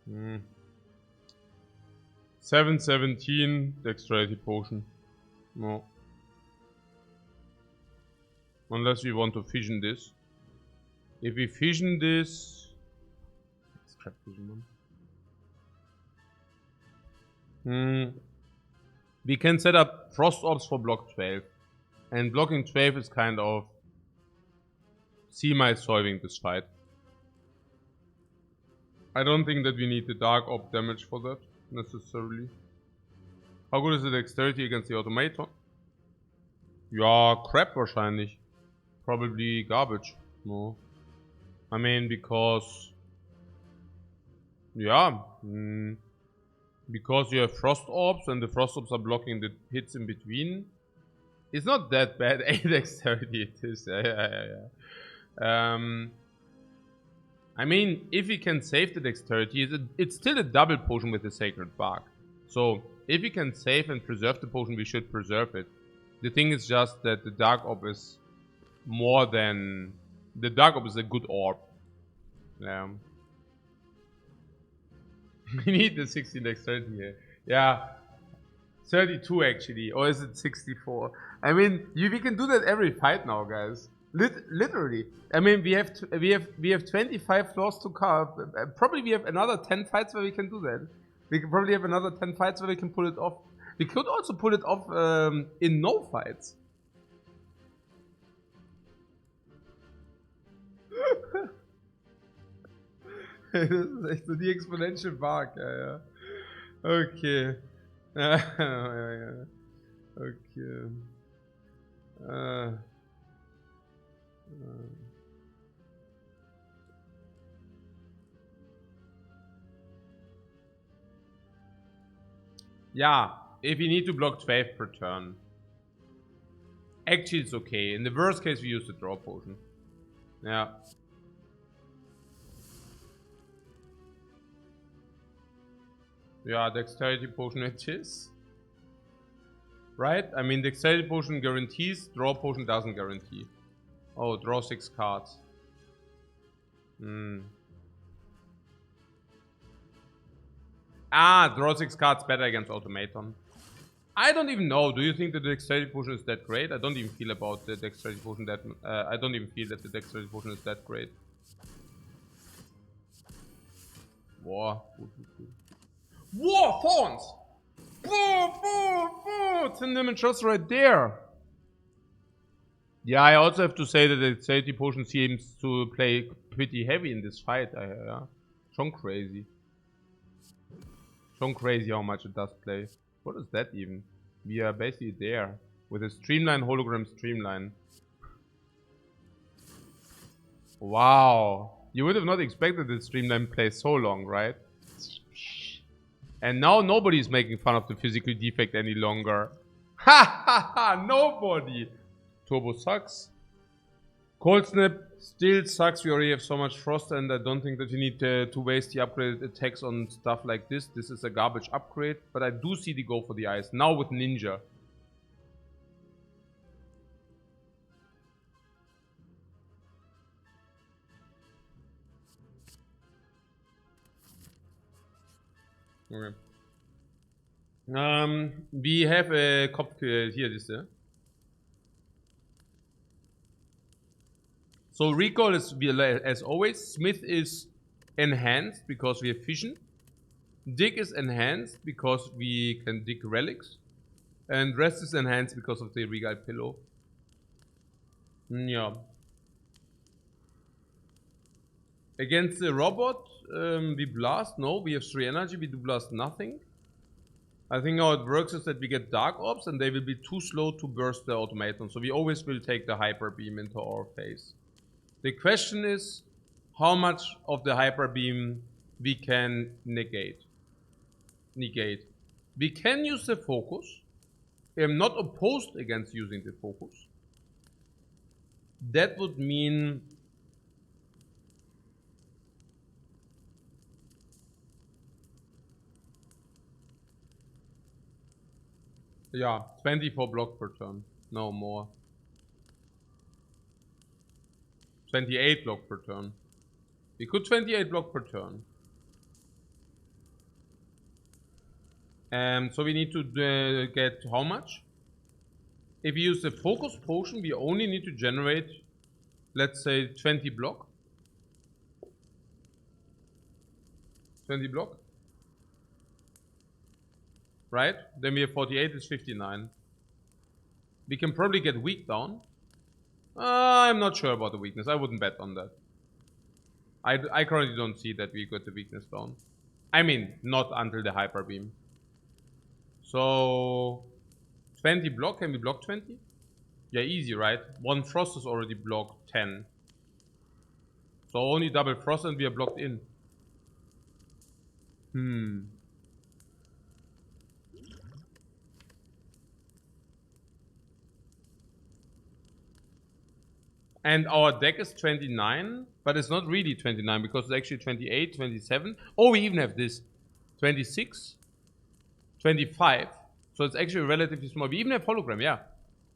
Hmm. 717 dexterity potion. No. Unless we want to fission this. If we fission this... Scrap fission, man. We can set up frost orbs for block 12. And blocking 12 is kind of semi-solving this fight. I don't think that we need the dark orb damage for that, necessarily. How good is the dexterity against the automaton? Ja, crap wahrscheinlich. Probably garbage. No. I mean, because... Yeah. Because you have frost orbs and the frost orbs are blocking the hits in between. It's not that bad. 8 dexterity it is. Yeah. I mean, if we can save the dexterity, it's still a double potion with the sacred bark. So, if we can save and preserve the potion, we should preserve it. The thing is just that the dark orb is more than... The Dark Orb is a good orb. Yeah. We need the 16 dexterity here. Yeah. 32 actually. Or is it 64? I mean, we can do that every fight now, guys. Literally. I mean, we have 25 floors to cover. Probably we have another 10 fights where we can do that. We can probably have another 10 fights where we can pull it off. We could also pull it off in no fights. Das ist echt so die Exponential Bark, ja. Okay. Ja. Okay. Yeah, if you need to block 12 per turn. Actually, it's okay. In the worst case, we use the draw potion. Yeah. Yeah, dexterity potion it is. Right? I mean, dexterity potion guarantees, draw potion doesn't guarantee. Oh, draw 6 cards. Ah, draw 6 cards better against automaton. I don't even know. Do you think the dexterity potion is that great? I don't even feel about the dexterity potion that... I don't even feel that the dexterity potion is that great. War. War! Thorns! 10 damage just right there. Yeah, I also have to say that the dexterity potion seems to play pretty heavy in this fight. Yeah. Schon crazy. Schon crazy how much it does play. What is that even? We are basically there. With a streamline, hologram streamline. Wow. You would have not expected the streamline play so long, right? And now nobody's making fun of the physical defect any longer. Ha ha ha! Nobody! Turbo sucks. Cold Snap still sucks. We already have so much frost, and I don't think that you need to waste the upgraded attacks on stuff like this. This is a garbage upgrade, but I do see the go for the ice. Now with Ninja. Okay. We have a Kopf here, this. So recall is as always. Smith is enhanced because we have fission. Dig is enhanced because we can dig relics. And rest is enhanced because of the regal pillow. Yeah. Against the robot, we blast. No, we have 3 energy. We do blast nothing. I think how it works is that we get dark orbs and they will be too slow to burst the automaton. So we always will take the hyper beam into our face. The question is how much of the hyper beam we can negate. We can use the focus. I am not opposed against using the focus. That would mean yeah, 24 block per turn. No more. 28 block per turn. We could 28 block per turn. So we need to get how much? If we use the focus potion, we only need to generate, let's say, 20 block. 20 block. Right? Then we have 48, is 59. We can probably get weak down. I'm not sure about the weakness. I wouldn't bet on that. I currently don't see that we got the weakness down. I mean, not until the hyper beam. So 20 block, can we block 20? Yeah, easy, right? 1 frost is already blocked 10. So only double frost and we are blocked in. And our deck is 29, but it's not really 29 because it's actually 28, 27. Oh, we even have this. 26, 25. So it's actually relatively small. We even have hologram, yeah.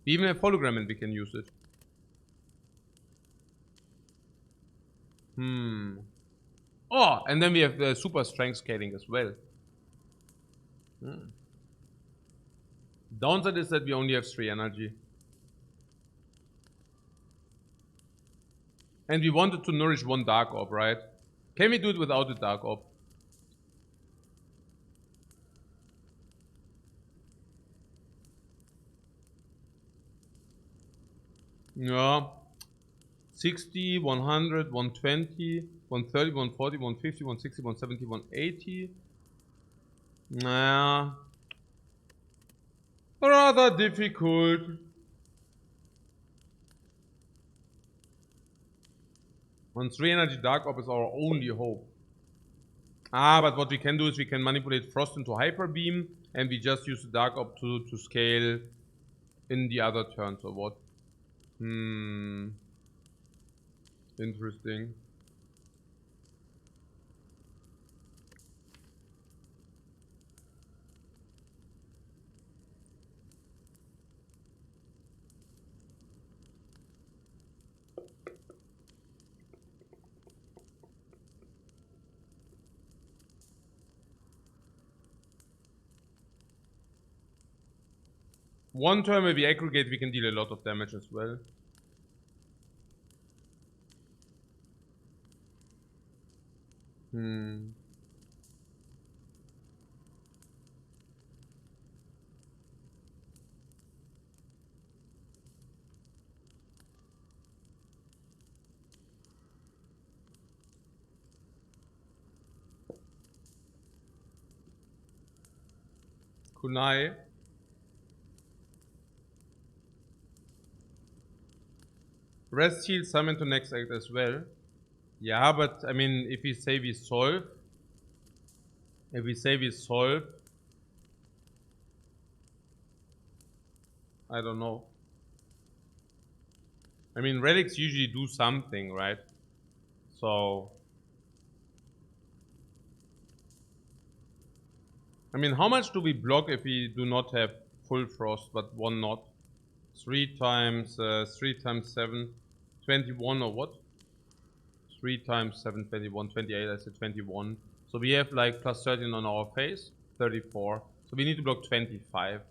We even have hologram and we can use it. Oh, and then we have the super strength scaling as well. Downside is that we only have 3 energy. And we wanted to nourish 1 dark orb, right? Can we do it without the dark orb? Yeah. 60, 100, 120, 130, 140, 150, 160, 170, 180. Nah. Rather difficult. On 3 energy dark orb is our only hope. Ah, but what we can do is we can manipulate frost into hyper beam, and we just use the dark orb to scale in the other turns or what? Interesting. One turn where we aggregate, we can deal a lot of damage as well. Kunai. Rest heal summon to next act as well. Yeah, but I mean, if we say we solve, I don't know. I mean, relics usually do something, right? So, I mean, how much do we block if we do not have full frost, but 1 not? 3 times 7, 21 or what? 3 times 7, 21, 28, I said 21. So we have like plus 13 on our face, 34. So we need to block 25.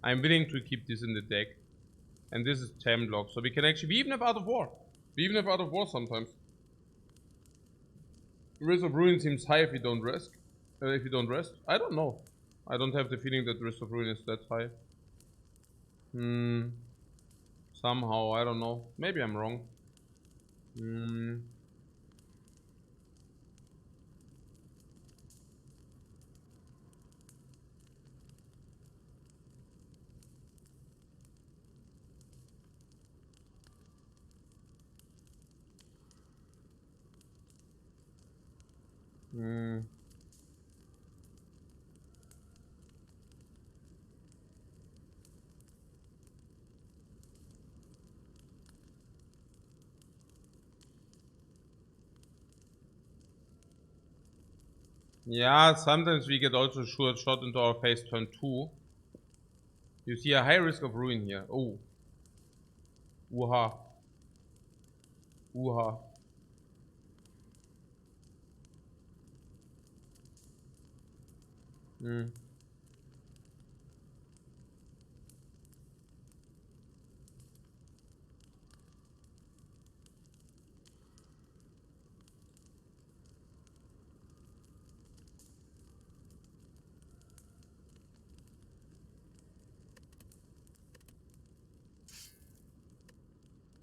I'm willing to keep this in the deck. And this is 10 blocks. So we can actually, we even have Art of War. We even have Art of War sometimes. Risk of Ruin seems high if you don't rest. I don't know. I don't have the feeling that Risk of Ruin is that high. Somehow, I don't know. Maybe I'm wrong. Yeah, sometimes we get also sure shot into our face turn 2. You see a high risk of ruin here. Oh. Uha. Uha.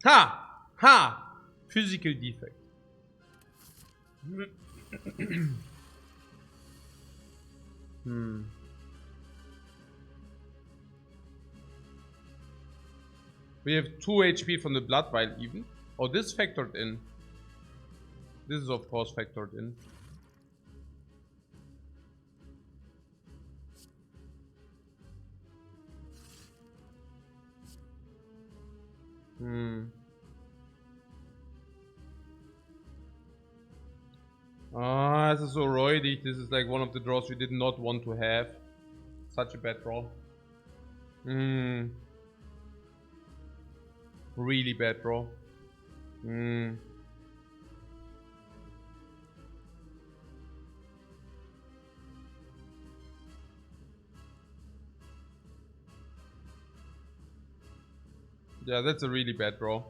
Ha! Ha! Physical defect. We have 2 HP from the blood vial even. Oh, this factored in. This is of course factored in. Ah, this is so roidy. This is like one of the draws we did not want to have. Such a bad draw. Really bad draw. Yeah, that's a really bad draw.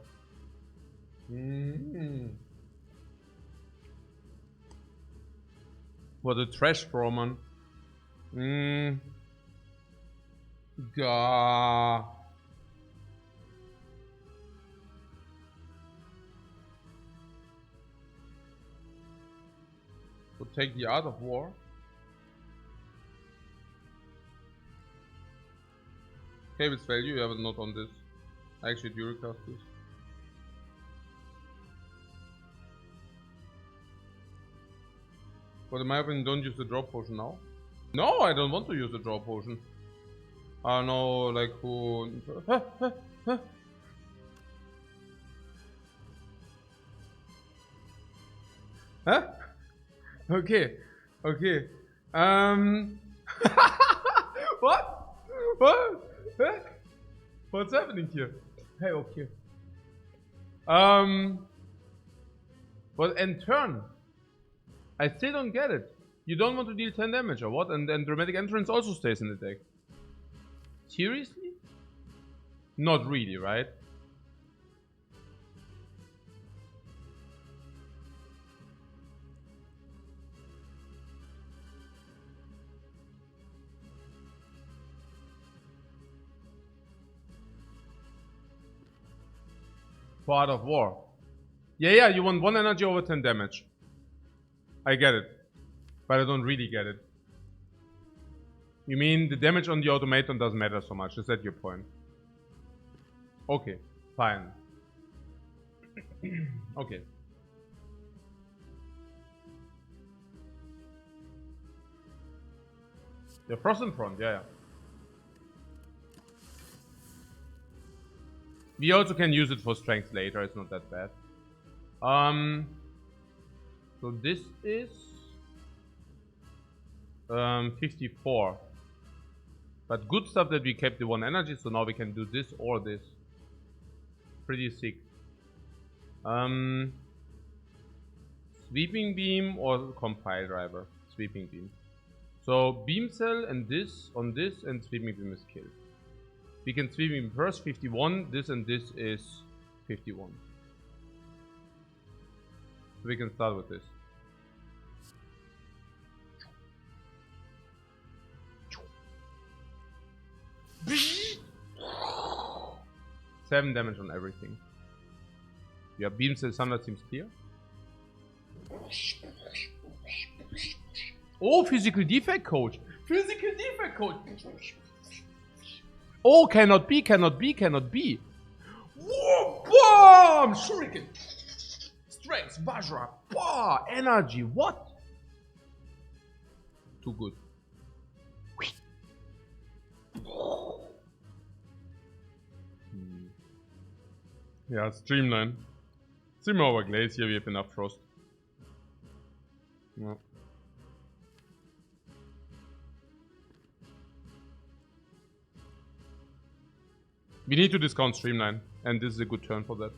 What a trash draw, man. Gah. So take the Art of War. Cable's value, you have it not on this. I actually do recast this. But in my opinion, don't use the draw potion now. No, I don't want to use the draw potion. I don't know, like who... Huh? Okay, okay. What? What? Huh? What's happening here? Hey, okay. But end turn. I still don't get it. You don't want to deal 10 damage or what? And then Dramatic Entrance also stays in the deck. Seriously? Not really, right? For Art of War. Yeah, you want 1 energy over 10 damage. I get it. But I don't really get it. You mean the damage on the automaton doesn't matter so much? Is that your point? Okay, fine. Okay. The Frost in front, yeah. We also can use it for strength later, it's not that bad. So this is 54. But good stuff that we kept the 1 energy, so now we can do this or this. Pretty sick. Sweeping Beam or Compile Driver? Sweeping Beam. So Beam Cell and this on this, and Sweeping Beam is killed. We can Sweeping Beam first, 51. This and this is 51. So we can start with this. Seven damage on everything. Yeah, Beam Cell Thunder seems clear. Oh, Physical Defect Coach! Physical Defect Coach! Oh, cannot be, cannot be, cannot be! Whoa, bomb! Shuriken! Strength, Vajra, bah! Energy, what? Too good. Yeah, Streamline. Stream over Glacier, we have enough Frost. No. We need to discount Streamline, and this is a good turn for that.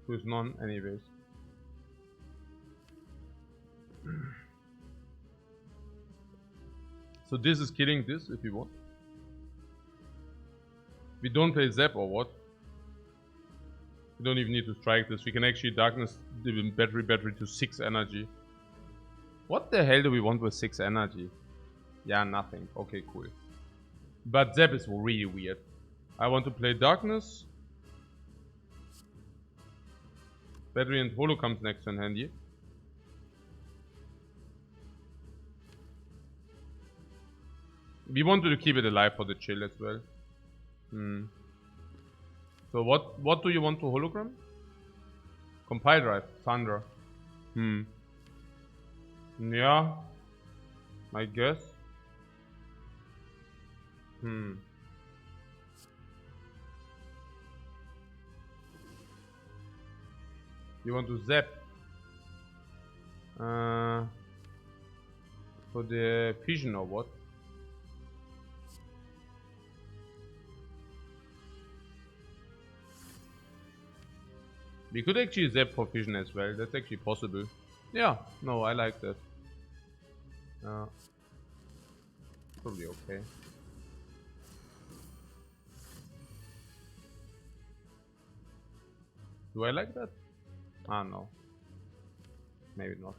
With none, anyways. So this is killing this if you want. We don't play Zap or what? We don't even need to strike this. We can actually Darkness the battery to 6 energy. What the hell do we want with 6 energy? Yeah, nothing. Okay, cool. But Zap is really weird. I want to play Darkness. Battery and Holo comes next in handy. We wanted to keep it alive for the chill as well. So what do you want to hologram? Compile Drive, Thunder. Yeah. I guess. You want to zap? For the fission or what? We could actually zap for fission as well. That's actually possible. Yeah, no, I like that. Probably okay. Do I like that? Ah, no. Maybe not.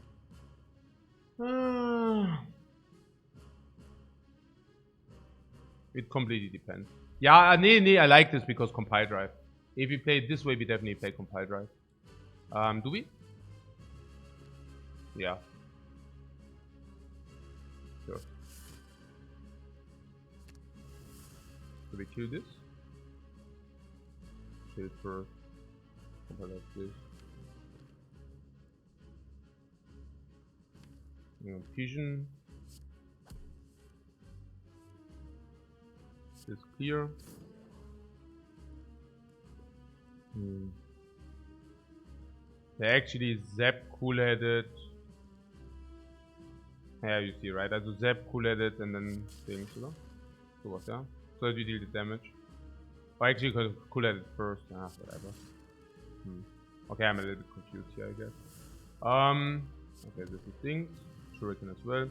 It completely depends. Yeah, nee, I like this because compile drive. If we play it this way, we definitely play compile drive. Do we? Yeah. Sure. So we kill this. Kill first. Compile like this. Fission. This is clear. They actually zap cool-headed. Yeah, you see, right? Also zap cool-headed and then things, oder? Sowas, ja? So that you deal the damage. Or actually you could cool-headed first. Ah, whatever. Okay, I'm a little bit confused here, I guess. Okay, this is things. Shuriken as well.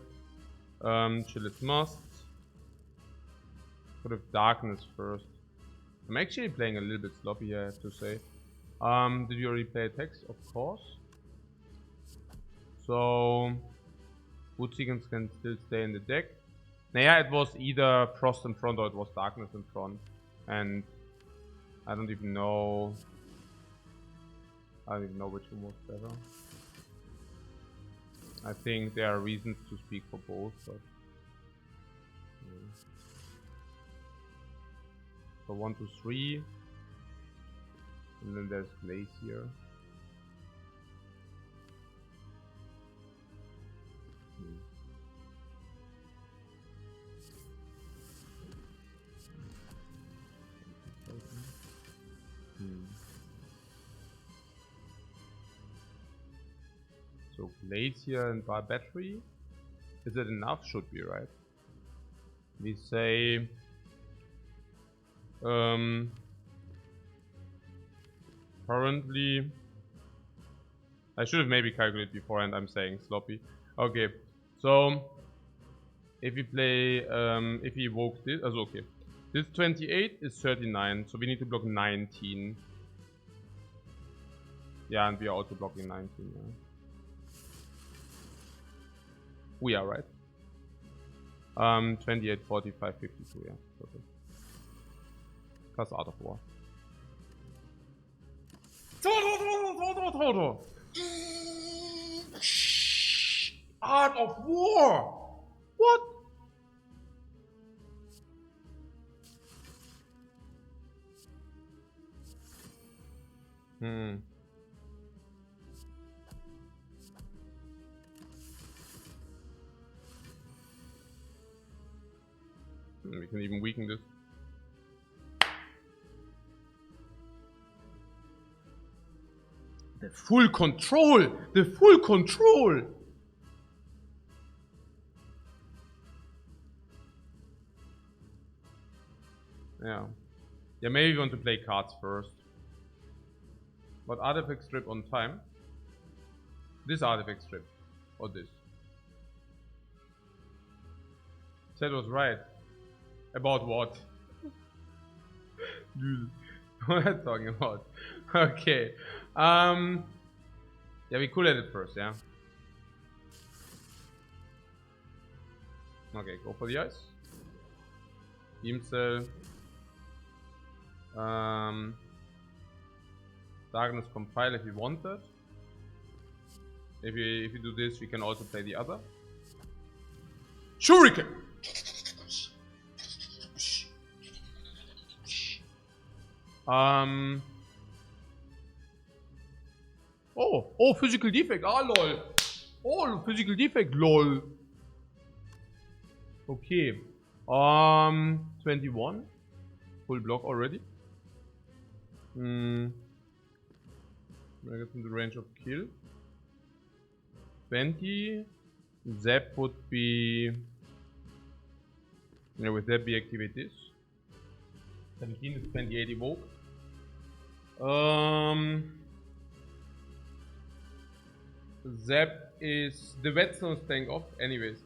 Chill it must. Could have darkness first. I'm actually playing a little bit sloppy here, I have to say. Did you already play attacks? Of course. So wood sequence can still stay in the deck. Naja, it was either frost in front or it was darkness in front. And I don't even know. I don't even know which one was better. I think there are reasons to speak for both, but so 1, 2, 3. And then there's Glacier. So Glacier and bar battery. Is it enough? Should be, right? We say currently I should have maybe calculated beforehand. I'm saying sloppy. Okay, so if we play if we evoke this, okay, this 28 is 39, so we need to block 19. Yeah, and we are also blocking 19. Yeah. We are right. 28, 45, 52. Yeah, perfect. Plus Art of War. Art of War. What? We can even weaken this. The full control! The full control! Yeah. Yeah, maybe we want to play cards first. But artifact strip on time. This artifact strip. Or this. That was right. About what? Dude, what am I talking about? Okay. Yeah, we cool at it first, yeah. Okay, go for the ice. Beam cell. Darkness compile if we want that. If we do this, we can also play the other. Shuriken! Oh, physical defect. Ah, lol. Oh, physical defect. Lol. Okay. 21. Full block already. I get in the range of kill. 20. Zap would be... Yeah, with that we activate this. 17 is 28 evoke. Zap is... The whetstone is paying off, anyways.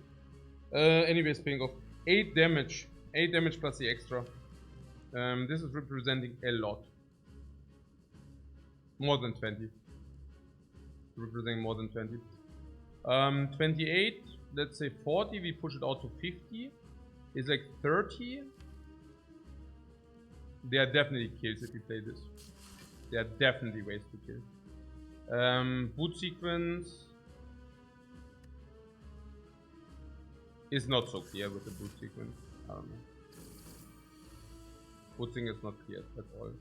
Anyways paying off. 8 damage. 8 damage plus the extra. This is representing a lot. More than 20. Representing more than 20. 28, let's say 40, we push it out to 50. Is like 30. There are definitely kills if you play this. There are definitely ways to kill. Boot sequence is not so clear with the boot sequence. I don't know. Booting is not clear at all.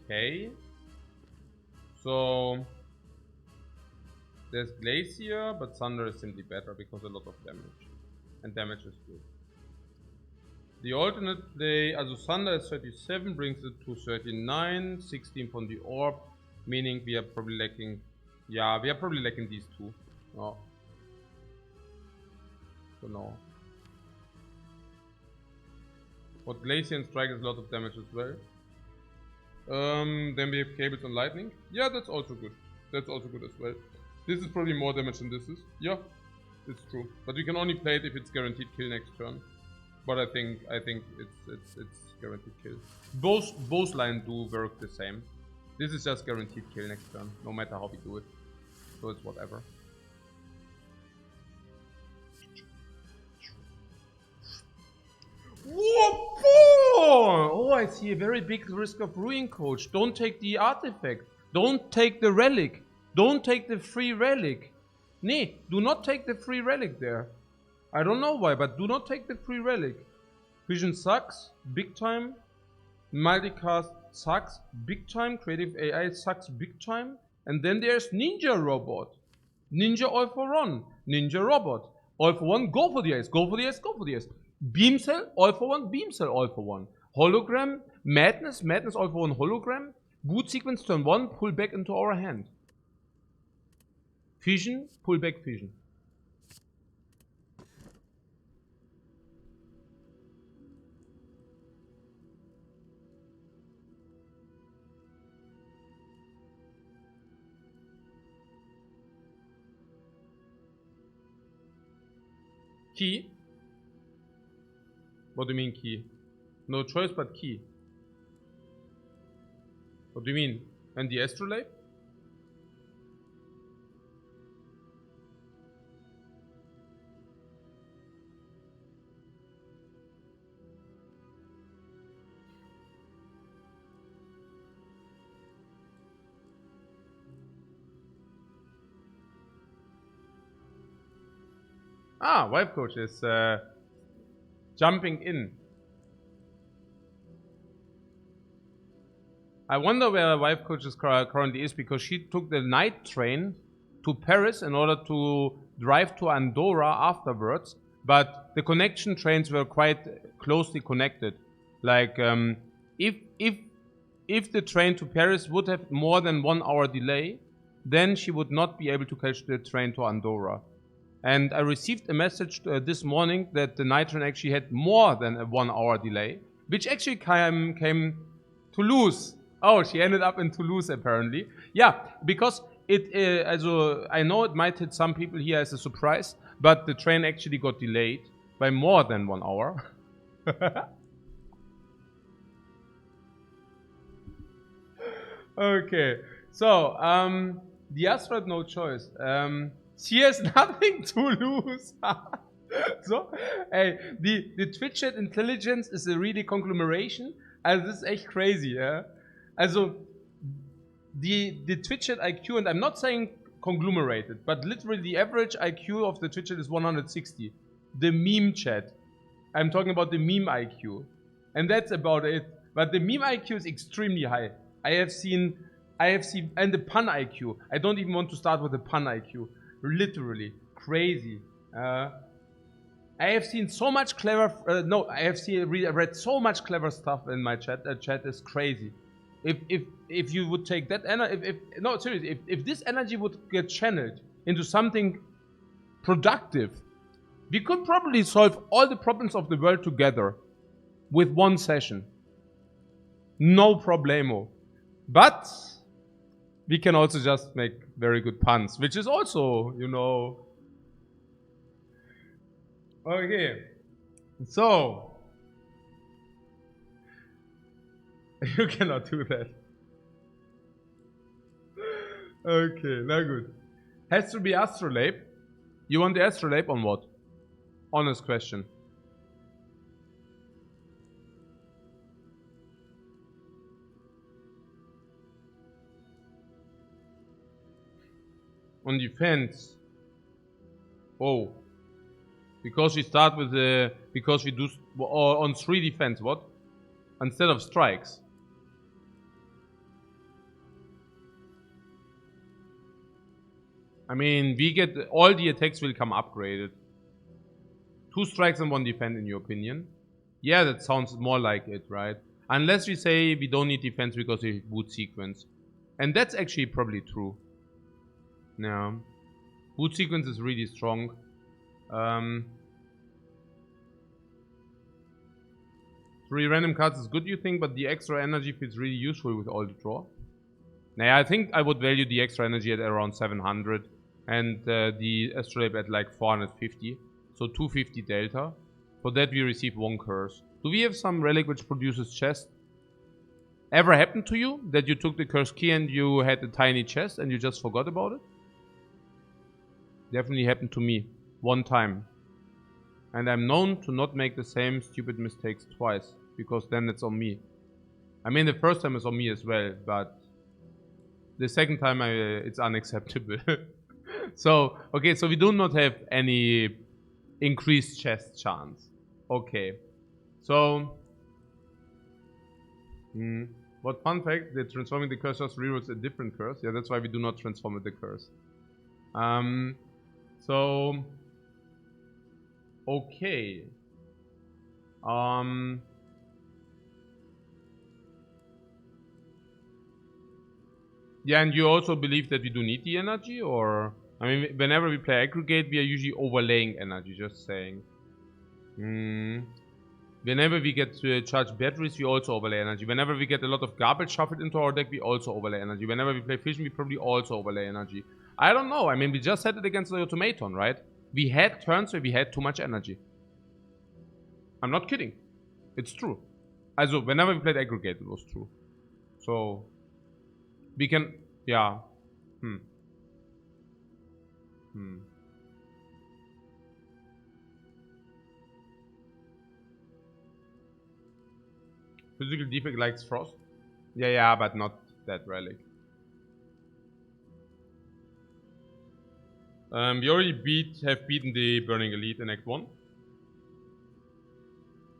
Okay. So there's Glacier, but Thunder is simply better because a lot of damage. And damage is good. The alternate play, also Thunder is 37, brings it to 39, 16 from the orb, meaning we are probably lacking, yeah, we are probably lacking these two. No. So no. But Glacier and Strike is a lot of damage as well. Then we have Cables and Lightning. Yeah, that's also good. That's also good as well. This is probably more damage than this is. Yeah, it's true. But we can only play it if it's guaranteed kill next turn. But I think it's guaranteed kill. Both lines do work the same. This is just guaranteed kill next turn, no matter how we do it. So it's whatever. Oh, I see a very big risk of ruin, coach. Don't take the artifact. Don't take the relic. Don't take the free relic. Nee, do not take the free relic there. I don't know why, but do not take the free relic. Vision sucks, big time. Multicast sucks, big time. Creative AI sucks, big time. And then there's Ninja Robot. Ninja all for one. Ninja Robot. All for one, go for the ace, go for the ace, go for the ace. Beam Cell, all for one, Beam Cell, all for one. Hologram, Madness, Madness, all for one, Hologram. Boot sequence, turn 1, pull back into our hand. Fission, pull back Fission. Key? What do you mean key? No choice but key. What do you mean? And the astrolabe? Ah, Lifecoach is jumping in. I wonder where Lifecoach is currently is, because she took the night train to Paris in order to drive to Andorra afterwards. But the connection trains were quite closely connected. Like if the train to Paris would have more than 1 hour delay, then she would not be able to catch the train to Andorra. And I received a message this morning that the night train actually had more than a 1 hour delay, which actually came Toulouse. Oh, she ended up in Toulouse apparently. Yeah, because it, also, I know it might hit some people here as a surprise, but the train actually got delayed by more than 1 hour. Okay, so the asteroid, no choice. She has nothing to lose. So, hey, the Twitch chat intelligence is a really conglomeration. Also, this is echt crazy, yeah. Also, the Twitch chat IQ, and I'm not saying conglomerated, but literally the average IQ of the Twitch chat is 160. The meme chat, I'm talking about the meme IQ, and that's about it. But the meme IQ is extremely high. I have seen, and the pun IQ. I don't even want to start with the pun IQ. Literally crazy. I have seen so much clever. I have read so much clever stuff in my chat. That chat is crazy. If you would take that energy, no, seriously, if this energy would get channeled into something productive. We could probably solve all the problems of the world together with one session. No problemo. But we can also just make very good puns, which is also, you know. Okay. So. You cannot do that. Okay, na good. Has to be astrolabe. You want the astrolabe on what? Honest question. On defense. Oh. Because we start with the... Because we do... on 3 defense, what? Instead of strikes. I mean, we get... All the attacks will come upgraded. 2 strikes and 1 defense, in your opinion? Yeah, that sounds more like it, right? Unless we say we don't need defense because we boot sequence. And that's actually probably true. Yeah. Boot sequence is really strong. 3 random cards is good, you think, but the extra energy feels really useful with all the draw. Nah, I think I would value the extra energy at around 700 and the astrolabe at like 450. So 250 delta. For that we receive 1 curse. Do we have some relic which produces chest? Ever happened to you that you took the curse key and you had a tiny chest and you just forgot about it? Definitely happened to me. 1 time. And I'm known to not make the same stupid mistakes twice. Because then it's on me. I mean, the first time is on me as well, but the second time it's unacceptable. So, okay, so we do not have any increased chest chance. Okay. So, what fun fact, that transforming the curse just rerolls a different curse. Yeah, that's why we do not transform with the curse. So, okay. Yeah, and you also believe that we do need the energy, or... I mean, whenever we play aggregate, we are usually overlaying energy, just saying. Whenever we get to charge batteries, we also overlay energy. Whenever we get a lot of garbage shuffled into our deck, we also overlay energy. Whenever we play fission, we probably also overlay energy. I don't know, I mean, we just had it against the automaton, right? We had turns where we had too much energy. I'm not kidding. It's true. Also, whenever we played aggregate, it was true. So... we can, yeah. Physical defect likes frost. Yeah, but not that relic. We already have beaten the Burning Elite in Act 1.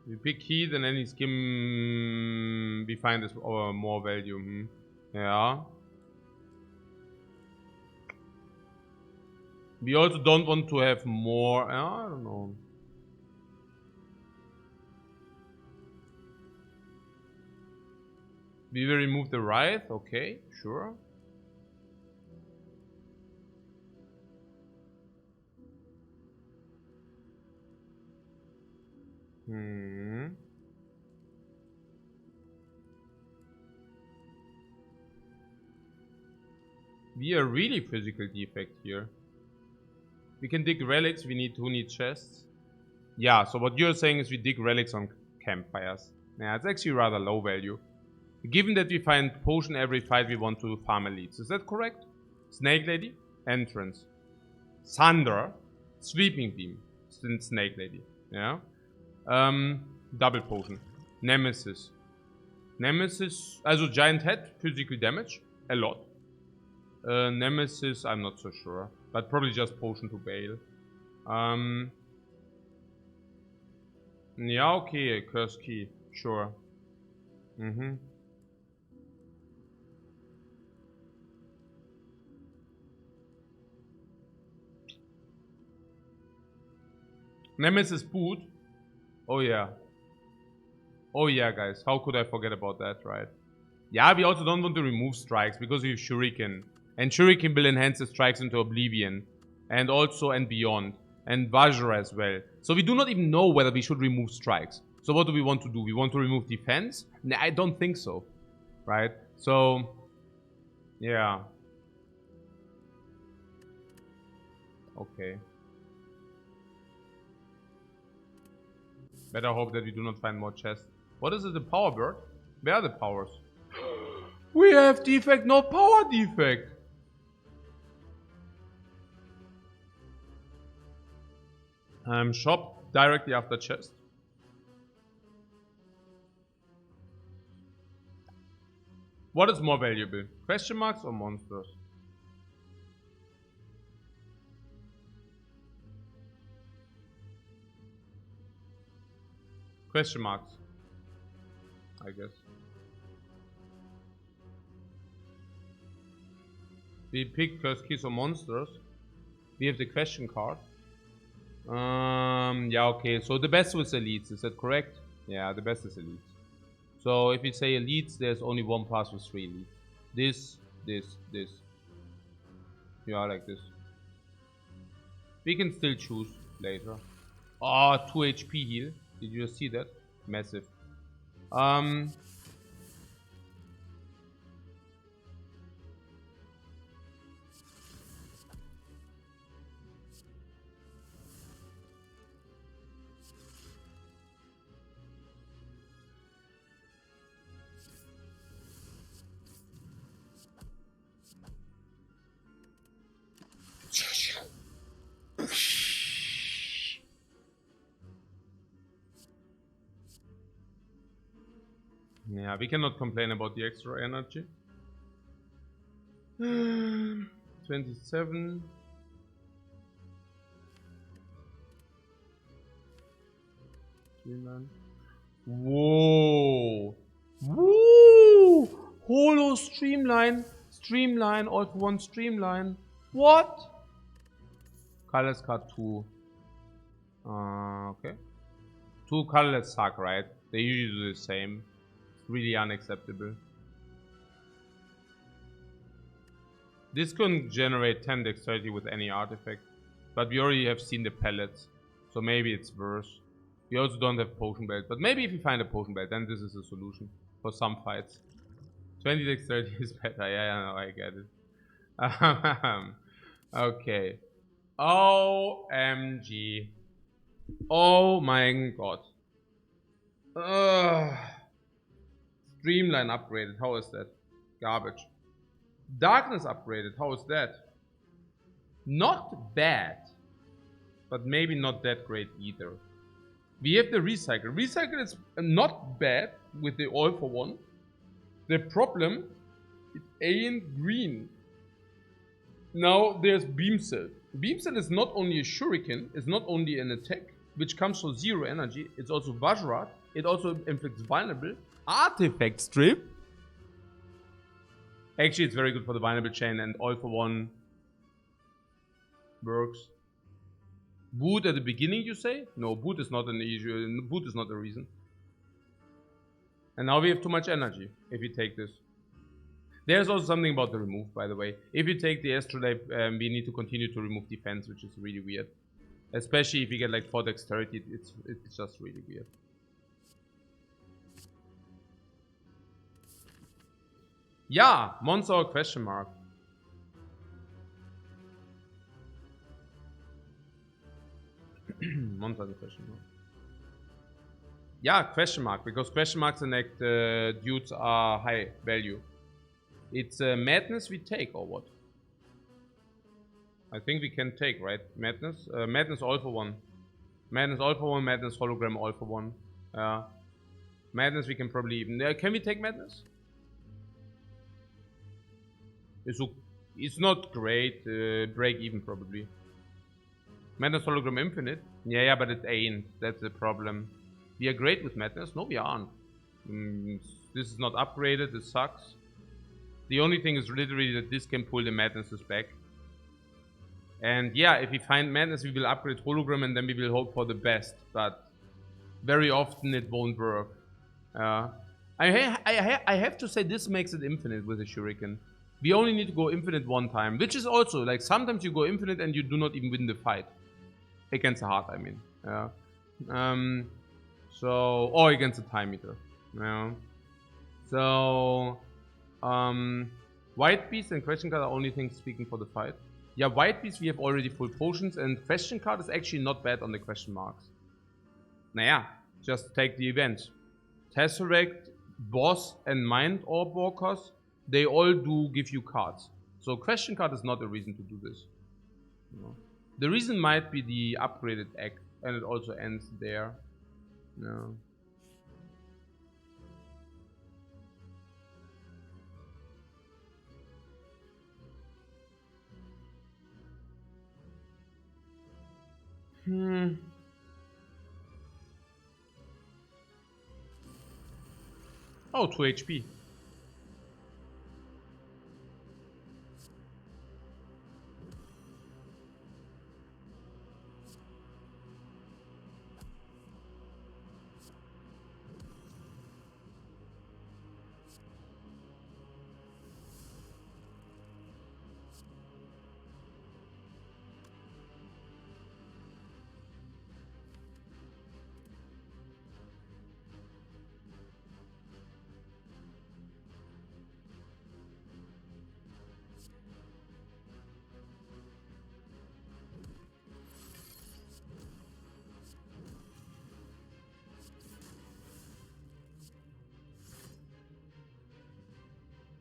We pick Heat and any skim we find is more value. Yeah. We also don't want to have more... I don't know. We will remove the Wraith. Okay, sure. We are really physical defect here. We can dig relics, who need chests? Yeah, so what you're saying is we dig relics on campfires. Yeah, it's actually rather low value. Given that we find potion every fight, we want to farm elites. Is that correct? Snake Lady? Entrance. Thunder. Sweeping Beam. Snake Lady. Yeah. Double potion. Nemesis. Nemesis, also Giant Head, physical damage. A lot. Nemesis, I'm not so sure. But probably just potion to bail. Yeah, okay, curse key. Sure. Nemesis boot. Oh yeah. Oh yeah, guys. How could I forget about that, right? Yeah, we also don't want to remove strikes because we have Shuriken. And Shuriken will enhance the strikes into Oblivion. And also, and beyond. And Vajra as well. So we do not even know whether we should remove strikes. So what do we want to do? We want to remove defense? Nah, I don't think so. Right? So, yeah. Okay. Better hope that we do not find more chests. What is it, the power bird? Where are the powers? We have defect, no power defect. Shop directly after chest. What is more valuable? Question marks or monsters? Question marks, I guess. We pick curse keys or monsters. We have the question card. Yeah, okay. So the best was elites, is that correct? Yeah, the best is elites. So if we say elites, there's only one pass with 3 elites. This. Yeah, like this. We can still choose later. Oh, 2 HP heal. Did you just see that? Massive. Yeah, we cannot complain about the extra energy. 27. Streamline. Whoa! Woo! Holo streamline. Streamline, all for one streamline. What? Colorless card 2. Okay. 2 colorless suck, right? They usually do the same. Really unacceptable. This couldn't generate 10 dexterity with any artifact, but we already have seen the pellets, so maybe it's worse. We also don't have potion belt, but maybe if we find a potion belt, then this is a solution for some fights. 20 dexterity is better. Yeah, no, I get it. Okay. OMG. Oh my god. Streamline upgraded, how is that? Garbage. Darkness upgraded, how is that? Not bad, but maybe not that great either. We have the recycle. Recycle is not bad with the all for one. The problem is ain't green. Now there's beam cell. Beam cell is not only a shuriken, it's not only an attack, which comes for 0 energy, it's also Vajra, it also inflicts vulnerable. Artifact strip. Actually, it's very good for the vulnerable chain, and all for one works. Boot at the beginning, you say? No, boot is not an issue. Boot is not a reason. And now we have too much energy if we take this. There's also something about the remove, by the way. If you take the astrolabe, we need to continue to remove defense, which is really weird. Especially if you get like 4 dexterity, it's just really weird. Yeah, monster or question mark. Monster and question mark. Yeah, question mark, because question marks and dudes are high value. It's madness we take or what? I think we can take, right? Madness? Madness all for one. Madness all for one, madness hologram all for one. Madness we can probably even... can we take madness? It's not great. Break even probably. Madness hologram infinite? Yeah, but it ain't. That's the problem. We are great with madness? No, we aren't. This is not upgraded. This sucks. The only thing is literally that this can pull the madnesses back. And yeah, if we find madness, we will upgrade hologram and then we will hope for the best. But very often it won't work. I have to say this makes it infinite with a shuriken. We only need to go infinite one time, which is also like sometimes you go infinite and you do not even win the fight against a heart. I mean, yeah. So or against a time meter. Yeah. So white beast and question card are only things speaking for the fight. Yeah, white beast we have already full potions and question card is actually not bad on the question marks. Naja, just take the event. Tesseract, Boss, and Mind Orb Walkers, they all do give you cards. So question card is not a reason to do this. No. The reason might be the upgraded act, and it also ends there. No. Oh, 2 HP.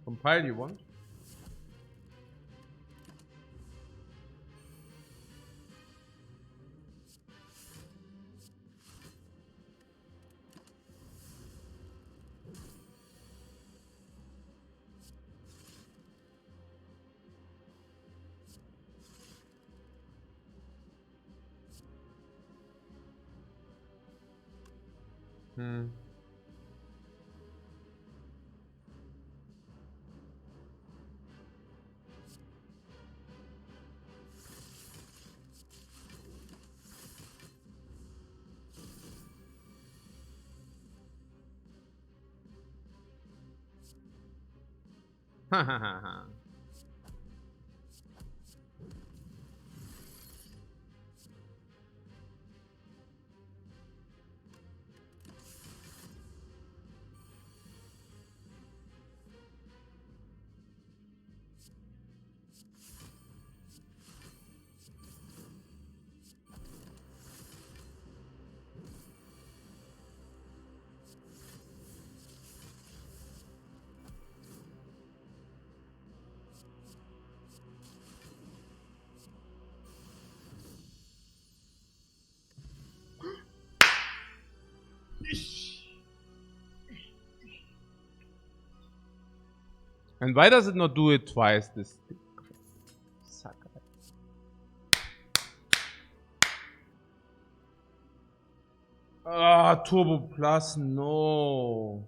Compile you want? Hahaha. And why does it not do it twice? This sucker. Ah, Turbo Plus, no.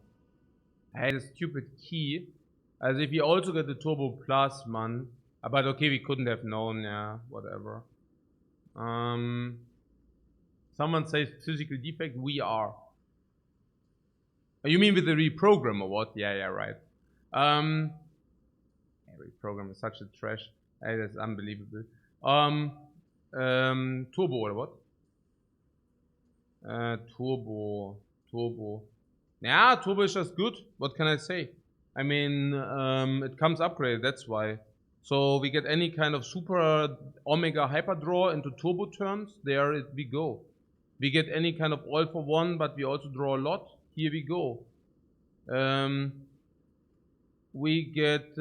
Hey, the stupid key. As if we also get the Turbo Plus, man. But okay, we couldn't have known, yeah, whatever. Someone says physical defect, we are. You mean with the reprogram or what? Yeah, right. Reprogram is such a trash. Hey, that's unbelievable. Turbo or what? Turbo. Yeah, Turbo is just good. What can I say? I mean, it comes upgraded, that's why. So we get any kind of super Omega Hyper Draw into Turbo turns, there we go. We get any kind of all for one, but we also draw a lot. Here we go. We get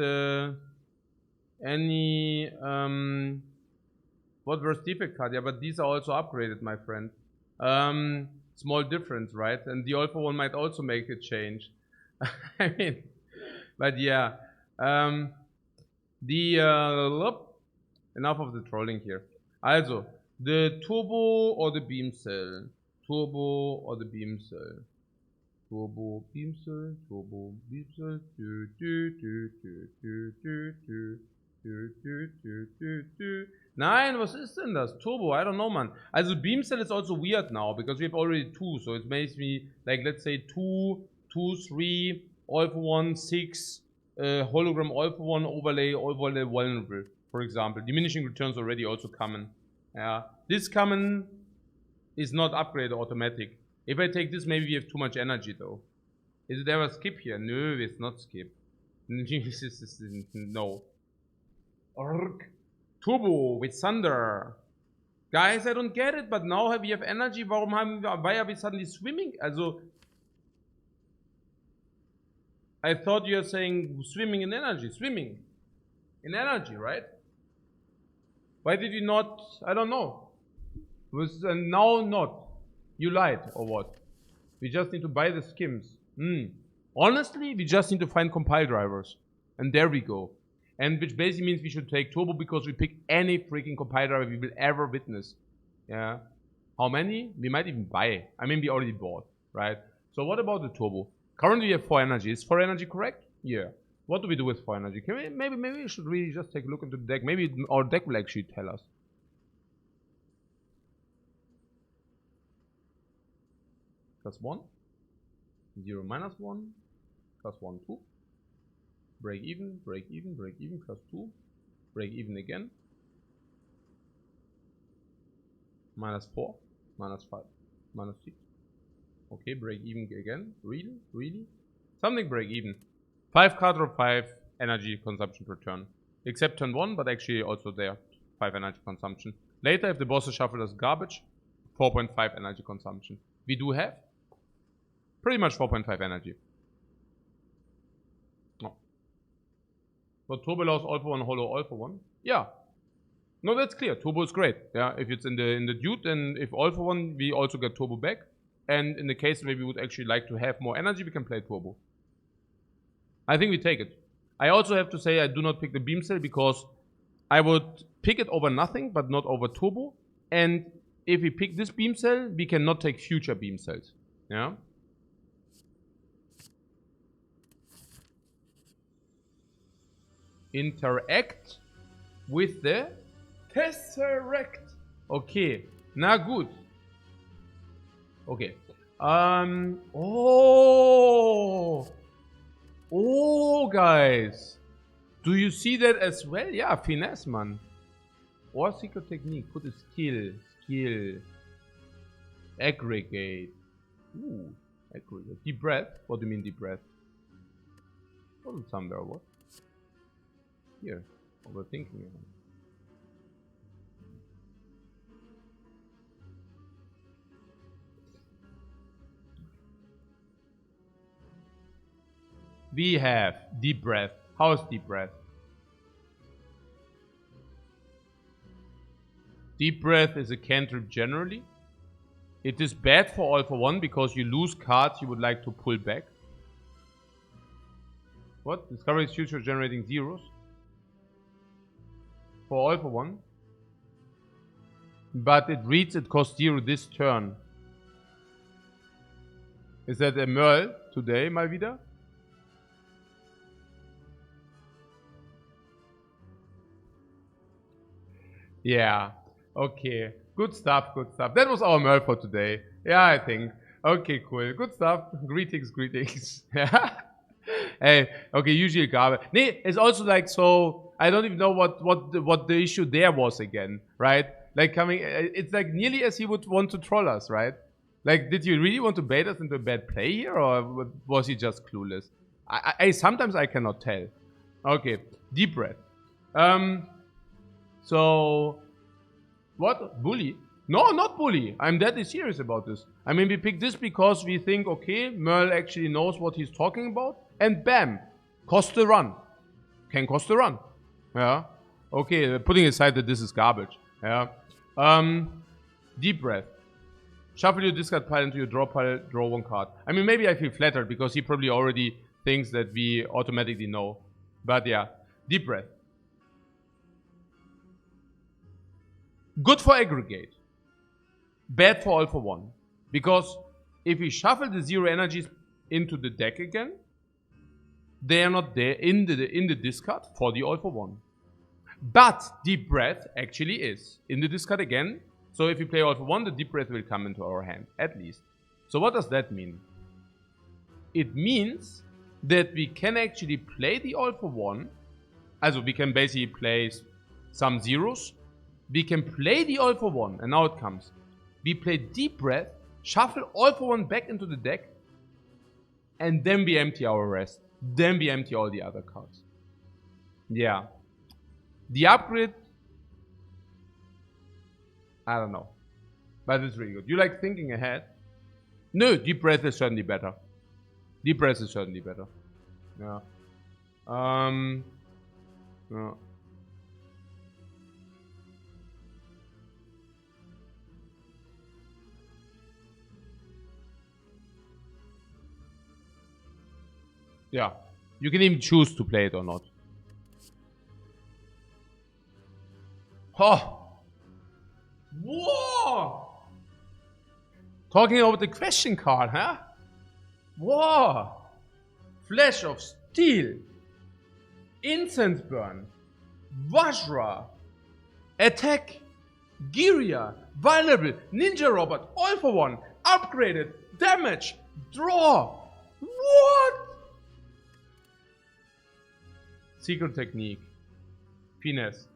any what was defect card? Yeah, but these are also upgraded, my friend. Small difference, right? And the all for one might also make a change. I mean, but yeah. Enough of the trolling here. Also, the turbo or the beam cell? Turbo or the beam cell? Turbo, beam cell, turbo, beam cell. Nein, was ist denn das? Turbo, I don't know, man. Also beam cell is also weird now because we have already 2, so it makes me like, let's say 2, 3, all for 1, 6. hologram all for one, overlay vulnerable, for example. Diminishing returns already also common. Yeah, this common is not upgrade automatic. If I take this, maybe we have too much energy though. Is it ever skip here? No, it's not skip. No. Ork. Turbo with thunder. Guys, I don't get it, but now we have energy. Why are we suddenly swimming? Also, I thought you were saying swimming in energy. Swimming in energy, right? Why did you not? I don't know. Was now not. You lied or what? We just need to buy the skims. Honestly, we just need to find compile drivers. And there we go. And which basically means we should take turbo because we pick any freaking compile driver we will ever witness. Yeah. How many? We might even buy. I mean, we already bought, right? So what about the turbo? Currently we have 4 energy. Is 4 energy correct? Yeah. What do we do with 4 energy? Can we, maybe we should really just take a look into the deck. Maybe our deck will actually tell us. +1. 0 -1. +1 2. Break even, break even, break even, +2. Break even again. -4, -5, -6. Okay, break even again. Really? Really? Something break even. 5 card or 5 energy consumption per turn. Except turn 1, but actually also there. 5 energy consumption. Later, if the boss is shuffled as garbage, 4.5 energy consumption. We do have pretty much 4.5 energy. But turbo allows all for one, holo all for one. Yeah. No, that's clear. Turbo is great. Yeah. If it's in the dude, then if all for one, we also get turbo back. And in the case where we would actually like to have more energy, we can play turbo. I think we take it. I also have to say I do not pick the beam cell because I would pick it over nothing, but not over turbo. And if we pick this beam cell, we cannot take future beam cells. Yeah. Interact with the Tesseract. Okay, na gut. Okay. Oh, guys. Do you see that as well? Yeah, finesse, man. Or secret technique. Put a skill. Aggregate. Ooh, aggregate. Deep breath. What do you mean deep breath? Wasn't somewhere, what? Here, overthinking it. We have deep breath. How is deep breath? Deep breath is a cantrip generally. It is bad for all for one because you lose cards you would like to pull back. What? Discovery is future generating zeros. For all for one. But it reads it costs 0 this turn. Is that a Merl today, mal wieder? Yeah. Okay. Good stuff, good stuff. That was our Merl for today. Yeah, I think. Okay, cool. Good stuff. Greetings. Yeah. Hey, okay, usually garbage. Nee, it's also like so. I don't even know what the issue there was again, right? Like coming, it's like nearly as he would want to troll us, right? Like, did you really want to bait us into a bad play here, or was he just clueless? I sometimes I cannot tell. Okay, deep breath. So what? Bully? No, not bully. I'm deadly serious about this. I mean, we picked this because we think, okay, Merl actually knows what he's talking about, and bam, cost a run. Can cost a run. Yeah. Okay, putting aside that this is garbage. Yeah. Deep breath. Shuffle your discard pile into your draw pile, draw 1 card. I mean, maybe I feel flattered because he probably already thinks that we automatically know. But yeah, deep breath. Good for aggregate. Bad for all for one. Because if we shuffle the 0 energies into the deck again, they are not there in the discard for the all for one. But deep breath actually is in the discard again. So if you play all for one, the deep breath will come into our hand, at least. So what does that mean? It means that we can actually play the all for one. Also, we can basically play some zeros. We can play the all for one, and now it comes. We play Deep Breath, shuffle all for one back into the deck, and then we empty our rest. Then we empty all the other cards. Yeah. The upgrade, I don't know. But it's really good. You like thinking ahead? No, Deep Breath is certainly better. Deep Breath is certainly better. Yeah. Yeah. Yeah. You can even choose to play it or not. Oh! Whoa! Talking about the question card, huh? Whoa! Flash of Steel. Incense Burn. Vajra. Attack. Giria. Vulnerable. Ninja Robot. All for one. Upgraded. Damage. Draw. What? Secret Technique. Finesse.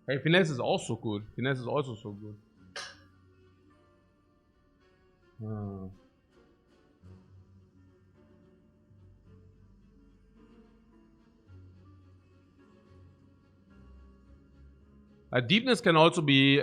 Hey, Finesse is also good. Finesse is also so good. Deepness can also be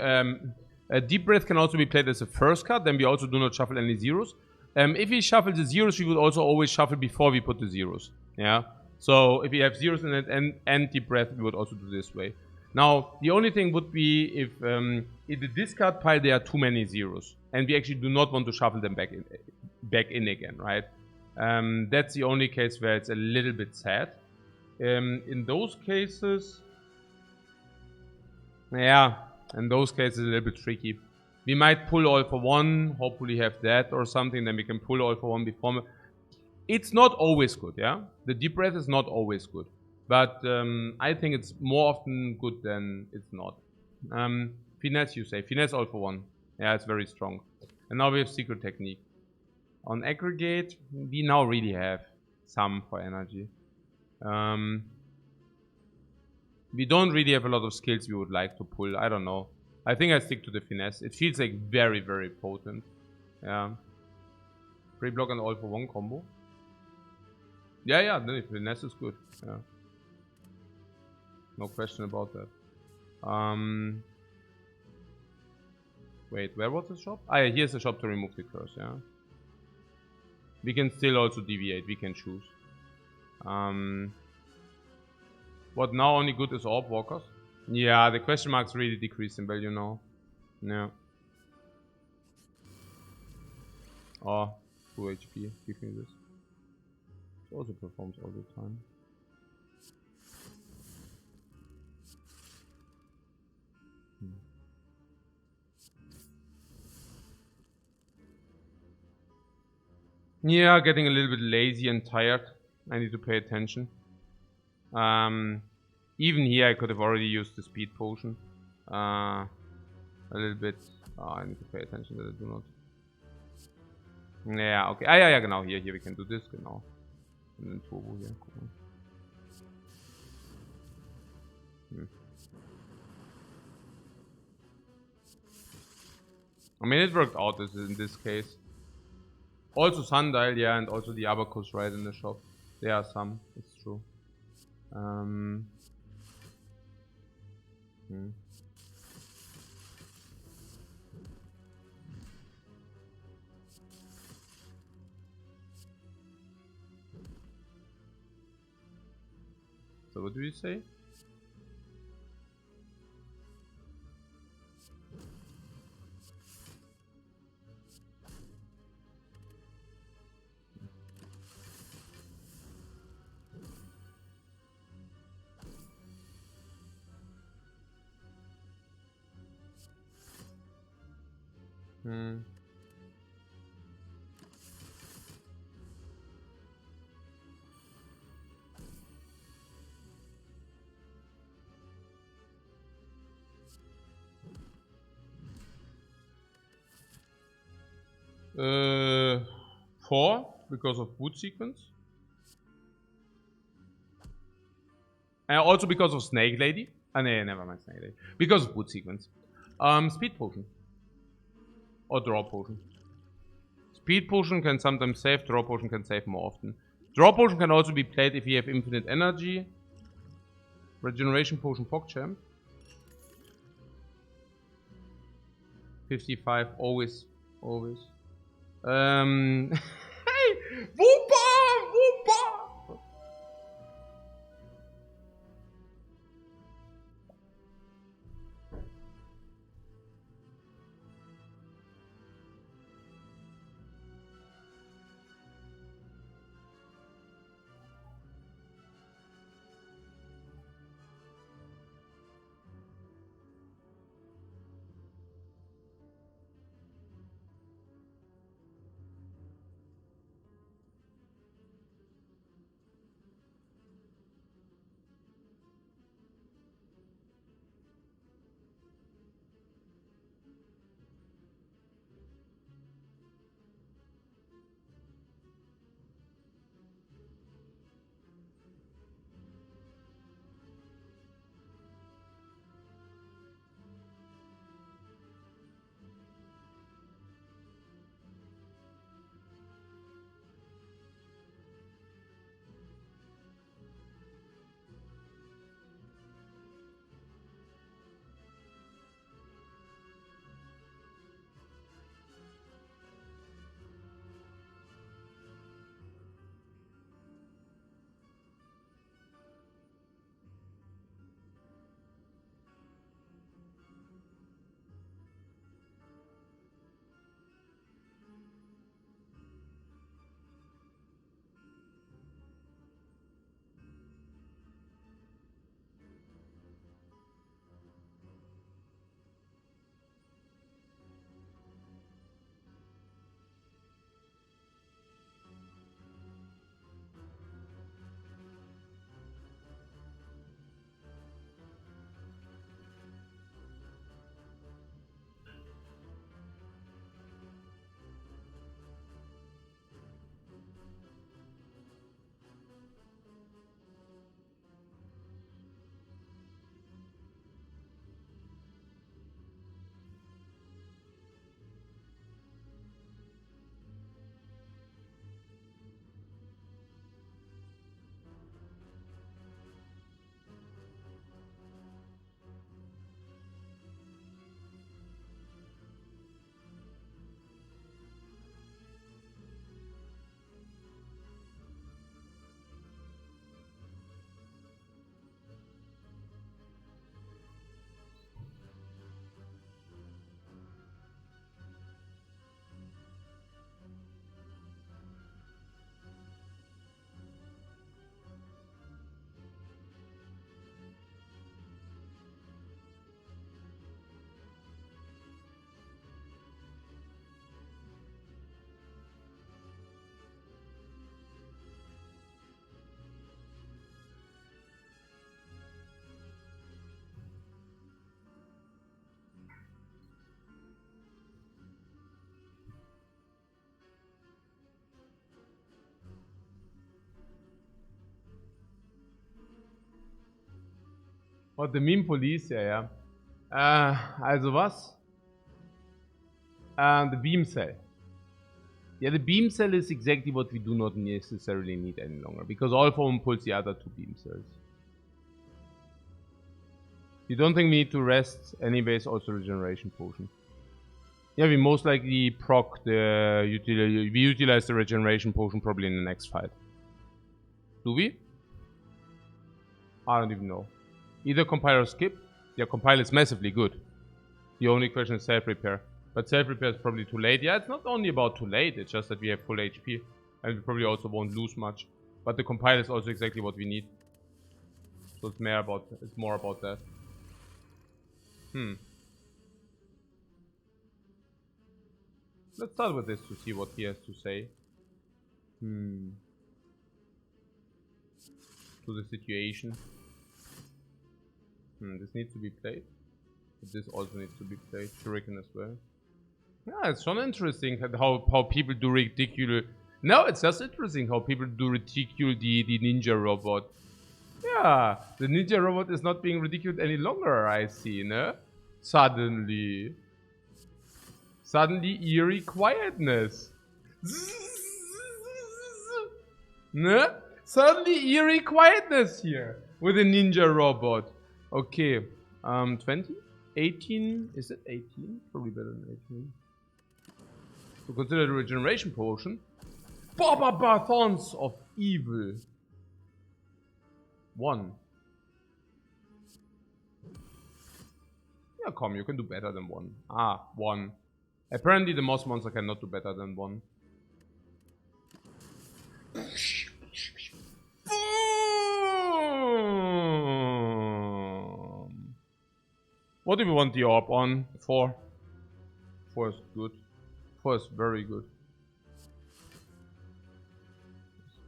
Deep Breath can also be played as a first card. Then we also do not shuffle any zeros. If we shuffle the zeros, we would also always shuffle before we put the zeros. Yeah. So if we have zeros in it and Deep Breath, we would also do this way. Now the only thing would be if in the discard pile there are too many zeros, and we actually do not want to shuffle them back in again, right? That's the only case where it's a little bit sad. In those cases. Yeah, in those cases, a little bit tricky. We might pull all for one, hopefully have that or something, then we can pull all for one before. It's not always good, yeah? The Deep Breath is not always good. But I think it's more often good than it's not. Finesse, you say. Finesse all for one. Yeah, it's very strong. And now we have Secret Technique. On Aggregate, we now really have some for energy. We don't really have a lot of skills we would like to pull. I don't know. I think I stick to the Finesse. It feels like very, very potent. Yeah. Free block and all for one combo. Yeah, the Finesse is good. Yeah. No question about that. Wait, where was the shop? Ah, yeah, here's the shop to remove the curse, yeah. We can still also deviate. We can choose. What now only good is Orb Walkers? Yeah, the question marks really decrease in value now. Yeah. Oh, 2 HP. Give me this. It also performs all the time. Yeah, getting a little bit lazy and tired. I need to pay attention. Even here I could have already used the speed potion. A little bit. Oh, I need to pay attention that I do not. Yeah, okay. Ah, yeah, genau. Here we can do this, genau. And then Turbo here. Cool. I mean, it worked out in this case. Also Sundial, yeah, and also the Abacus right in the shop. There are some, it's true. So what do you say? Four because of boot sequence. Also because of Snake Lady. No, never mind Snake Lady. Because of Boot Sequence. Speed Potion. Or Draw Potion. Speed Potion can sometimes save, Draw Potion can save more often. Draw Potion can also be played if you have infinite energy. Regeneration Potion PogChamp. 55, always. Hey! Woopa! Und the Meme Police, ja. Also was? The beam cell. Yeah, the beam cell is exactly what we do not necessarily need any longer, because all foam pulls the other two beam cells. You don't think we need to rest anyways, also regeneration potion. Yeah, we most likely proc the we utilize the regeneration potion probably in the next fight. Do we? I don't even know. Either compile or skip. Yeah, compile is massively good. The only question is self-repair. But self-repair is probably too late. Yeah, it's not only about too late, it's just that we have full HP. And we probably also won't lose much. But the compile is also exactly what we need. So it's more about that. Let's start with this to see what he has to say. To the situation. This needs to be played. But this also needs to be played. Shuriken as well. Yeah, it's schon interesting how people do ridicule. No, it's just interesting how people do ridicule the ninja robot. Yeah, the ninja robot is not being ridiculed any longer, I see, ne? Suddenly. Suddenly eerie quietness. Ne? Suddenly eerie quietness here with a ninja robot. Okay, 20? 18? Is it 18? Probably better than 18. So consider the regeneration potion. Baba Thorns of Evil. 1. Yeah, come, you can do better than 1. Ah, 1. Apparently the moss monster cannot do better than 1. What do we want the orb on? 4. 4 is good. 4 is very good.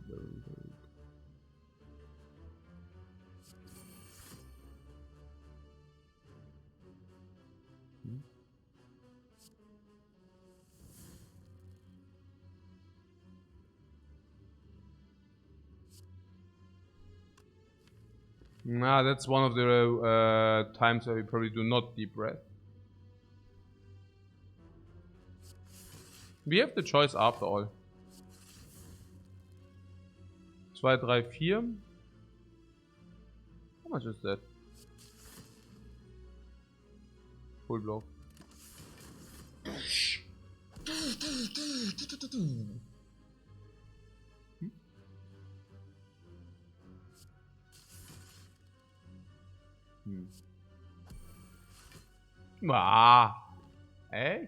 Very, very good. Nah, that's one of the times where we probably do not deep breath. We have the choice after all. 2, 3, 4. How much is that? Full block. Ah, eh?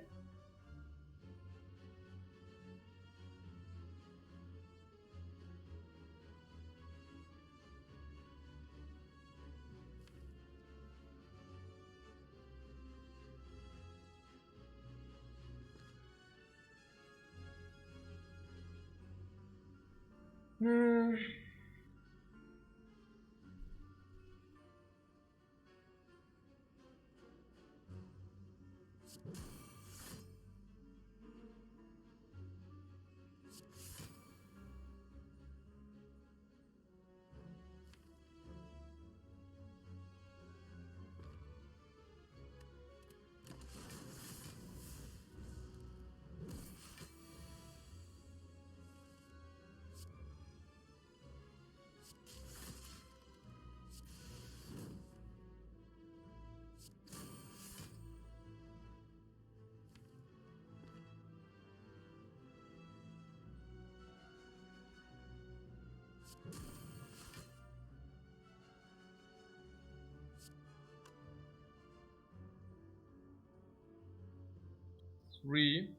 Three.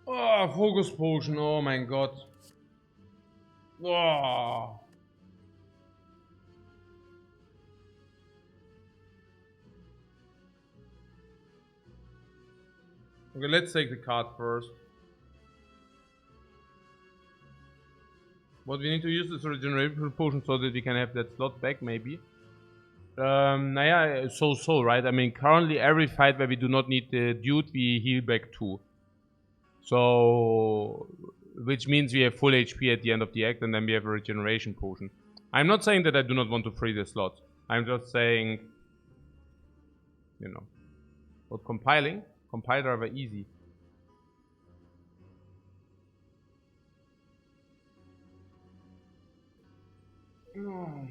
Oh, Focus Potion, oh mein Gott. Oh. Okay, let's take the card first. What we need to use is a regeneration potion so that we can have that slot back, maybe. Naja, so, right? I mean, currently every fight where we do not need the dude, we heal back 2. So, which means we have full HP at the end of the act, and then we have a regeneration potion. I'm not saying that I do not want to free the slot. I'm just saying, you know. But compiling? Compile driver easy. Oh.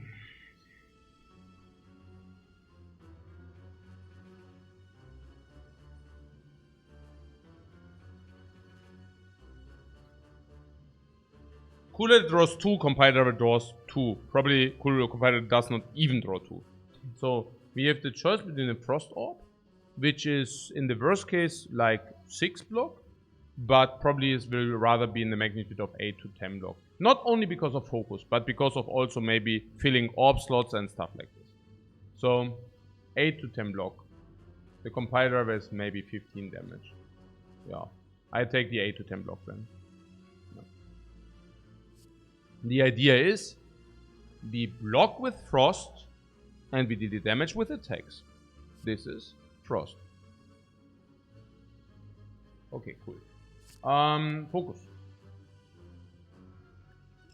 Cooler draws 2, compiler draws 2. Probably Cooler compiler does not even draw 2. So we have the choice between a Frost Orb, which is in the worst case like 6 block, but probably it will rather be in the magnitude of 8 to 10 block. Not only because of focus, but because of also maybe filling orb slots and stuff like this. So 8 to 10 block. The compile driver is maybe 15 damage. Yeah. I take the 8 to 10 block then. Yeah. The idea is we block with Frost and we do the damage with attacks. This is Frost. Okay, cool. Focus.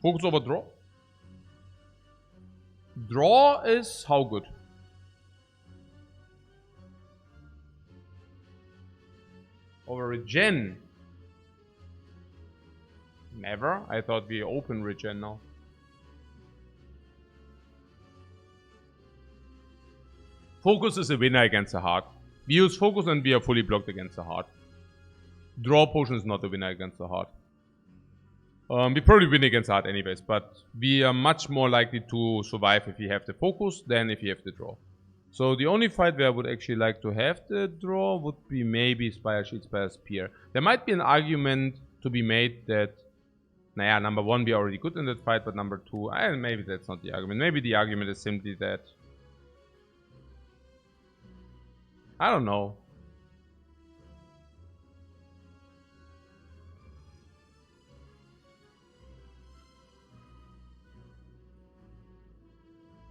Focus over draw. Draw is how good? Over regen. Never. I thought we open regen now. Focus is a winner against the heart. We use focus and we are fully blocked against the heart. Draw potion is not a winner against the heart. We probably win against the heart anyways, but we are much more likely to survive if we have the focus than if we have the draw. So the only fight where I would actually like to have the draw would be maybe Spire Shield, Spire Spear. There might be an argument to be made that, naja, number one, we are already good in that fight, but number two, maybe that's not the argument. Maybe the argument is simply that, I don't know.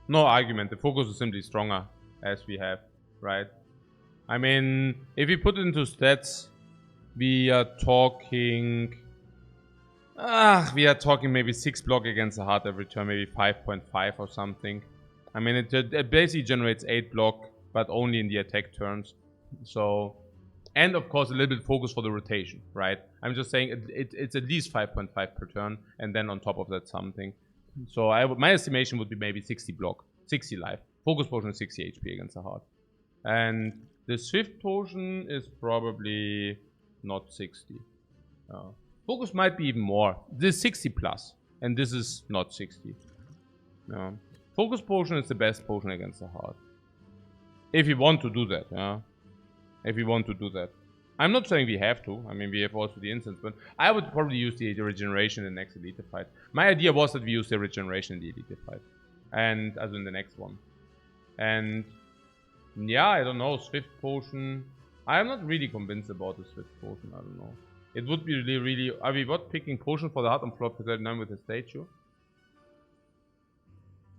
No argument, the focus is simply stronger as we have, right? I mean, if we put it into stats, we are talking maybe 6 block against the heart every turn, maybe 5.5 or something. I mean, it basically generates 8 block, but only in the attack turns. So, and of course a little bit focus for the rotation, right? I'm just saying it's at least 5.5 per turn, and then on top of that something. So my estimation would be maybe 60 block, 60 life. Focus potion is 60 HP against the heart. And the Swift potion is probably not 60. Focus might be even more. This is 60 plus, and this is not 60. Focus potion is the best potion against the heart. If you want to do that, yeah. If you want to do that. I'm not saying we have to. I mean, we have also the instance, but I would probably use the regeneration in the next elite fight. My idea was that we use the regeneration in the elite fight. And, as in the next one. And, yeah, I don't know, Swift potion. I'm not really convinced about the Swift potion, I don't know. It would be really, are we what, picking potion for the heart on flop 39 with the statue?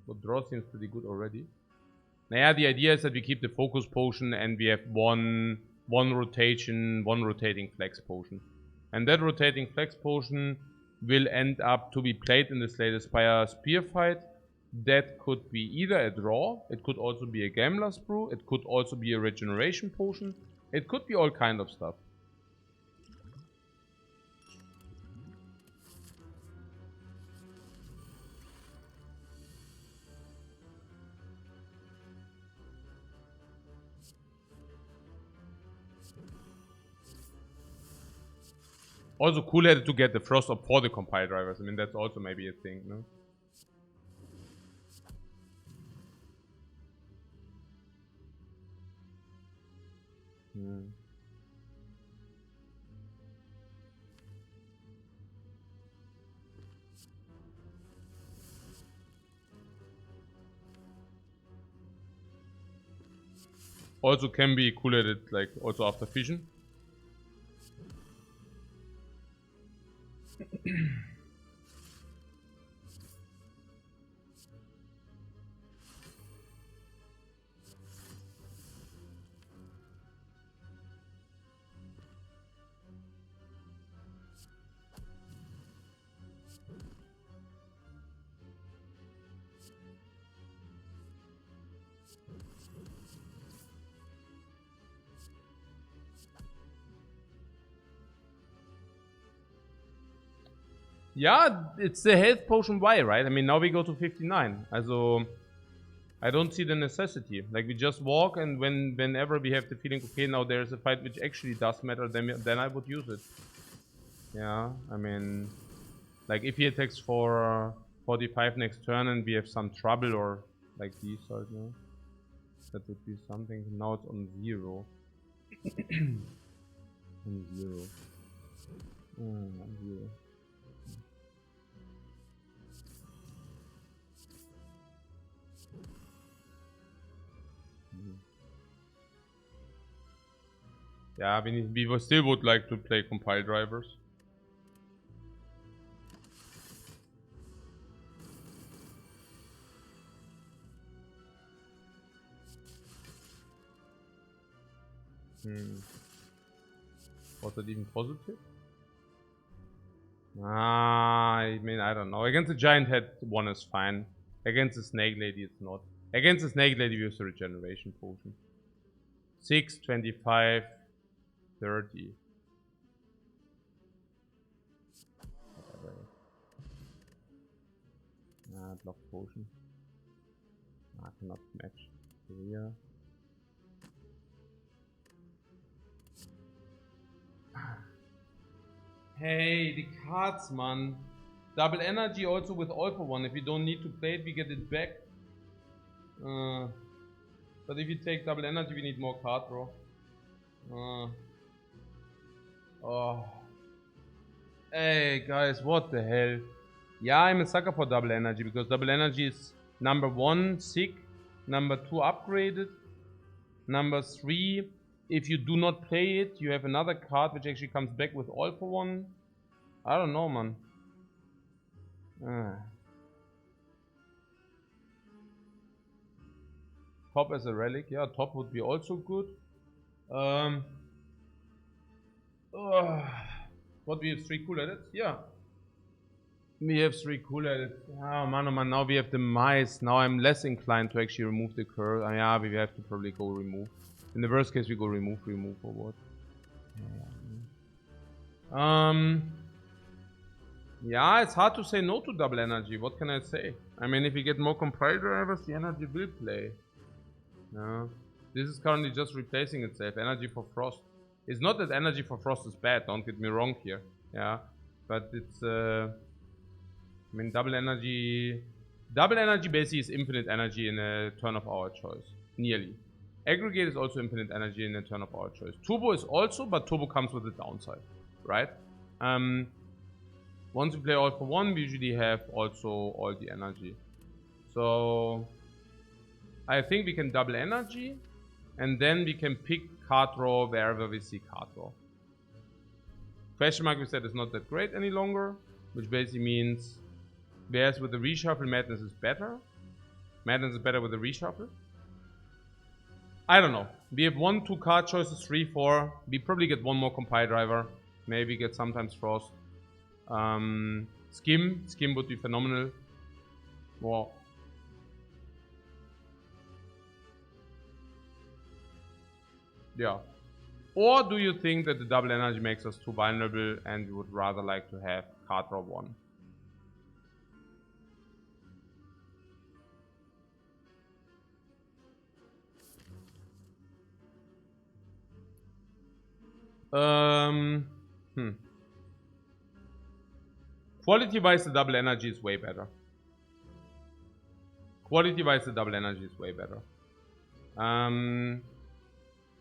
But draw seems pretty good already. Naja, the idea is that we keep the focus potion and we have one rotating flex potion. And that rotating flex potion will end up to be played in this latest Spire Spear fight. That could be either a draw, it could also be a Gambler's Brew, it could also be a regeneration potion, it could be all kind of stuff. Also cool-headed to get the Frost up for the compile drivers. I mean, that's also maybe a thing, no? Also can be cool-headed, like, also after fission. Yeah, it's the health potion Y, right? I mean, now we go to 59. Also, I don't see the necessity. Like, we just walk, and whenever we have the feeling, okay, now there's a fight which actually does matter, then I would use it. Yeah, I mean, like, if he attacks for 45 next turn and we have some trouble, or like these, I don't know. That would be something. Now it's on 0. On 0. On 0. Yeah, we still would like to play compile drivers. Was that even positive? I mean, I don't know. Against the giant head, one is fine. Against the snake lady, it's not. Against the snake lady, we use the regeneration potion. 6, 25, 30. Whatever. Block potion. I cannot match. Here. Hey, the cards, man. Double energy also with all for one. If we don't need to play it, we get it back. But if you take double energy, we need more card draw. Oh. Hey, guys, what the hell? Yeah, I'm a sucker for double energy because double energy is number 1, sick. Number 2, upgraded. Number 3, if you do not play it, you have another card which actually comes back with all for one. I don't know, man. Top as a relic, yeah, top would be also good. What, we have 3 cool edits? Yeah. We have 3 cool edits. Oh man, now we have the mice. Now I'm less inclined to actually remove the curl. Yeah, we have to probably go remove. In the worst case, we go remove or what? Yeah, it's hard to say no to double energy. What can I say? I mean, if we get more compile drivers, the energy will play. Yeah. This is currently just replacing itself. Energy for frost. It's not that energy for frost is bad. Don't get me wrong here. Yeah, but it's. I mean, double energy basically is infinite energy in a turn of our choice. Nearly. Aggregate is also infinite energy in a turn of our choice. Turbo is also, but turbo comes with a downside, right? Once we play all for one, we usually have also all the energy. So I think we can double energy, and then we can pick card draw wherever we see card draw. Question mark we said is not that great any longer, which basically means whereas with the reshuffle, Madness is better. Madness is better with the reshuffle. I don't know. We have 1, 2 card choices, 3, 4. We probably get 1 more compile driver. Maybe get sometimes frost. Skim would be phenomenal. Wow. Yeah. Or do you think that the double energy makes us too vulnerable and we would rather like to have card draw 1? Quality-wise, the double energy is way better.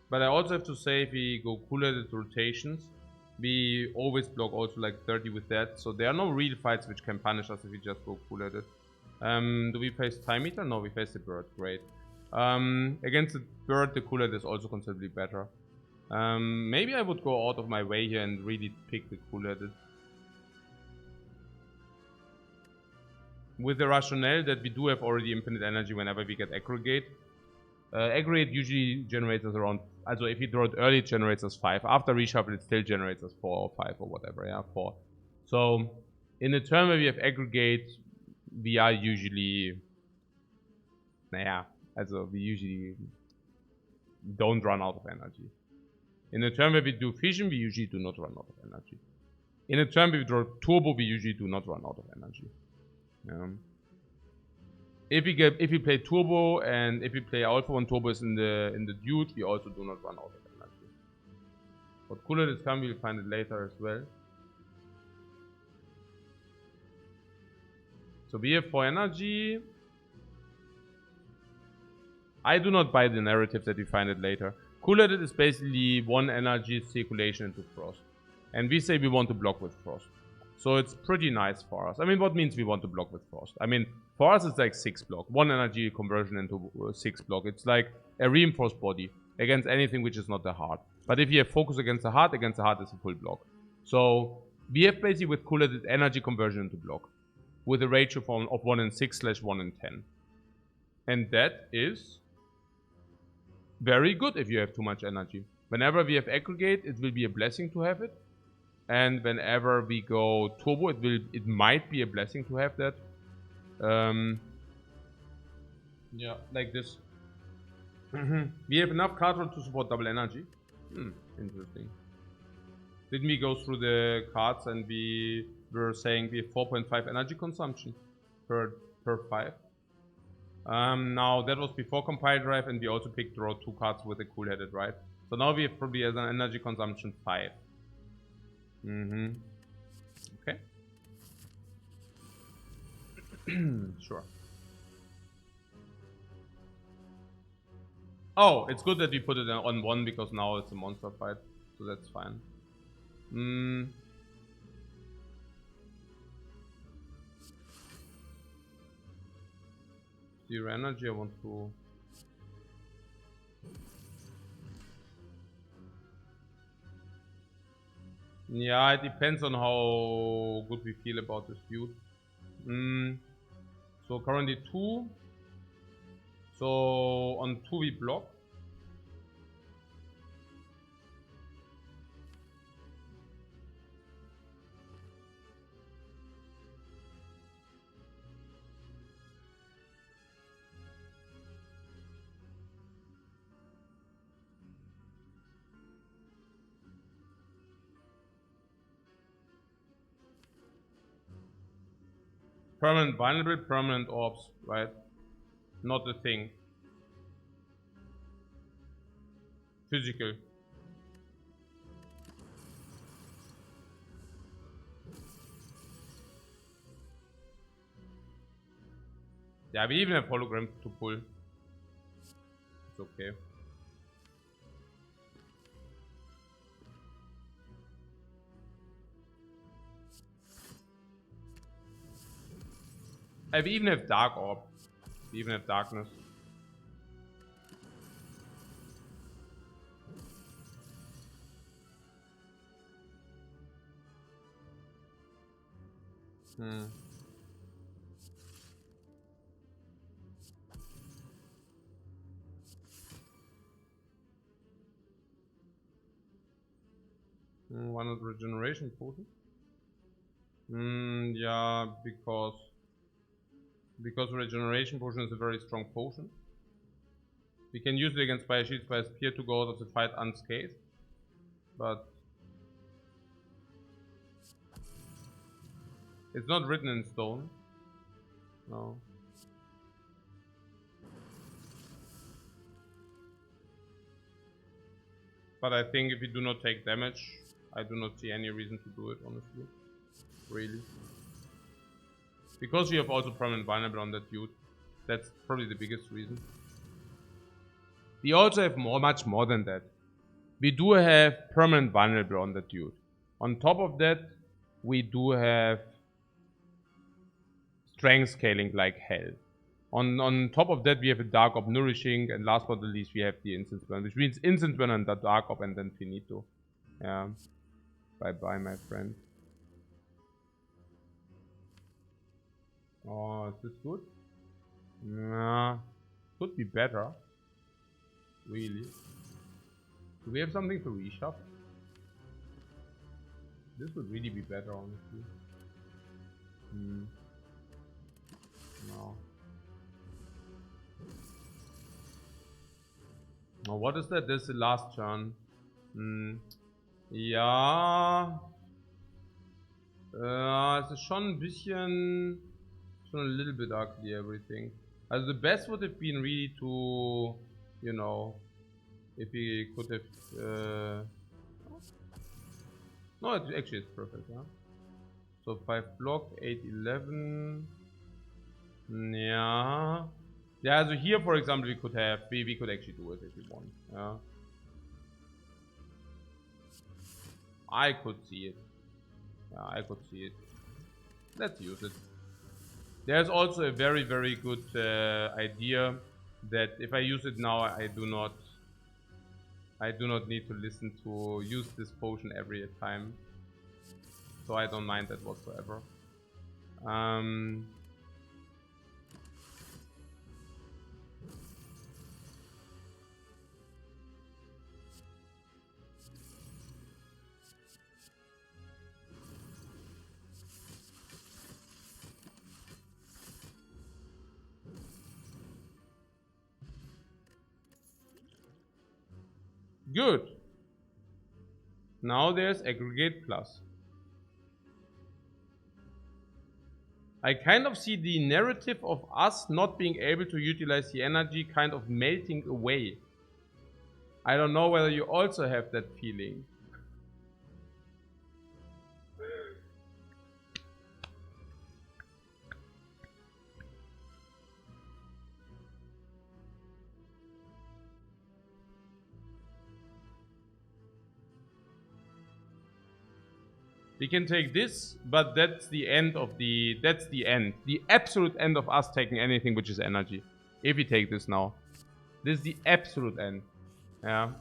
But I also have to say, if we go cool-headed rotations, we always block also like 30 with that. So there are no real fights which can punish us if we just go cool-headed. Do we face Time Eater? No, we face the bird. Great. Against the bird, the cool-head is also considerably better. Maybe I would go out of my way here and really pick the cool-headed. With the rationale that we do have already infinite energy whenever we get aggregate. Aggregate usually generates us around, also if you draw it early, it generates us 5. After reshuffle, it still generates us 4 or 5 or whatever, yeah, 4. So, in a turn where we have aggregate, we are usually, we usually don't run out of energy. In a turn where we do fission, we usually do not run out of energy. In a turn where we draw turbo, we usually do not run out of energy. If we play turbo and if we play alpha when turbo is in the dude, we also do not run out of energy. What cooler is coming, we'll find it later as well. So we have 4 energy. I do not buy the narrative that we find it later. Cooler is basically 1 energy circulation into frost. And we say we want to block with frost. So it's pretty nice for us. I mean, what means we want to block with frost? I mean, for us it's like 6 block. 1 energy conversion into 6 block. It's like a reinforced body against anything which is not that hard. But if you have focus against the heart is a full block. So we have basically with cool-headed energy conversion into block with a ratio of 1 in 6 / 1 in 10. And that is very good if you have too much energy. Whenever we have aggregate, it will be a blessing to have it. And whenever we go turbo, it might be a blessing to have that. Yeah, like this. We have enough card roll to support double energy. Interesting. Didn't we go through the cards and we were saying we have 4.5 energy consumption per 5? Now that was before compile drive, and we also picked draw 2 cards with a cool-headed, right? So now we have probably as an energy consumption 5. Okay. Sure. Oh, it's good that we put it on 1 because now it's a monster fight, so that's fine. Zero energy, I want to... Yeah, it depends on how good we feel about this feud. So currently 2. So on 2 we block. Permanent vulnerable, permanent orbs, right? Not the thing. Physical. Yeah, we even have hologram to pull. It's okay. We even have dark orb. We even have darkness. One of the regeneration potion. Yeah, because regeneration potion is a very strong potion. We can use it against Spire Shield, Spire Spear to go out of the fight unscathed. But it's not written in stone. No. But I think if you do not take damage, I do not see any reason to do it, honestly. Really. Because you have also permanent vulnerable on that dude. That's probably the biggest reason. We also have much more than that. We do have permanent vulnerable on that dude. On top of that, we do have strength scaling like hell. On top of that, we have a dark orb nourishing, and last but not least, we have the instant burn, which means instant burn and the dark orb, and then finito. Yeah. Bye bye, my friend. Oh, is this good? Nah, could be better. Really? Do we have something to reshuffle? This would really be better, honestly. No. Oh, what is that? This is the last turn. Ja. Es ist schon ein bisschen... Schon a little bit ugly, everything. Also the best would have been really to... You know... If we could have... No, actually it's perfect, yeah. So 5 block, 8, 11... Yeah... Yeah, so here for example we could have... We could actually do it if we want, yeah. I could see it. Yeah, I could see it. Let's use it. There's also a very, very good idea that if I use it now, I do not I do not need to listen to use this potion every time. So I don't mind that whatsoever. Good. Now there's aggregate plus. I kind of see the narrative of us not being able to utilize the energy kind of melting away. I don't know whether you also have that feeling. We can take this, but that's the end of the... That's the end. The absolute end of us taking anything which is energy. If we take this now. This is the absolute end. Yeah.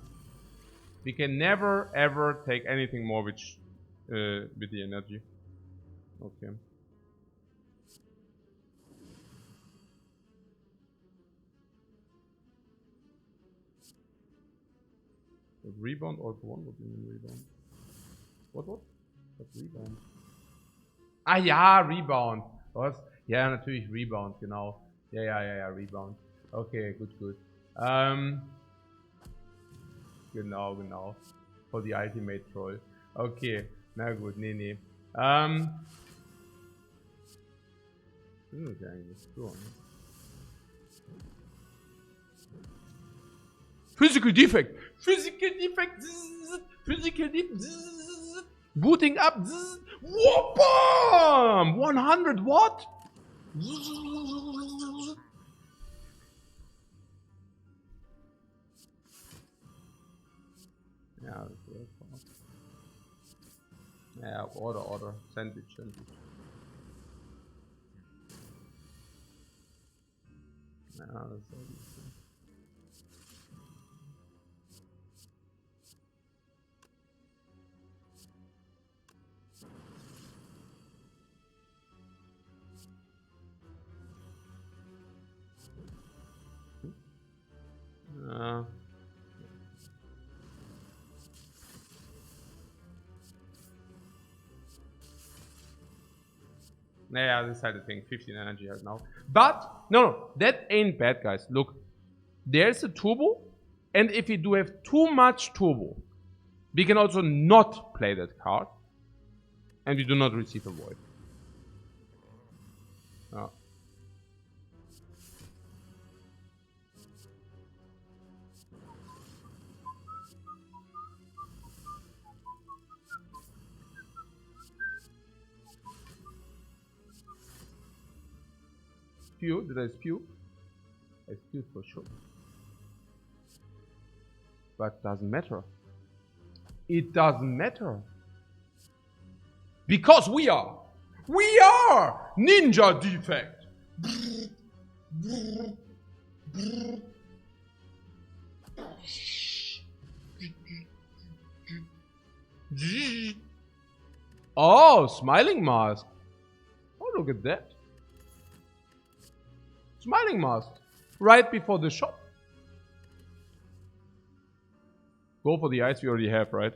We can never ever take anything more which... with the energy. Okay. Rebound all for one? What do you mean rebound? What? Was Rebound? Ah ja, Rebound. Was? Ja, natürlich Rebound, genau. Ja, Rebound. Okay, gut. Genau. For the Ultimate Troll. Okay, na gut, nee. Was ist das eigentlich? So, ne? Physical Defect! Physical Defect! Physical Defect! Booting up! Whoop! 100 what? Yeah, yeah, order. Sandwich. Yeah, that's all. Yeah, this is the thing. 15 energy right now. But, no, that ain't bad, guys. Look, there's a turbo, and if we do have too much turbo, we can also not play that card, and we do not receive a void. Oh. Spew? Did I spew? I spewed for sure. But doesn't matter. It doesn't matter. Because we are Ninja Defect. Oh, smiling mask. Oh, look at that. Smiling mask. Right before the shop. Go for the ice we already have, right?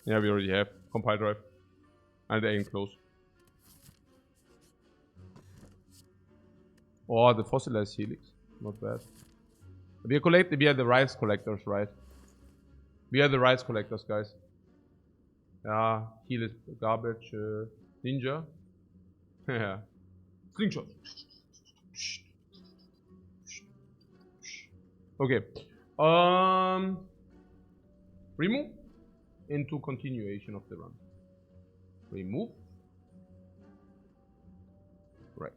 Yeah, we already have. Compile drive. And aim close. Oh, the fossilized helix. Not bad. We are the rice collectors, right? We are the rice collectors, guys. Yeah, heal is garbage. Ninja. Yeah. Slingshot. Okay. Remove into continuation of the run. Remove. Right.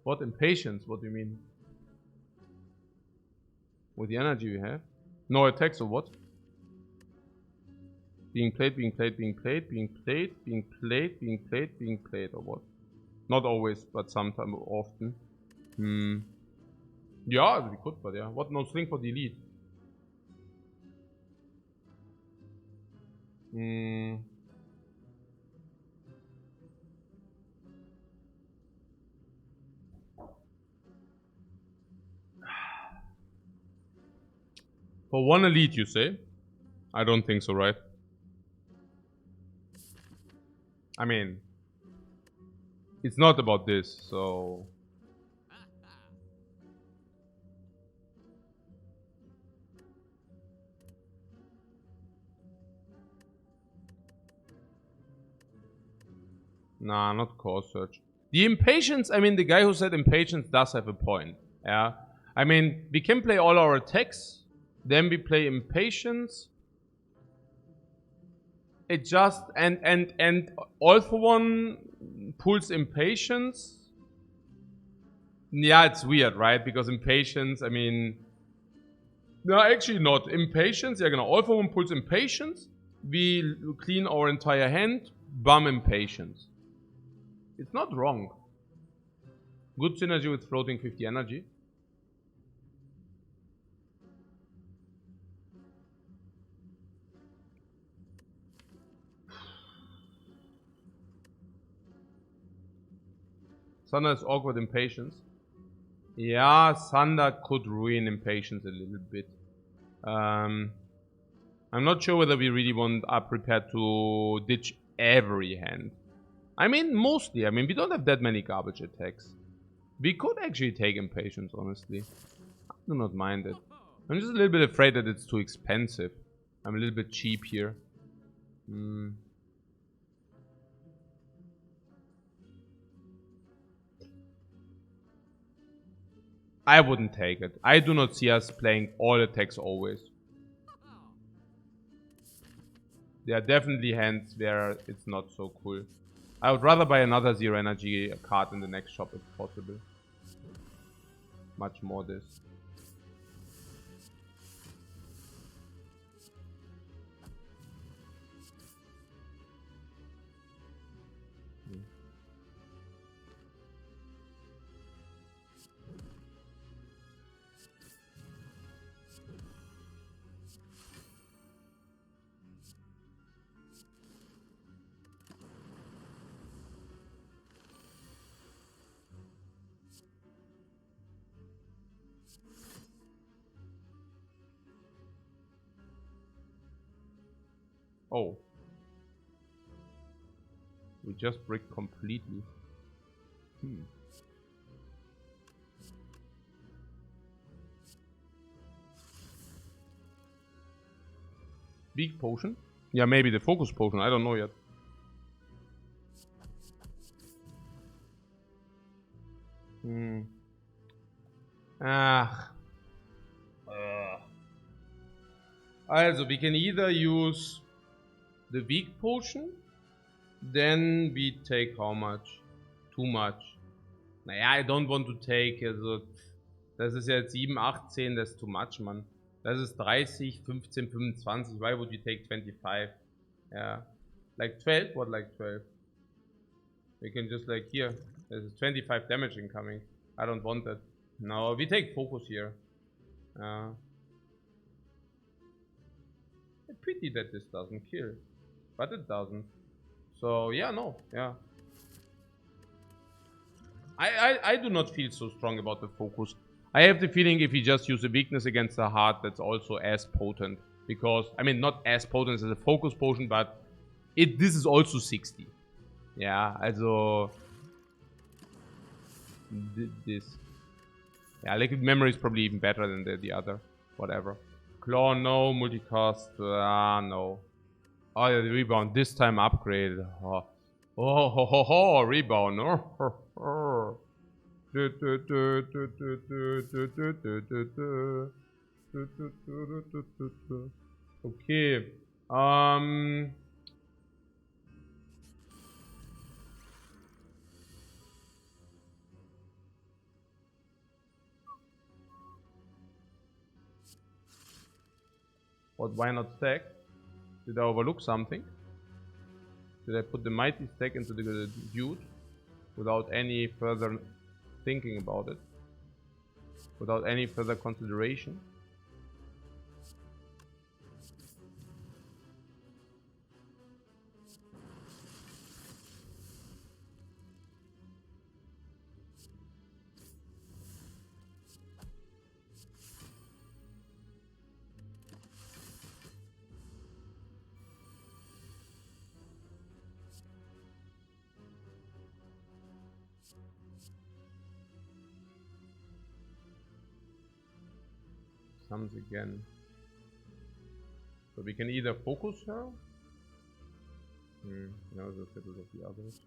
What impatience? What do you mean? With the energy we have? No attacks or what? Being played or what? Not always, but sometimes often. Yeah, we could, but yeah. What? No sling for delete. For one elite, you say? I don't think so, right? I mean, it's not about this, so... Nah, not core search. The impatience, I mean, the guy who said impatience does have a point. Yeah. I mean, we can play all our attacks, then we play impatience. It just, and all for one pulls impatience. Yeah, it's weird, right? Because impatience, I mean... No, actually not. Impatience, yeah, genau. All for one pulls impatience. We clean our entire hand, bum impatience. It's not wrong. Good synergy with floating 50 energy. Thunder is awkward impatience. Yeah, Thunder could ruin impatience a little bit. I'm not sure whether we really are prepared to ditch every hand. I mean, mostly. I mean, we don't have that many garbage attacks. We could actually take impatience, honestly. I do not mind it. I'm just a little bit afraid that it's too expensive. I'm a little bit cheap here. I wouldn't take it. I do not see us playing all attacks always. There are definitely hands where it's not so cool. I would rather buy another zero energy card in the next shop if possible. Much more this. Oh. We just bricked completely. Big potion? Yeah, maybe the focus potion. I don't know yet. Also, we can either use the weak potion, then we take how much? Too much. Naja, I don't want to take, also, das ist jetzt 7, 18, that's too much, man. Das ist 30, 15, 25, why would you take 25? Yeah. Like 12? What, like 12? We can just like, here, there's 25 damage incoming. I don't want that. No, we take focus here. Pity that this doesn't kill. But it doesn't. So, yeah, no, yeah. I do not feel so strong about the focus. I have the feeling if you just use a weakness against a heart, that's also as potent. Because, I mean, not as potent as a focus potion, but this is also 60. Yeah, also... This. Yeah, liquid memory is probably even better than the other. Whatever. Claw, no. Multicast, no. Oh, yeah, the rebound. This time upgraded. Oh, rebound. Okay. What, why not stack? Did I overlook something? Did I put the mighty stack into the dude? without any further thinking about it, without any further consideration. Comes again. So we can either focus her. No, the fiddle of the others.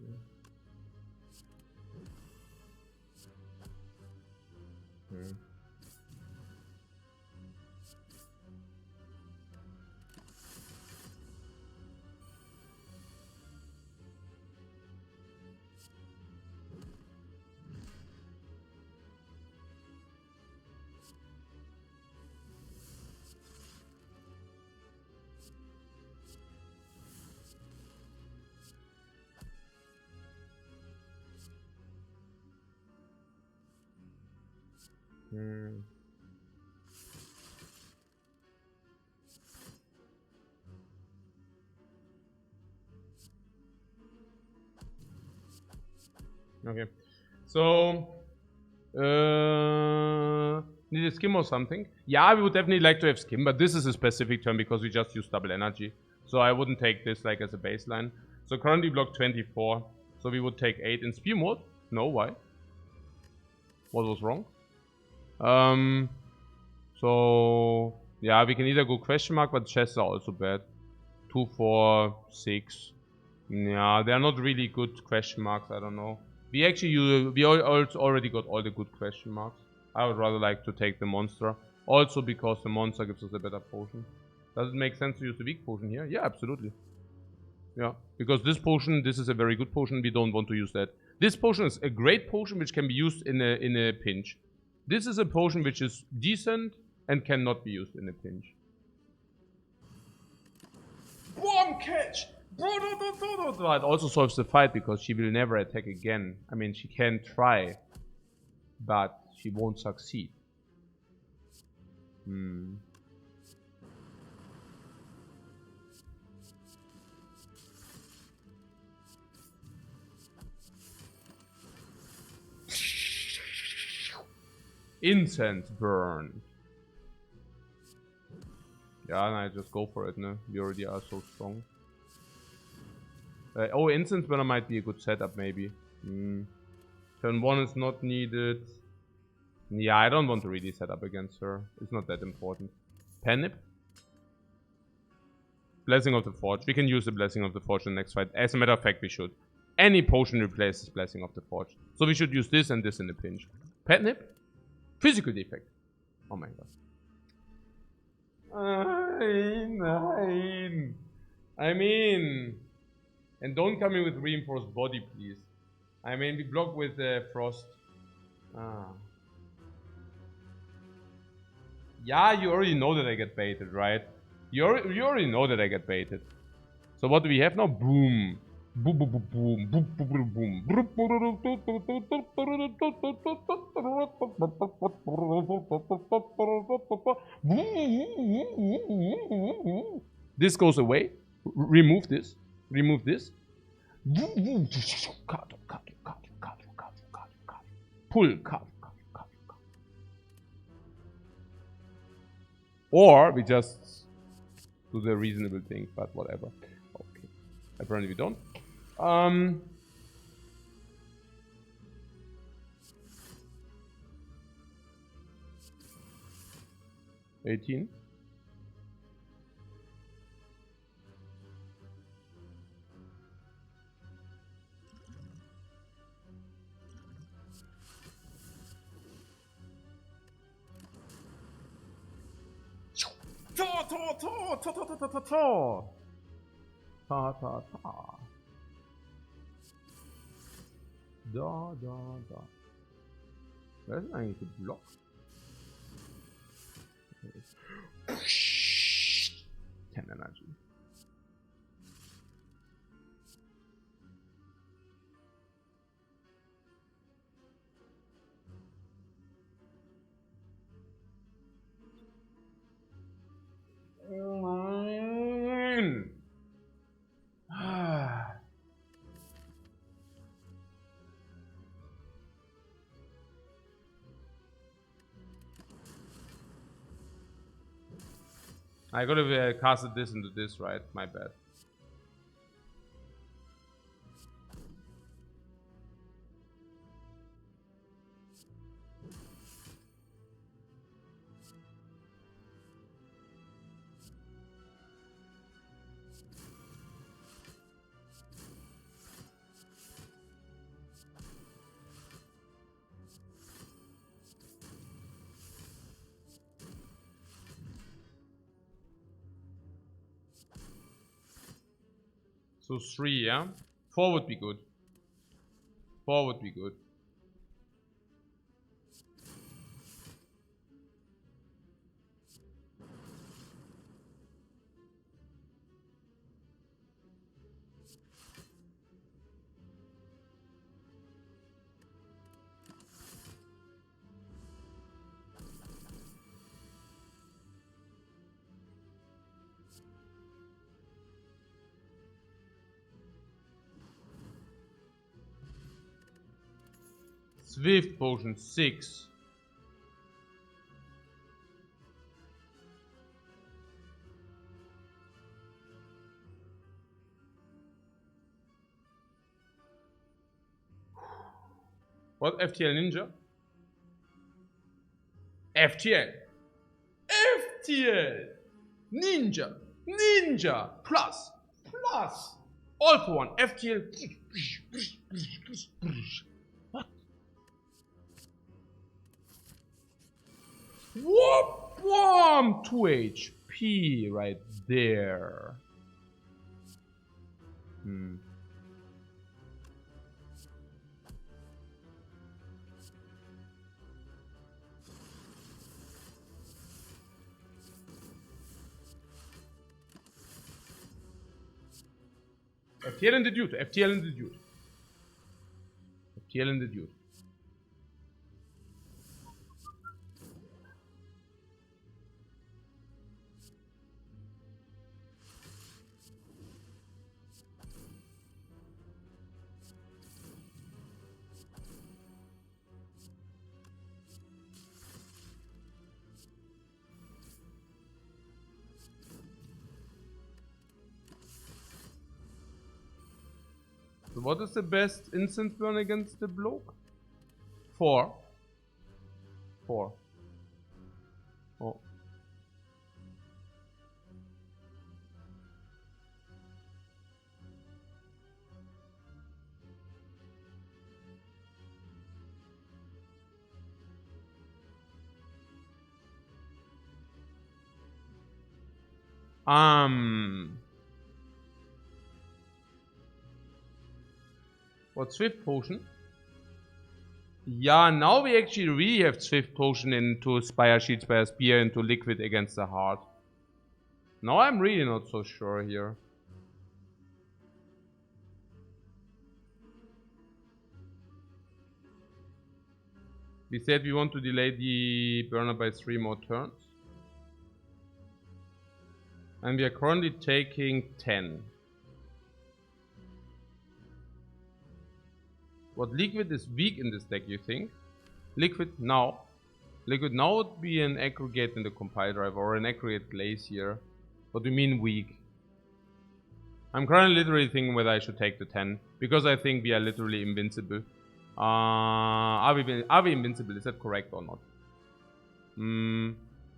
Okay, so need a skim or something? Yeah, we would definitely like to have skim, but this is a specific term because we just use double energy. So I wouldn't take this like as a baseline. So currently block 24, so we would take 8 in spear mode. No, why? What was wrong? So yeah, we can either go question mark, but chests are also bad. 2, 4, 6. Yeah, they're not really good question marks. I don't know. We actually already got all the good question marks. I would rather like to take the monster. Also because the monster gives us a better potion. Does it make sense to use the weak potion here? Yeah, absolutely. Yeah, because this potion, this is a very good potion. We don't want to use that. This potion is a great potion which can be used in a pinch. This is a potion which is decent and cannot be used in a pinch. Bomb catch! It also solves the fight because she will never attack again. I mean, she can try, but she won't succeed. Incense burn. Yeah, and I just go for it, no? We already are so strong. Oh, Incense Burner might be a good setup, maybe. Turn 1 is not needed. Yeah, I don't want to really set up against her. It's not that important. Pennip. Blessing of the Forge. We can use the Blessing of the Forge in the next fight. As a matter of fact, we should. Any potion replaces Blessing of the Forge. So we should use this and this in a pinch. Petnip. Physical Defect. Oh my god. Nein. I mean... And don't come in with Reinforced Body, please. I mean, we block with Frost. Yeah, you already know that I get baited, right? You already know that I get baited. So what do we have now? Boom. Boom, boom, boom, boom, boom, boom. This goes away. Remove this. Remove this. Pull. Or we just do the reasonable thing, but whatever. Okay. Apparently we don't. 18. Da. Wer ist denn eigentlich geblockt? 10 Energy. I could have casted this into this, right? My bad. So 3, yeah? 4 would be good. 4 would be good. Swift potion 6. What? FTL Ninja? FTL. FTL. Ninja. Ninja. Plus. All for one. FTL. What? Whoop! Wham! 2 HP right there. FTL in the dude. FTL in the dude. FTL in the dude. So what is the best instant burn against the bloke? 4. 4. Oh. What, Swift Potion? Yeah, now we actually really have Swift Potion into Spire Shield, Spire Spear, into Liquid against the Heart. Now I'm really not so sure here. We said we want to delay the burner by 3 more turns. And we are currently taking 10. What Liquid is weak in this deck, you think? Liquid now. Liquid now would be an aggregate in the compile driver or an aggregate glacier. What do you mean weak? I'm currently literally thinking whether I should take the 10. Because I think we are literally invincible. Are we invincible? Is that correct or not?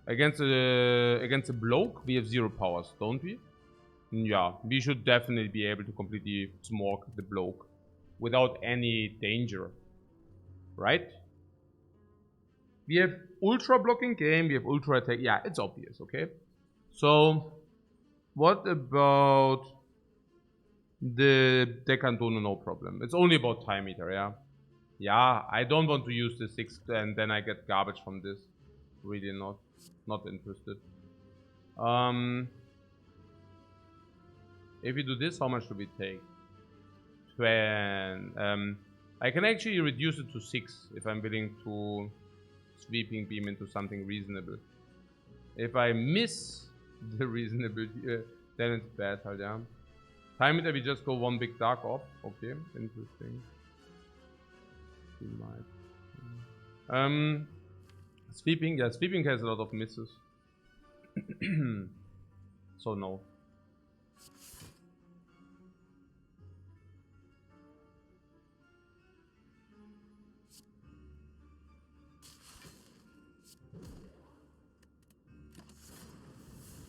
Against a bloke, we have 0 powers, don't we? Yeah, we should definitely be able to completely smoke the bloke without any danger, right? We have ultra blocking game, we have ultra attack. Yeah, it's obvious, okay? So, what about the Decantono? No problem. It's only about time meter, yeah? Yeah, I don't want to use the 6 and then I get garbage from this. Really not interested. If we do this, how much do we take? 20. I can actually reduce it to 6 if I'm willing to sweeping beam into something reasonable. If I miss the reasonable, Then it's bad, yeah. Time meter, we just go one big dark orb. Okay, interesting. We might. Sweeping, yeah, sweeping has a lot of misses. So no.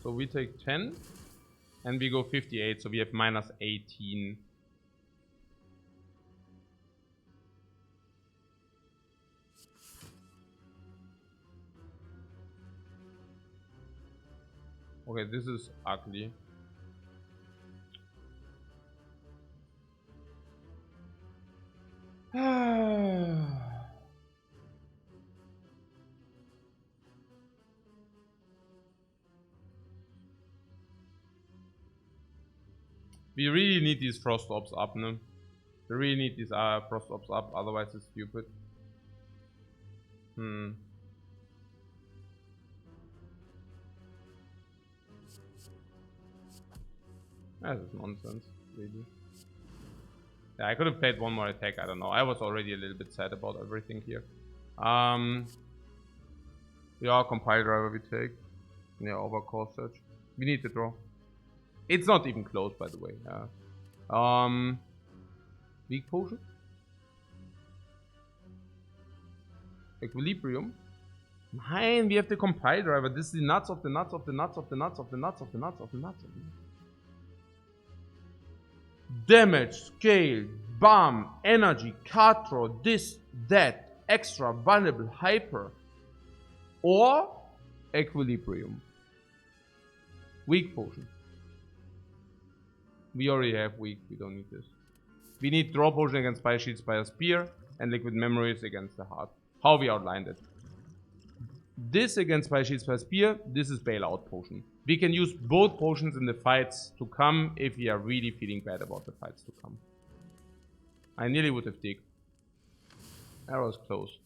So we take 10 and we go 58, so we have minus 18. Okay, this is ugly. We really need these frost orbs up, no? We really need these frost orbs up, otherwise it's stupid. That is nonsense, really. Yeah, I could have played one more attack, I don't know. I was already a little bit sad about everything here. Yeah, compile driver we take. Yeah, overcall search. We need to draw. It's not even close, by the way. Weak potion. Equilibrium. Nein, we have the compile driver. This is the nuts of the nuts of the nuts of the nuts of the nuts of the nuts of the nuts. Damage, scale, bam, energy, card draw, this, that, extra, vulnerable, hyper, or equilibrium. Weak potion. We already have weak, we don't need this. We need draw potion against Spire Shield, Spire Spear, and liquid memories against the heart. How we outlined it. This against Spire Shield, Spire Spear, this is bailout potion. We can use both potions in the fights to come if we are really feeling bad about the fights to come. I nearly would have digged. That was close.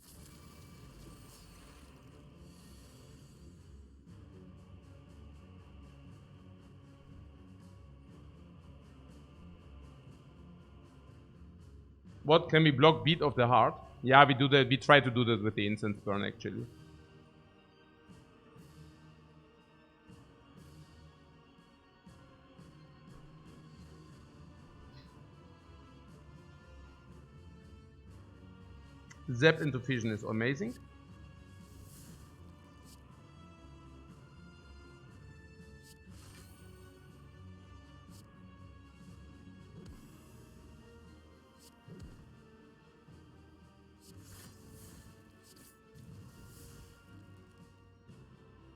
What can we block? Beat of the heart? Yeah, we do that. We try to do that with the incense burn actually. Zap into Fission is amazing.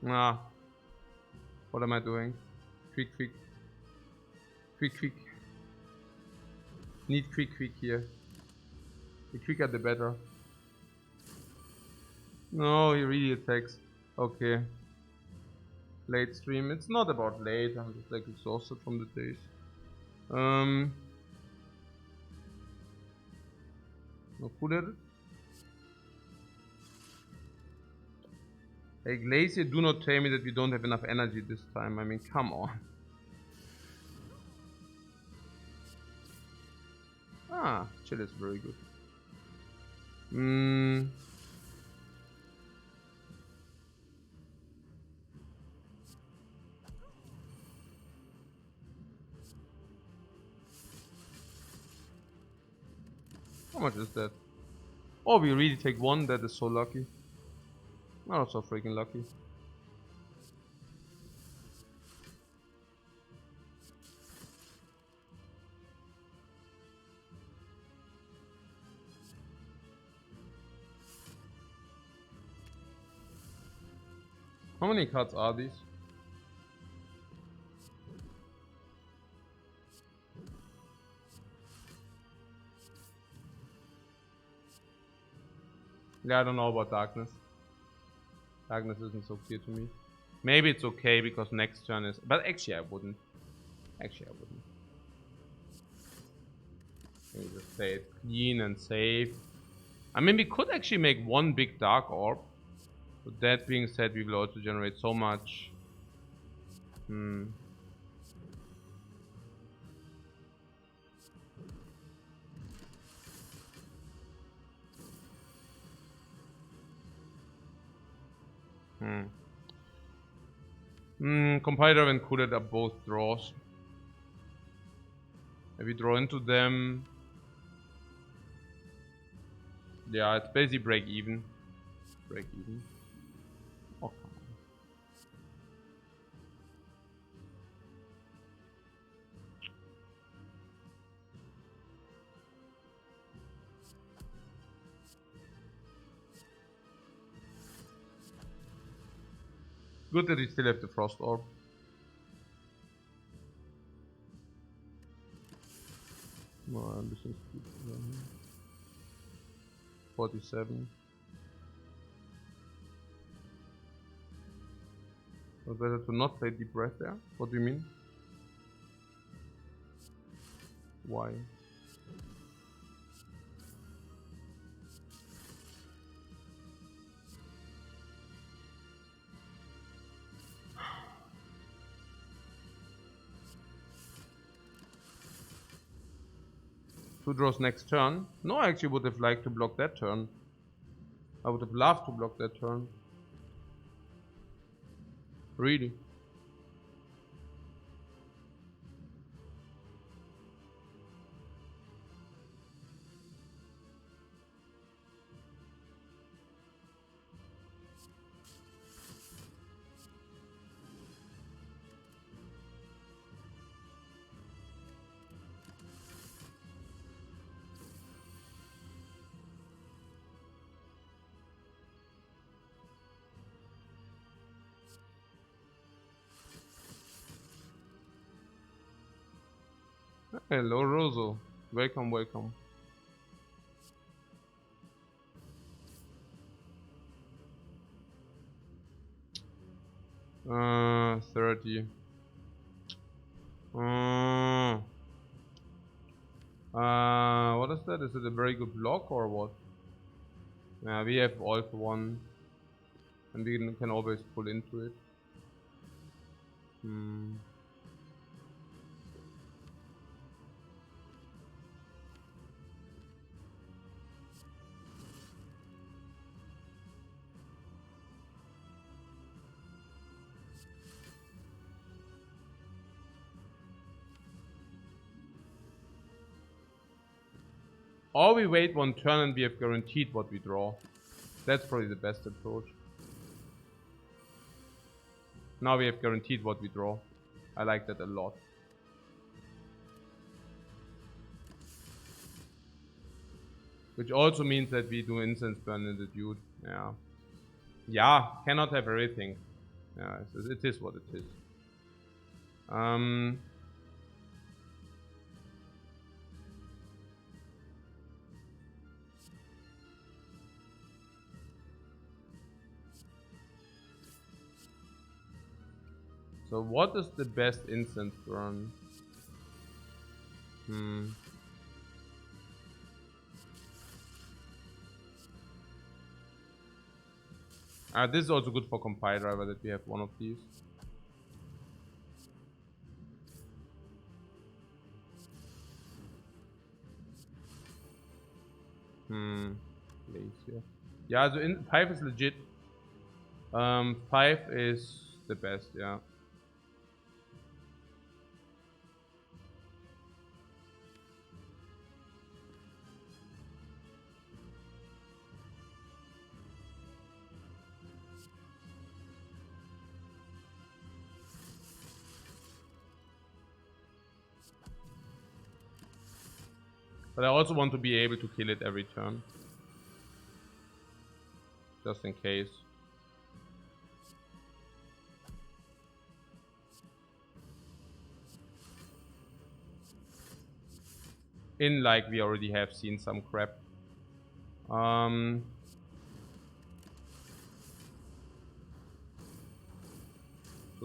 Ah. What am I doing? Quick. Need quick here. The quicker the better. No, he really attacks. Okay. Late stream. It's not about late. I'm just like exhausted from the days. No food at it. Hey Glacier, do not tell me that we don't have enough energy this time. I mean, come on. Ah, chill is very good. How much is that? Oh, we really take one. That is so lucky. Not so freaking lucky. How many cards are these? Yeah, I don't know about darkness. Darkness isn't so clear to me. Maybe it's okay because next turn is... But actually I wouldn't. Let me just play it clean and safe. I mean, we could actually make one big dark orb. But that being said, we will also generate so much. Compiler and Coolet are both draws. If we draw into them, yeah, it's basically break even. Break even. Oh, come on. Good that we still have the Frost Orb. Well, ein bisschen speed. 47. Was better to not play Deep Breath there? What do you mean? Why? Two draws next turn. No, I actually would have liked to block that turn. I would have loved to block that turn. Really. Hello, Roso. Welcome, welcome. Uh, 30. What is that? Is it a very good block or what? Yeah, we have all for one. And we can always pull into it. Or we wait one turn and we have guaranteed what we draw. That's probably the best approach. Now we have guaranteed what we draw. I like that a lot. Which also means that we do incense burn in the dude. Yeah. Yeah, cannot have everything. Yeah, it is what it is. So what is the best incense burn? This is also good for compile driver that we have one of these. Place here. Yeah, so 5 is legit. 5 is the best, yeah. But I also want to be able to kill it every turn. Just in case. In like we already have seen some crap. So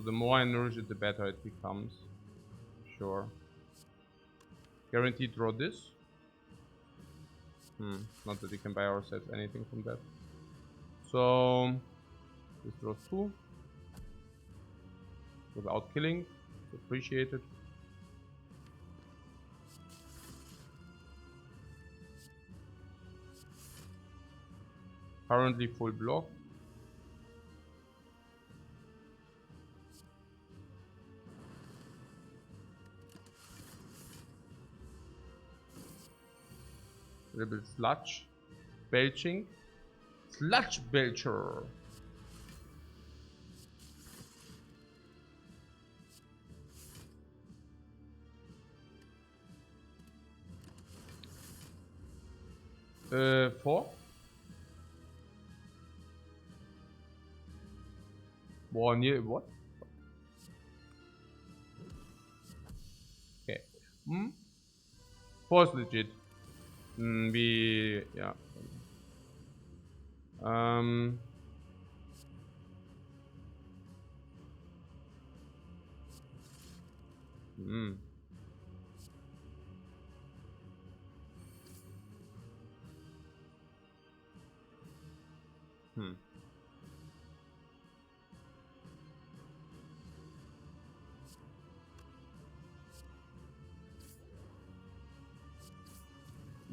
the more I nourish it, the better it becomes. Sure. Guaranteed draw this. Not that we can buy ourselves anything from that. So this draws 2. Without killing. It's appreciated. Currently full block. A little bit sludge. Belching. Sludge belcher. Four. One year, what? Okay. Hmm? 4 is legit. Yeah.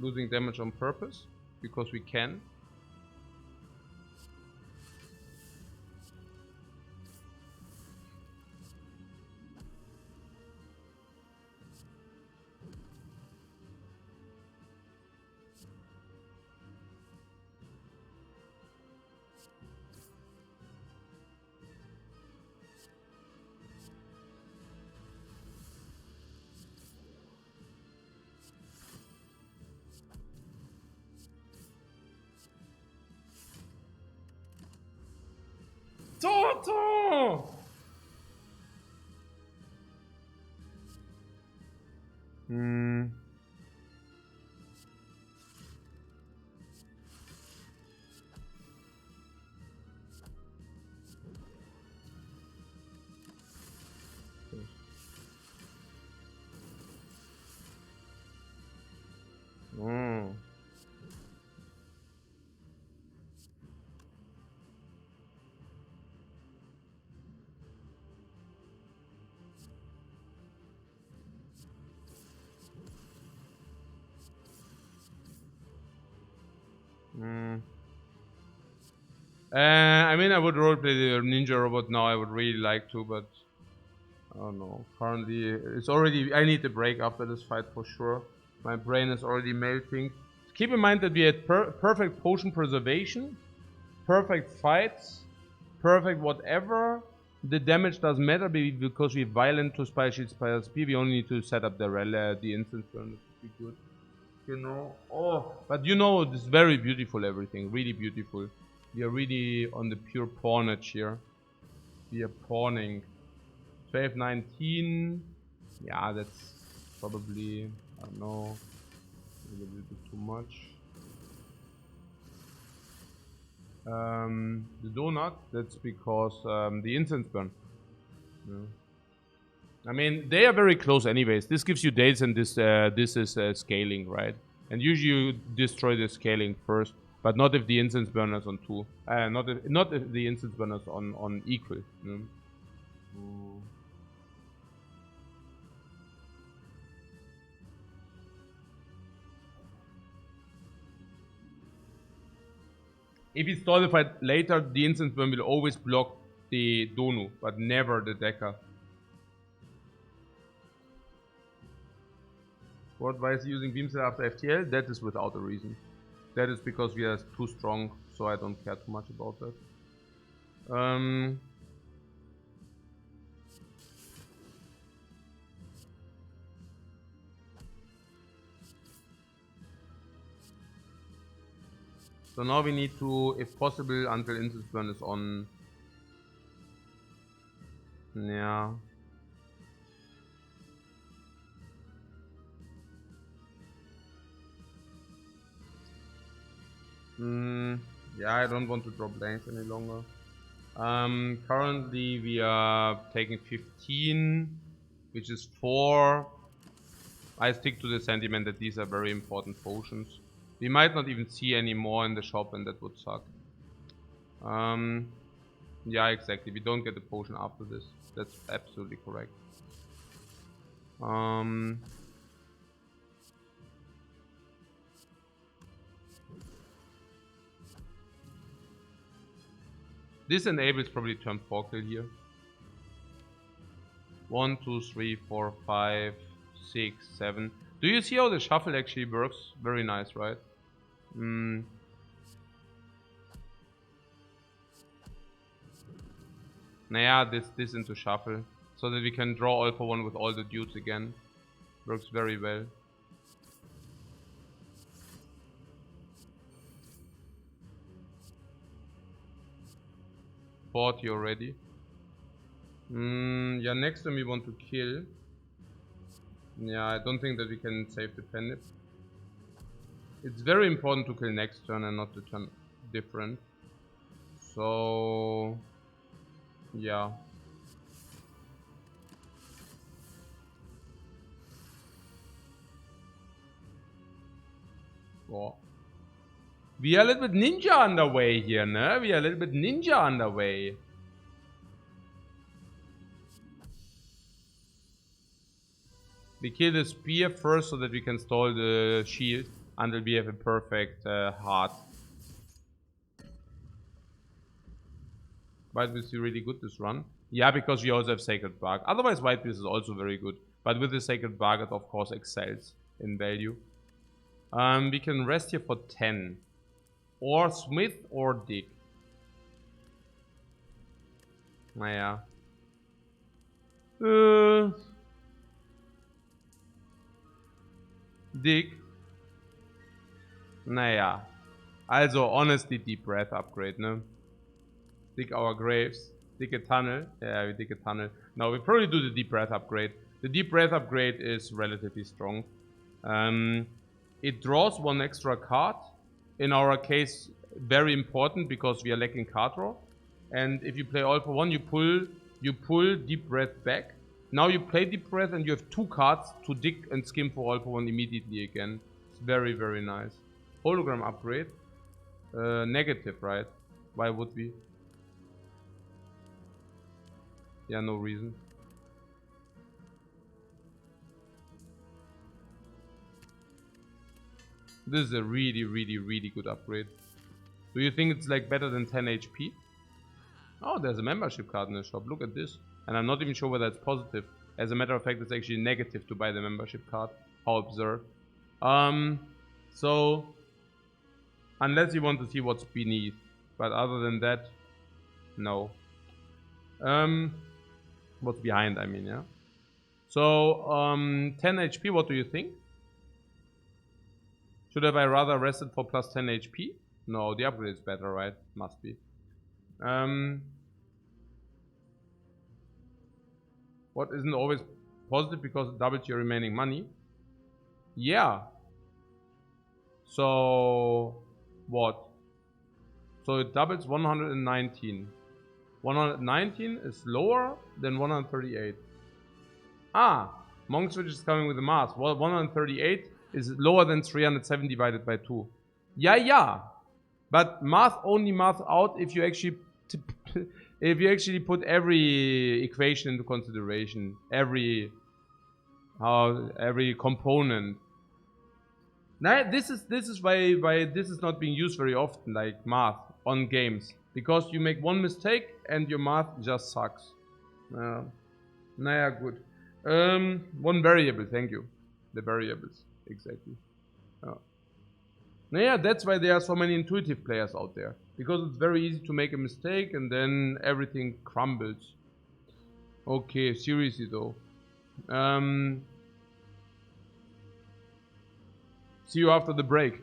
Losing damage on purpose because we can. Toto! I mean, I would roleplay the ninja robot now. I would really like to, but I don't know. Currently, it's already. I need a break after this fight for sure. My brain is already melting. Keep in mind that we had perfect potion preservation, perfect fights, perfect whatever. The damage doesn't matter because we're violent to Spire Shield, Spire Spear. We only need to set up the instance burn. It would be good. You know, but you know, it's very beautiful, everything, really beautiful. We are really on the pure pawnage here. We are pawning. 12-19. Yeah, that's probably, I don't know, a little bit too much. The donut, that's because the incense burn. Yeah. I mean, they are very close anyways. This gives you dates and this is scaling, right? And usually you destroy the scaling first, but not if the incense burner is on 2. Not if the incense burner is on equal. You know? If we stall the fight later, the incense burn will always block the Donu, but never the Decker. What why is using beam set after FTL? That is without a reason. That is because we are too strong, so I don't care too much about that. So now we need to, if possible, until incense burn is on. Yeah. Yeah, I don't want to drop lanes any longer. Currently we are taking 15, which is 4. I stick to the sentiment that these are very important potions. We might not even see any more in the shop, and that would suck. Yeah, exactly. We don't get the potion after this. That's absolutely correct. This enables probably turn 4 kill here. 1, 2, 3, 4, 5, 6, 7. Do you see how the shuffle actually works? Very nice, right? Naja, this into shuffle. So that we can draw all for one with all the dudes again. Works very well. $40 already. Yeah, next time we want to kill. Yeah, I don't think that we can save defend it. It's very important to kill next turn and not the turn different. So yeah. Oh. We are a little bit ninja underway here, ne? We are a little bit ninja underway. We kill the spear first so that we can stall the shield until we have a perfect heart. White Beast is really good this run. Yeah, because we also have Sacred Bark. Otherwise, White Beast is also very good. But with the Sacred Bark, it of course excels in value. We can rest here for 10. Or Smith or Dig. Naja. Dig. Naja. Also, honestly, Deep Breath upgrade, ne? Dig our graves. Dig a tunnel. Yeah, we dig a tunnel. No, we probably do the Deep Breath upgrade. The Deep Breath upgrade is relatively strong. It draws one extra card. In our case, very important because we are lacking card draw. And if you play all for one, you pull Deep Breath back. Now you play Deep Breath and you have 2 cards to dig and skim for all for one immediately again. It's very, very nice. Hologram upgrade. Negative, right? Why would we? Yeah, no reason. This is a really, really, really good upgrade. Do you think it's like better than 10 HP? Oh, there's a membership card in the shop. Look at this. And I'm not even sure whether it's positive. As a matter of fact, it's actually negative to buy the membership card. How absurd. So, unless you want to see what's beneath. But other than that, no. What's behind, I mean, yeah. So, 10 HP, what do you think? Should have I rather rested for plus 10 HP? No, the upgrade is better, right? Must be. What isn't always positive because it doubles your remaining money? Yeah. So, what? So it doubles 119. 119 is lower than 138. Ah, Monk Switch is coming with the math. Well, 138 is lower than 307 divided by 2. Yeah. But math only math out if you actually put every equation into consideration, every component. Now this is why this is not being used very often, like math on games, because you make one mistake and your math just sucks. Naja, good. One variable, thank you. The variables, exactly. Naja, that's why there are so many intuitive players out there. Because it's very easy to make a mistake and then everything crumbles. Okay, seriously though. See you after the break.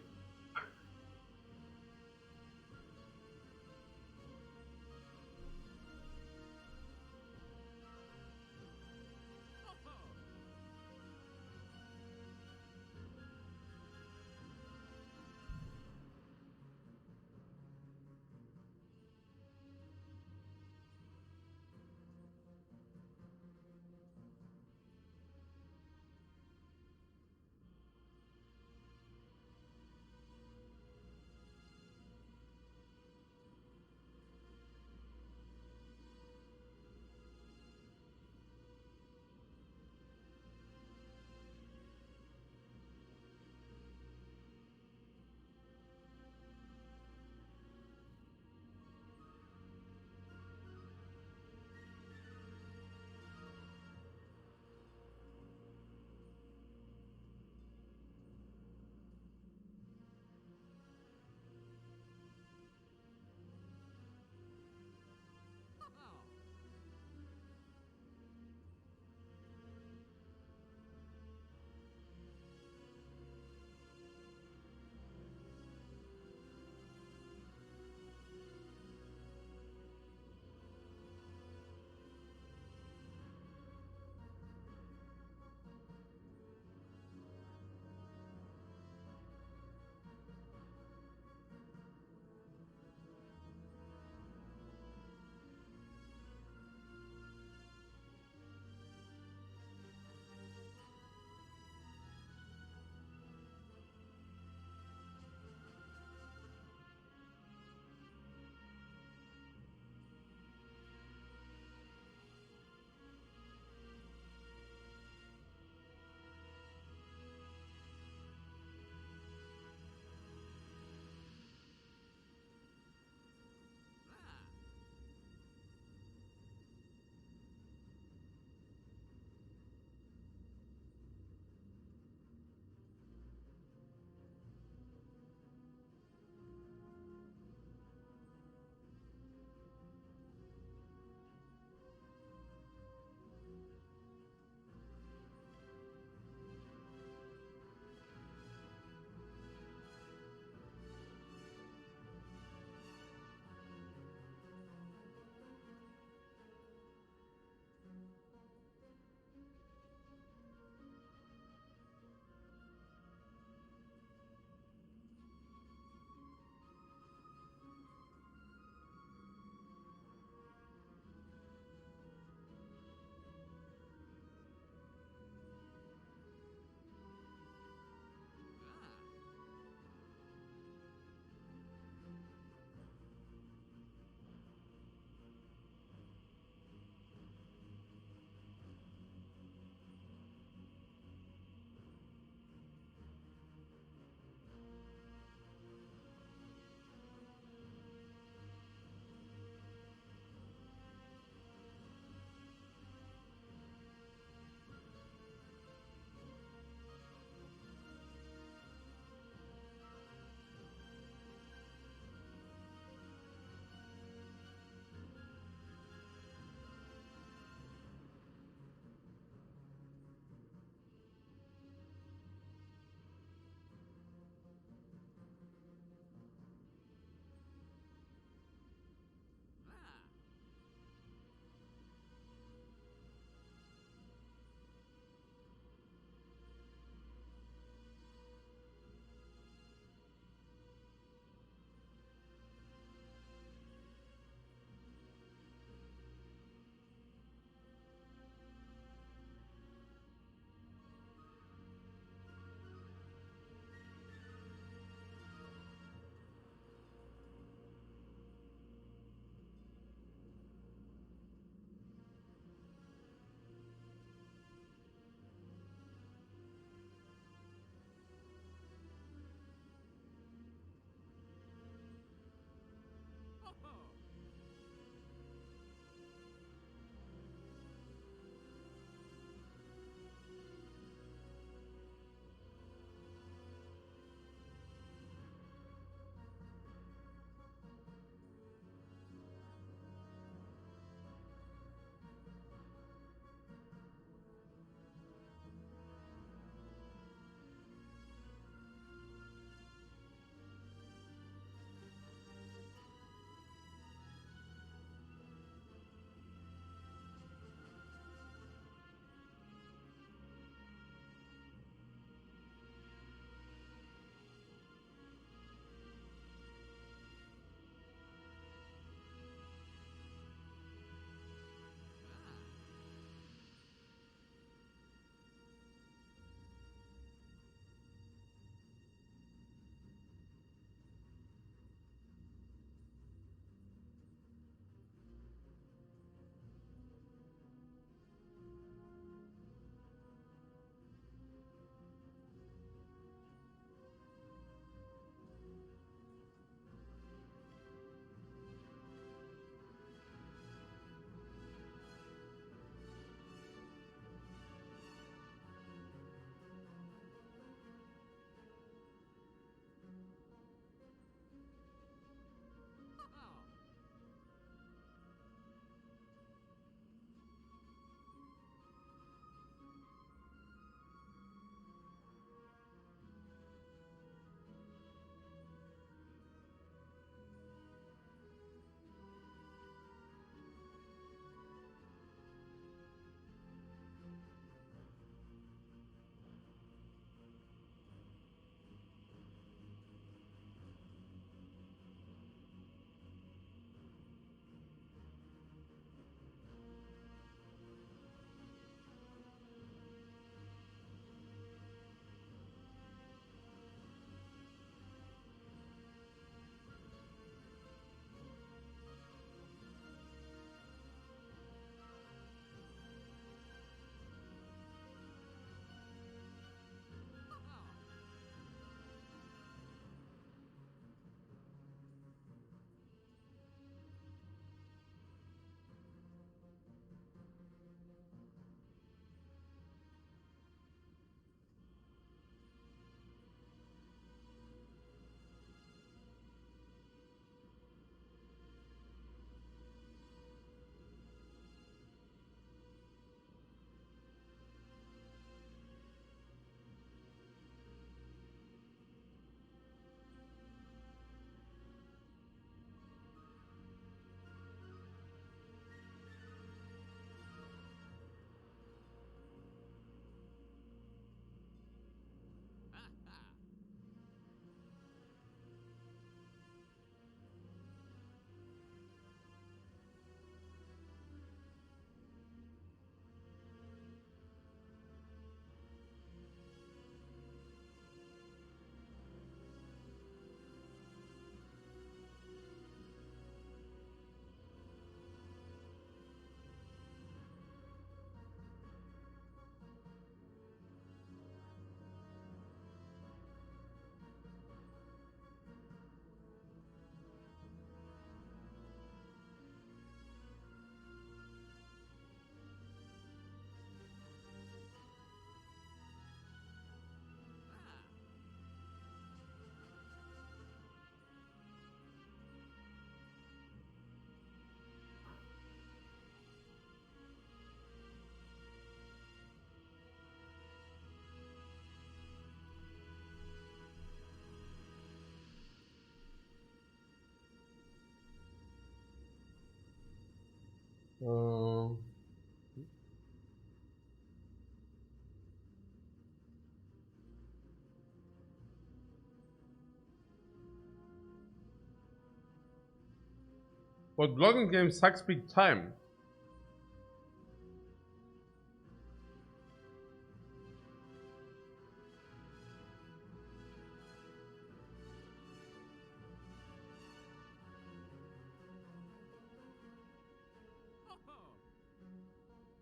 But blocking game sucks big time.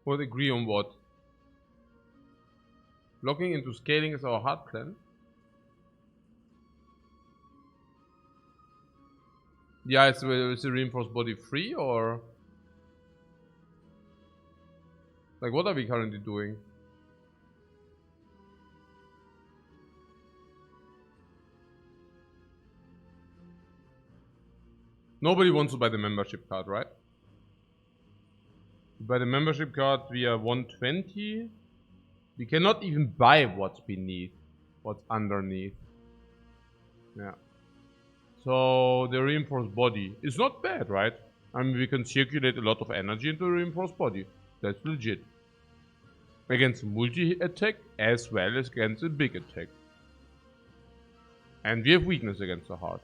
Would agree on what? Locking into scaling is our hard plan. Yeah, is the reinforced body free or like what are we currently doing? Nobody wants to buy the membership card, right? By the membership card we are 120. We cannot even buy what's beneath, what's underneath. Yeah. So the reinforced body is not bad, right? I mean, we can circulate a lot of energy into the reinforced body. That's legit. Against multi-attack as well as against a big attack. And we have weakness against the heart.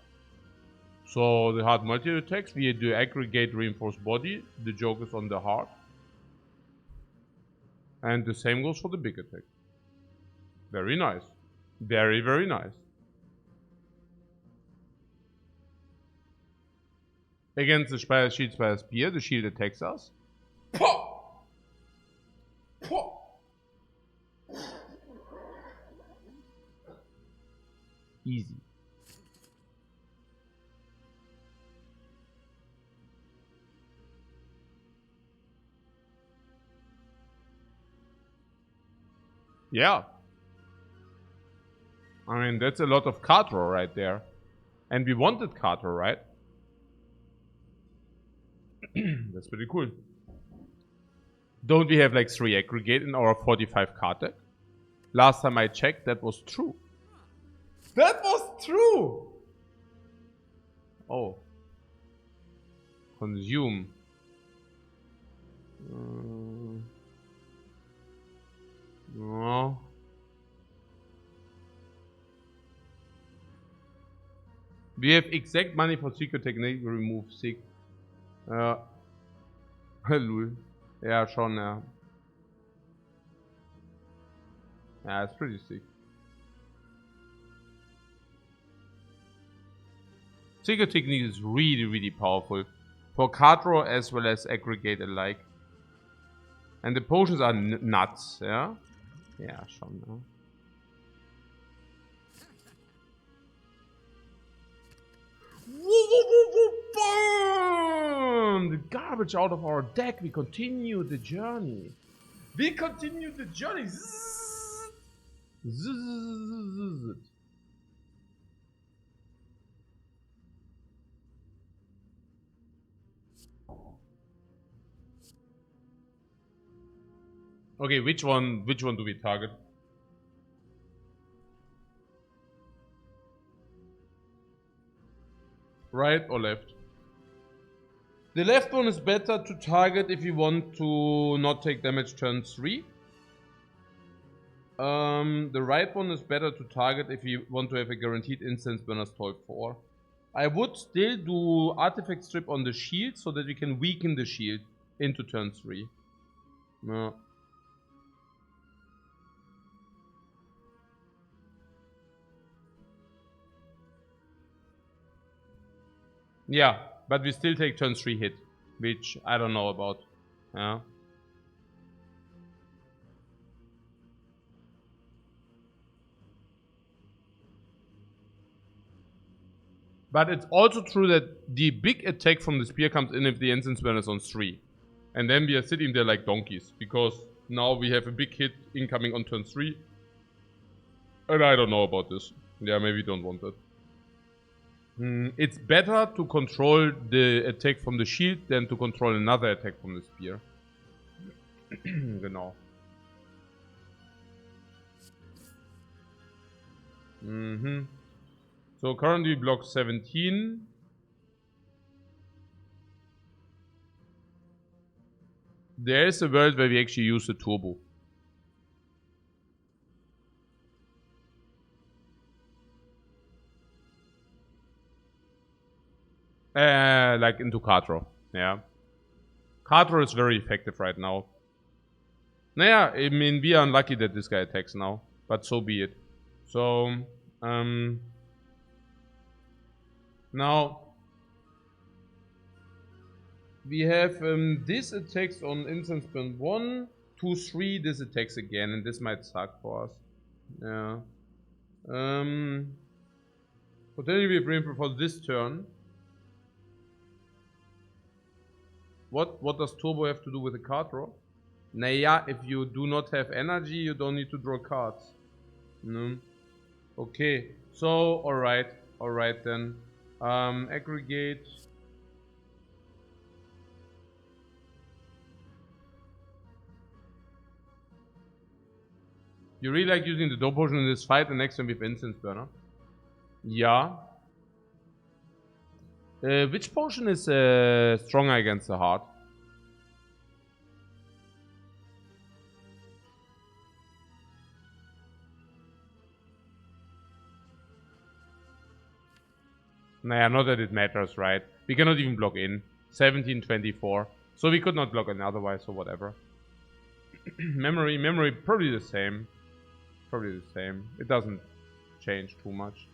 So the heart multi-attacks, we do aggregate reinforced body. The joke is on the heart. And the same goes for the big attack. Very nice. Very, very nice. Against the Spire Shield Spire Spear, the shield attacks us. Pop! Pop! Easy. Yeah. I mean, that's a lot of card draw right there. And we wanted card draw, right? That's pretty cool. Don't we have like 3 aggregate in our 45 card deck? Last time I checked, that was true. That was true! Oh. Consume. No. We have exact money for secret technique, remove sick. Lul. Ja, schon, ja. Yeah, it's pretty sick. Secret technique is really, really powerful. For card draw as well as aggregate alike. And the potions are nuts, yeah? Yeah, schon, ja. Boom! The garbage out of our deck. We continue the journey. We continue the journey. Zzz. Zzz. Okay, which one do we target? Right or left? The left one is better to target if you want to not take damage turn 3. The right one is better to target if you want to have a guaranteed instance bonus toll 4. I would still do artifact strip on the shield so that we can weaken the shield into turn 3. No. Yeah, but we still take turn 3 hit, which I don't know about. Yeah. But it's also true that the big attack from the spear comes in if the instance burn is on 3. And then we are sitting there like donkeys, because now we have a big hit incoming on turn 3. And I don't know about this. Yeah, maybe we don't want that. It's better to control the attack from the shield than to control another attack from the spear. Genau. So currently block 17. There is a world where we actually use the turbo. Like into card draw. Yeah. Card is very effective right now. Naja, I mean, we are unlucky that this guy attacks now. But so be it. So, now we have this attacks on instance burn 1, 2, 3. This attacks again, and this might suck for us. Yeah. Potentially we bring for this turn. What does Turbo have to do with the card draw? Naja, if you do not have energy, you don't need to draw cards. No. Okay, so alright then. Aggregate. You really like using the dope potion in this fight, and next time we have instance burner. Yeah. Which potion is stronger against the heart? Naja, not that it matters, right? We cannot even block in. 1724. So we could not block in otherwise, or whatever. memory, probably the same. Probably the same. It doesn't change too much.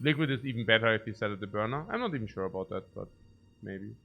Liquid is even better if you set it the burner. I'm not even sure about that, but maybe.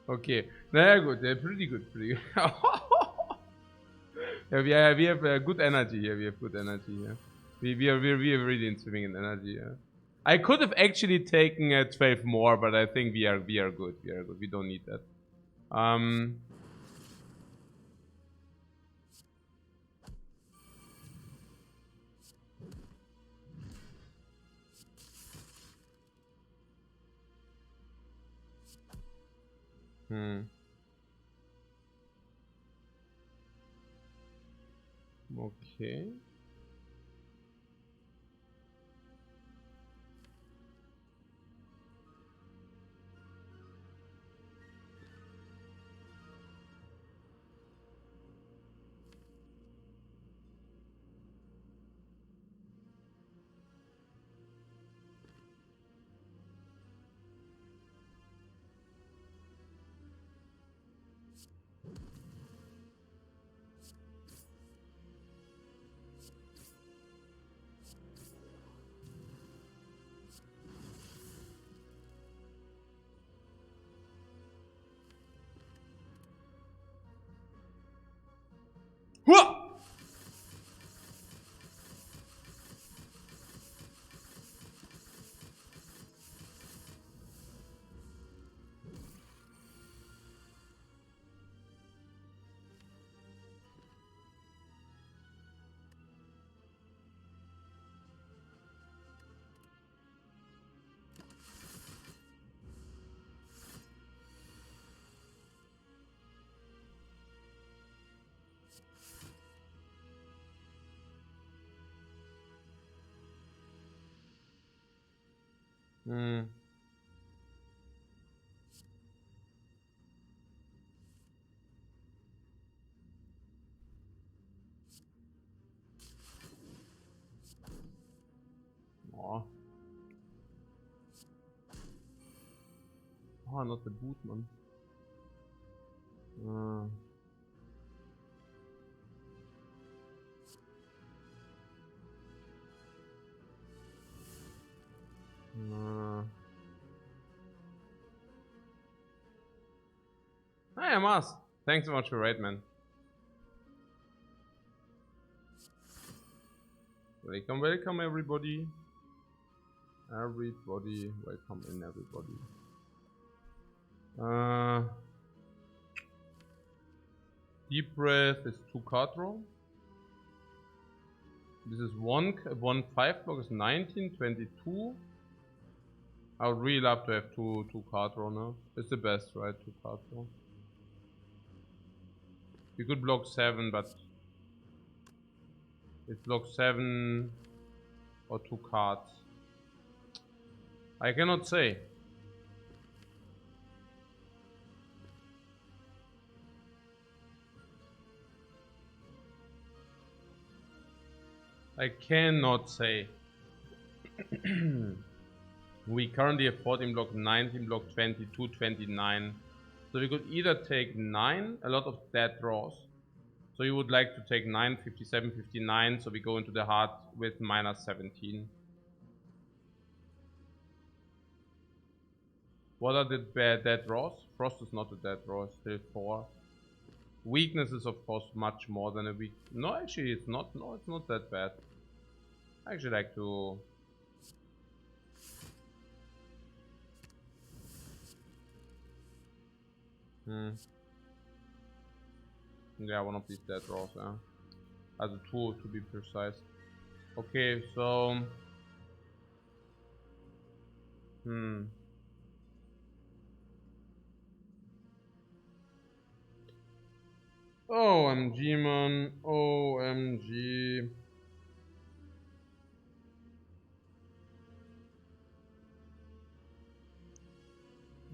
Okay. Naja, gut. Pretty good. Yeah, we have good energy here. We have good energy here. We are really in swimming in energy. Yeah. I could have actually taken 12 more, but I think we are good. We are good. We don't need that. Okay. Huh! Oh, not the boot, man. Hi, Amas. Thanks so much for raid, man. Welcome, welcome, everybody. Everybody, welcome in, everybody. Deep breath is 2 card draw. This is 1 5 block is 19, 22. I would really love to have two card draw now. It's the best, right? 2 card draw. We could block 7, but it's block 7 or 2 cards. I cannot say. I cannot say. We currently have 14 block, 19 block, 22, 29. So we could either take 9, a lot of dead draws. So you would like to take 9, 57, 59. So we go into the heart with minus 17. What are the dead draws? Frost is not a dead draw, it's still 4. Weakness is of course much more than a weak. No, actually it's not. No, it's not that bad. I actually like to. Yeah, one of these dead draws, yeah. As a tool to be precise. Okay, so. OMG, man. OMG.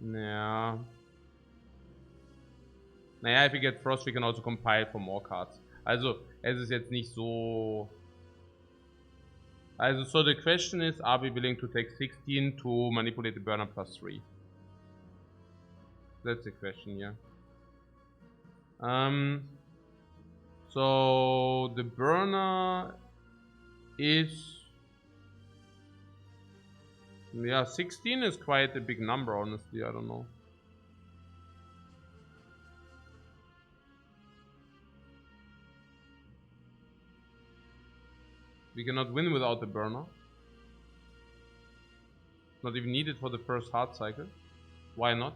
Yeah. Naja, if we get Frost, we can also compile for more cards. Also, es ist jetzt nicht so. Also, so the question is, are we willing to take 16 to manipulate the burner plus 3? That's the question here. So the burner is. Yeah, 16 is quite a big number, honestly. I don't know. We cannot win without the burner. Not even needed for the first hard cycle. Why not?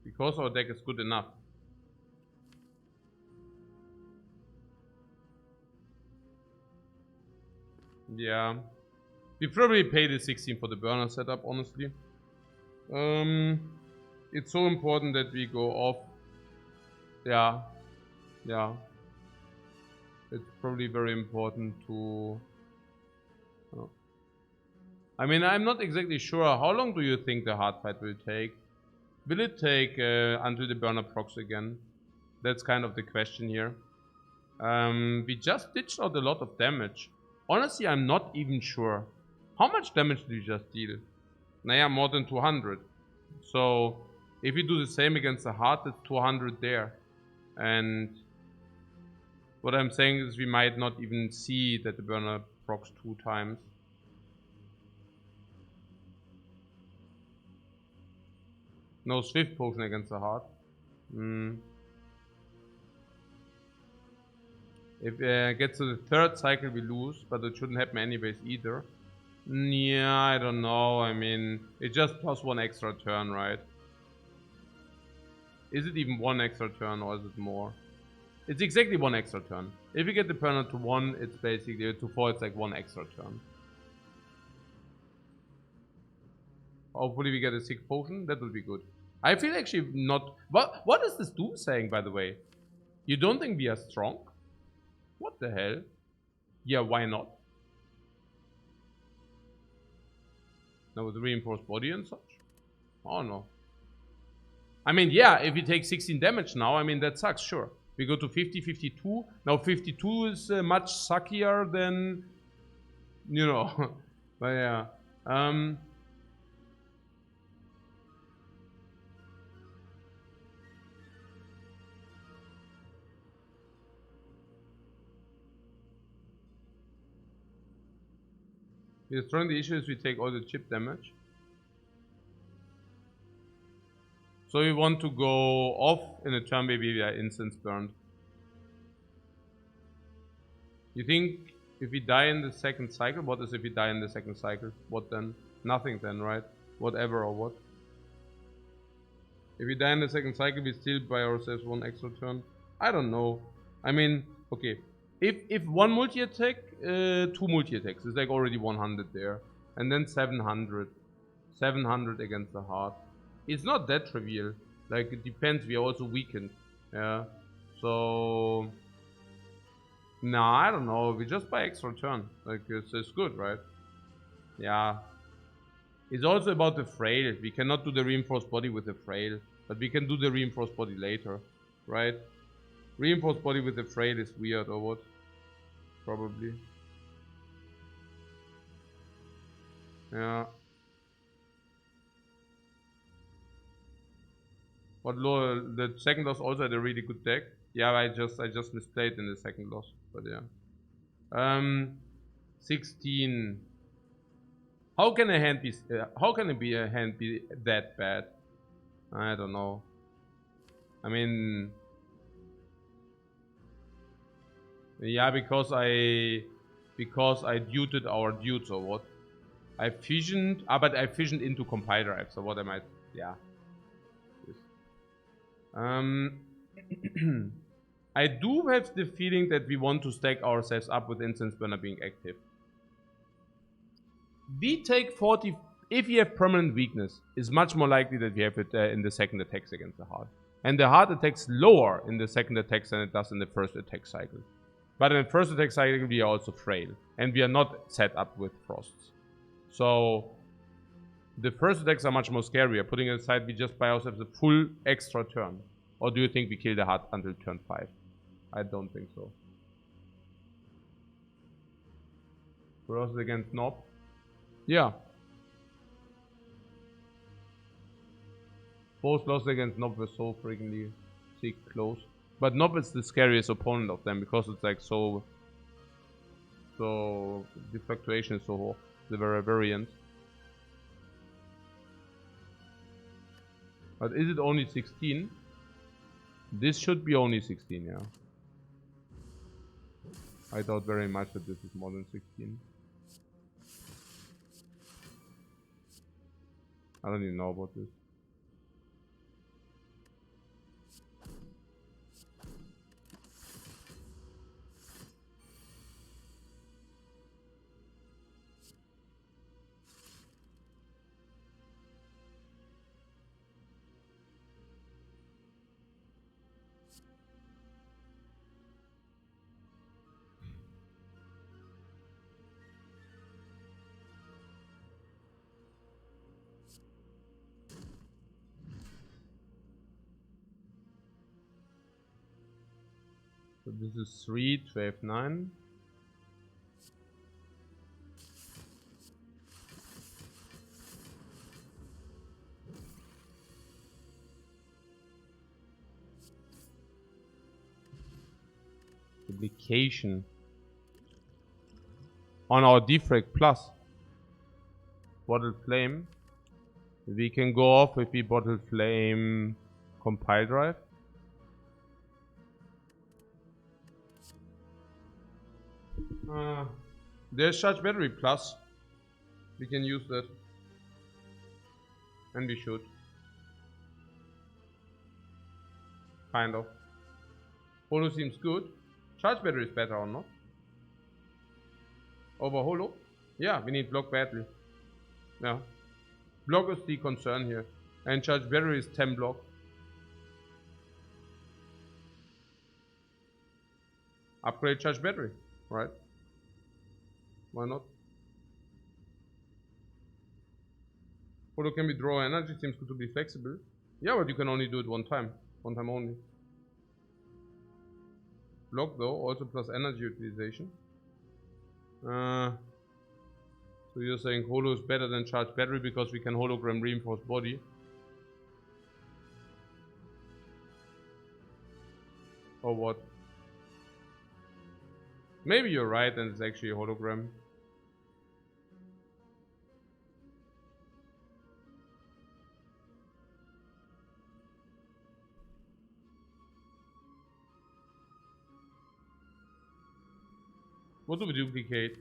Because our deck is good enough. Yeah. We probably pay the 16 for the burner setup, honestly. It's so important that we go off. Yeah. Yeah. It's probably very important to. I mean, I'm not exactly sure. How long do you think the hard fight will take? Will it take until the burner procs again? That's kind of the question here. We just ditched out a lot of damage. Honestly, I'm not even sure. How much damage did we just deal? Naja, more than 200. So, if we do the same against the heart, it's 200 there. And what I'm saying is we might not even see that the burner procs 2 times. No Swift potion against the heart. If it gets to the 3rd cycle, we lose, but it shouldn't happen anyways either. Yeah, I don't know. I mean, it just plus 1 extra turn, right? Is it even 1 extra turn or is it more? It's exactly 1 extra turn. If you get the burner to 1, it's basically to 4, it's like 1 extra turn. Hopefully we get a sick potion. That would be good. I feel actually not. What is this Doom saying, by the way? You don't think we are strong? What the hell? Yeah, why not? Now with reinforced body and such? Oh no. I mean, yeah, if we take 16 damage now, I mean, that sucks, sure. We go to 50, 52. Now 52 is much suckier than, you know, but yeah. We're throwing the issue is we take all the chip damage. So we want to go off in a turn where we are instance burned. You think if we die in the second cycle, what is if we die in the second cycle? What then? Nothing then, right? Whatever or what? If we die in the second cycle, we still buy ourselves one extra turn. I don't know. I mean, okay. If one multi-attack, two multi-attacks, it's like already 100 there. And then 700. 700 against the heart. It's not that trivial. Like, it depends. We are also weakened. Yeah. So... Nah, I don't know. We just buy extra turn. Like, it's good, right? Yeah. It's also about the frail. We cannot do the reinforced body with the frail. But we can do the reinforced body later. Right? Reinforced body with the frail is weird, or what? Probably. Yeah. But the second loss also had a really good deck. Yeah, I just misplayed in the second loss. But yeah. 16. How can a hand be? How can it be a hand be that bad? I don't know. I mean, yeah, because I duted our dudes or what? I fissioned, but I fissioned into compile drive. So what am I? Yeah. I do have the feeling that we want to stack ourselves up with instance burner being active. We take 40. If we have permanent weakness, it's much more likely that we have it in the second attacks against the heart. And the heart attacks lower in the second attacks than it does in the first attack cycle. But in the first attack cycle, we are also frail. And we are not set up with frosts. So the first attacks are much more scarier. Putting it aside, we just buy ourselves a full extra turn. Or do you think we kill the heart until turn 5? I don't think so. Versus against Nob? Yeah. Both losses against Nob were so freakingly sick close. But Nob is the scariest opponent of them because it's like so the fluctuation is so the variant. But is it only 16? This should be only 16, yeah. I doubt very much that this is more than 16. I don't even know about this. So this is 3, 12, 9. Duplication. On our Defect plus. Bottle Flame. We can go off if we Bottle Flame Compile Drive. There's Charge Battery Plus. We can use that. And we should. Kind of. Holo seems good. Charge Battery is better or not? Over Holo? Yeah, we need block badly. Yeah. Block is the concern here. And Charge Battery is 10 block. Upgrade Charge Battery, right? Why not? Holo can be draw energy, seems good to be flexible. Yeah, but you can only do it one time. One time only. Block though, also plus energy utilization. So you're saying holo is better than charged battery because we can hologram reinforce body. Or what? Maybe you're right and it's actually a hologram. What do we duplicate?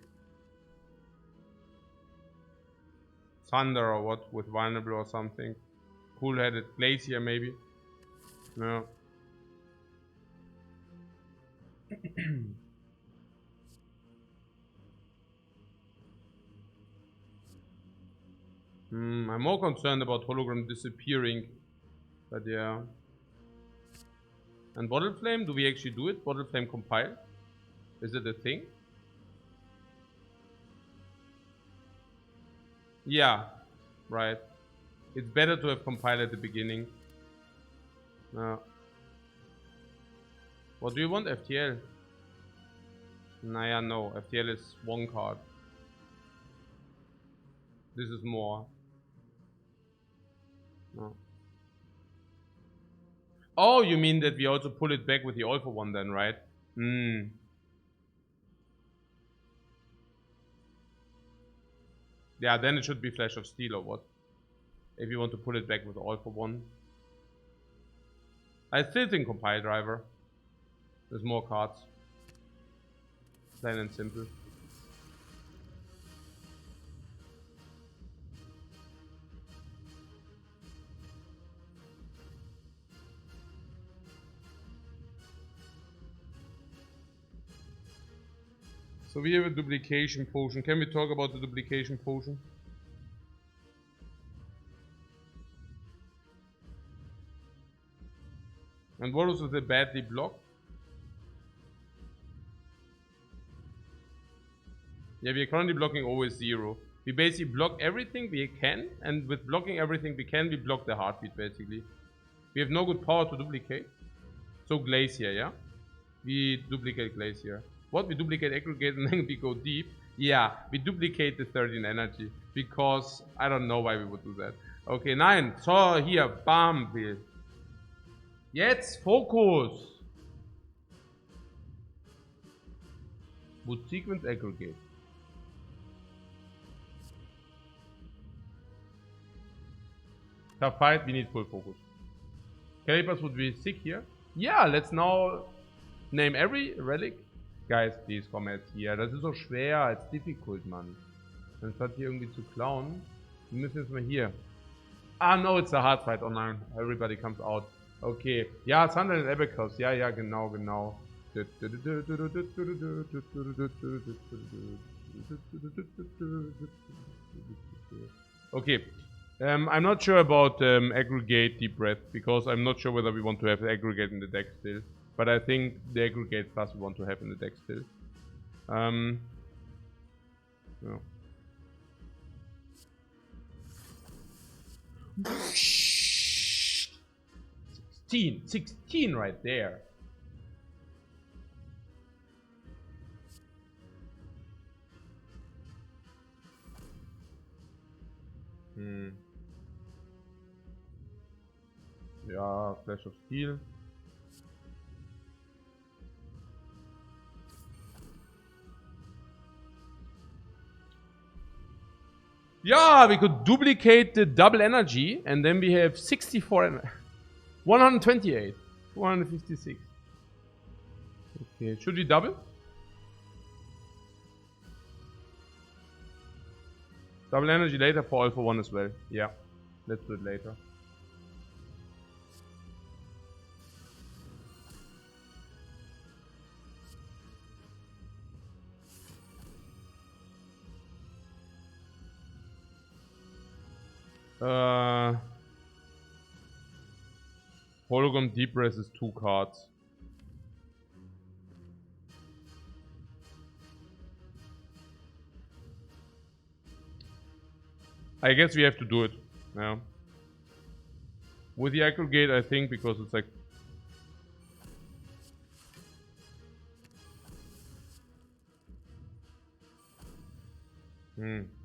Thunder or what? With vulnerable or something? Cool-headed glacier maybe? No. I'm more concerned about hologram disappearing. But yeah. And bottle flame? Do we actually do it? Bottle flame compile? Is it a thing? Yeah. Right. It's better to have compile at the beginning. What do you want? FTL? Naya, no. FTL is one card. This is more. No. Oh, you mean that we also pull it back with the all for one then, right? Yeah, then it should be Flash of Steel or what? If you want to pull it back with all for one. I still think compile driver. There's more cards. Plain and simple. So we have a duplication potion. Can we talk about the duplication potion? And what was the badly blocked? Yeah, we are currently blocking always 0. We basically block everything we can, and with blocking everything we can, we block the heartbeat basically. We have no good power to duplicate. So Glacier, yeah? We duplicate Glacier. What? We duplicate Aggregate and then we go deep? Yeah, we duplicate the 13 energy. Because I don't know why we would do that. Okay, 9. So here, bam, Bill. Jetzt Fokus. Would sequence Aggregate. Tough fight, we need full focus. Calipers would be sick here. Yeah, let's now name every relic. Guys, please komm jetzt hier. Das ist so schwer als difficult, Mann. Anstatt hier irgendwie zu klauen. Wir müssen jetzt mal hier. Ah, no, it's a hard fight. Oh nein, everybody comes out. Okay. Ja, Thunder and Abacus. Ja, ja, genau, genau. Okay. I'm not sure about aggregate deep breath because I'm not sure whether we want to have aggregate in the deck still. But I think the aggregate plus we want to have in the deck still. No. 16 right there. Ja, Flash of Steel. Yeah, we could duplicate the double energy and then we have 64 128 256. Okay, should we double? Double energy later for all for one as well. Yeah, let's do it later. Hologram Deep Breath is 2 cards. I guess we have to do it. Yeah. With the aggregate, I think, because it's like...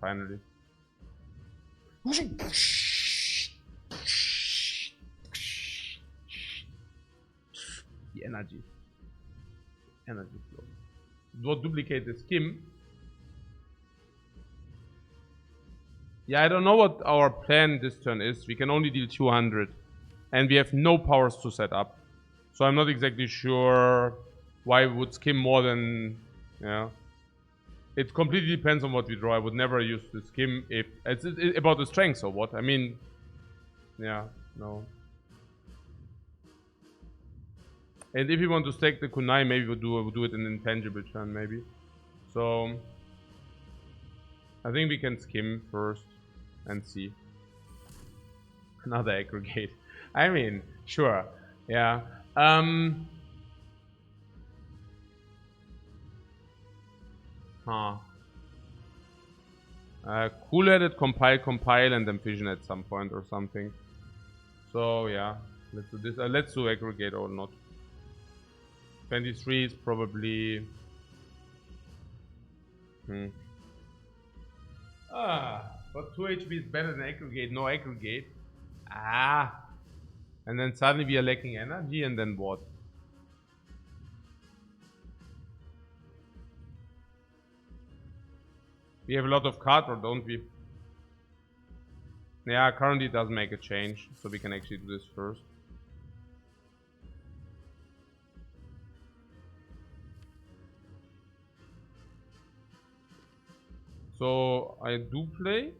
finally. The energy. Energy flow. What duplicate the skim? Yeah, I don't know what our plan this turn is. We can only deal 200. And we have no powers to set up. So I'm not exactly sure why we would skim more than... Yeah. It completely depends on what we draw. I would never use the skim if... It's about the strength or what? I mean... Yeah, no. And if you want to stack the kunai, maybe we'll do it in an intangible turn, maybe. So... I think we can skim first and see. Another aggregate. I mean, sure. Yeah. Cool-headed, compile, and then fission at some point or something. So yeah, let's do this. Let's do aggregate or not. 23 is probably... but 2 HP is better than aggregate. No aggregate. And then suddenly we are lacking energy, and then what? We have a lot of cardboard, don't we? Yeah, currently it doesn't make a change, so we can actually do this first. So I do play.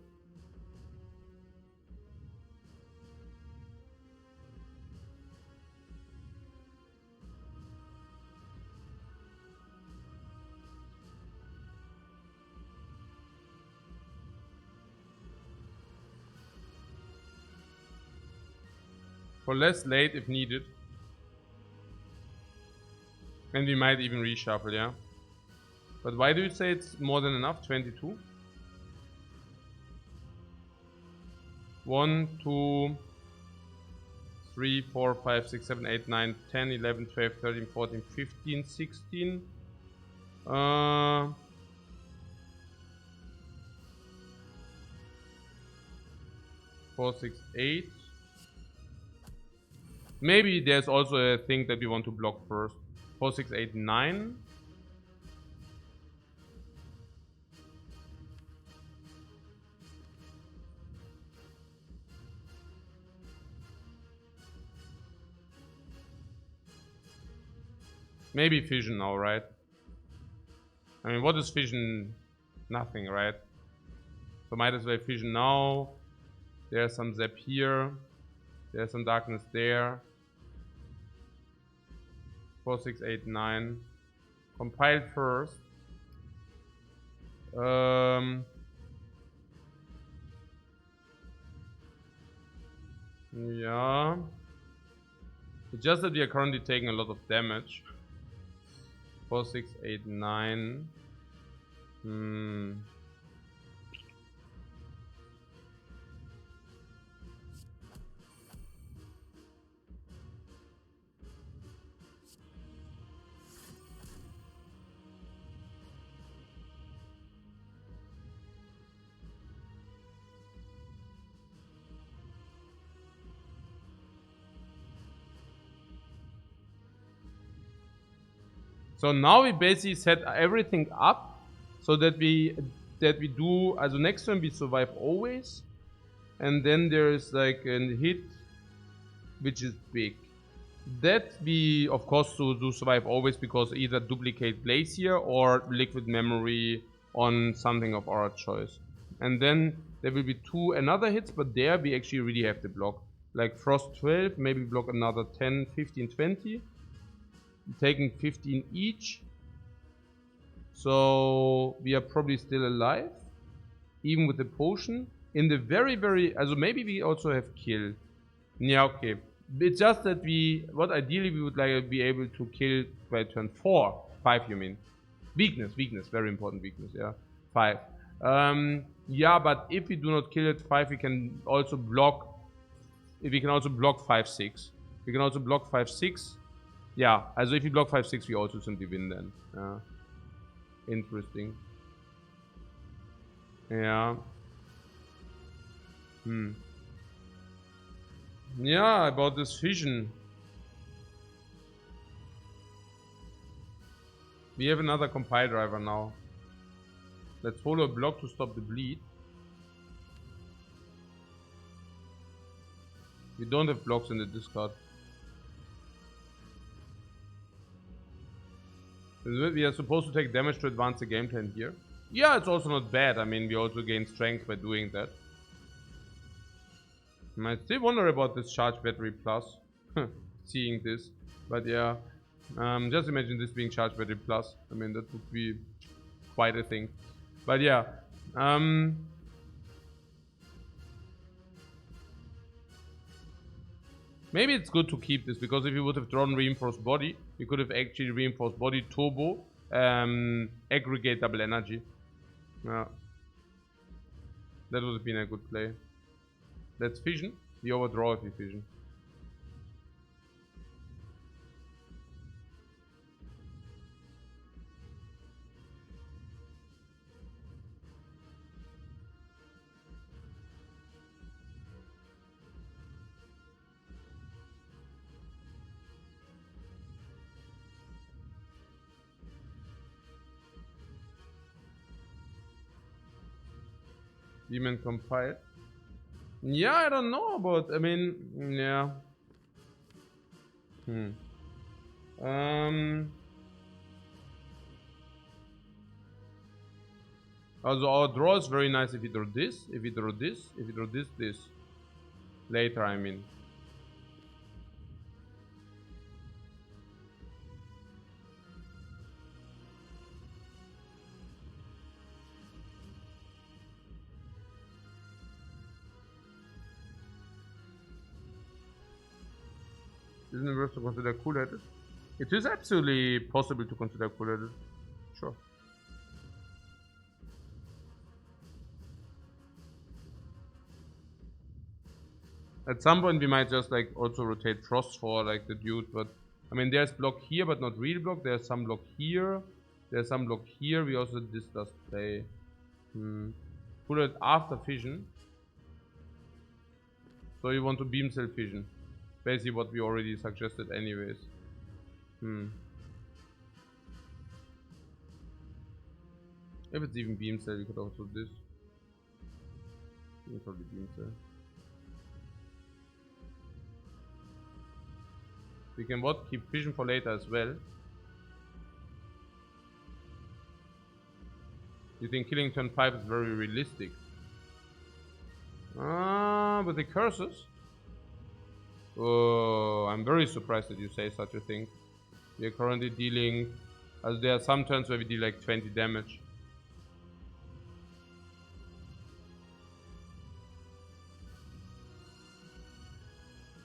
For less late if needed. And we might even reshuffle, yeah. But why do you say it's more than enough? 22? 1, 2, 3, 4, 5, 6, 7, 8, 9, 10, 11, 12, 13, 14, 15, 16. 4, 6, 8. Maybe there's also a thing that we want to block first. 4, 6, 8, 9. Maybe fission now, right? I mean, what is fission? Nothing, right? So might as well fission now. There's some zap here. There's some darkness there. 4, 6, 8, 9. Compile first. Yeah. It's just that we are currently taking a lot of damage. 4, 6, 8, 9. So now we basically set everything up so that we do, also next turn we survive always, and then there is like a hit which is big. That we of course do survive always because either duplicate Glacier or liquid memory on something of our choice. And then there will be 2 another hits, but there we actually really have to block. Like Frost 12, maybe block another 10, 15, 20. Taking 15 each. So we are probably still alive. Even with the potion. In the very, also maybe we also have kill. Yeah, okay. It's just that what ideally we would like to be able to kill by turn 4. 5 you mean. Weakness, very important weakness, yeah. 5. Yeah, but if we do not kill at 5, we can also block we can also block 5-6. We can also block 5-6. Yeah, also if we block 5-6, we also simply win then. Yeah. Interesting. Yeah. Yeah, about this fission. We have another compile driver now. Let's follow a block to stop the bleed. We don't have blocks in the discard. We are supposed to take damage to advance the game plan here. Yeah, it's also not bad. I mean, we also gain strength by doing that. I still wonder about this charge battery plus. Seeing this. But yeah. Just imagine this being charge battery plus. I mean, that would be quite a thing. But yeah. Maybe it's good to keep this, because if you would have drawn reinforced body, you could have actually reinforced body turbo, aggregate double energy. Yeah. That would have been a good play. Let's fission. We overdraw if we fission. Demon compile. Yeah, I don't know about. I mean, yeah. Also, our draw is very nice if we draw this, if we draw this, if we draw this, this. Later, I mean. Isn't it worth to consider cool-headed? It is absolutely possible to consider cool-headed. Sure. At some point we might just like also rotate Frost for like the dude, but I mean there's block here but not real block. There's some block here. There's some block here. We also this does play. Put it after fission. So you want to beam cell fission. Basically what we already suggested anyways. If it's even beam cell, we could also do this. Probably beam cell. We can what? Keep fission for later as well. You think killing turn 5 is very realistic? But the curses? Oh, I'm very surprised that you say such a thing. We are currently dealing, as there are some turns where we deal like 20 damage.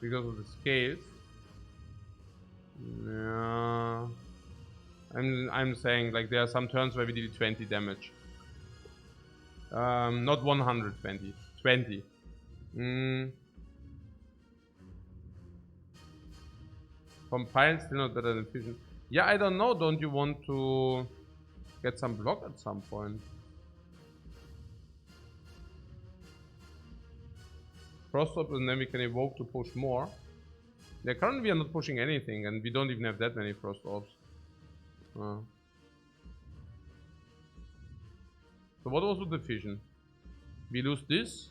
Because of the scales. Yeah. I'm saying like there are some turns where we deal 20 damage. Not 120. 20. Compile still not better than fission. Yeah, I don't know. Don't you want to get some block at some point? Frost up and then we can evoke to push more. Yeah, currently we are not pushing anything and we don't even have that many Frost Orbs. So what was with the fission? We lose this,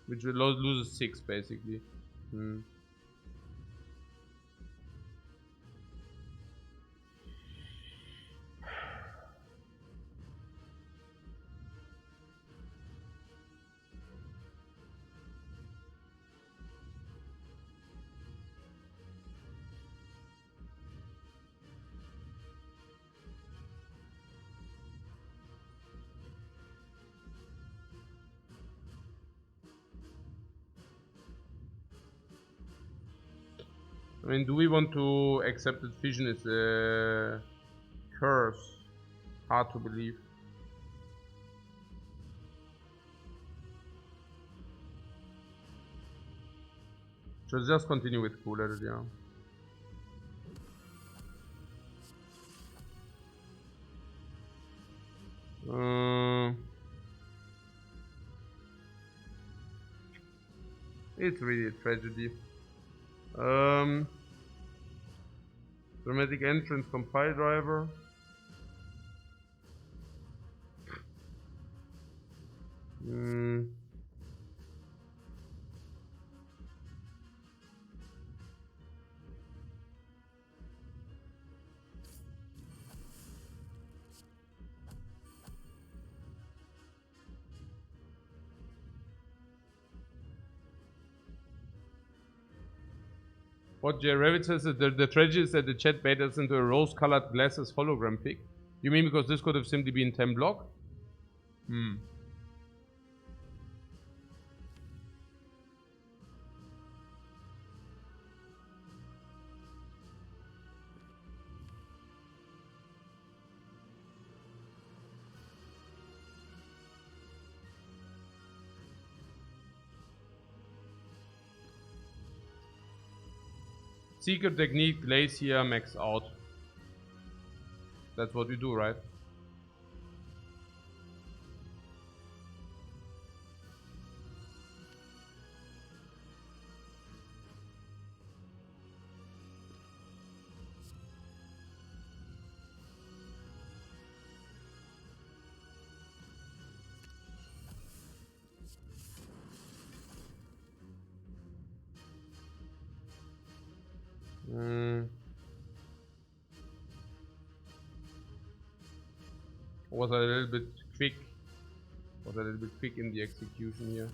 which will lose 6 basically. I mean, do we want to accept that fission is a curse? Hard to believe. So just continue with cool at it, yeah. It's really a tragedy. Dramatic entrance compile driver. What J. Rabbit says is the tragedy is that the chat bait us into a rose-colored glasses hologram pic. You mean because this could have simply been 10 block? Secret technique, glacier, max out. That's what we do, right? Was a little bit quick. Was a little bit quick in the execution here.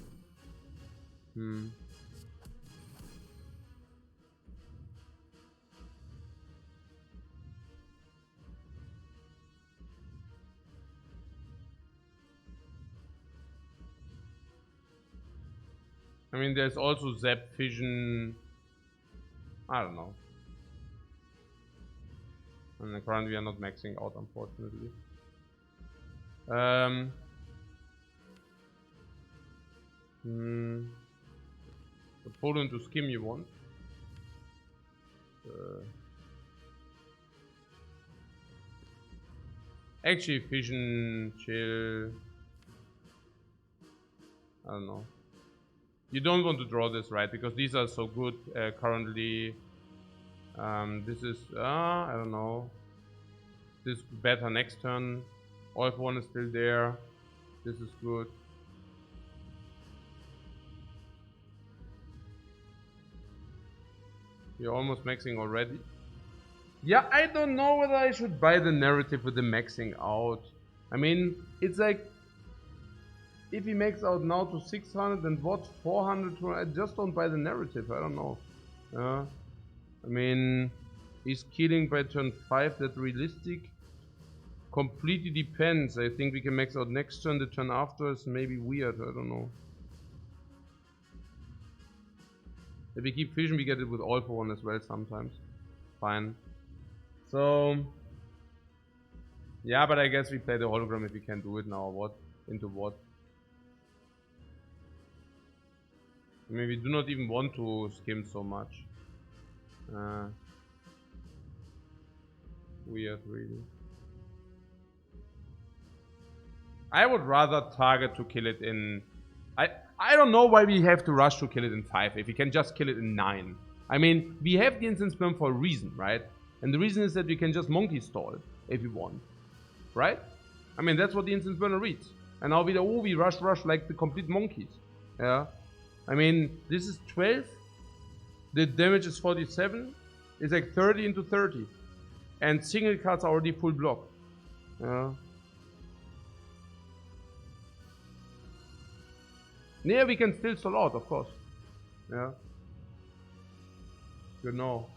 I mean, there's also Zap Vision. I don't know. And currently we are not maxing out, unfortunately. Pull into skim you want. Actually, Vision, chill. I don't know. You don't want to draw this, right? Because these are so good currently. This is, I don't know. This is better next turn. All for one is still there. This is good. You're almost maxing already. Yeah, I don't know whether I should buy the narrative with the maxing out. I mean, it's like, if he makes out now to 600 and what 400, I just don't buy the narrative. I don't know. I mean, he's killing by turn 5. That realistic? Completely depends. I think we can max out next turn. The turn after is maybe weird. I don't know. If we keep Vision, we get it with all for one as well sometimes. Fine. So, yeah, but I guess we play the hologram if we can do it now. What? Into what? I mean, we do not even want to skim so much. Weird, really. I would rather target to kill it in... I don't know why we have to rush to kill it in 5 if we can just kill it in 9. I mean, we have the instant spam for a reason, right? And the reason is that we can just monkey stall if we want, right? I mean, that's what the instant burner reads. And now we rush like the complete monkeys. Yeah. I mean, this is 12. The damage is 47. It's like 30 into 30. And single cards are already full block. Yeah. Yeah, we can still stall out, of course. Yeah. You know.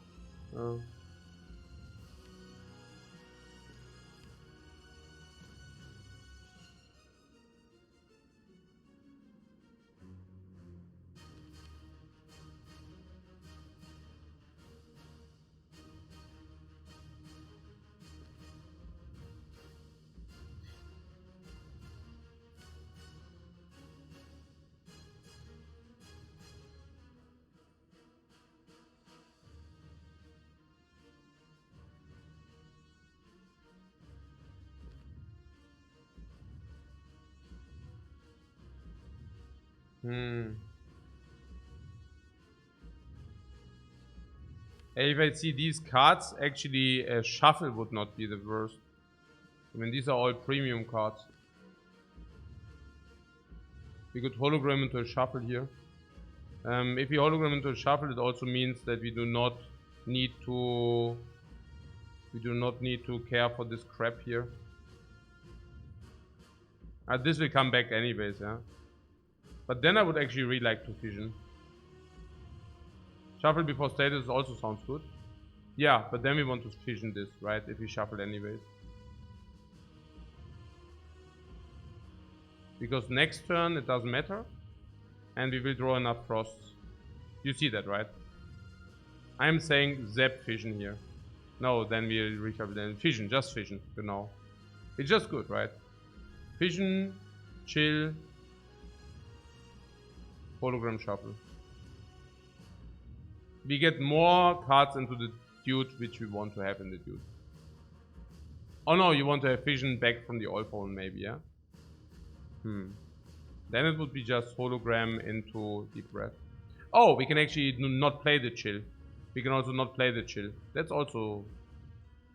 If I see these cards, actually a shuffle would not be the worst. I mean, these are all premium cards. We could hologram into a shuffle here. If we hologram into a shuffle, it also means that we do not need to care for this crap here. This will come back anyways, yeah. But then I would actually really like to fission. Shuffle before status also sounds good. Yeah, but then we want to fission this, right? If we shuffle anyways. Because next turn it doesn't matter. And we will draw enough frosts. You see that, right? I'm saying zap fission here. No, then we reshuffle, then fission, just fission, you know. It's just good, right? Fission, chill, hologram shuffle. We get more cards into the dude which we want to have in the dude. Oh no, you want to have fission back from the all phone maybe, yeah? Then it would be just hologram into deep breath. Oh, we can actually not play the chill. We can also not play the chill. That's also...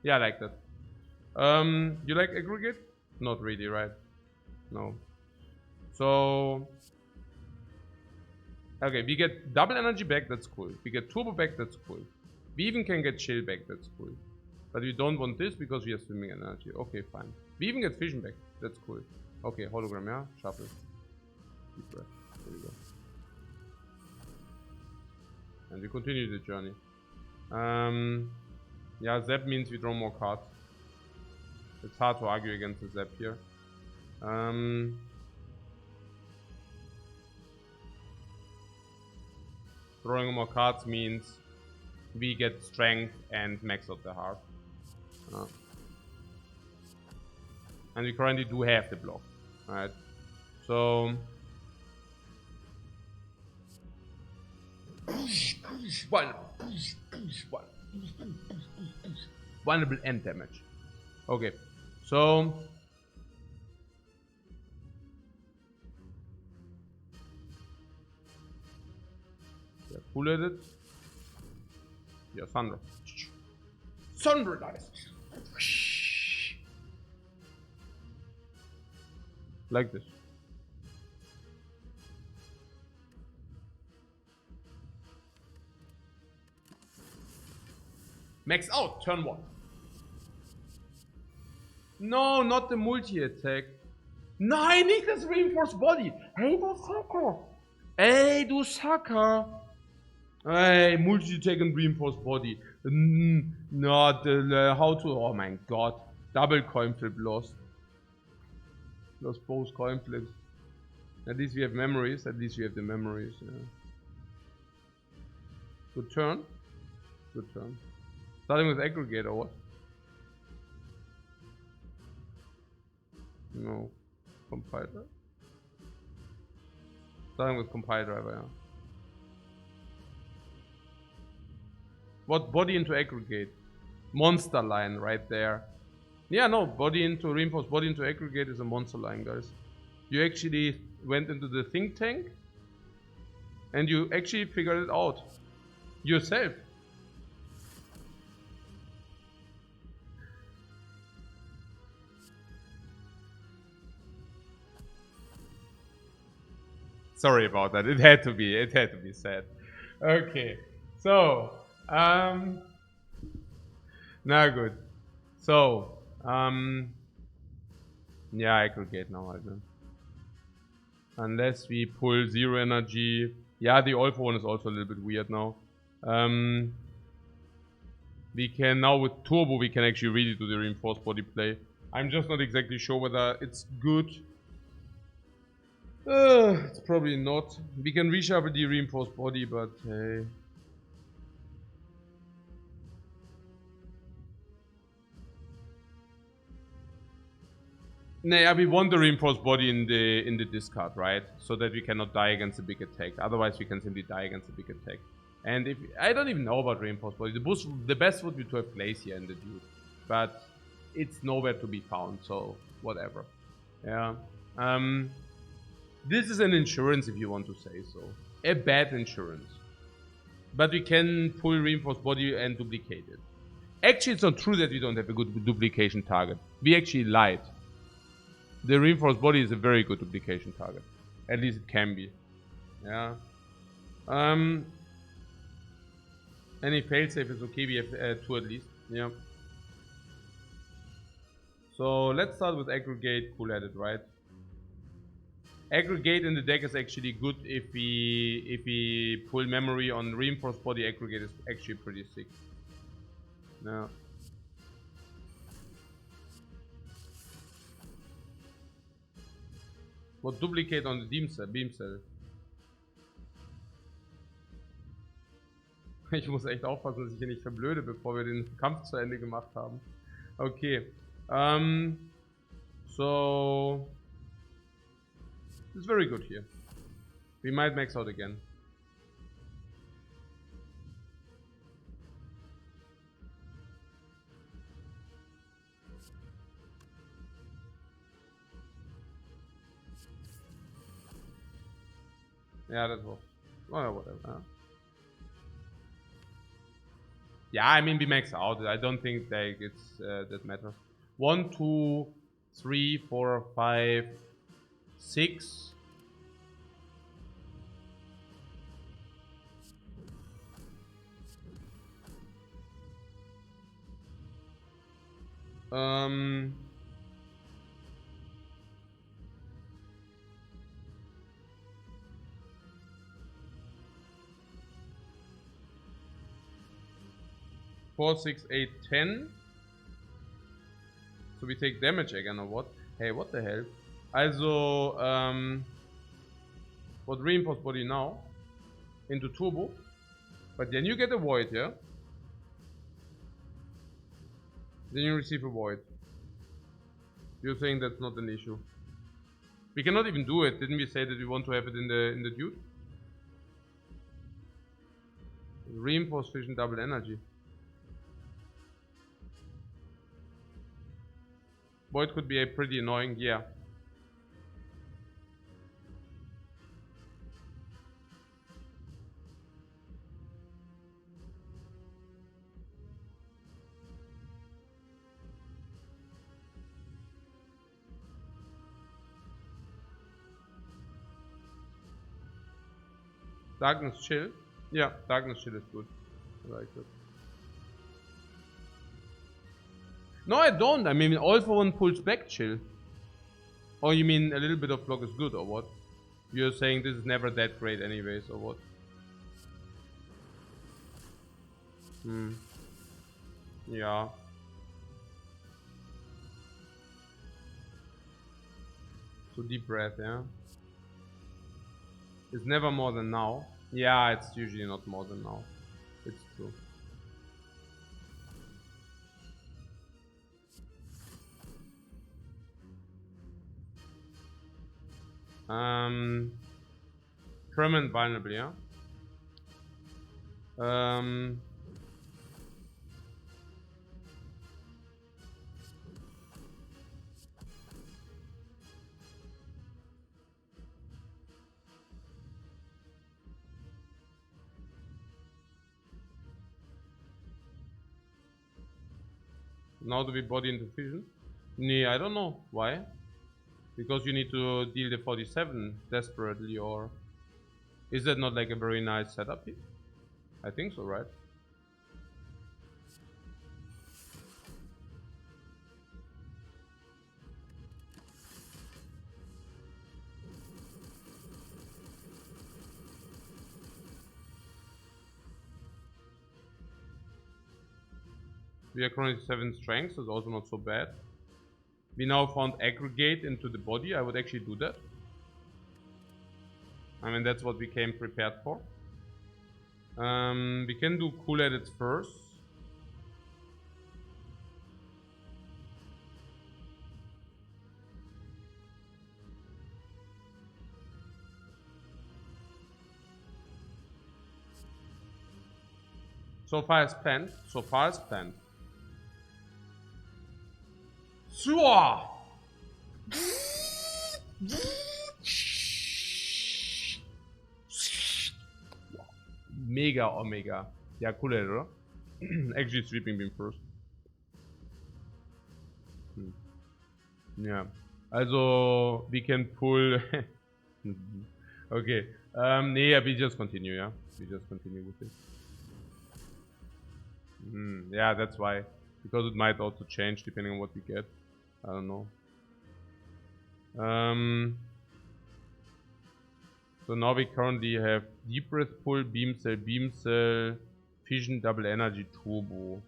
Yeah, I like that. You like aggregate? Not really, right? No. So... Okay, we get double energy back, that's cool. We get turbo back, that's cool. We even can get chill back, that's cool. But we don't want this because we are swimming energy. Okay, fine. We even get fission back, that's cool. Okay, hologram, yeah? Shuffle. Deep breath. There we go. And we continue the journey. Yeah, zap means we draw more cards. It's hard to argue against the zap here. Drawing more cards means we get strength and max out the heart. And we currently do have the block. Alright. So... Vulnerable end damage. Okay. So... Yeah, cool at it. Yeah, thunder. Thunder dice. Like this. Max out, turn 1. No, not the multi-attack. Nein, nicht das Reinforced Body. Hey, du Sucker. Ey, du Sucker. Hey, multi-attack and Reinforced Body. Not how to... Oh my god. Double coin flip lost. Lost both coin flips. At least we have memories. At least we have the memories. Yeah. Good turn. Good turn. Starting with aggregate or what? No. Compiler. Starting with compile driver, yeah. What body into aggregate? Monster line right there. Yeah, no, body into reinforced body into aggregate is a monster line, guys. You actually went into the think tank and you actually figured it out yourself. Sorry about that. It had to be said. Okay. So, now good. So, yeah, aggregate now, I think. Unless we pull 0 energy. Yeah, the all for one is also a little bit weird now. We can now with turbo, we can actually really do the reinforced body play. I'm just not exactly sure whether it's good. It's probably not. We can reshuffle the reinforced body, but hey. Nah, we want the reinforced body in the discard, right? So that we cannot die against a big attack. Otherwise, we can simply die against a big attack. And if I don't even know about reinforced body, the best would be to have place here in the dude, but it's nowhere to be found. So whatever. Yeah. This is an insurance, if you want to say so. A bad insurance. But we can pull reinforced body and duplicate it. Actually, it's not true that we don't have a good duplication target. We actually lied. The reinforced body is a very good duplication target. At least it can be. Yeah. Any failsafe is okay. We have 2 at least. Yeah. So let's start with aggregate. Cool headed, right? Aggregate in the deck is actually good if we pull memory on reinforced body. Aggregate is actually pretty sick. Yeah. What duplicate on the beam cell? Ich muss echt aufpassen, dass ich hier nicht verblöde, bevor wir den Kampf zu Ende gemacht haben. Okay. So it's very good here. We might max out again. Yeah, that was. Oh, whatever. Yeah. Yeah, I mean we max out. I don't think like it's that matters. 1, 2, 3, 4, 5, 6. Four, 6, 8, 10. So we take damage again or what? Hey, what the hell? Also, what reinforced body now? Into turbo. But then you get a void, yeah? Then you receive a void. You're saying that's not an issue. We cannot even do it. Didn't we say that we want to have it in the dude? Reinforced fission double energy. Void could be a pretty annoying, yeah. Darkness chill? Yeah, darkness chill is good. I like it. No, I don't. I mean, all for one pulls back chill. Or you mean a little bit of block is good, or what? You're saying this is never that great anyways, or what? Yeah. So deep breath, yeah? It's never more than now. Yeah, it's usually not more than now. It's true. Permanent vulnerable, yeah? Now do we body into fusion? Nee, I don't know. Why? Because you need to deal the 47 desperately, or is that not like a very nice setup here? I think so, right? We are currently 7 strength, so it's also not so bad. We now found aggregate into the body. I would actually do that. I mean, that's what we came prepared for. We can do cool edits first. So far as planned. So far as planned. Swah! Mega Omega. Ja, cool, oder? Actually, Sweeping Beam first. Ja. Also, we can pull... okay. Nee, yeah, we just continue, yeah? We just continue with it. Yeah, that's why. Because it might also change depending on what we get. I don't know. So now we currently have Deep Breath Pull, Beam Cell, Fission, Double Energy, Turbo.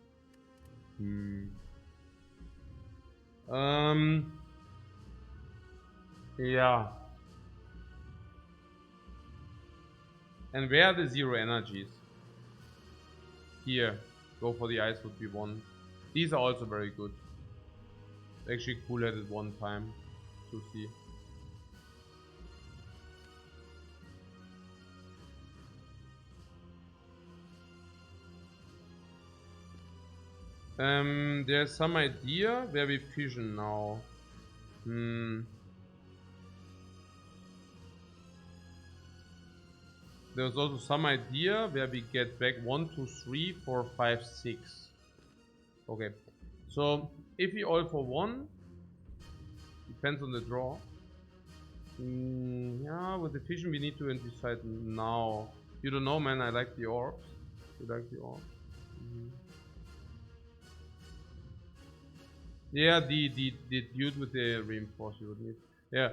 Yeah. And where are the zero energies? Here. Go for the ice would be one. These are also very good. Actually cool at it one time to see. There's some idea where we fission now. There's also some idea where we get back 1, 2, 3, 4, 5, 6. Okay. So if we all for one, depends on the draw. Yeah, with the fission we need to decide now. You don't know, man. I like the orbs. You like the orbs? Yeah, the dude with the reinforce you would need. Yeah.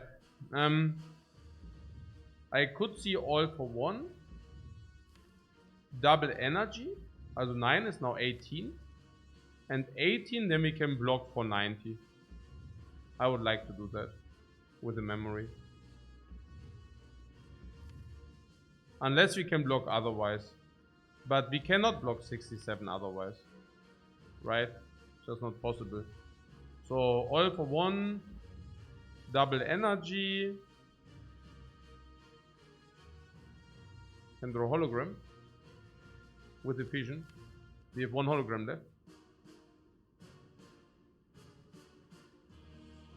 I could see all for one. Double energy. Also 9 is now 18. And 18 then we can block for 90. I would like to do that. With the memory. Unless we can block otherwise. But we cannot block 67 otherwise. Right? Just not possible. So all for one. Double energy. Can draw hologram. With the fission. We have one hologram left.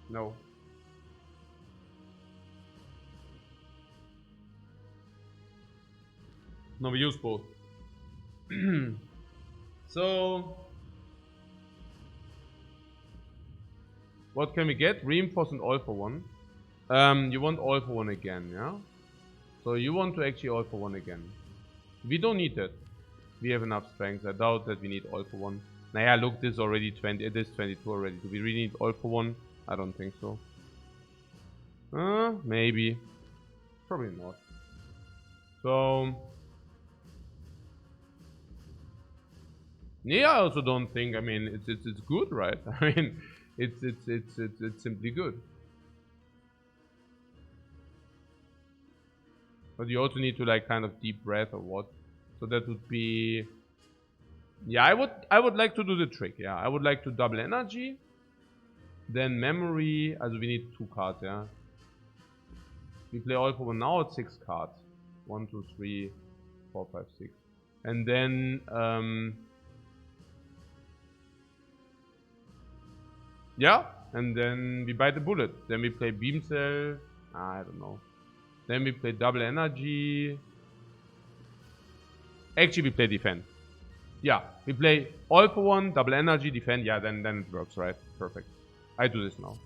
No. No, we use both. So what can we get? Reinforce and all for one. You want all for one again, yeah? So you want to actually all for one again. We don't need that. We have enough strength. I doubt that we need all for one. Naja, look, this is already 20. It is 22 already. Do we really need all for one? I don't think so. Maybe. Probably not. So yeah, I also don't think. I mean, it's good, right? I mean, it's simply good. But you also need to like kind of deep breath or what? So that would be. Yeah, I would like to do the trick. Yeah, I would like to double energy. Then memory. Also we need 2 cards. Yeah. We play all for one now. It's 6 cards. 1, 2, 3, 4, 5, 6. And then yeah, and then we bite the bullet. Then we play beam cell. I don't know. Then we play double energy. Actually, we play defend. Yeah, we play all for one, double energy, defend. Yeah, then it works, right? Perfect. I do this now.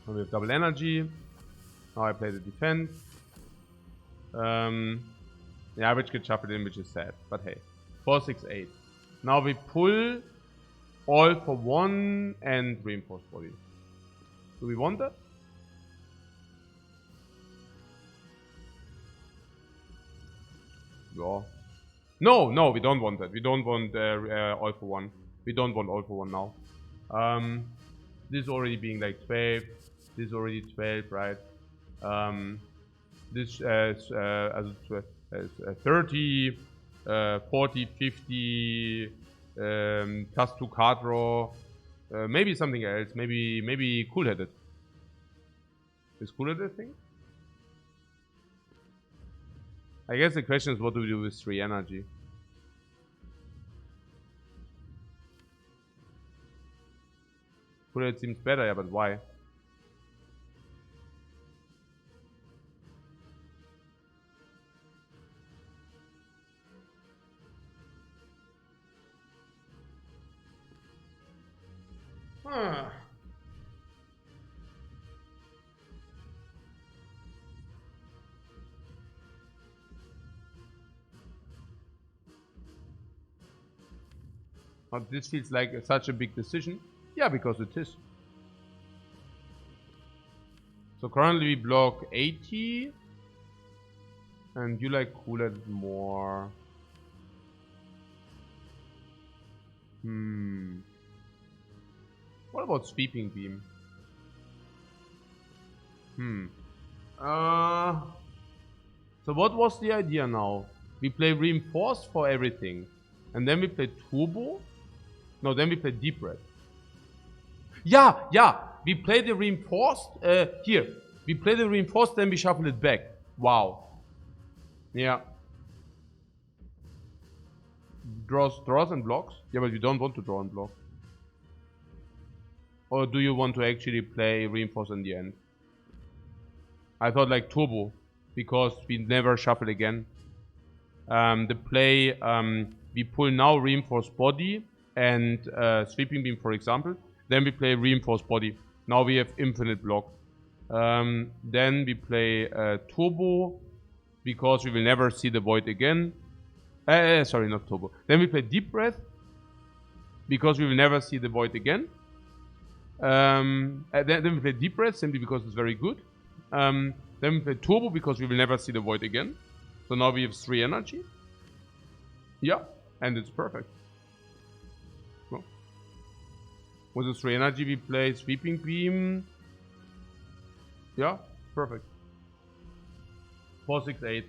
Now we have double energy. Now I play the defend. Yeah, which gets shuffled in, which is sad. But hey, 4, 6, 8. Now we pull all for one and reinforce body. Do we want that? Yeah. No, we don't want that. We don't want all for one. We don't want all for one now. This already being like 12. This is already 12, right? This 30, 40, 50, plus 2 card draw. Maybe something else. Maybe cool-headed. Is cool-headed a thing? I guess the question is what do we do with 3 energy? Cool-headed seems better, yeah, but why? But this feels like such a big decision. Yeah, because it is. So currently we block 80. And you like cool it more. What about sweeping beam? So what was the idea now? We play reinforced for everything. And then we play turbo? No, then we play deep breath. Yeah. We play the reinforced. Here. We play the reinforced, then we shuffle it back. Wow. Yeah. Draws and blocks? Yeah, but you don't want to draw and block. Or do you want to actually play reinforce in the end? I thought like turbo, because we never shuffle again. The play, we pull now reinforced body and sweeping beam, for example. Then we play reinforced body. Now we have infinite block. Then we play turbo, because we will never see the void again. Sorry, not turbo. Then we play deep breath, because we will never see the void again. Then we play deep breath, simply because it's very good. Then we play turbo, because we will never see the void again. So now we have 3 energy. Yeah, and it's perfect. So, with the 3 energy we play sweeping beam. Yeah, perfect. 4, 6, 8.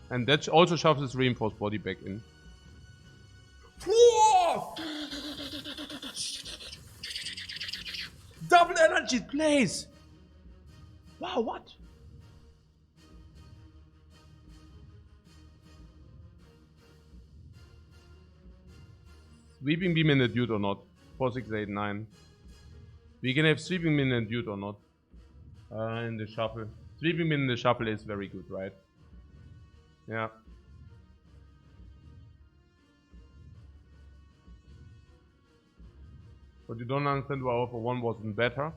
And that also shuffles his reinforced body back in. Double energy plays! Wow, what? Sweeping beam in the dude or not? 4, 6, 8, 9. We can have sweeping beam in the dude or not? In the shuffle. Sweeping beam in the shuffle is very good, right? Yeah. But you don't understand why Alpha 1 wasn't better.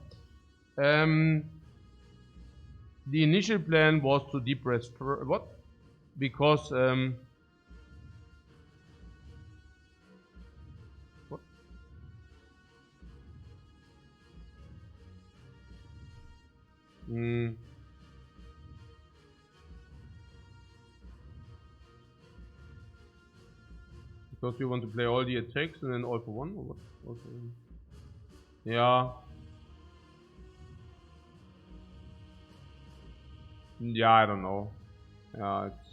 The initial plan was to depress what? Because what? Because you want to play all the attacks and then all for one, or what? Also, yeah. Yeah, I don't know. Yeah, it's...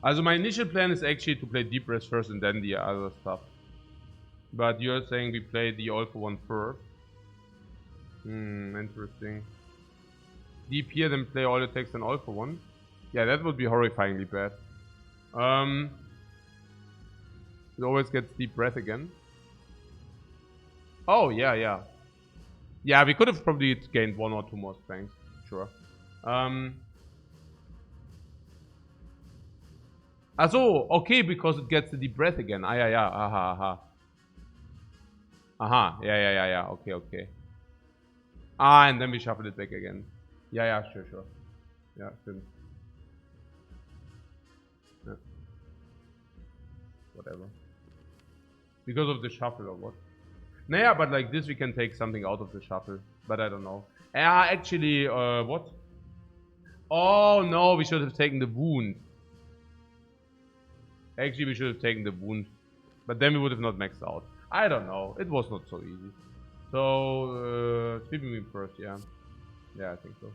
Also my initial plan is actually to play deep breath first and then the other stuff. But you're saying we play the all for one first. Interesting. Deep here, then play all attacks and all for one. Yeah, that would be horrifyingly bad. It always gets deep breath again. Oh, yeah. Yeah, we could have probably gained 1 or 2 more strength. Sure. So, okay, because it gets the deep breath again. Yeah. Yeah. Okay. And then we shuffle it back again. Yeah, sure. Yeah, stimmt. Yeah. Whatever. Because of the shuffle or what? Naja, but like this we can take something out of the shuffle. But I don't know. Actually, what? Oh no, we should have taken the wound. Actually, we should have taken the wound. But then we would have not maxed out. I don't know. It was not so easy. So, sweeping beam first, yeah. Yeah, I think so.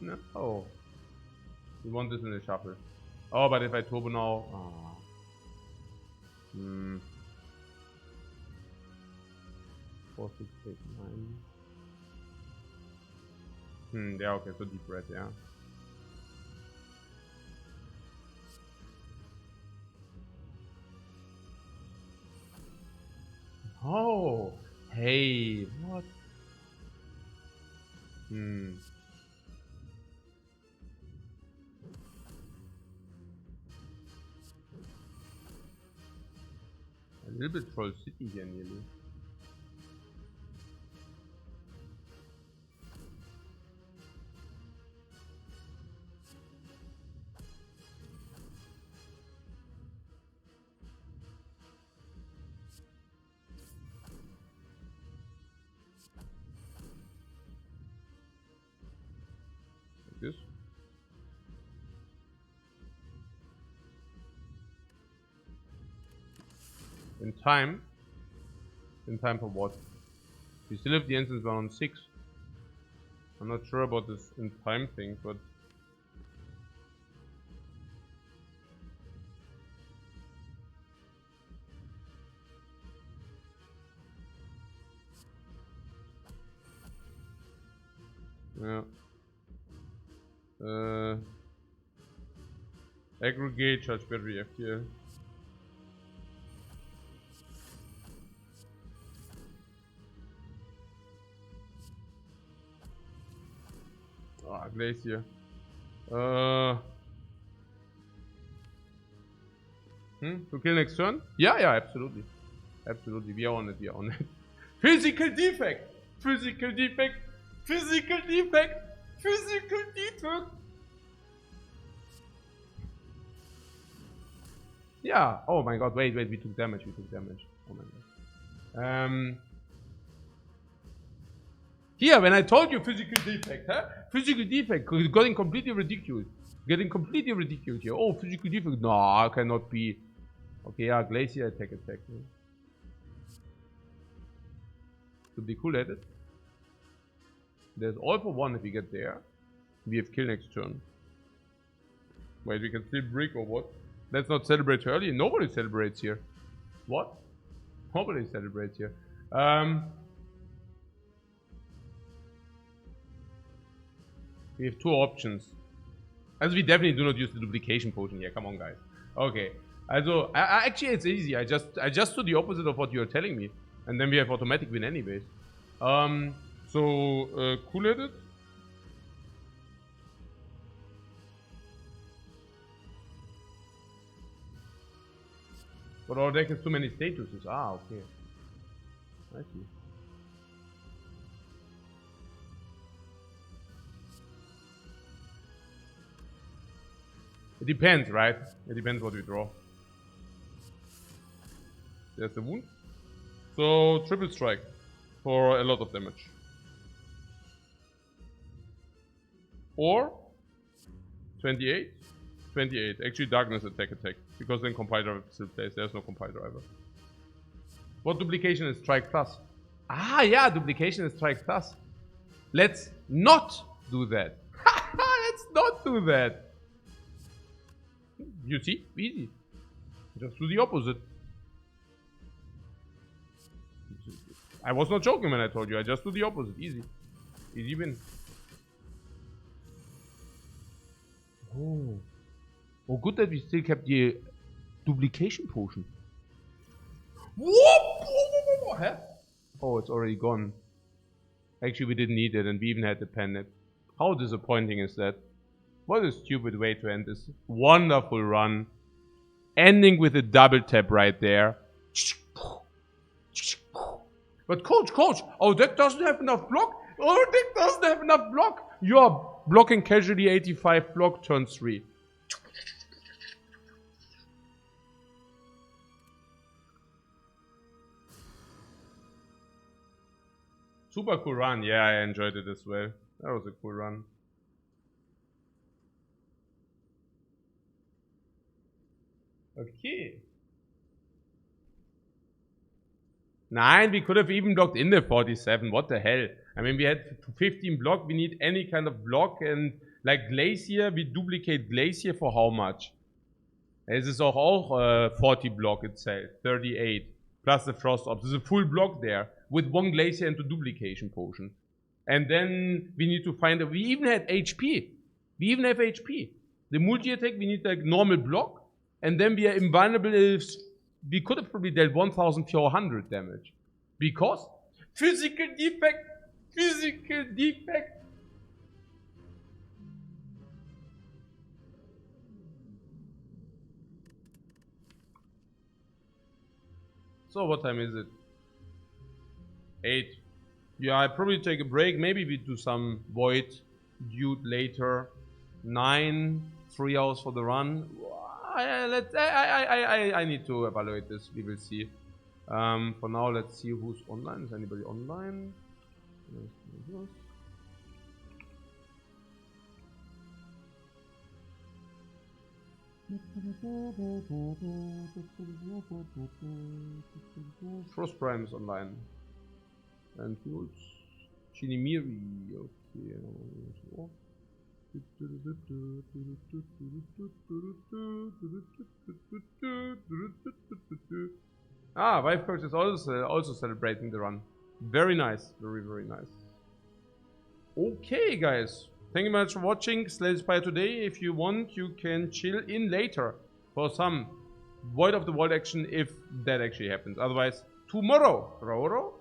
No. Oh. We want this in the shuffle. Oh, but if I turbo now... Oh. 4, 6, 8, 9. Yeah, okay, so deep breath, yeah. Oh, hey, what? A little bit Troll City here nearly. Like this. In time? In time for what? We still have the instance on 6. I'm not sure about this in time thing, but... yeah. Aggregate charge battery FTL. Ah, Glacier. To kill next turn? Yeah, absolutely. Absolutely, we are on it, Physical defect! Physical defect! Physical defect! Physical defect! Yeah, oh my god, wait, we took damage, Oh my god. Here, when I told you physical defect, huh? Physical defect, getting completely ridiculed. Here. Oh, physical defect, no, cannot be. Okay, yeah, Glacier attack. To be cool at it. There's all for one if we get there. We have kill next turn. Wait, we can still brick or what? Let's not celebrate early. Nobody celebrates here. What? Nobody celebrates here. We have 2 options. As we definitely do not use the duplication potion here. Come on, guys. Okay. Also, actually, it's easy. I just do the opposite of what you're telling me, and then we have automatic win anyways. Cool at it. But our deck has too many statuses. Ah, okay. I see. It depends, right? It depends what we draw. There's the wound. So, triple strike for a lot of damage. Or 28. 28. Actually, darkness attack. Because then compile driver still plays. There's no compile driver. What duplication is strike plus? Ah, yeah, duplication is strike plus. Let's not do that. Let's not do that. You see? Easy. Just do the opposite. I was not joking when I told you. I just do the opposite. Easy. Easy win. Oh. Oh, good that we still kept the duplication potion. Whoop! Huh? Oh, it's already gone. Actually, we didn't need it, and we even had the pen. How disappointing is that? What a stupid way to end this wonderful run. Ending with a double tap right there. But coach, our deck doesn't have enough block. You're blocking casually 85 block turn 3. Super cool run. Yeah, I enjoyed it as well. That was a cool run. Okay. Nein, we could have even blocked in the 47. What the hell? I mean, we had 15 block. We need any kind of block. And like Glacier, we duplicate Glacier for how much? Es ist auch 40 block itself. 38. Plus the Frost Ops. There's a full block there. With 1 Glacier and 2 duplication potion. And then we need to find... We even had HP. We even have HP. The multi-attack, we need like normal block. And then we are invulnerable if... We could have probably dealt 1400 damage. Because physical defect. Physical defect. So what time is it? 8. Yeah, I probably take a break. Maybe we do some void dude later. 9, 3 hours for the run. I need to evaluate this. We will see. For now, let's see who's online. Is anybody online? Frost Prime is online. And Fuels. Chinimiri. Okay. Ah, Lifecoach is also celebrating the run. Very nice. Very, very nice. Okay, guys. Thank you very much for watching Spire today. If you want, you can chill in later for some Void of the World action if that actually happens. Otherwise, tomorrow. Roro?